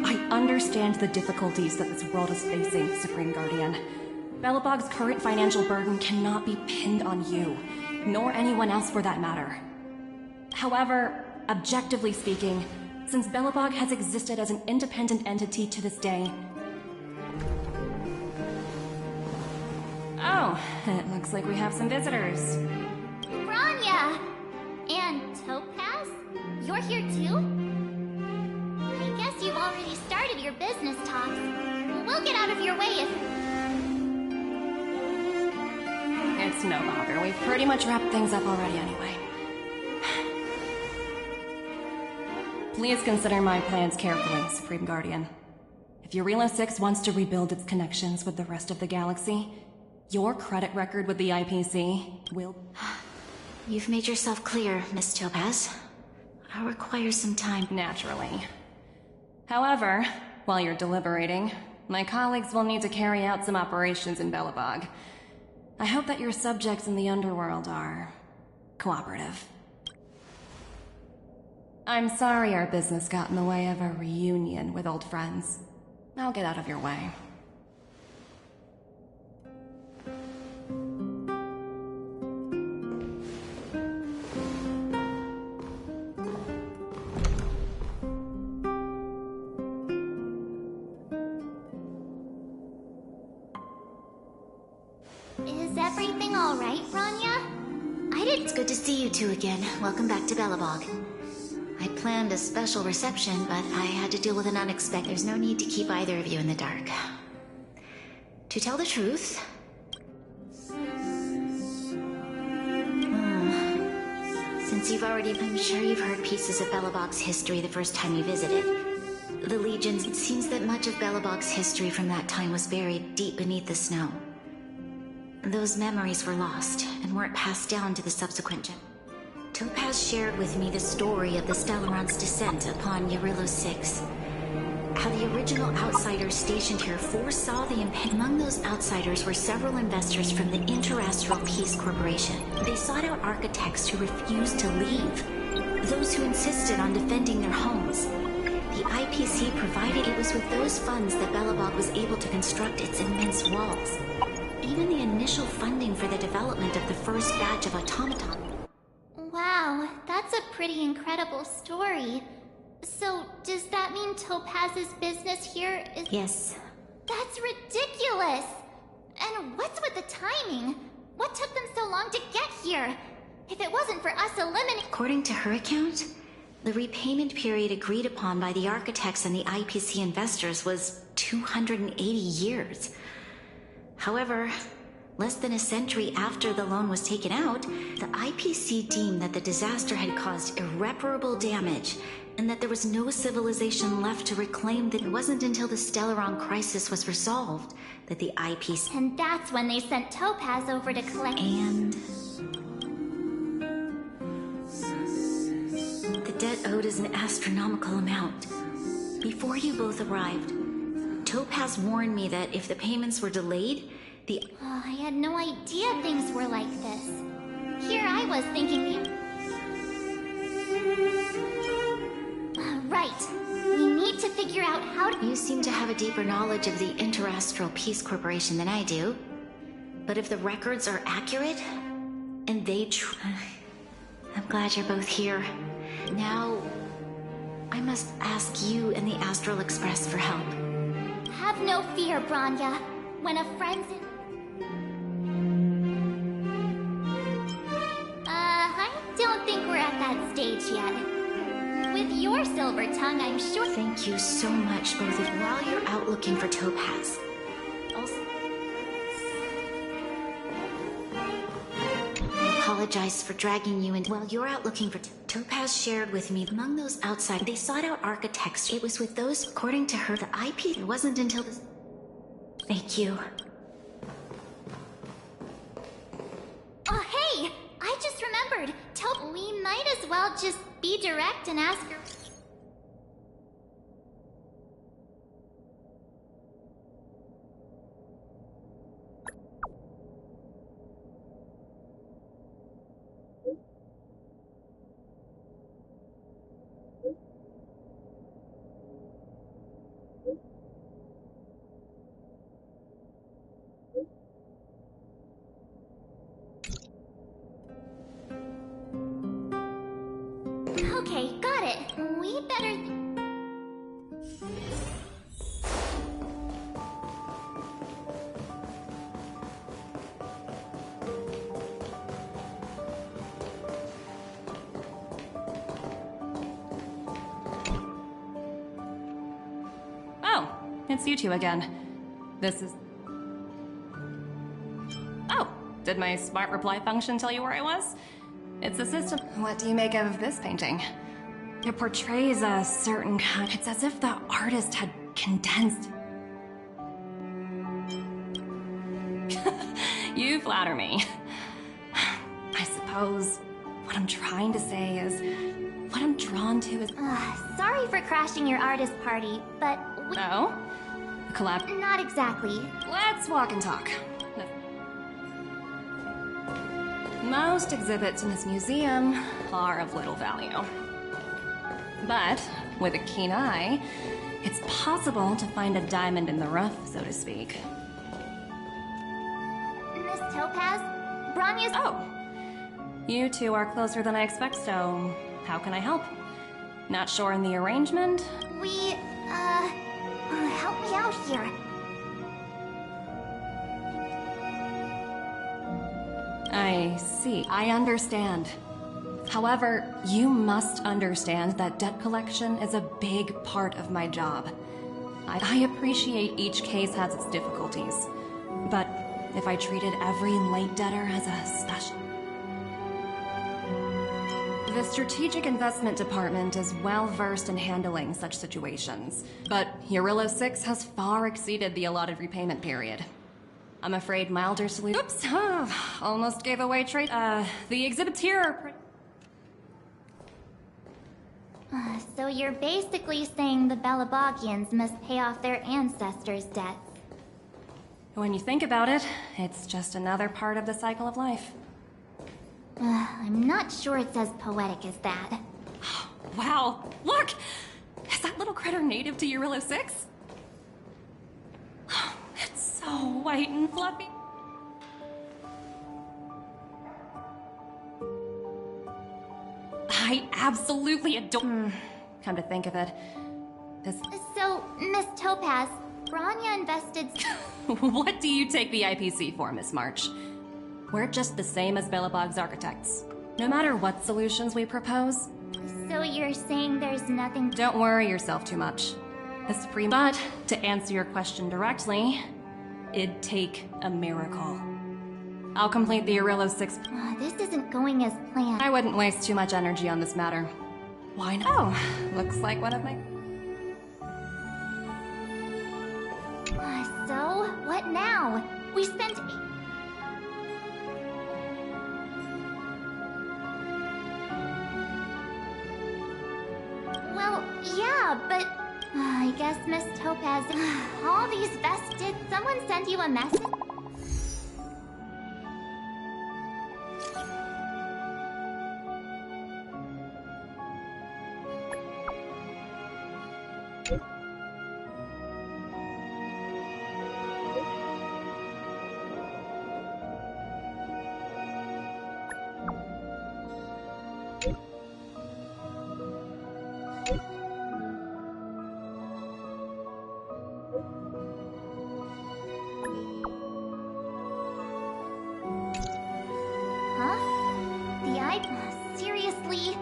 I understand the difficulties that this world is facing, Supreme Guardian. Belobog's current financial burden cannot be pinned on you, nor anyone else for that matter. However, objectively speaking, since Belobog has existed as an independent entity to this day... Oh, it looks like we have some visitors. Bronya! And Topaz? You're here too? I guess you've already started your business talks. We'll get out of your way if... It's no bother. We've pretty much wrapped things up already anyway. Please consider my plans carefully, Supreme Guardian. If Eurela 6 wants to rebuild its connections with the rest of the galaxy, your credit record with the IPC will... You've made yourself clear, Miss Topaz. I'll require some time. Naturally. However, while you're deliberating, my colleagues will need to carry out some operations in Belobog. I hope that your subjects in the underworld are... cooperative. I'm sorry our business got in the way of a reunion with old friends. I'll get out of your way. Is everything alright, Bronya? It's good to see you two again. Welcome back to Belobog. I planned a special reception, but I had to deal with an unexpected. There's no need to keep either of you in the dark. To tell the truth... since I'm sure you've heard pieces of Belobog's history the first time you visited. The Legions, it seems that much of Belobog's history from that time was buried deep beneath the snow. Those memories were lost and weren't passed down to the subsequent gen. Topaz shared with me the story of the Stellaron's descent upon Yarilo 6. How the original outsiders stationed here foresaw the impending. Among those outsiders were several investors from the Interastral Peace Corporation. They sought out architects who refused to leave, those who insisted on defending their homes. The IPC provided. It was with those funds that Belobog was able to construct its immense walls. Even the initial funding for the development of the first batch of automaton. Wow, that's a pretty incredible story. So, does that mean Topaz's business here is— Yes. That's ridiculous! And what's with the timing? What took them so long to get here? If it wasn't for us eliminating— According to her account, the repayment period agreed upon by the architects and the IPC investors was 280 years. However, less than a century after the loan was taken out, the IPC deemed that the disaster had caused irreparable damage and that there was no civilization left to reclaim. That it wasn't until the Stellaron crisis was resolved that the IPC— And that's when they sent Topaz over to collect— And the debt owed is an astronomical amount. Before you both arrived, Topaz warned me that if the payments were delayed, Oh, I had no idea things were like this. Here I was thinking Right. We need to figure out how to— You seem to have a deeper knowledge of the Interastral Peace Corporation than I do. But if the records are accurate, and I'm glad you're both here. Now, I must ask you and the Astral Express for help. Have no fear, Bronya. When a friend's in— I don't think we're at that stage yet. With your silver tongue, I'm sure— Thank you so much, both of you. While you're out looking for Topaz. I apologize for dragging you in. While you're out looking for Topaz shared with me, among those outside, they sought out architects. It was with those, according to her, the IP. It wasn't until this— Thank you. Oh, hey! I just remembered. We might as well just be direct and ask her. Okay, got it. We better... Oh, it's you two again. This is... Oh, did my smart reply function tell you where I was? It's a system. What do you make of this painting? It portrays a certain kind. It's as if the artist had condensed. You flatter me. I suppose what I'm trying to say is, what I'm drawn to is... sorry for crashing your artist party, but we... Oh? Collab? Not exactly. Let's walk and talk. Most exhibits in this museum are of little value. But with a keen eye, it's possible to find a diamond in the rough, so to speak. Miss Topaz? Bronya's... Oh! You two are closer than I expect, so how can I help? Not sure in the arrangement? We, help me out here. I see. I understand. However, you must understand that debt collection is a big part of my job. I appreciate each case has its difficulties, but if I treated every late debtor as a special... The Strategic Investment Department is well versed in handling such situations, but Eurylo 6 has far exceeded the allotted repayment period. I'm afraid milder solutions. Oops, almost gave away trade. The exhibits here are So you're basically saying the Belabogians must pay off their ancestors' debts. When you think about it, it's just another part of the cycle of life. I'm not sure it's as poetic as that. Wow, look! Is that little critter native to Eurylo 6? It's so white and fluffy. I absolutely adore. Come to think of it, this. So, Miss Topaz, Bronya invested. What do you take the IPC for, Miss March? We're just the same as Belobog's architects. No matter what solutions we propose. So you're saying there's nothing. Don't worry yourself too much. The Supreme. But to answer your question directly, it'd take a miracle. I'll complete the Eurylo 6. This isn't going as planned. I wouldn't waste too much energy on this matter. Why not? Oh, looks like one of my. So, what now? We spent. Well, yeah, but I guess Miss Topaz, all these vests. Did someone send you a message? Seriously?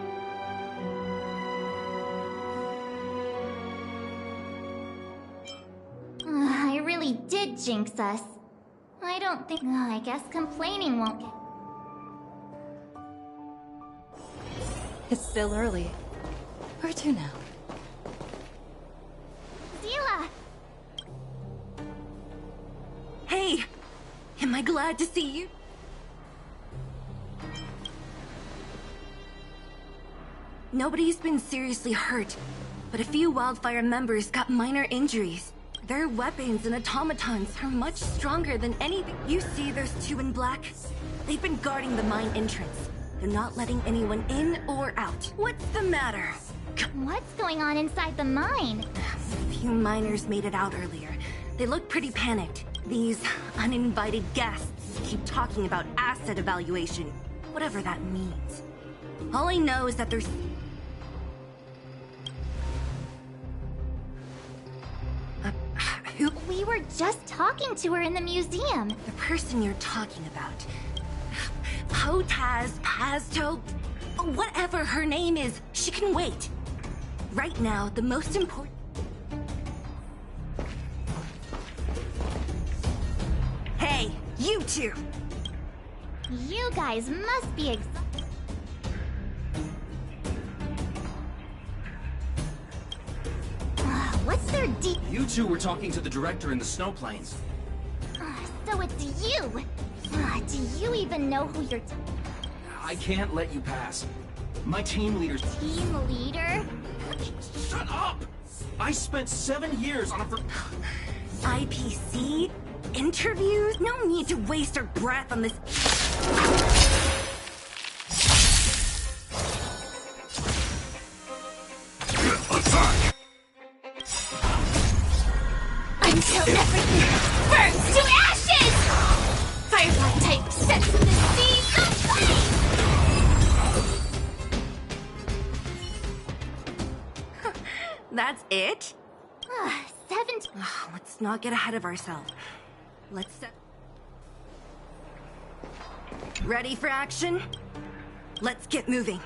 I really did jinx us. I don't think. I guess complaining won't get. It's still early. Where to now? Zila! Hey! Am I glad to see you? Nobody's been seriously hurt, but a few Wildfire members got minor injuries. Their weapons and automatons are much stronger than anything. You see those two in black? They've been guarding the mine entrance. They're not letting anyone in or out. What's the matter? What's going on inside the mine? A few miners made it out earlier. They look pretty panicked. These uninvited guests keep talking about asset evaluation, whatever that means. All I know is that there's... Who? We were just talking to her in the museum. The person you're talking about. Potaz, Pazto, whatever her name is, she can wait. Right now, the most important... Hey, you two! You guys must be exhausted. What's their deep? You two were talking to the director in the snow plains. So it's you. Do you even know who you're? I can't let you pass. My team leader's. Team leader? Shut up! I spent 7 years on a. IPC? Interviews? No need to waste our breath on this. Attack! Until everything burns to ashes! Firefly type set from the seas of flame! That's it? 17. Let's not get ahead of ourselves. Let's set... Ready for action? Let's get moving.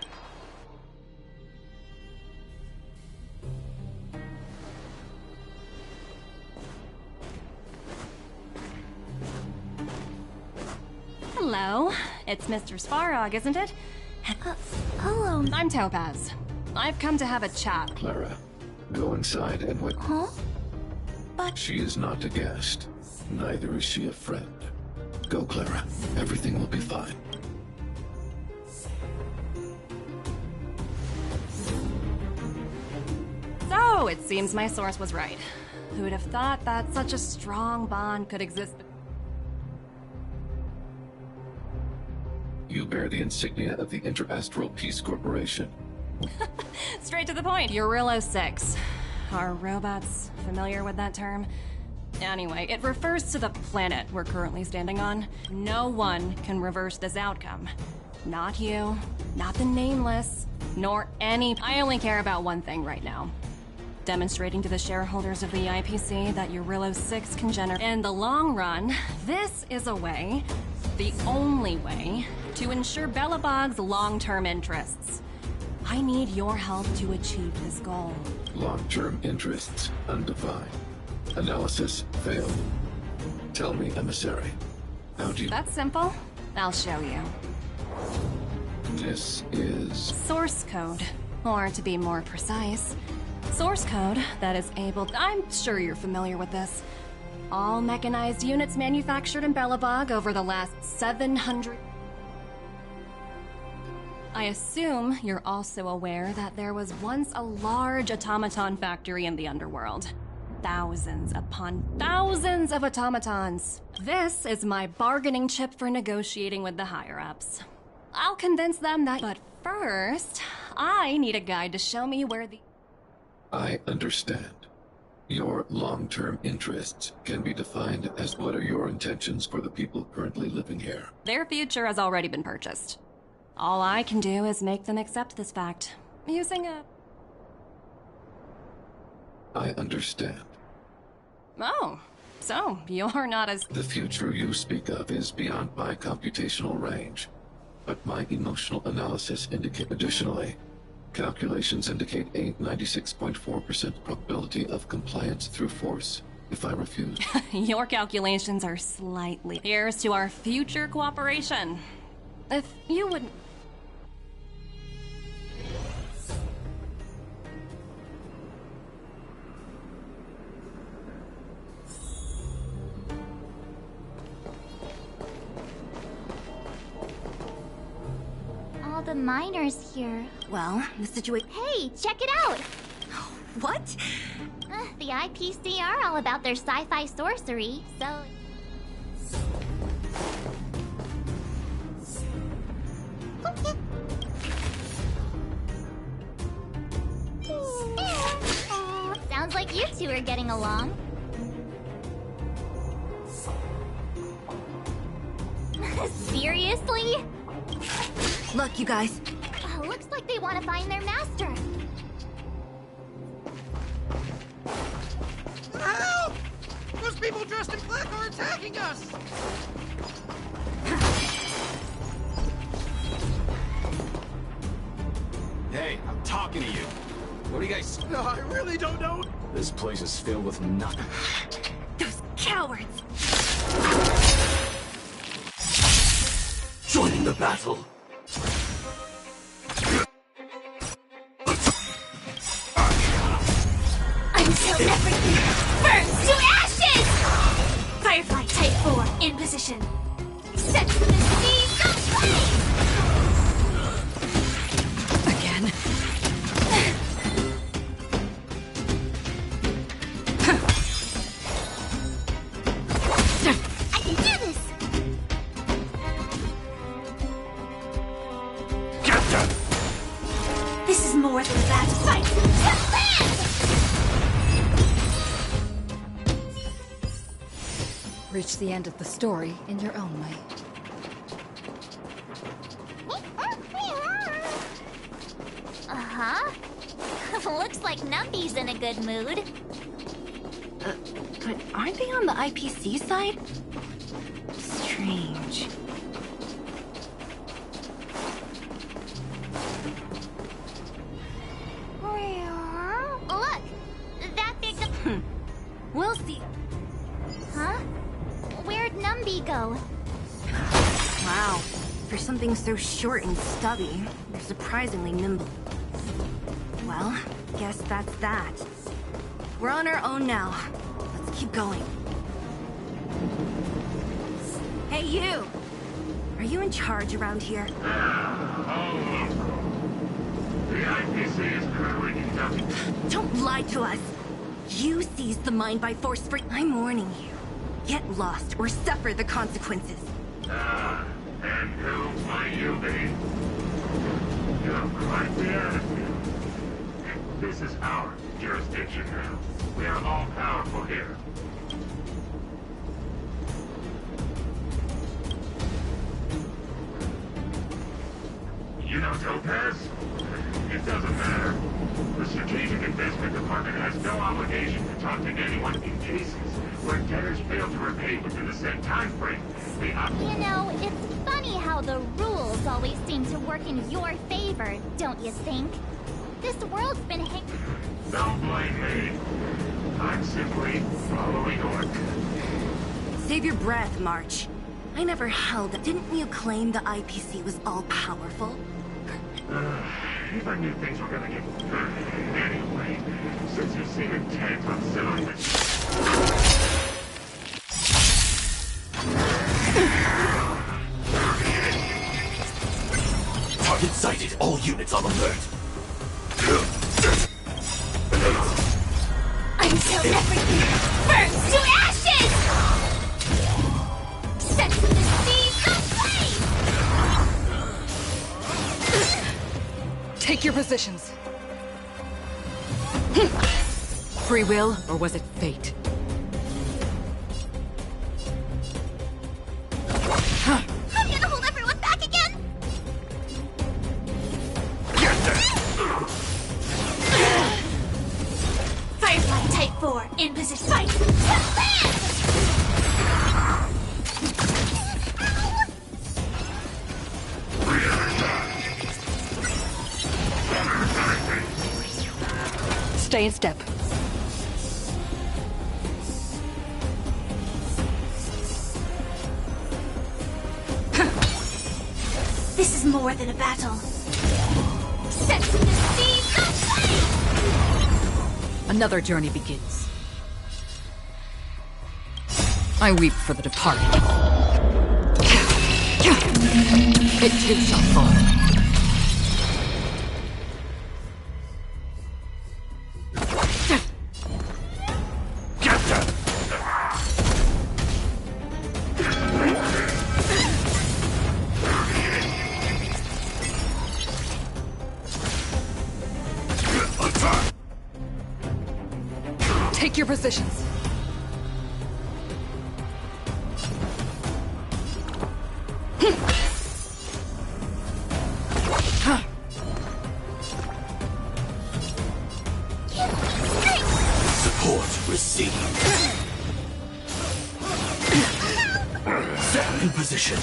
Hello, it's Mr. Svarog, isn't it? Hello. I'm Topaz. I've come to have a chat. Clara, go inside and wait. Huh? But... She is not a guest. Neither is she a friend. Go, Clara. Everything will be fine. So, it seems my source was right. Who would have thought that such a strong bond could exist? You bear the insignia of the Interastral Peace Corporation. Straight to the point. Eurillo 6. Are robots familiar with that term? Anyway, it refers to the planet we're currently standing on. No one can reverse this outcome. Not you, not the Nameless, nor any... I only care about one thing right now. Demonstrating to the shareholders of the IPC that Eurillo 6 can generate... In the long run, this is a way, the only way, to ensure Belobog's long-term interests. I need your help to achieve this goal. Long-term interests undefined. Analysis failed. Tell me, Emissary, how do you... That's simple. I'll show you. This is... Source code. Or to be more precise, source code that is able... I'm sure you're familiar with this. All mechanized units manufactured in Belobog over the last 700... I assume you're also aware that there was once a large automaton factory in the underworld. Thousands upon thousands of automatons. This is my bargaining chip for negotiating with the higher-ups. I'll convince them that... But first, I need a guide to show me where the... I understand. Your long-term interests can be defined as what are your intentions for the people currently living here. Their future has already been purchased. All I can do is make them accept this fact, using a... I understand. Oh, so you're not as... The future you speak of is beyond my computational range, but my emotional analysis indicate additionally. Calculations indicate a 96.4% probability of compliance through force if I refuse. Your calculations are slightly... Here's to our future cooperation. If you would... All the miners here. Well, the situation... Hey, check it out! What? The IPC are all about their sci-fi sorcery, so... Sounds like you two are getting along. Seriously? Look, you guys. Looks like they want to find their master. Help! Those people dressed in black are attacking us! Hey, I'm talking to you. What do you guys... No, I really don't know. This place is filled with nothing. Those cowards! Joining the battle. Until everything burns to ashes! Firefly Type 4 in position. Set to the speed of light! Again? I can do this! This is more than that fight! Reach the end of the story in your own way. Uh-huh. Looks like Numby's in a good mood. But aren't they on the IPC side? Strange. Look! That big... We'll see. Huh? Where'd Numby go? Wow. For something so short and stubby, you're surprisingly nimble. Well, guess that's that. We're on our own now. Let's keep going. Hey, you! Are you in charge around here? The IPC is currently conducting... Don't lie to us! You seized the mine by force for... I'm warning you. Get lost or suffer the consequences. And who might you be? You have quite the attitude. This is our jurisdiction now. We are all powerful here. You know Topaz? It doesn't matter. The Strategic Investment Department has no obligation to talk to anyone in cases where debtors fail to repay within the set time frame. You know, it's funny how the rules always seem to work in your favor, don't you think? This world's been Don't blame me. I'm simply following orders. Save your breath, March. I never held it. Didn't you claim the IPC was all-powerful? If I knew things were gonna get good anyway, since you seem intent on settling this... Target sighted. All units on alert. Until everything burns to ashes! Set to the seas of flame! Take your positions. Free will, or was it fate? I'm gonna hold everyone back again! Firefly Type 4 in position. Fight! Stay in step. This is more than a battle. Set to the seas of flame! Another journey begins. I weep for the departed. It too shall fall. Take your positions. Support received. Set in position.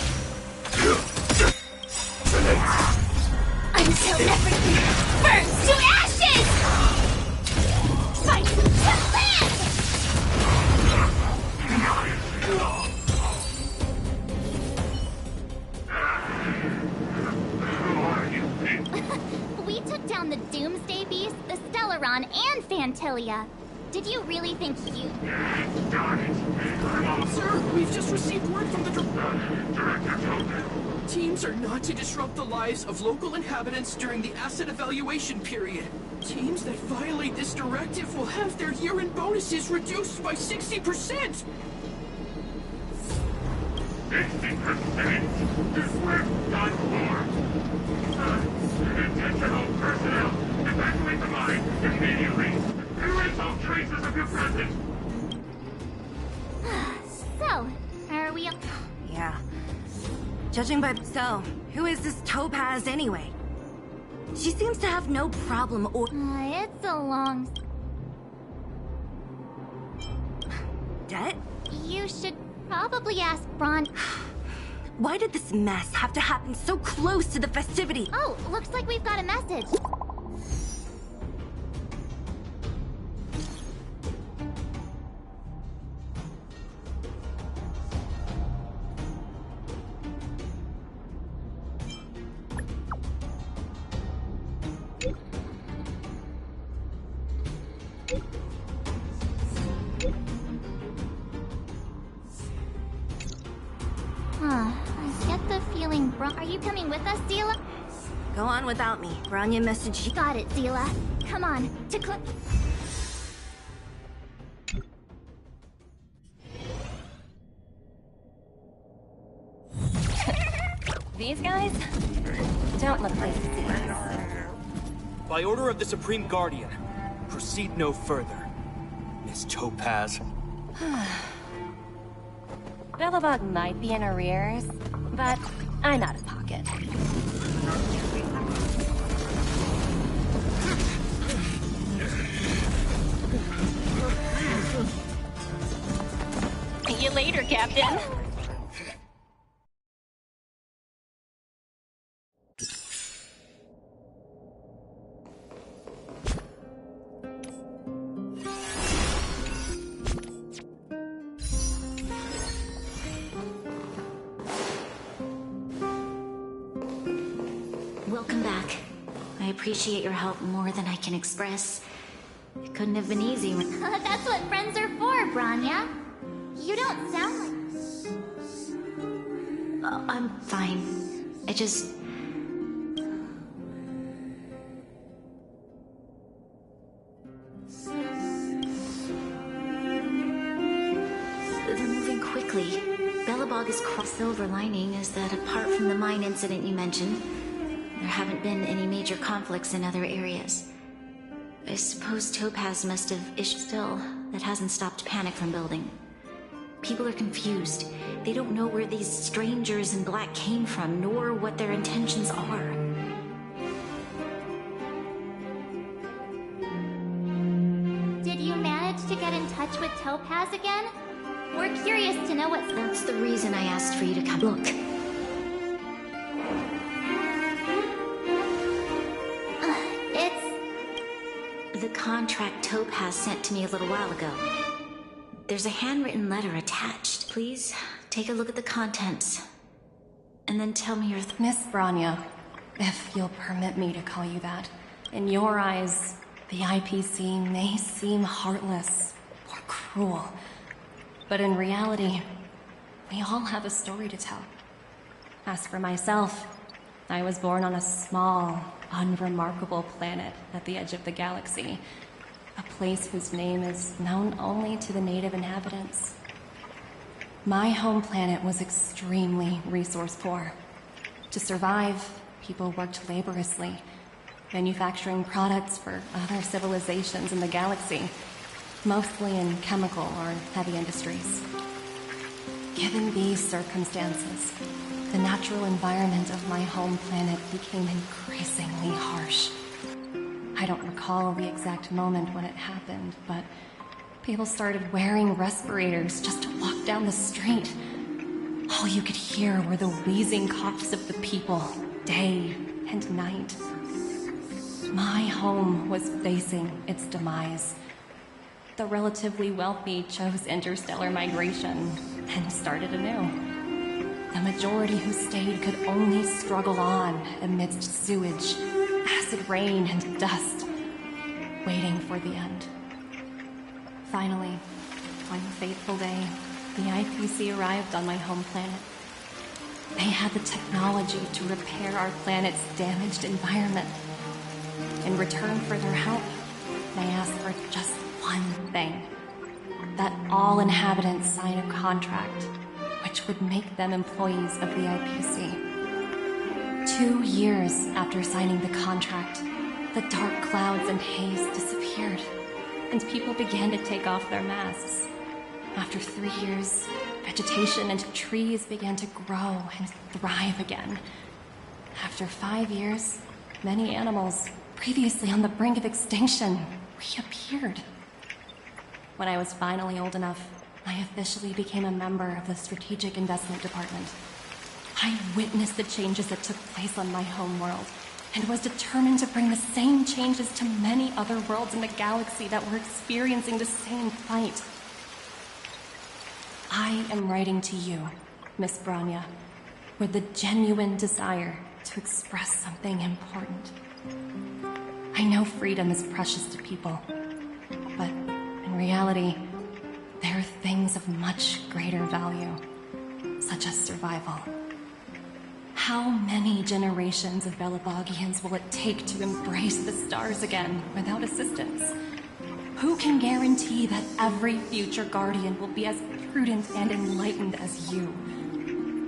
Until everything burns to ashes! Fight to land! We took down the Doomsday Beast, the Stellaron, and Phantilia. Did you really think you... Darn it. Sir, we've just received word from the Director Topaz. Teams are not to disrupt the lives of local inhabitants during the asset evaluation period. Teams that violate this directive will have their year-end bonuses reduced by 60%! 60%? This work done for. Intentional personnel, evacuate the mine immediately. Erase all traces of your presence. So, are we... Yeah. Judging by... So, who is this Topaz anyway? She seems to have no problem or... it's a long... Det? You should probably ask Braun... Why did this mess have to happen so close to the festivity? Oh, looks like we've got a message. I get the feeling Are you coming with us, Zila? Go on without me. Bronya messaged you. Got it, Zila. Come on, to clip. These guys don't look like serious. By order of the Supreme Guardian, proceed no further, Miss Topaz. Belobog might be in arrears, but I'm out of pocket. See you later, Captain. Welcome back. I appreciate your help more than I can express. It couldn't have been easy when... That's what friends are for, Bronya. You don't sound like... I'm fine. I just... They're moving quickly. Belobog is cross. Silver lining is that apart from the mine incident you mentioned, there haven't been any major conflicts in other areas. I suppose Topaz must have issued still. That hasn't stopped panic from building. People are confused. They don't know where these strangers in black came from, nor what their intentions are. Did you manage to get in touch with Topaz again? We're curious to know what's... That's the reason I asked for you to come. Look. The contract Topaz sent to me a little while ago. There's a handwritten letter attached. Please, take a look at the contents. And then tell me your... Miss Bronya, if you'll permit me to call you that, in your eyes, the IPC may seem heartless or cruel. But in reality, we all have a story to tell. As for myself, I was born on a small, unremarkable planet at the edge of the galaxy. A place whose name is known only to the native inhabitants. My home planet was extremely resource poor. To survive, people worked laboriously, manufacturing products for other civilizations in the galaxy, mostly in chemical or heavy industries. Given these circumstances, the natural environment of my home planet became increasingly harsh. I don't recall the exact moment when it happened, but people started wearing respirators just to walk down the street. All you could hear were the wheezing coughs of the people, day and night. My home was facing its demise. The relatively wealthy chose interstellar migration and started anew. The majority who stayed could only struggle on amidst sewage, acid rain, and dust, waiting for the end. Finally, one fateful day, the IPC arrived on my home planet. They had the technology to repair our planet's damaged environment. In return for their help, they asked for just one thing: that all inhabitants sign a contract which would make them employees of the IPC. 2 years after signing the contract, the dark clouds and haze disappeared, and people began to take off their masks. After 3 years, vegetation and trees began to grow and thrive again. After 5 years, many animals, previously on the brink of extinction, reappeared. When I was finally old enough, I officially became a member of the Strategic Investment Department. I witnessed the changes that took place on my home world, and was determined to bring the same changes to many other worlds in the galaxy that were experiencing the same plight. I am writing to you, Miss Bronya, with the genuine desire to express something important. I know freedom is precious to people, but reality, there are things of much greater value, such as survival. How many generations of Belabogians will it take to embrace the stars again without assistance? Who can guarantee that every future Guardian will be as prudent and enlightened as you?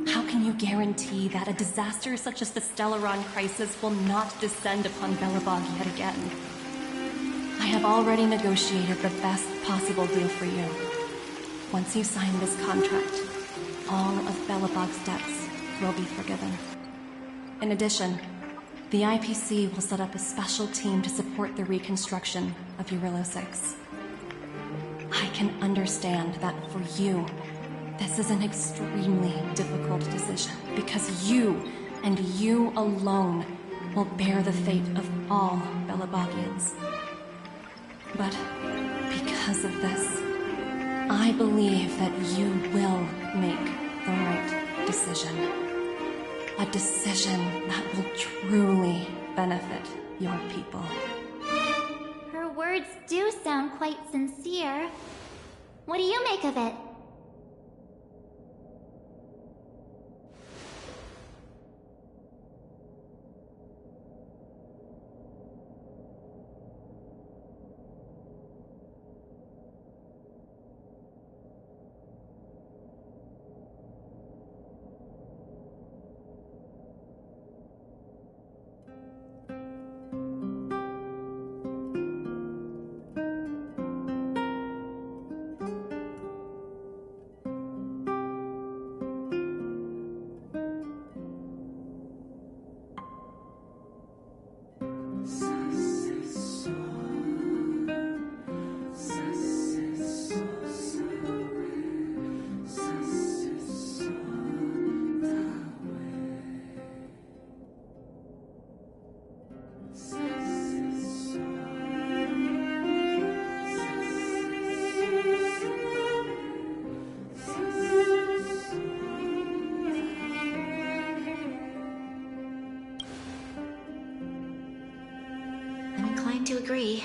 How can you guarantee that a disaster such as the Stellaron crisis will not descend upon Belobog yet again? I have already negotiated the best possible deal for you. Once you sign this contract, all of Belobog's debts will be forgiven. In addition, the IPC will set up a special team to support the reconstruction of Eurylo 6. I can understand that for you, this is an extremely difficult decision, because you, and you alone, will bear the fate of all Belabogians. But because of this, I believe that you will make the right decision. A decision that will truly benefit your people. Her words do sound quite sincere. What do you make of it? To agree.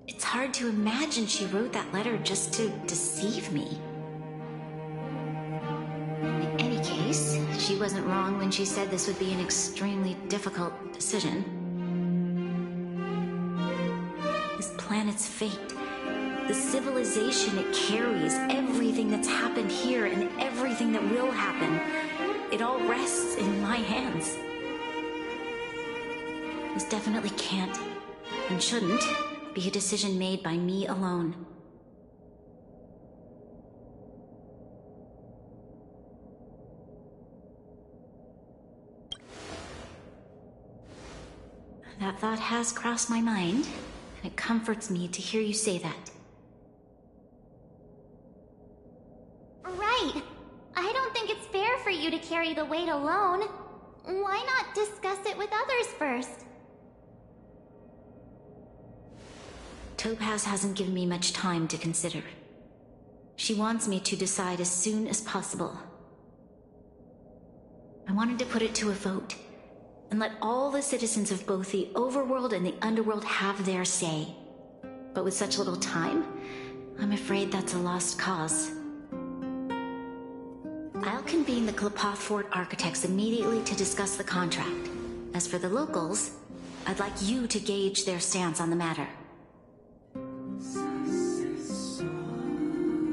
It's hard to imagine she wrote that letter just to deceive me. In any case, she wasn't wrong when she said this would be an extremely difficult decision. This planet's fate, the civilization it carries, everything that's happened here and everything that will happen, it all rests in my hands. This definitely can't and shouldn't be a decision made by me alone. That thought has crossed my mind, and it comforts me to hear you say that. Right. I don't think it's fair for you to carry the weight alone. Why not discuss it with others first? Topaz hasn't given me much time to consider. She wants me to decide as soon as possible. I wanted to put it to a vote, and let all the citizens of both the overworld and the underworld have their say. But with such little time, I'm afraid that's a lost cause. I'll convene the Qlipoth Fort architects immediately to discuss the contract. As for the locals, I'd like you to gauge their stance on the matter.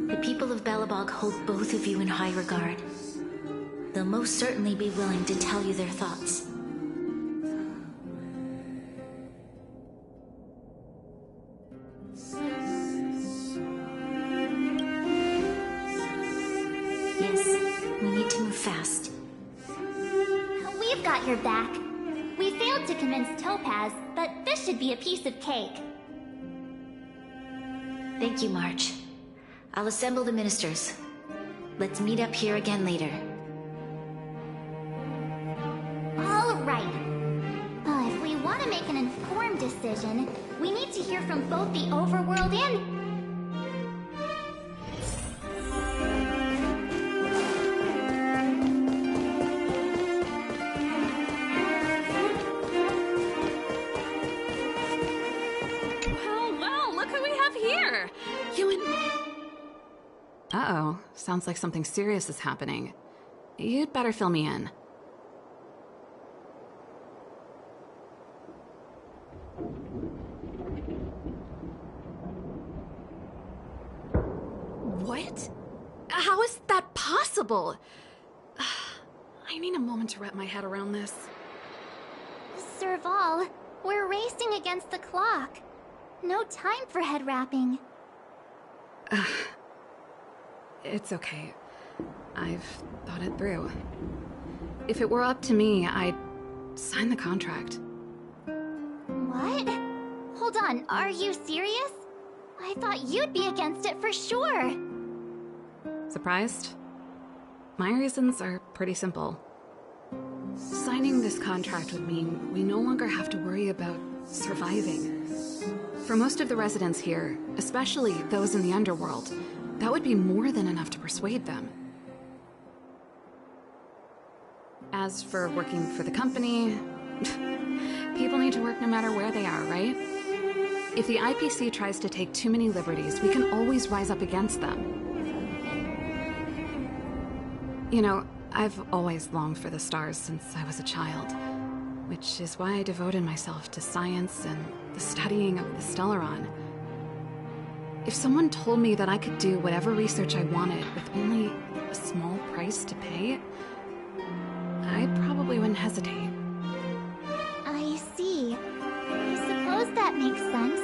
The people of Belobog hold both of you in high regard. They'll most certainly be willing to tell you their thoughts. Yes, we need to move fast. We've got your back. We failed to convince Topaz, but this should be a piece of cake. Thank you, March. I'll assemble the ministers. Let's meet up here again later. All right. If we want to make an informed decision, we need to hear from both the overworld and... Well, look who we have here! Human? Uh-oh. Sounds like something serious is happening. You'd better fill me in. What? How is that possible? I need a moment to wrap my head around this. Serval, we're racing against the clock. No time for head wrapping. It's okay. I've thought it through. If it were up to me, I'd sign the contract. What? Hold on, are you serious? I thought you'd be against it for sure. Surprised? My reasons are pretty simple. Signing this contract would mean we no longer have to worry about surviving. For most of the residents here, especially those in the underworld, that would be more than enough to persuade them. As for working for the company, people need to work no matter where they are, right? If the IPC tries to take too many liberties, we can always rise up against them. You know, I've always longed for the stars since I was a child, which is why I devoted myself to science and the studying of the Stellaron. If someone told me that I could do whatever research I wanted with only a small price to pay, I probably wouldn't hesitate. I see. I suppose that makes sense.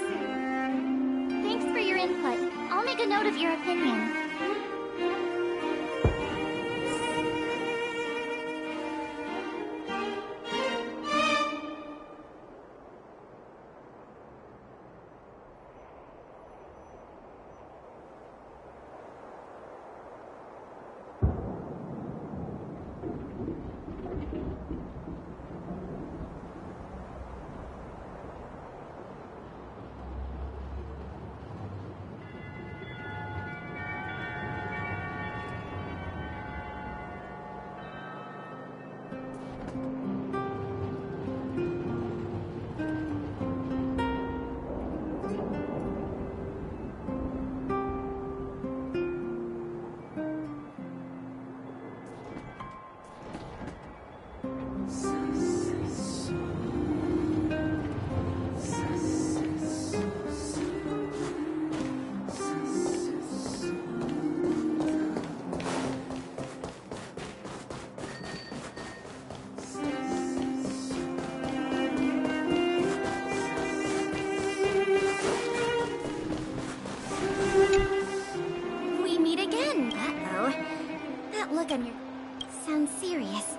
Thanks for your input. I'll make a note of your opinion. Sounds serious.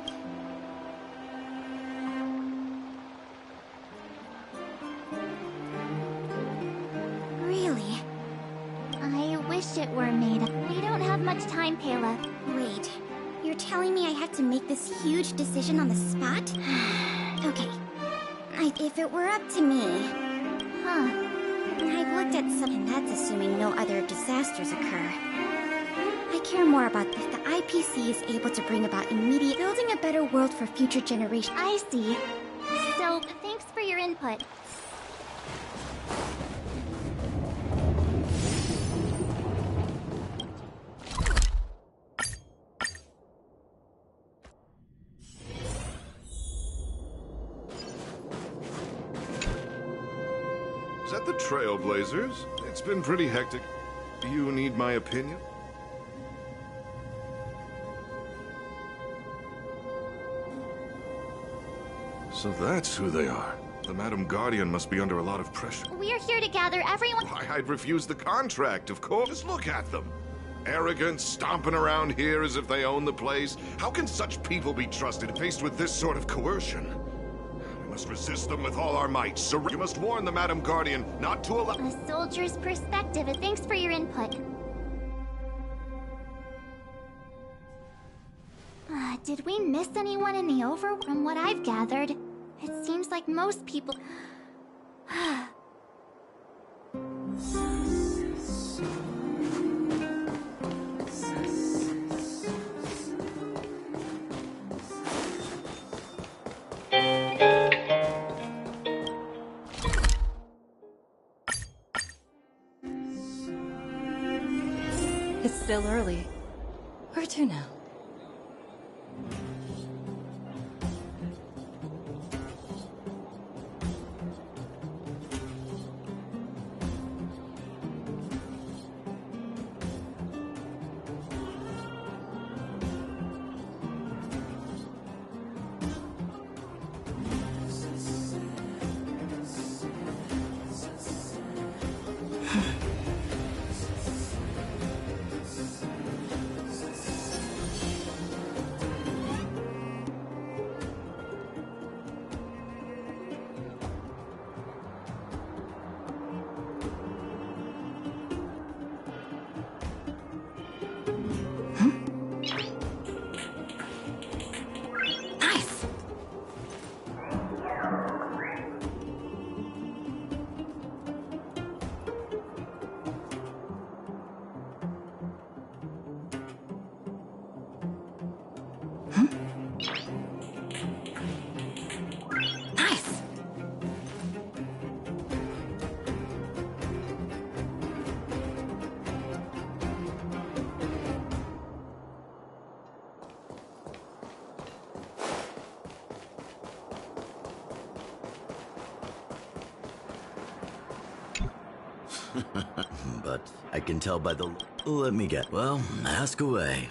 Really? I wish it were made. We don't have much time, Pela. Wait, you're telling me I have to make this huge decision on the spot? Okay. If it were up to me... Huh. I've looked at some, and that's assuming no other disasters occur. I care more about if the IPC is able to bring about immediate building a better world for future generations. I see. So, thanks for your input. Is that the Trailblazers? It's been pretty hectic. Do you need my opinion? So that's who they are. The Madam Guardian must be under a lot of pressure. We're here to gather everyone. Why, I'd refuse the contract, of course. Just look at them. Arrogant, stomping around here as if they own the place. How can such people be trusted faced with this sort of coercion? We must resist them with all our might. You must warn the Madam Guardian not to allow— A soldier's perspective. Thanks for your input. Did we miss anyone in the overworld? From what I've gathered, it seems like most people... still early. Where to now? But I can tell by the... Let me get... Well, ask away.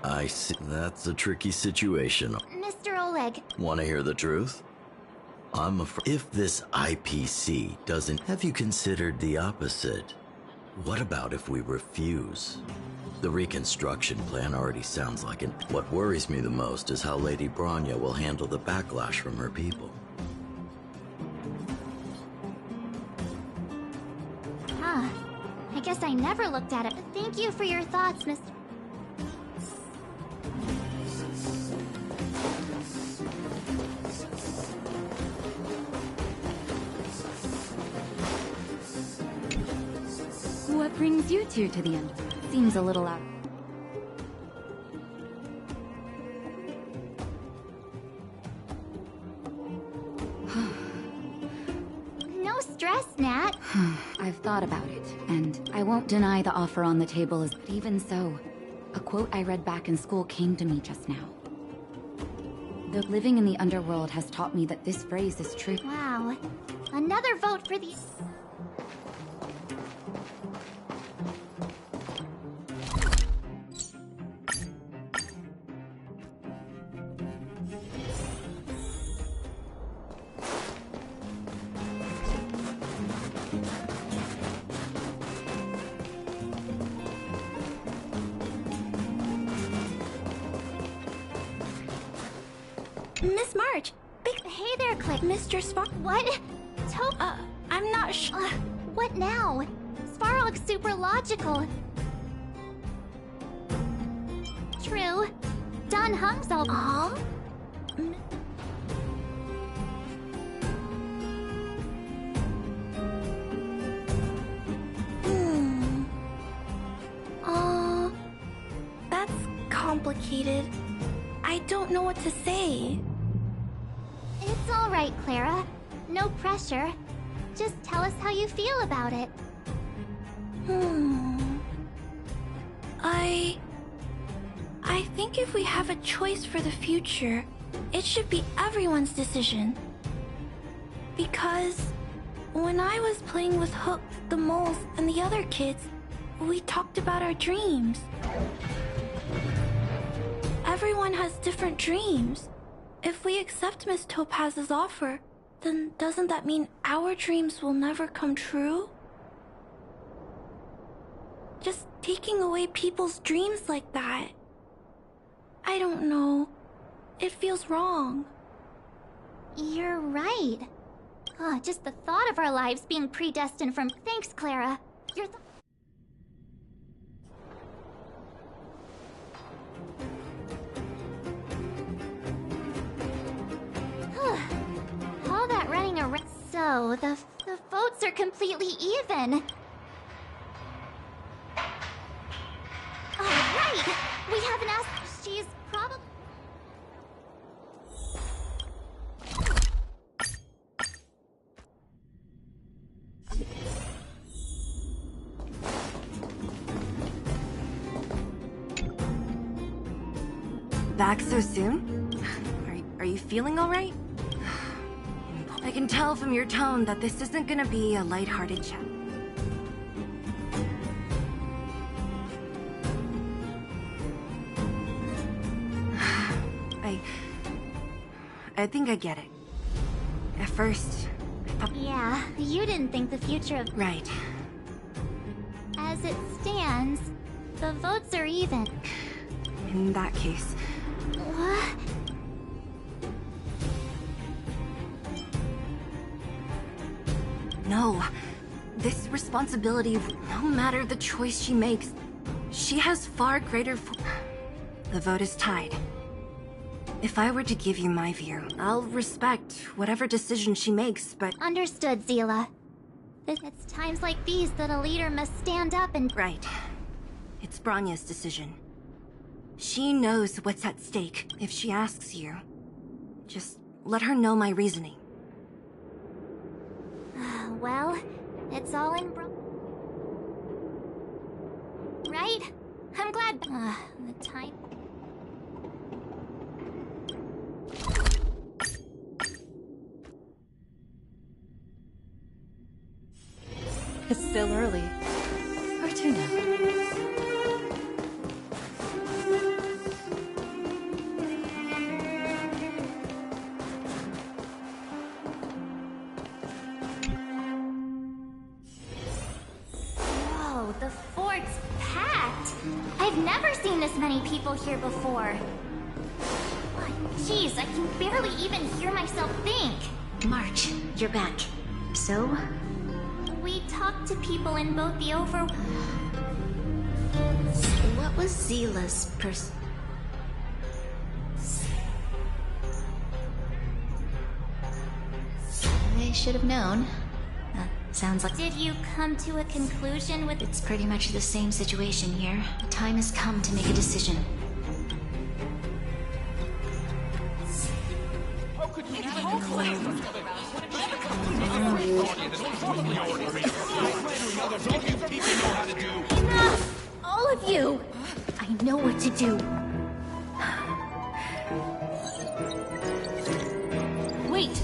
I see. That's a tricky situation. Mr. Oleg. Want to hear the truth? I'm afraid... If this IPC doesn't... Have you considered the opposite? What about if we refuse? The reconstruction plan already sounds like it. What worries me the most is how Lady Bronya will handle the backlash from her people. Huh. I guess I never looked at it. Thank you for your thoughts, Mr. What brings you two to the end? Seems a little out. No stress, Nat. I've thought about it, and I won't deny the offer on the table is... But even so, a quote I read back in school came to me just now. The living in the underworld has taught me that this phrase is true. Wow. Another vote for the... Miss March! Hey there, Claire. Mr. Spark... What? I'm not sure... What now? Svarog's super logical. True. Dan Heng's all... Huh? That's complicated. I don't know what to say. It's all right, Clara. No pressure. Just tell us how you feel about it. I think if we have a choice for the future, it should be everyone's decision. Because when I was playing with Hook, the moles, and the other kids, we talked about our dreams. Everyone has different dreams. If we accept Miss Topaz's offer, then doesn't that mean our dreams will never come true? Just taking away people's dreams like that. I don't know. It feels wrong. You're right. Just the thought of our lives being predestined from... Thanks, Clara. Your all that running around... So, the votes are completely even. Oh, right! We haven't asked... She's probably... back so soon? Are you feeling all right? I can tell from your tone that this isn't gonna be a lighthearted chat. I think I get it. At first, I thought... Yeah, you didn't think the future of... Right. As it stands, the votes are even. In that case... What? No. This responsibility, no matter the choice she makes, she has far greater... The vote is tied. If I were to give you my view, I'll respect whatever decision she makes, but... Understood, Seele. It's times like these that a leader must stand up and... Right. It's Bronya's decision. She knows what's at stake. If she asks you, just let her know my reasoning. Well, it's all in Right? I'm glad... the time... It's still early. Where to now? Whoa, the fort's packed. I've never seen this many people here before. Jeez, I can barely even hear myself think. March, you're back. So? We talked to people in both the What was Seele's I should have known. Sounds like... Did you come to a conclusion with... It's pretty much the same situation here. The time has come to make a decision. Enough! All of you! I know what to do. Wait!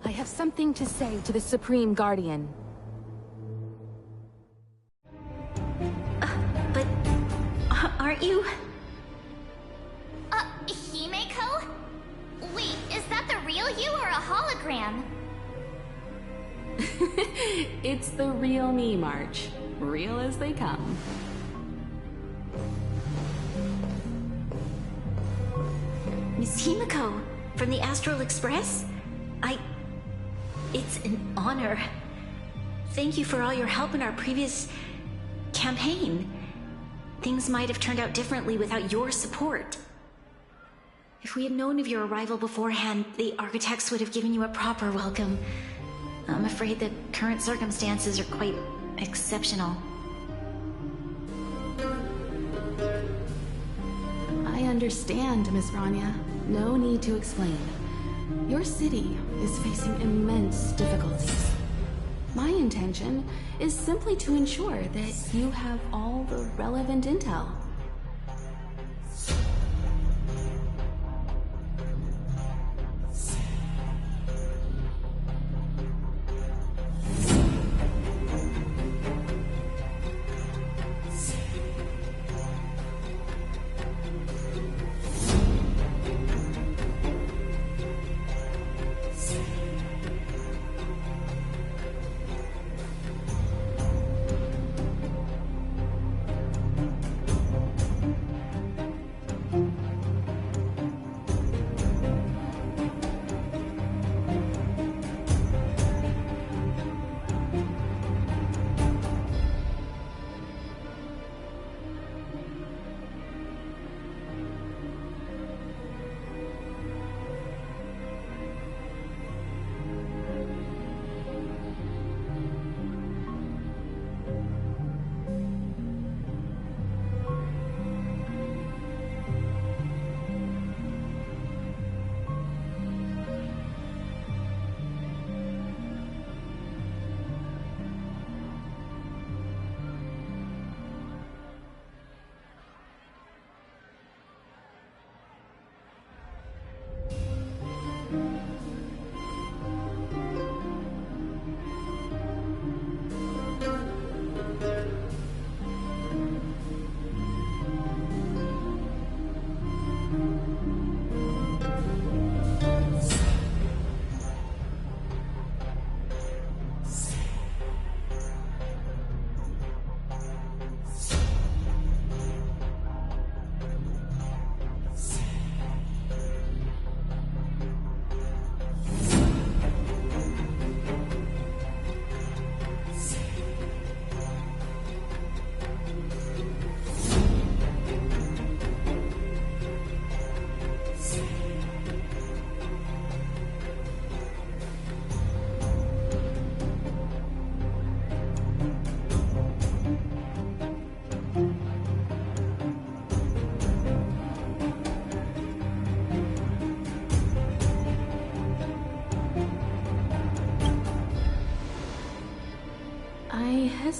I have something to say to the Supreme Guardian. But... aren't you... Himeko? Wait, is that the real you or a hologram? It's the real me, March. Real as they come. Miss Himeko, from the Astral Express? It's an honor. Thank you for all your help in our previous... campaign. Things might have turned out differently without your support. If we had known of your arrival beforehand, the architects would have given you a proper welcome. I'm afraid the current circumstances are quite exceptional. I understand, Miss Bronya. No need to explain. Your city is facing immense difficulties. My intention is simply to ensure that you have all the relevant intel.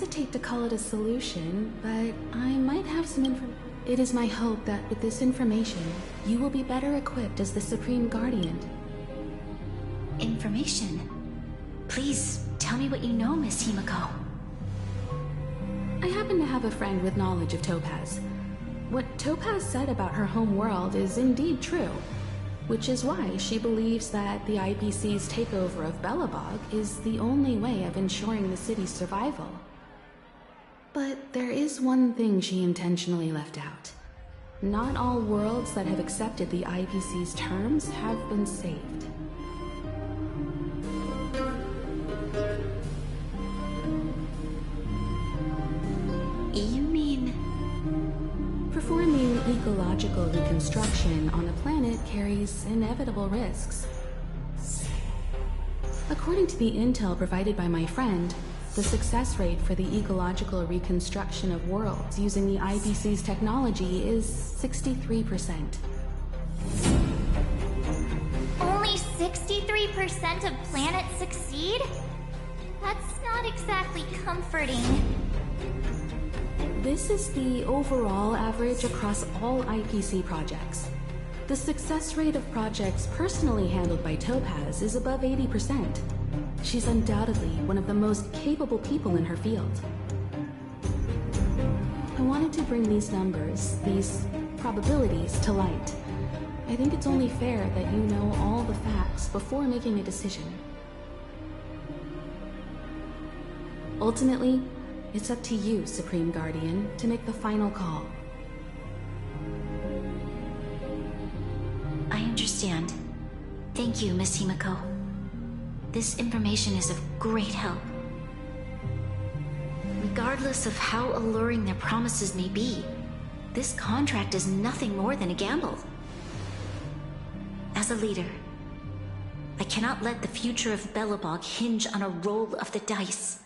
hesitate to call it a solution, but I might have some information. It is my hope that with this information, you will be better equipped as the Supreme Guardian. Information? Please, tell me what you know, Miss Himiko. I happen to have a friend with knowledge of Topaz. What Topaz said about her home world is indeed true, which is why she believes that the IPC's takeover of Belobog is the only way of ensuring the city's survival. But there is one thing she intentionally left out. Not all worlds that have accepted the IPC's terms have been saved. You mean... Performing ecological reconstruction on a planet carries inevitable risks. According to the intel provided by my friend, the success rate for the ecological reconstruction of worlds using the IPC's technology is 63%. Only 63% of planets succeed? That's not exactly comforting. This is the overall average across all IPC projects. The success rate of projects personally handled by Topaz is above 80%. She's undoubtedly one of the most capable people in her field. I wanted to bring these numbers, these probabilities, to light. I think it's only fair that you know all the facts before making a decision. Ultimately, it's up to you, Supreme Guardian, to make the final call. I understand. Thank you, Miss Himiko. This information is of great help. Regardless of how alluring their promises may be, this contract is nothing more than a gamble. As a leader, I cannot let the future of Belobog hinge on a roll of the dice.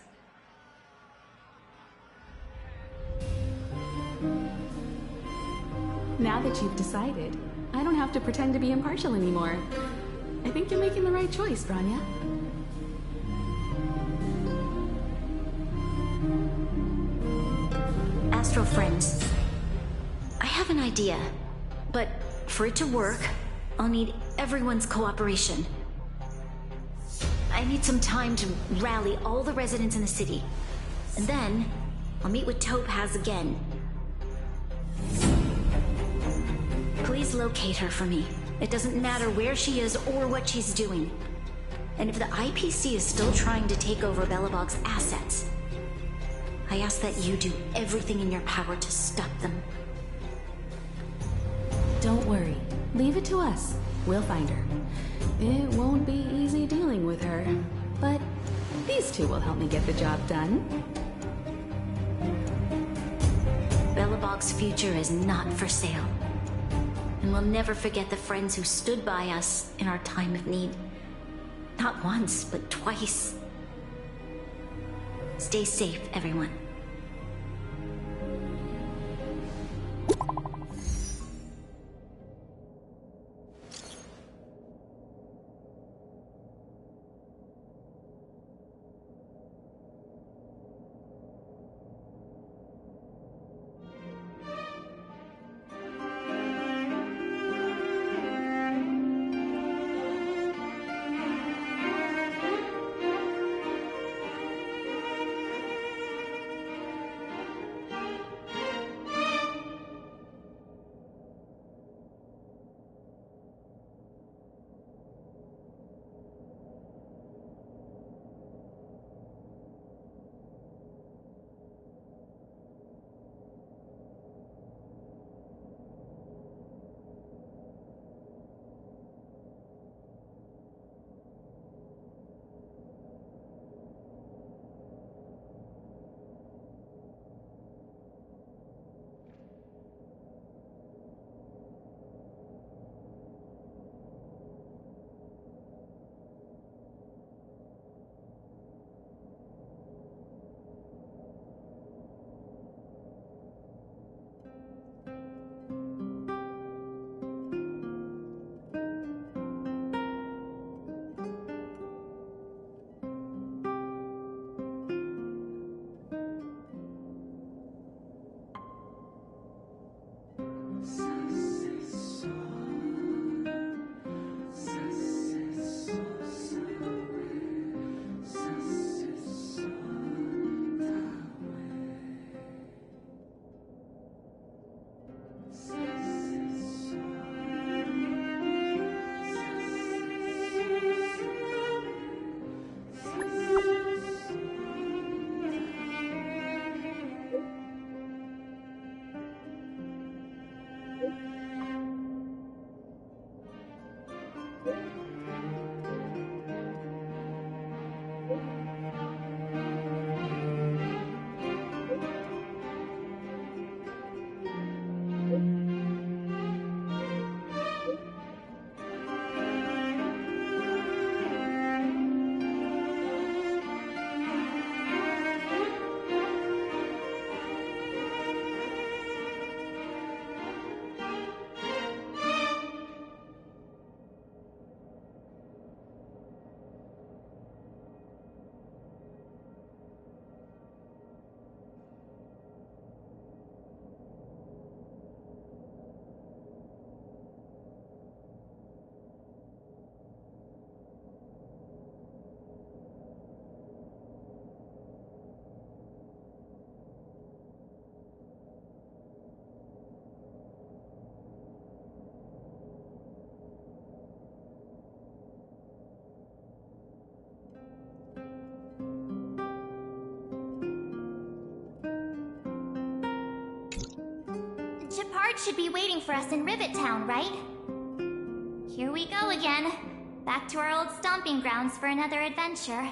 Now that you've decided, I don't have to pretend to be impartial anymore. I think you're making the right choice, Branya. Astro friends, I have an idea, but for it to work, I'll need everyone's cooperation. I need some time to rally all the residents in the city, and then I'll meet with Topaz again. Please locate her for me. It doesn't matter where she is or what she's doing. And if the IPC is still trying to take over Belobog's assets, I ask that you do everything in your power to stop them. Don't worry. Leave it to us. We'll find her. It won't be easy dealing with her, but these two will help me get the job done. Belobog's future is not for sale. And we'll never forget the friends who stood by us in our time of need. Not once, but twice. Stay safe, everyone. Gepard should be waiting for us in Rivet Town, right? Here we go again. Back to our old stomping grounds for another adventure.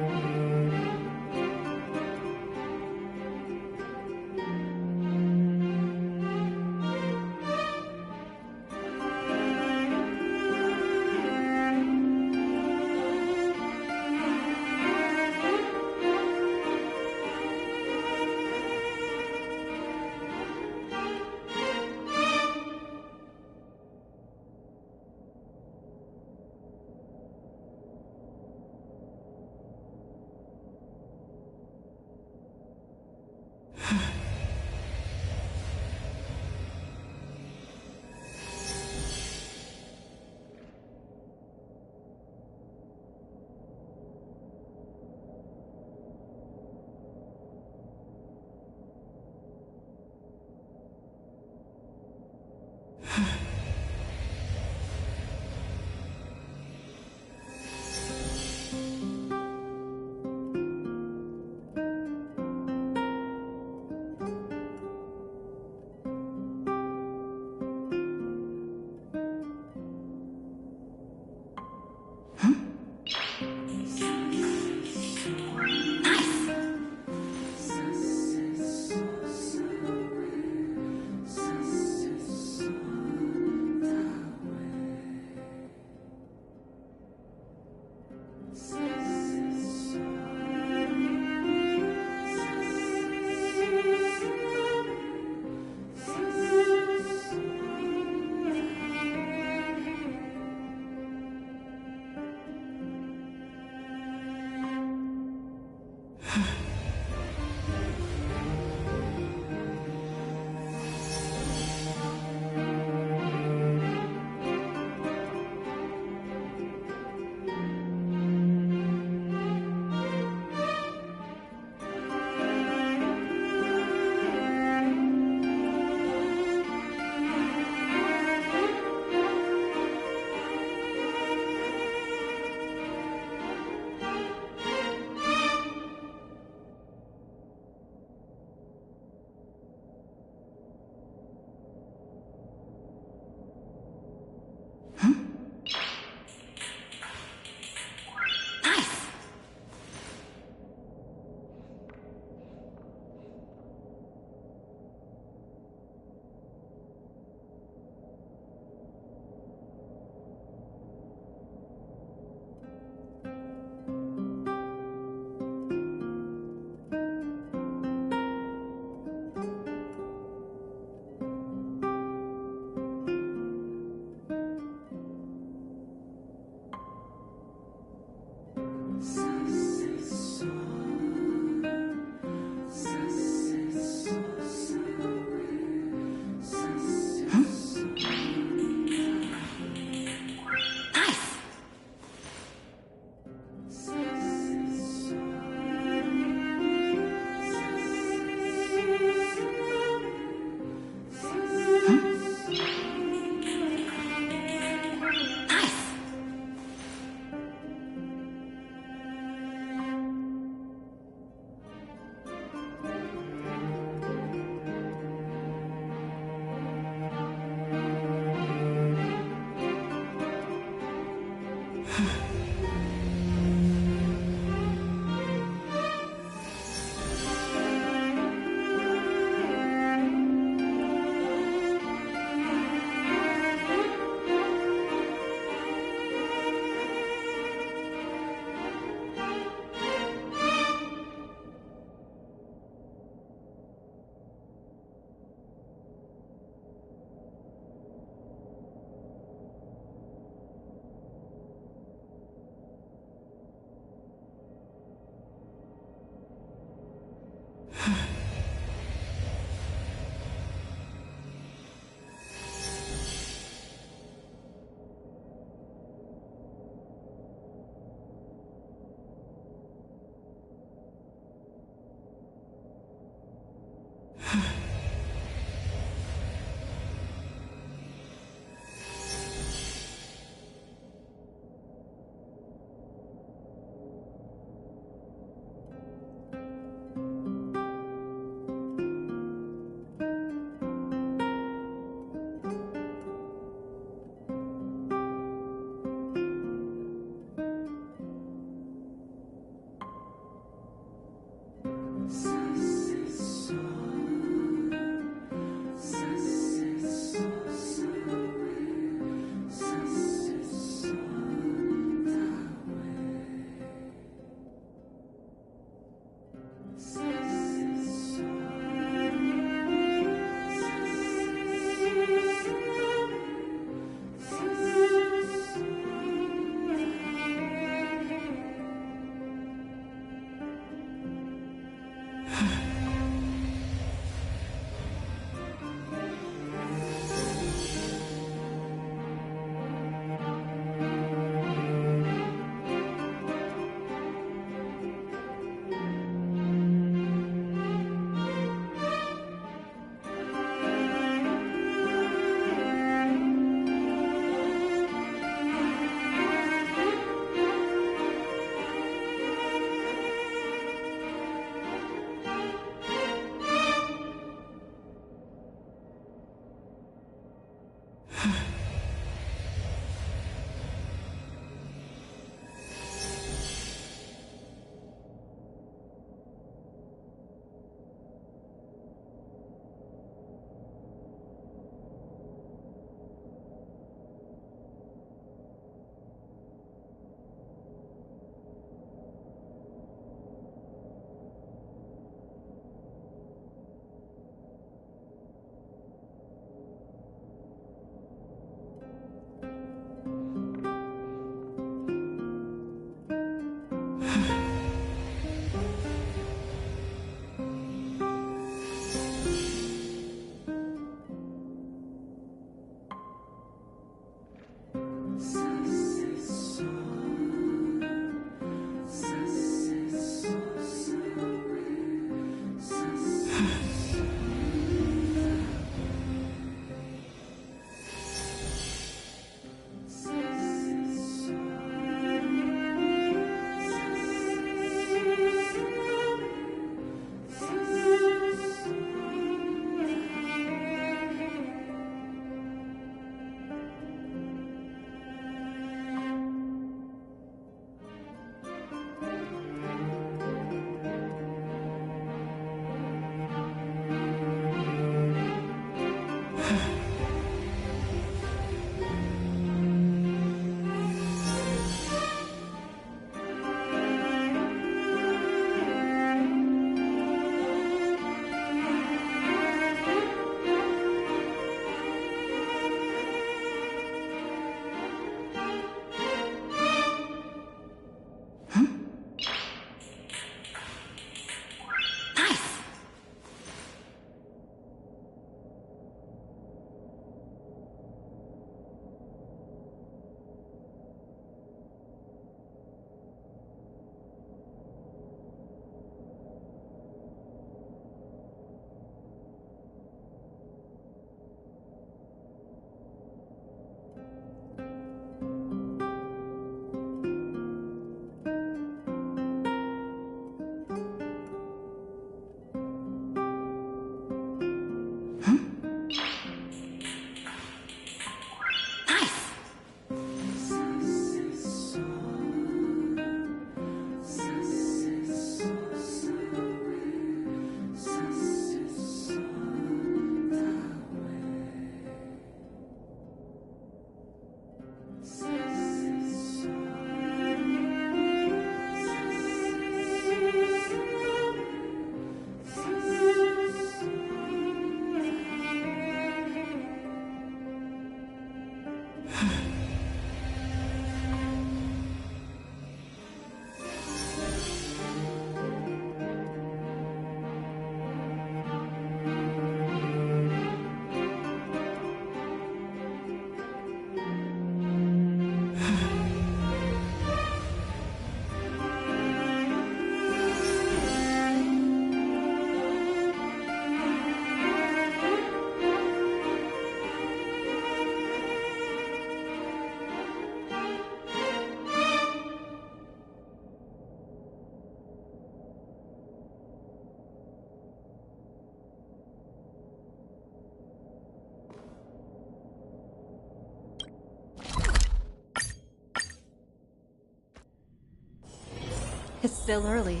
It's still early.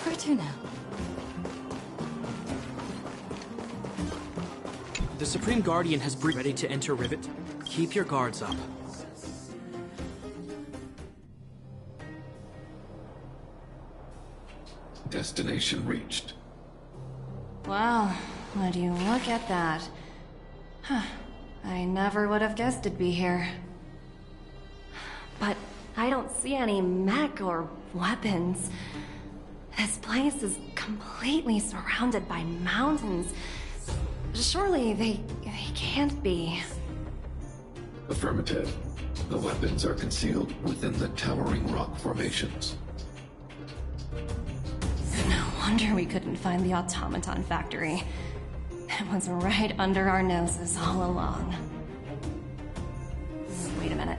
Where to now? The Supreme Guardian has ready to enter Rivet. Keep your guards up. Destination reached. Wow, would you look at that? Huh. I never would have guessed it'd be here. But I don't see any mech or weapons. This place is completely surrounded by mountains. Surely they can't be. Affirmative. The weapons are concealed within the towering rock formations. No wonder we couldn't find the automaton factory. It was right under our noses all along. Wait a minute.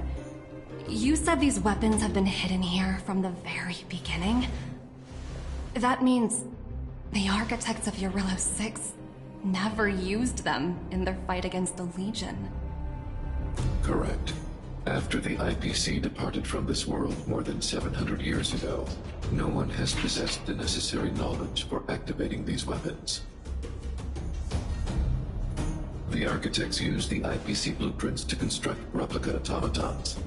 You said these weapons have been hidden here from the very beginning? That means the architects of Eurillo 6 never used them in their fight against the Legion. Correct. After the IPC departed from this world more than 700 years ago, no one has possessed the necessary knowledge for activating these weapons. The architects used the IPC blueprints to construct replica automatons.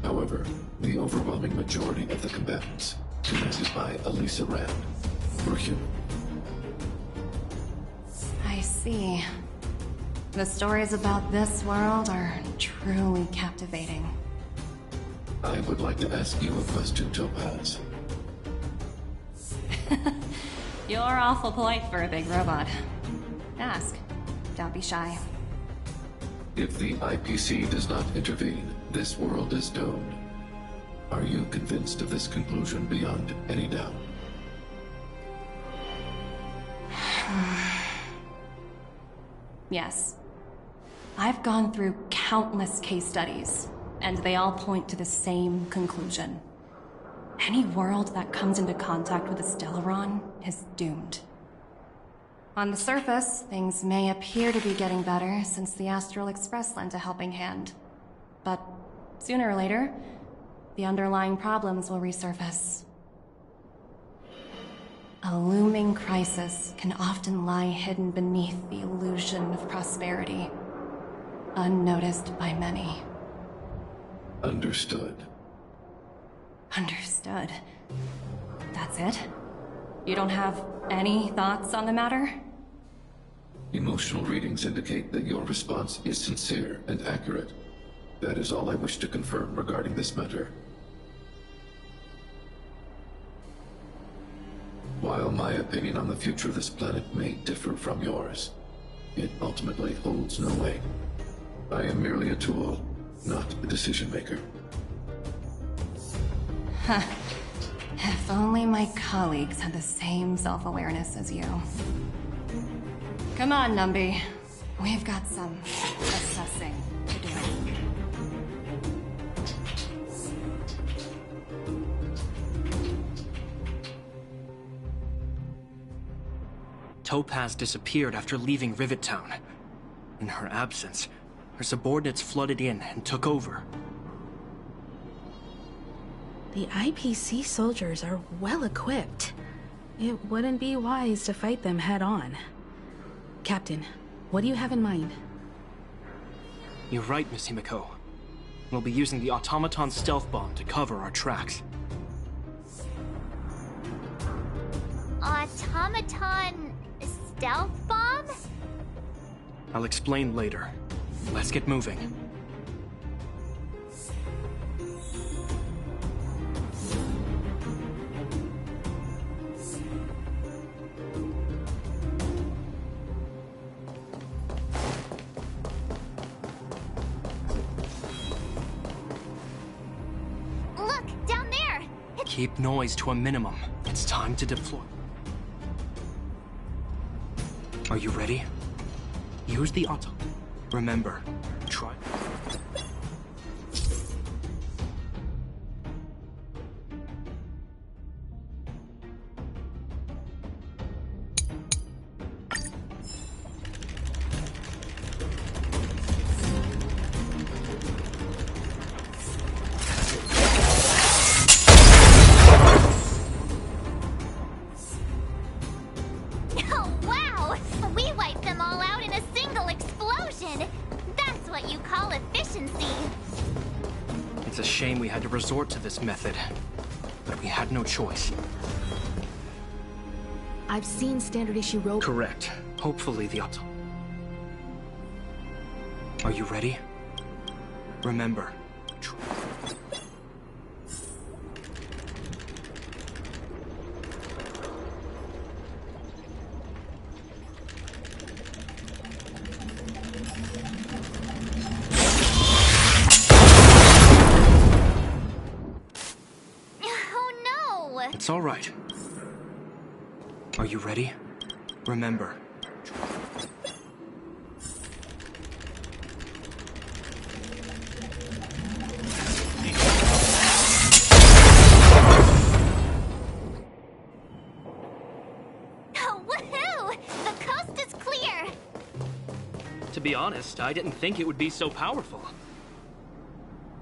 However, the overwhelming majority of the combatants, commanded by Elisa Rand, were human. I see. The stories about this world are truly captivating. I would like to ask you a question, Topaz. You're awful polite for a big robot. Ask. Don't be shy. If the IPC does not intervene, this world is doomed. Are you convinced of this conclusion beyond any doubt? Yes. I've gone through countless case studies, and they all point to the same conclusion. Any world that comes into contact with the Stellaron is doomed. On the surface, things may appear to be getting better since the Astral Express lent a helping hand. But sooner or later, the underlying problems will resurface. A looming crisis can often lie hidden beneath the illusion of prosperity, unnoticed by many. Understood. Understood. That's it? You don't have any thoughts on the matter? Emotional readings indicate that your response is sincere and accurate. That is all I wish to confirm regarding this matter. While my opinion on the future of this planet may differ from yours, it ultimately holds no weight. I am merely a tool, not a decision maker. Huh. If only my colleagues had the same self-awareness as you. Come on, Numby. We've got some assessing to do. Topaz disappeared after leaving Rivet Town. In her absence, her subordinates flooded in and took over. The IPC soldiers are well equipped. It wouldn't be wise to fight them head-on. Captain, what do you have in mind? You're right, Miss Himiko. We'll be using the automaton stealth bomb to cover our tracks. Automaton stealth bomb? I'll explain later. Let's get moving. Keep noise to a minimum. It's time to deploy. Are you ready? Use the auto. Remember, try. Resort to this method, but we had no choice. I've seen standard issue robots. Correct. Hopefully the auto. Are you ready? Remember. It's all right. Are you ready? Remember. Oh, woohoo! The coast is clear! To be honest, I didn't think it would be so powerful.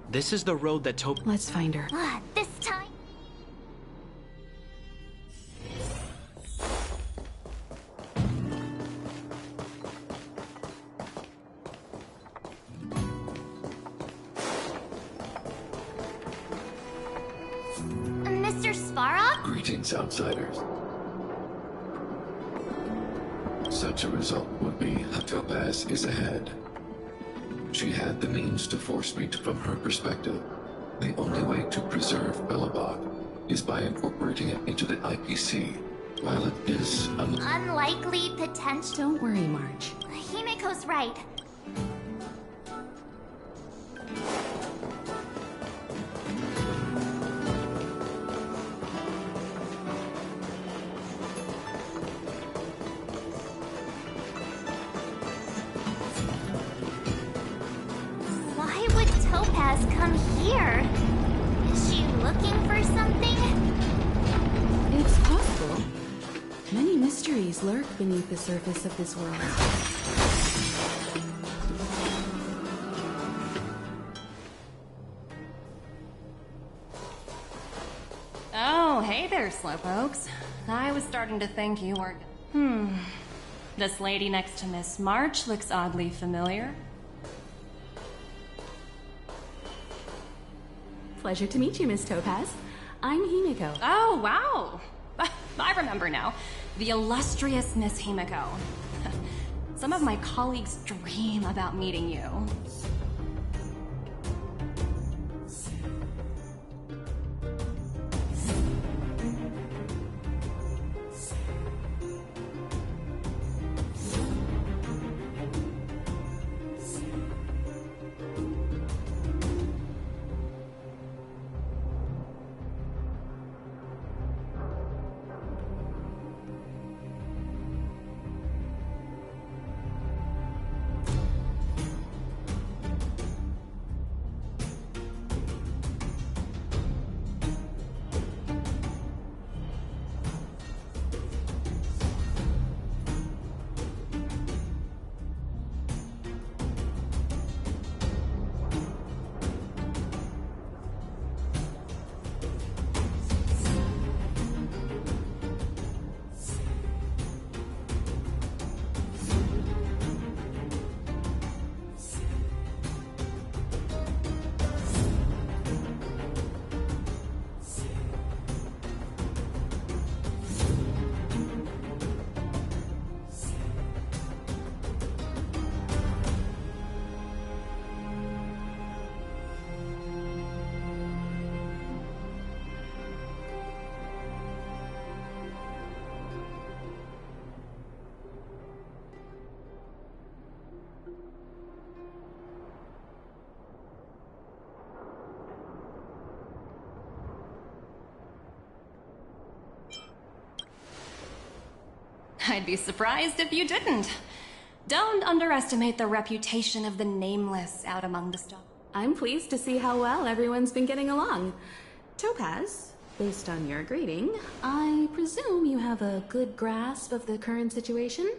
This is the road that Let's find her. This time... Mr. Svarog? Greetings, outsiders. Such a result would be Topaz is ahead. She had the means to force me to, from her perspective, the only way to preserve Belobog is by incorporating it into the IPC. While it is unlikely potential. Don't worry, March. Himiko's right. Why would Topaz come here? Is she looking for something? It's possible. Many mysteries lurk beneath the surface of this world. Oh, hey there, Slowpokes. I was starting to think you weren't... This lady next to Miss March looks oddly familiar. Pleasure to meet you, Miss Topaz. I'm Himiko. Oh, wow! I remember now. The illustrious Miss Himiko. Some of my colleagues dream about meeting you. I'd be surprised if you didn't. Don't underestimate the reputation of the Nameless out among the stars. I'm pleased to see how well everyone's been getting along. Topaz, based on your greeting, I presume you have a good grasp of the current situation?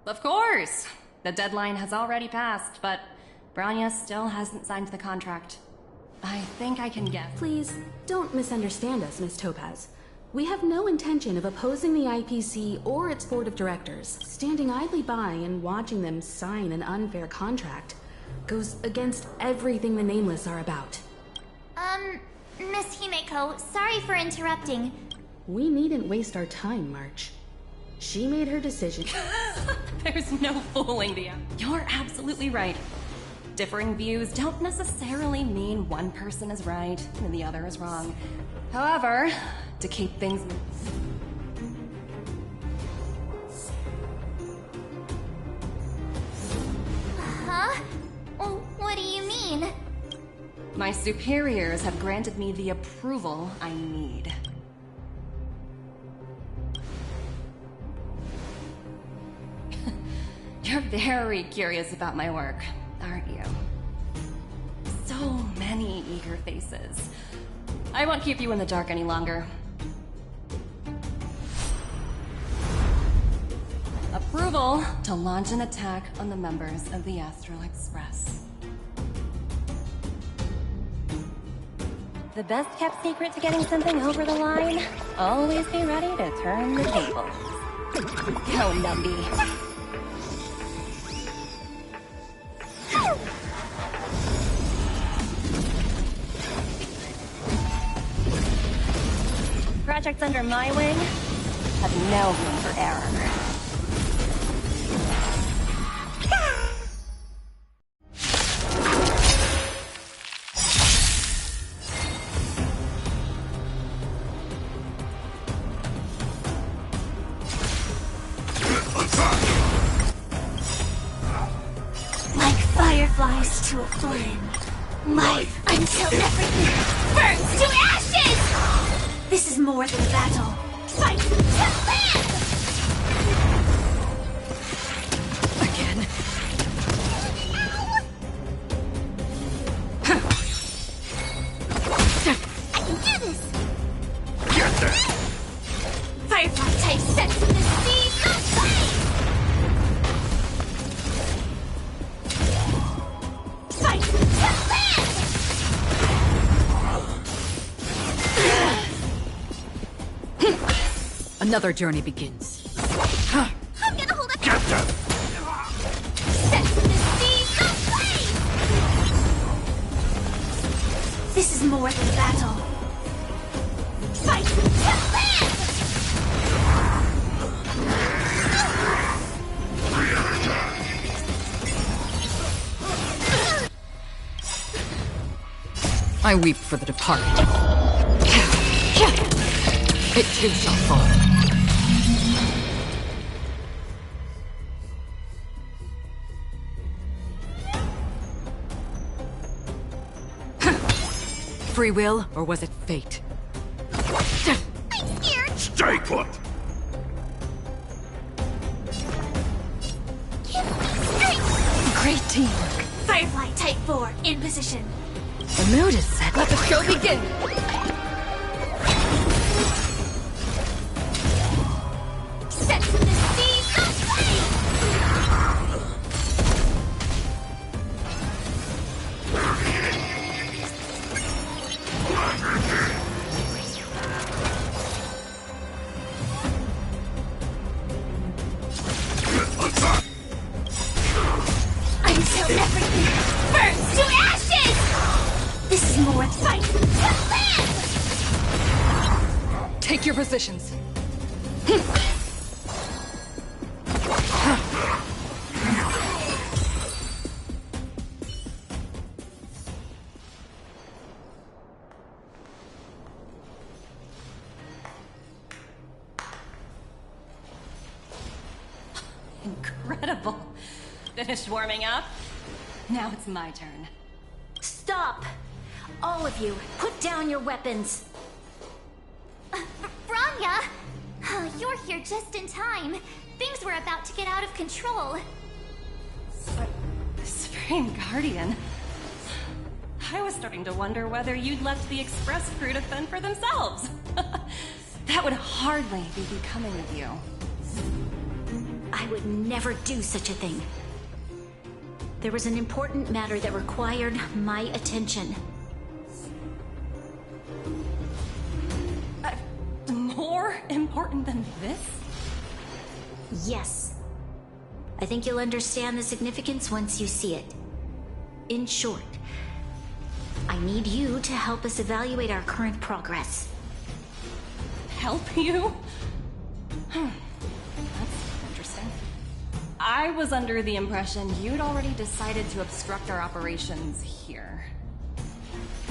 Of course! The deadline has already passed, but Bronya still hasn't signed the contract. I think I can guess. Please, don't misunderstand us, Miss Topaz. We have no intention of opposing the IPC or its board of directors. Standing idly by and watching them sign an unfair contract goes against everything the Nameless are about. Miss Himeko, sorry for interrupting. We needn't waste our time, March. She made her decision. There's no fooling the... You're absolutely right. Differing views don't necessarily mean one person is right and the other is wrong. However, to keep things... Huh? What do you mean? My superiors have granted me the approval I need. You're very curious about my work, aren't you? So many eager faces. I won't keep you in the dark any longer. Approval to launch an attack on the members of the Astral Express. The best kept secret to getting something over the line? Always be ready to turn the tables. Go, Numby. Projects under my wing have no room for error. Like fireflies to a flame. Life until everything burns to ashes! This is more than a battle. Fight to live! Again. I can do this! Get there! Firefly type sets in the seas of flame! Fight to live! Another journey begins. I'm gonna hold a... Get them! Sets in the seas of flame! This is more than a battle. Fight to live! I weep for the departed. It too shall fall. Free will, or was it fate? I'm scared! Stay put! Give me strength! Great teamwork. Firefly type 4 in position. The mood is set. Let the show begin! Sets in the seas of flame! Until everything burns to ashes! This is more fight to live! Take your positions. Incredible. Finished warming up? Now it's my turn. Stop! All of you, put down your weapons. Bronya! you're here just in time. Things were about to get out of control. But, Supreme Guardian... I was starting to wonder whether you'd left the Express crew to fend for themselves. That would hardly be becoming of you. I would never do such a thing. There was an important matter that required my attention. More important than this? Yes. I think you'll understand the significance once you see it. In short, I need you to help us evaluate our current progress. Help you? That's interesting. I was under the impression you'd already decided to obstruct our operations here.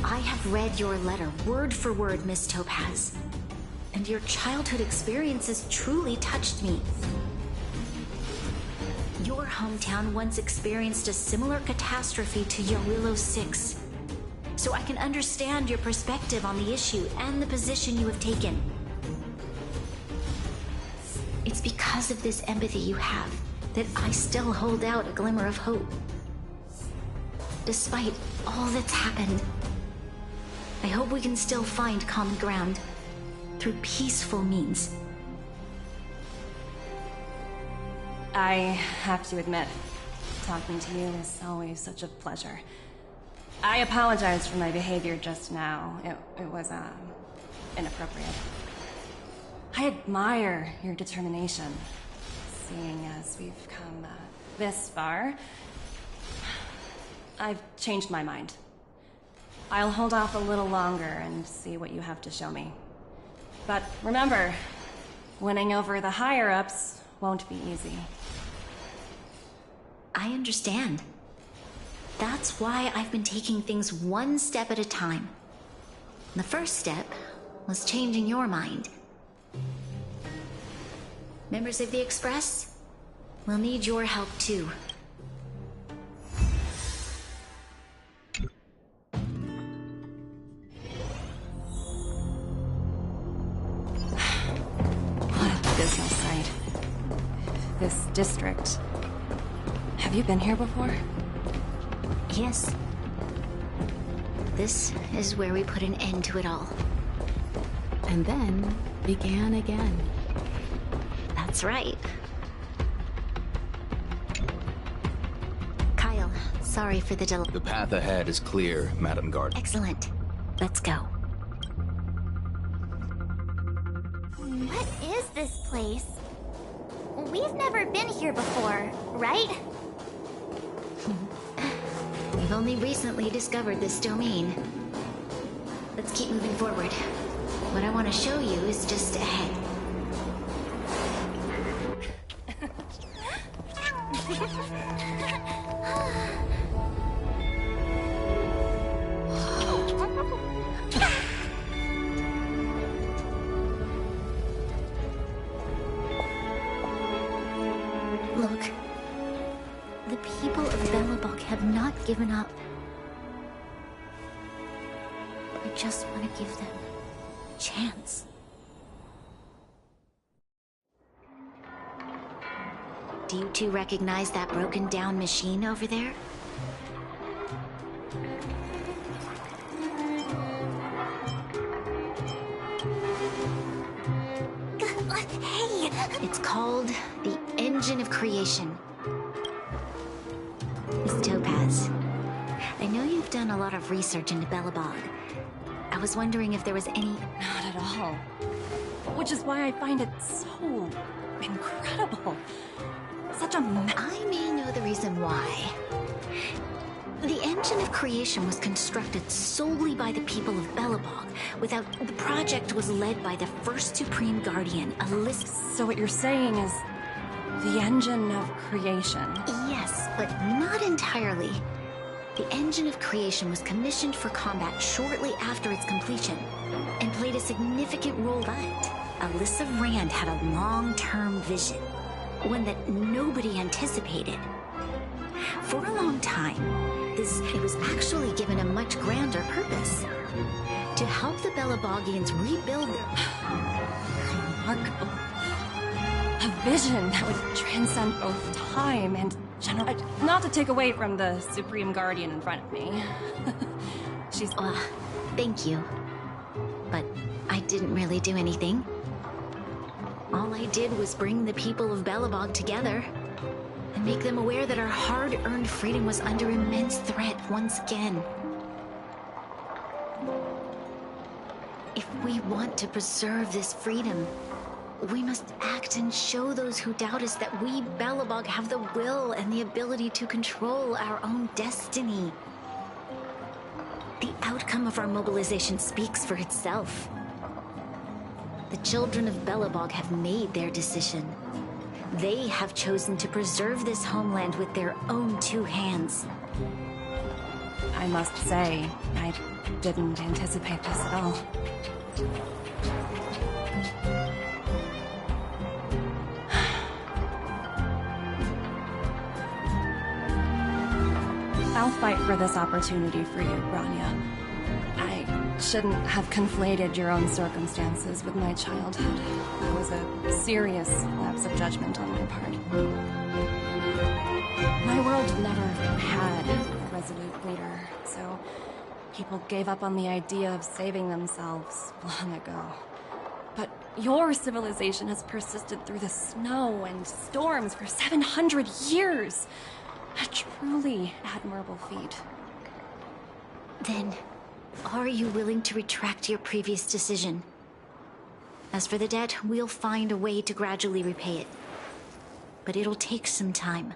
I have read your letter word for word, Miss Topaz. And your childhood experiences truly touched me. Your hometown once experienced a similar catastrophe to Yarillo 6. So I can understand your perspective on the issue and the position you have taken. It's because of this empathy you have that I still hold out a glimmer of hope. Despite all that's happened, I hope we can still find common ground through peaceful means. I have to admit, talking to you is always such a pleasure. I apologize for my behavior just now. It was, inappropriate. I admire your determination, seeing as we've come, this far. I've changed my mind. I'll hold off a little longer and see what you have to show me. But remember, winning over the higher-ups won't be easy. I understand. That's why I've been taking things one step at a time. The first step was changing your mind. Members of the Express, we'll need your help too. What a abysmal sight. This district. Have you been here before? Yes. This is where we put an end to it all. And then began again. That's right. Kyle, sorry for the delay. The path ahead is clear, Madam Guard. Excellent. Let's go. What is this place? We've never been here before, right? We've only recently discovered this domain. Let's keep moving forward. What I want to show you is just ahead. Look. The people of Belobog have not given up. I just want to give them a chance. Do you two recognize that broken down machine over there? Hey! It's called the Engine of Creation. Miss Topaz, I know you've done a lot of research into Belobog. I was wondering if there was any... Not at all. Which is why I find it so incredible. Such a... I may know the reason why. The Engine of Creation was constructed solely by the people of Belobog. The project was led by the first Supreme Guardian, Alyssa. So what you're saying is the Engine of Creation? Yes, but not entirely. The Engine of Creation was commissioned for combat shortly after its completion, and played a significant role in it. Alyssa Rand had a long-term vision, one that nobody anticipated. For a long time, it was actually given a much grander purpose. To help the Belobogians rebuild their... Remarkable. A vision that would transcend both time and not to take away from the Supreme Guardian in front of me. She's... Thank you. But I didn't really do anything. All I did was bring the people of Belobog together and make them aware that our hard-earned freedom was under immense threat once again. If we want to preserve this freedom, we must act and show those who doubt us that we, Belobog, have the will and the ability to control our own destiny. The outcome of our mobilization speaks for itself. The children of Belobog have made their decision. They have chosen to preserve this homeland with their own two hands. I must say, I didn't anticipate this at all. I'll fight for this opportunity for you, Grania. I shouldn't have conflated your own circumstances with my childhood. That was a serious lapse of judgment on my part. My world never had a resolute leader, so people gave up on the idea of saving themselves long ago. But your civilization has persisted through the snow and storms for 700 years. A truly admirable feat. Then, are you willing to retract your previous decision? As for the debt, we'll find a way to gradually repay it. But it'll take some time.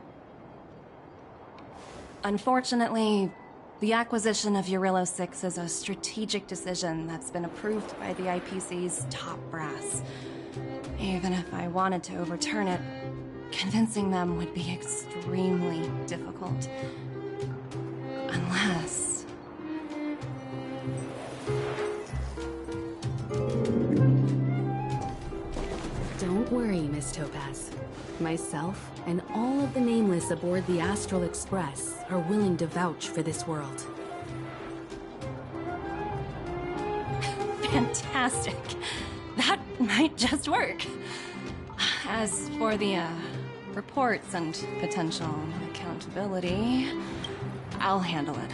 Unfortunately, the acquisition of Eurillo 6 is a strategic decision that's been approved by the IPC's top brass. Even if I wanted to overturn it, convincing them would be extremely difficult. Unless... Don't worry, Miss Topaz. Myself and all of the Nameless aboard the Astral Express are willing to vouch for this world. Fantastic. That might just work. As for the, reports and potential accountability, I'll handle it.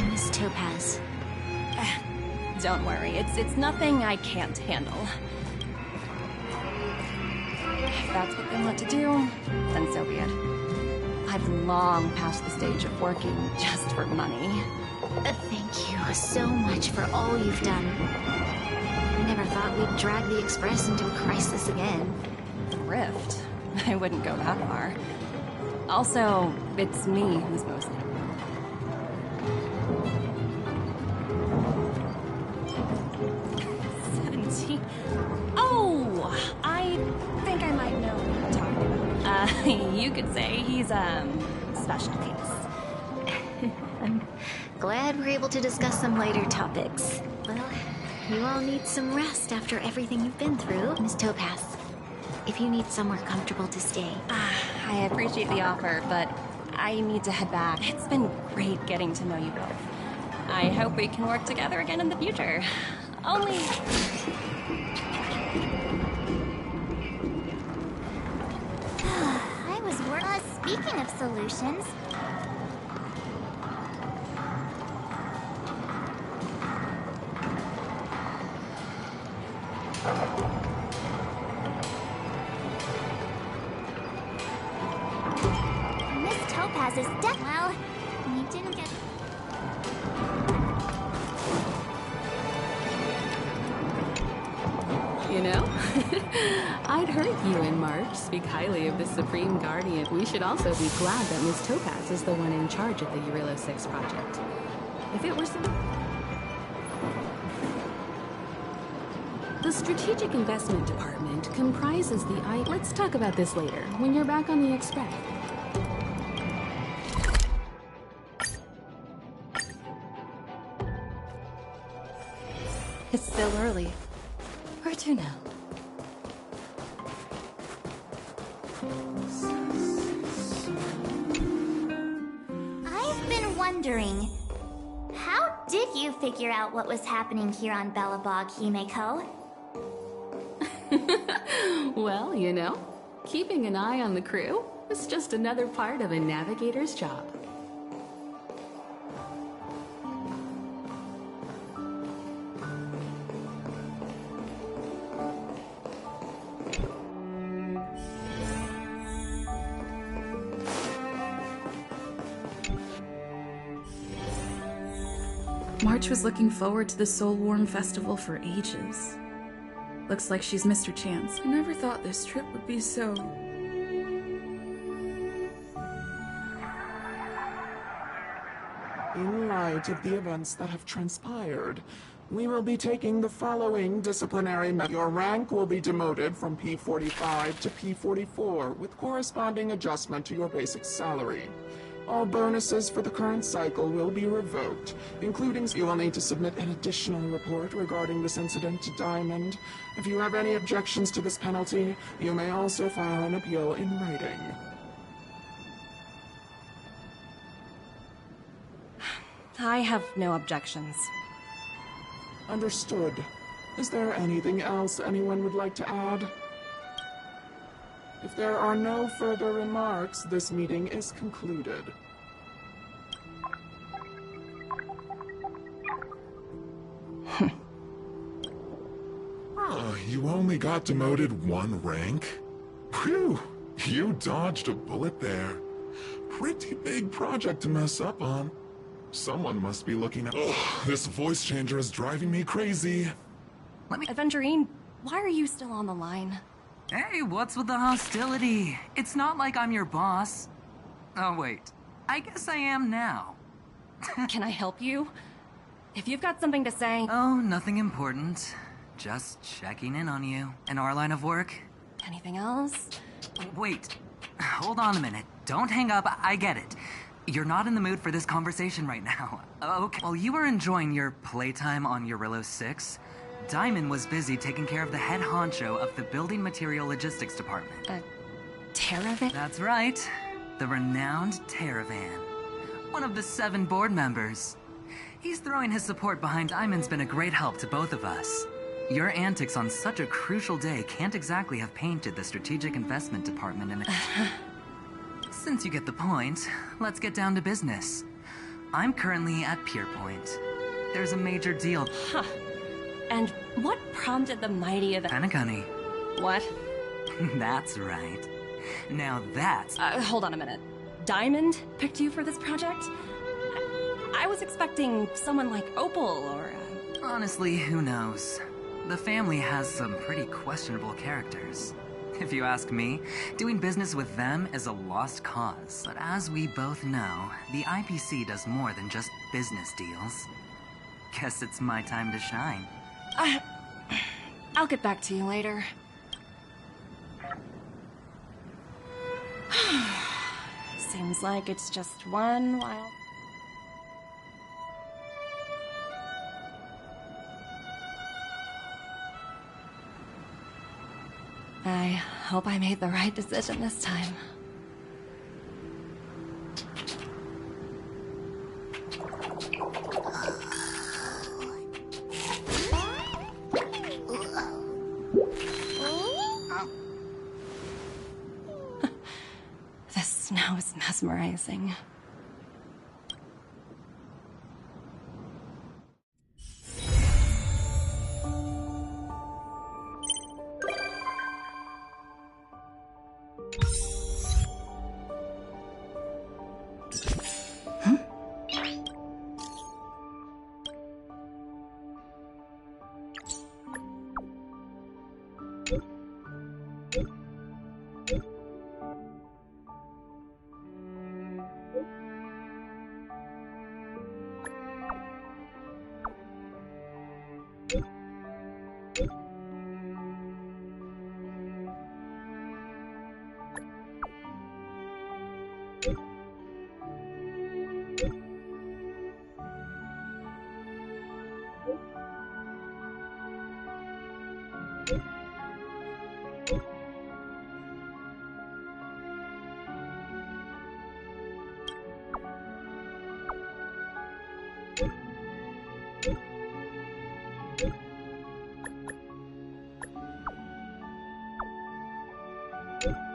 Miss Topaz. Don't worry, it's nothing I can't handle. If that's what they want to do, then so be it. I've long passed the stage of working just for money. Thank you so much for all you've done. I never thought we'd drag the Express into a crisis again. The Rift? I wouldn't go that far. Also, it's me who's most... 17? Oh! I think I might know what you're talking about. You could say he's, special case. I'm glad we're able to discuss some lighter topics. Well, you all need some rest after everything you've been through. Miss Topaz, if you need somewhere comfortable to stay. I appreciate the offer, but I need to head back. It's been great getting to know you both. I hope we can work together again in the future. Only... I was speaking of solutions... Miss Topaz is dead. Well, we didn't get... You know, I'd heard you and March speak highly of the Supreme Guardian. We should also be glad that Miss Topaz is the one in charge of the Eurillo 6 project. If it were so... The Strategic Investment Department comprises the Let's talk about this later, when you're back on the Express. It's still early. Where to now? wondering, how did you figure out what was happening here on Belobog, Himeko? Well, you know, keeping an eye on the crew is just another part of a navigator's job. March was looking forward to the Soulworm Festival for ages. Looks like she's missed her chance. I never thought this trip would be so... In light of the events that have transpired, we will be taking the following disciplinary measures. Your rank will be demoted from P45 to P44 with corresponding adjustment to your basic salary. All bonuses for the current cycle will be revoked, including you will need to submit an additional report regarding this incident to Diamond. If you have any objections to this penalty, you may also file an appeal in writing. I have no objections. Understood. Is there anything else anyone would like to add? If there are no further remarks, this meeting is concluded. You only got demoted one rank? Phew, you dodged a bullet there. Pretty big project to mess up on. Someone must be looking at— Oh, this voice changer is driving me crazy. Aventurine, why are you still on the line? Hey, what's with the hostility? It's not like I'm your boss. Oh, wait. I guess I am now. Can I help you? If you've got something to say... Oh, nothing important. Just checking in on you. And our line of work? Anything else? Wait. Hold on a minute. Don't hang up. I get it. You're not in the mood for this conversation right now. Okay. While you were enjoying your playtime on Eurillo 6, Diamond was busy taking care of the head honcho of the Building Material Logistics Department. Terravan? That's right. The renowned Terravan. One of the 7 board members. He's throwing his support behind Diamond's been a great help to both of us. Your antics on such a crucial day can't exactly have painted the Strategic Investment Department in a... Since you get the point, let's get down to business. I'm currently at Pierpoint. There's a major deal. Huh. And what prompted the mighty event? Penacony. What? That's right. Now that's... hold on a minute. Diamond picked you for this project? I was expecting someone like Opal or... Honestly, who knows? The family has some pretty questionable characters. If you ask me, doing business with them is a lost cause. But as we both know, the IPC does more than just business deals. Guess it's my time to shine. I'll get back to you later. Seems like it's just one wild... I hope I made the right decision this time. This snow is mesmerizing. Huh?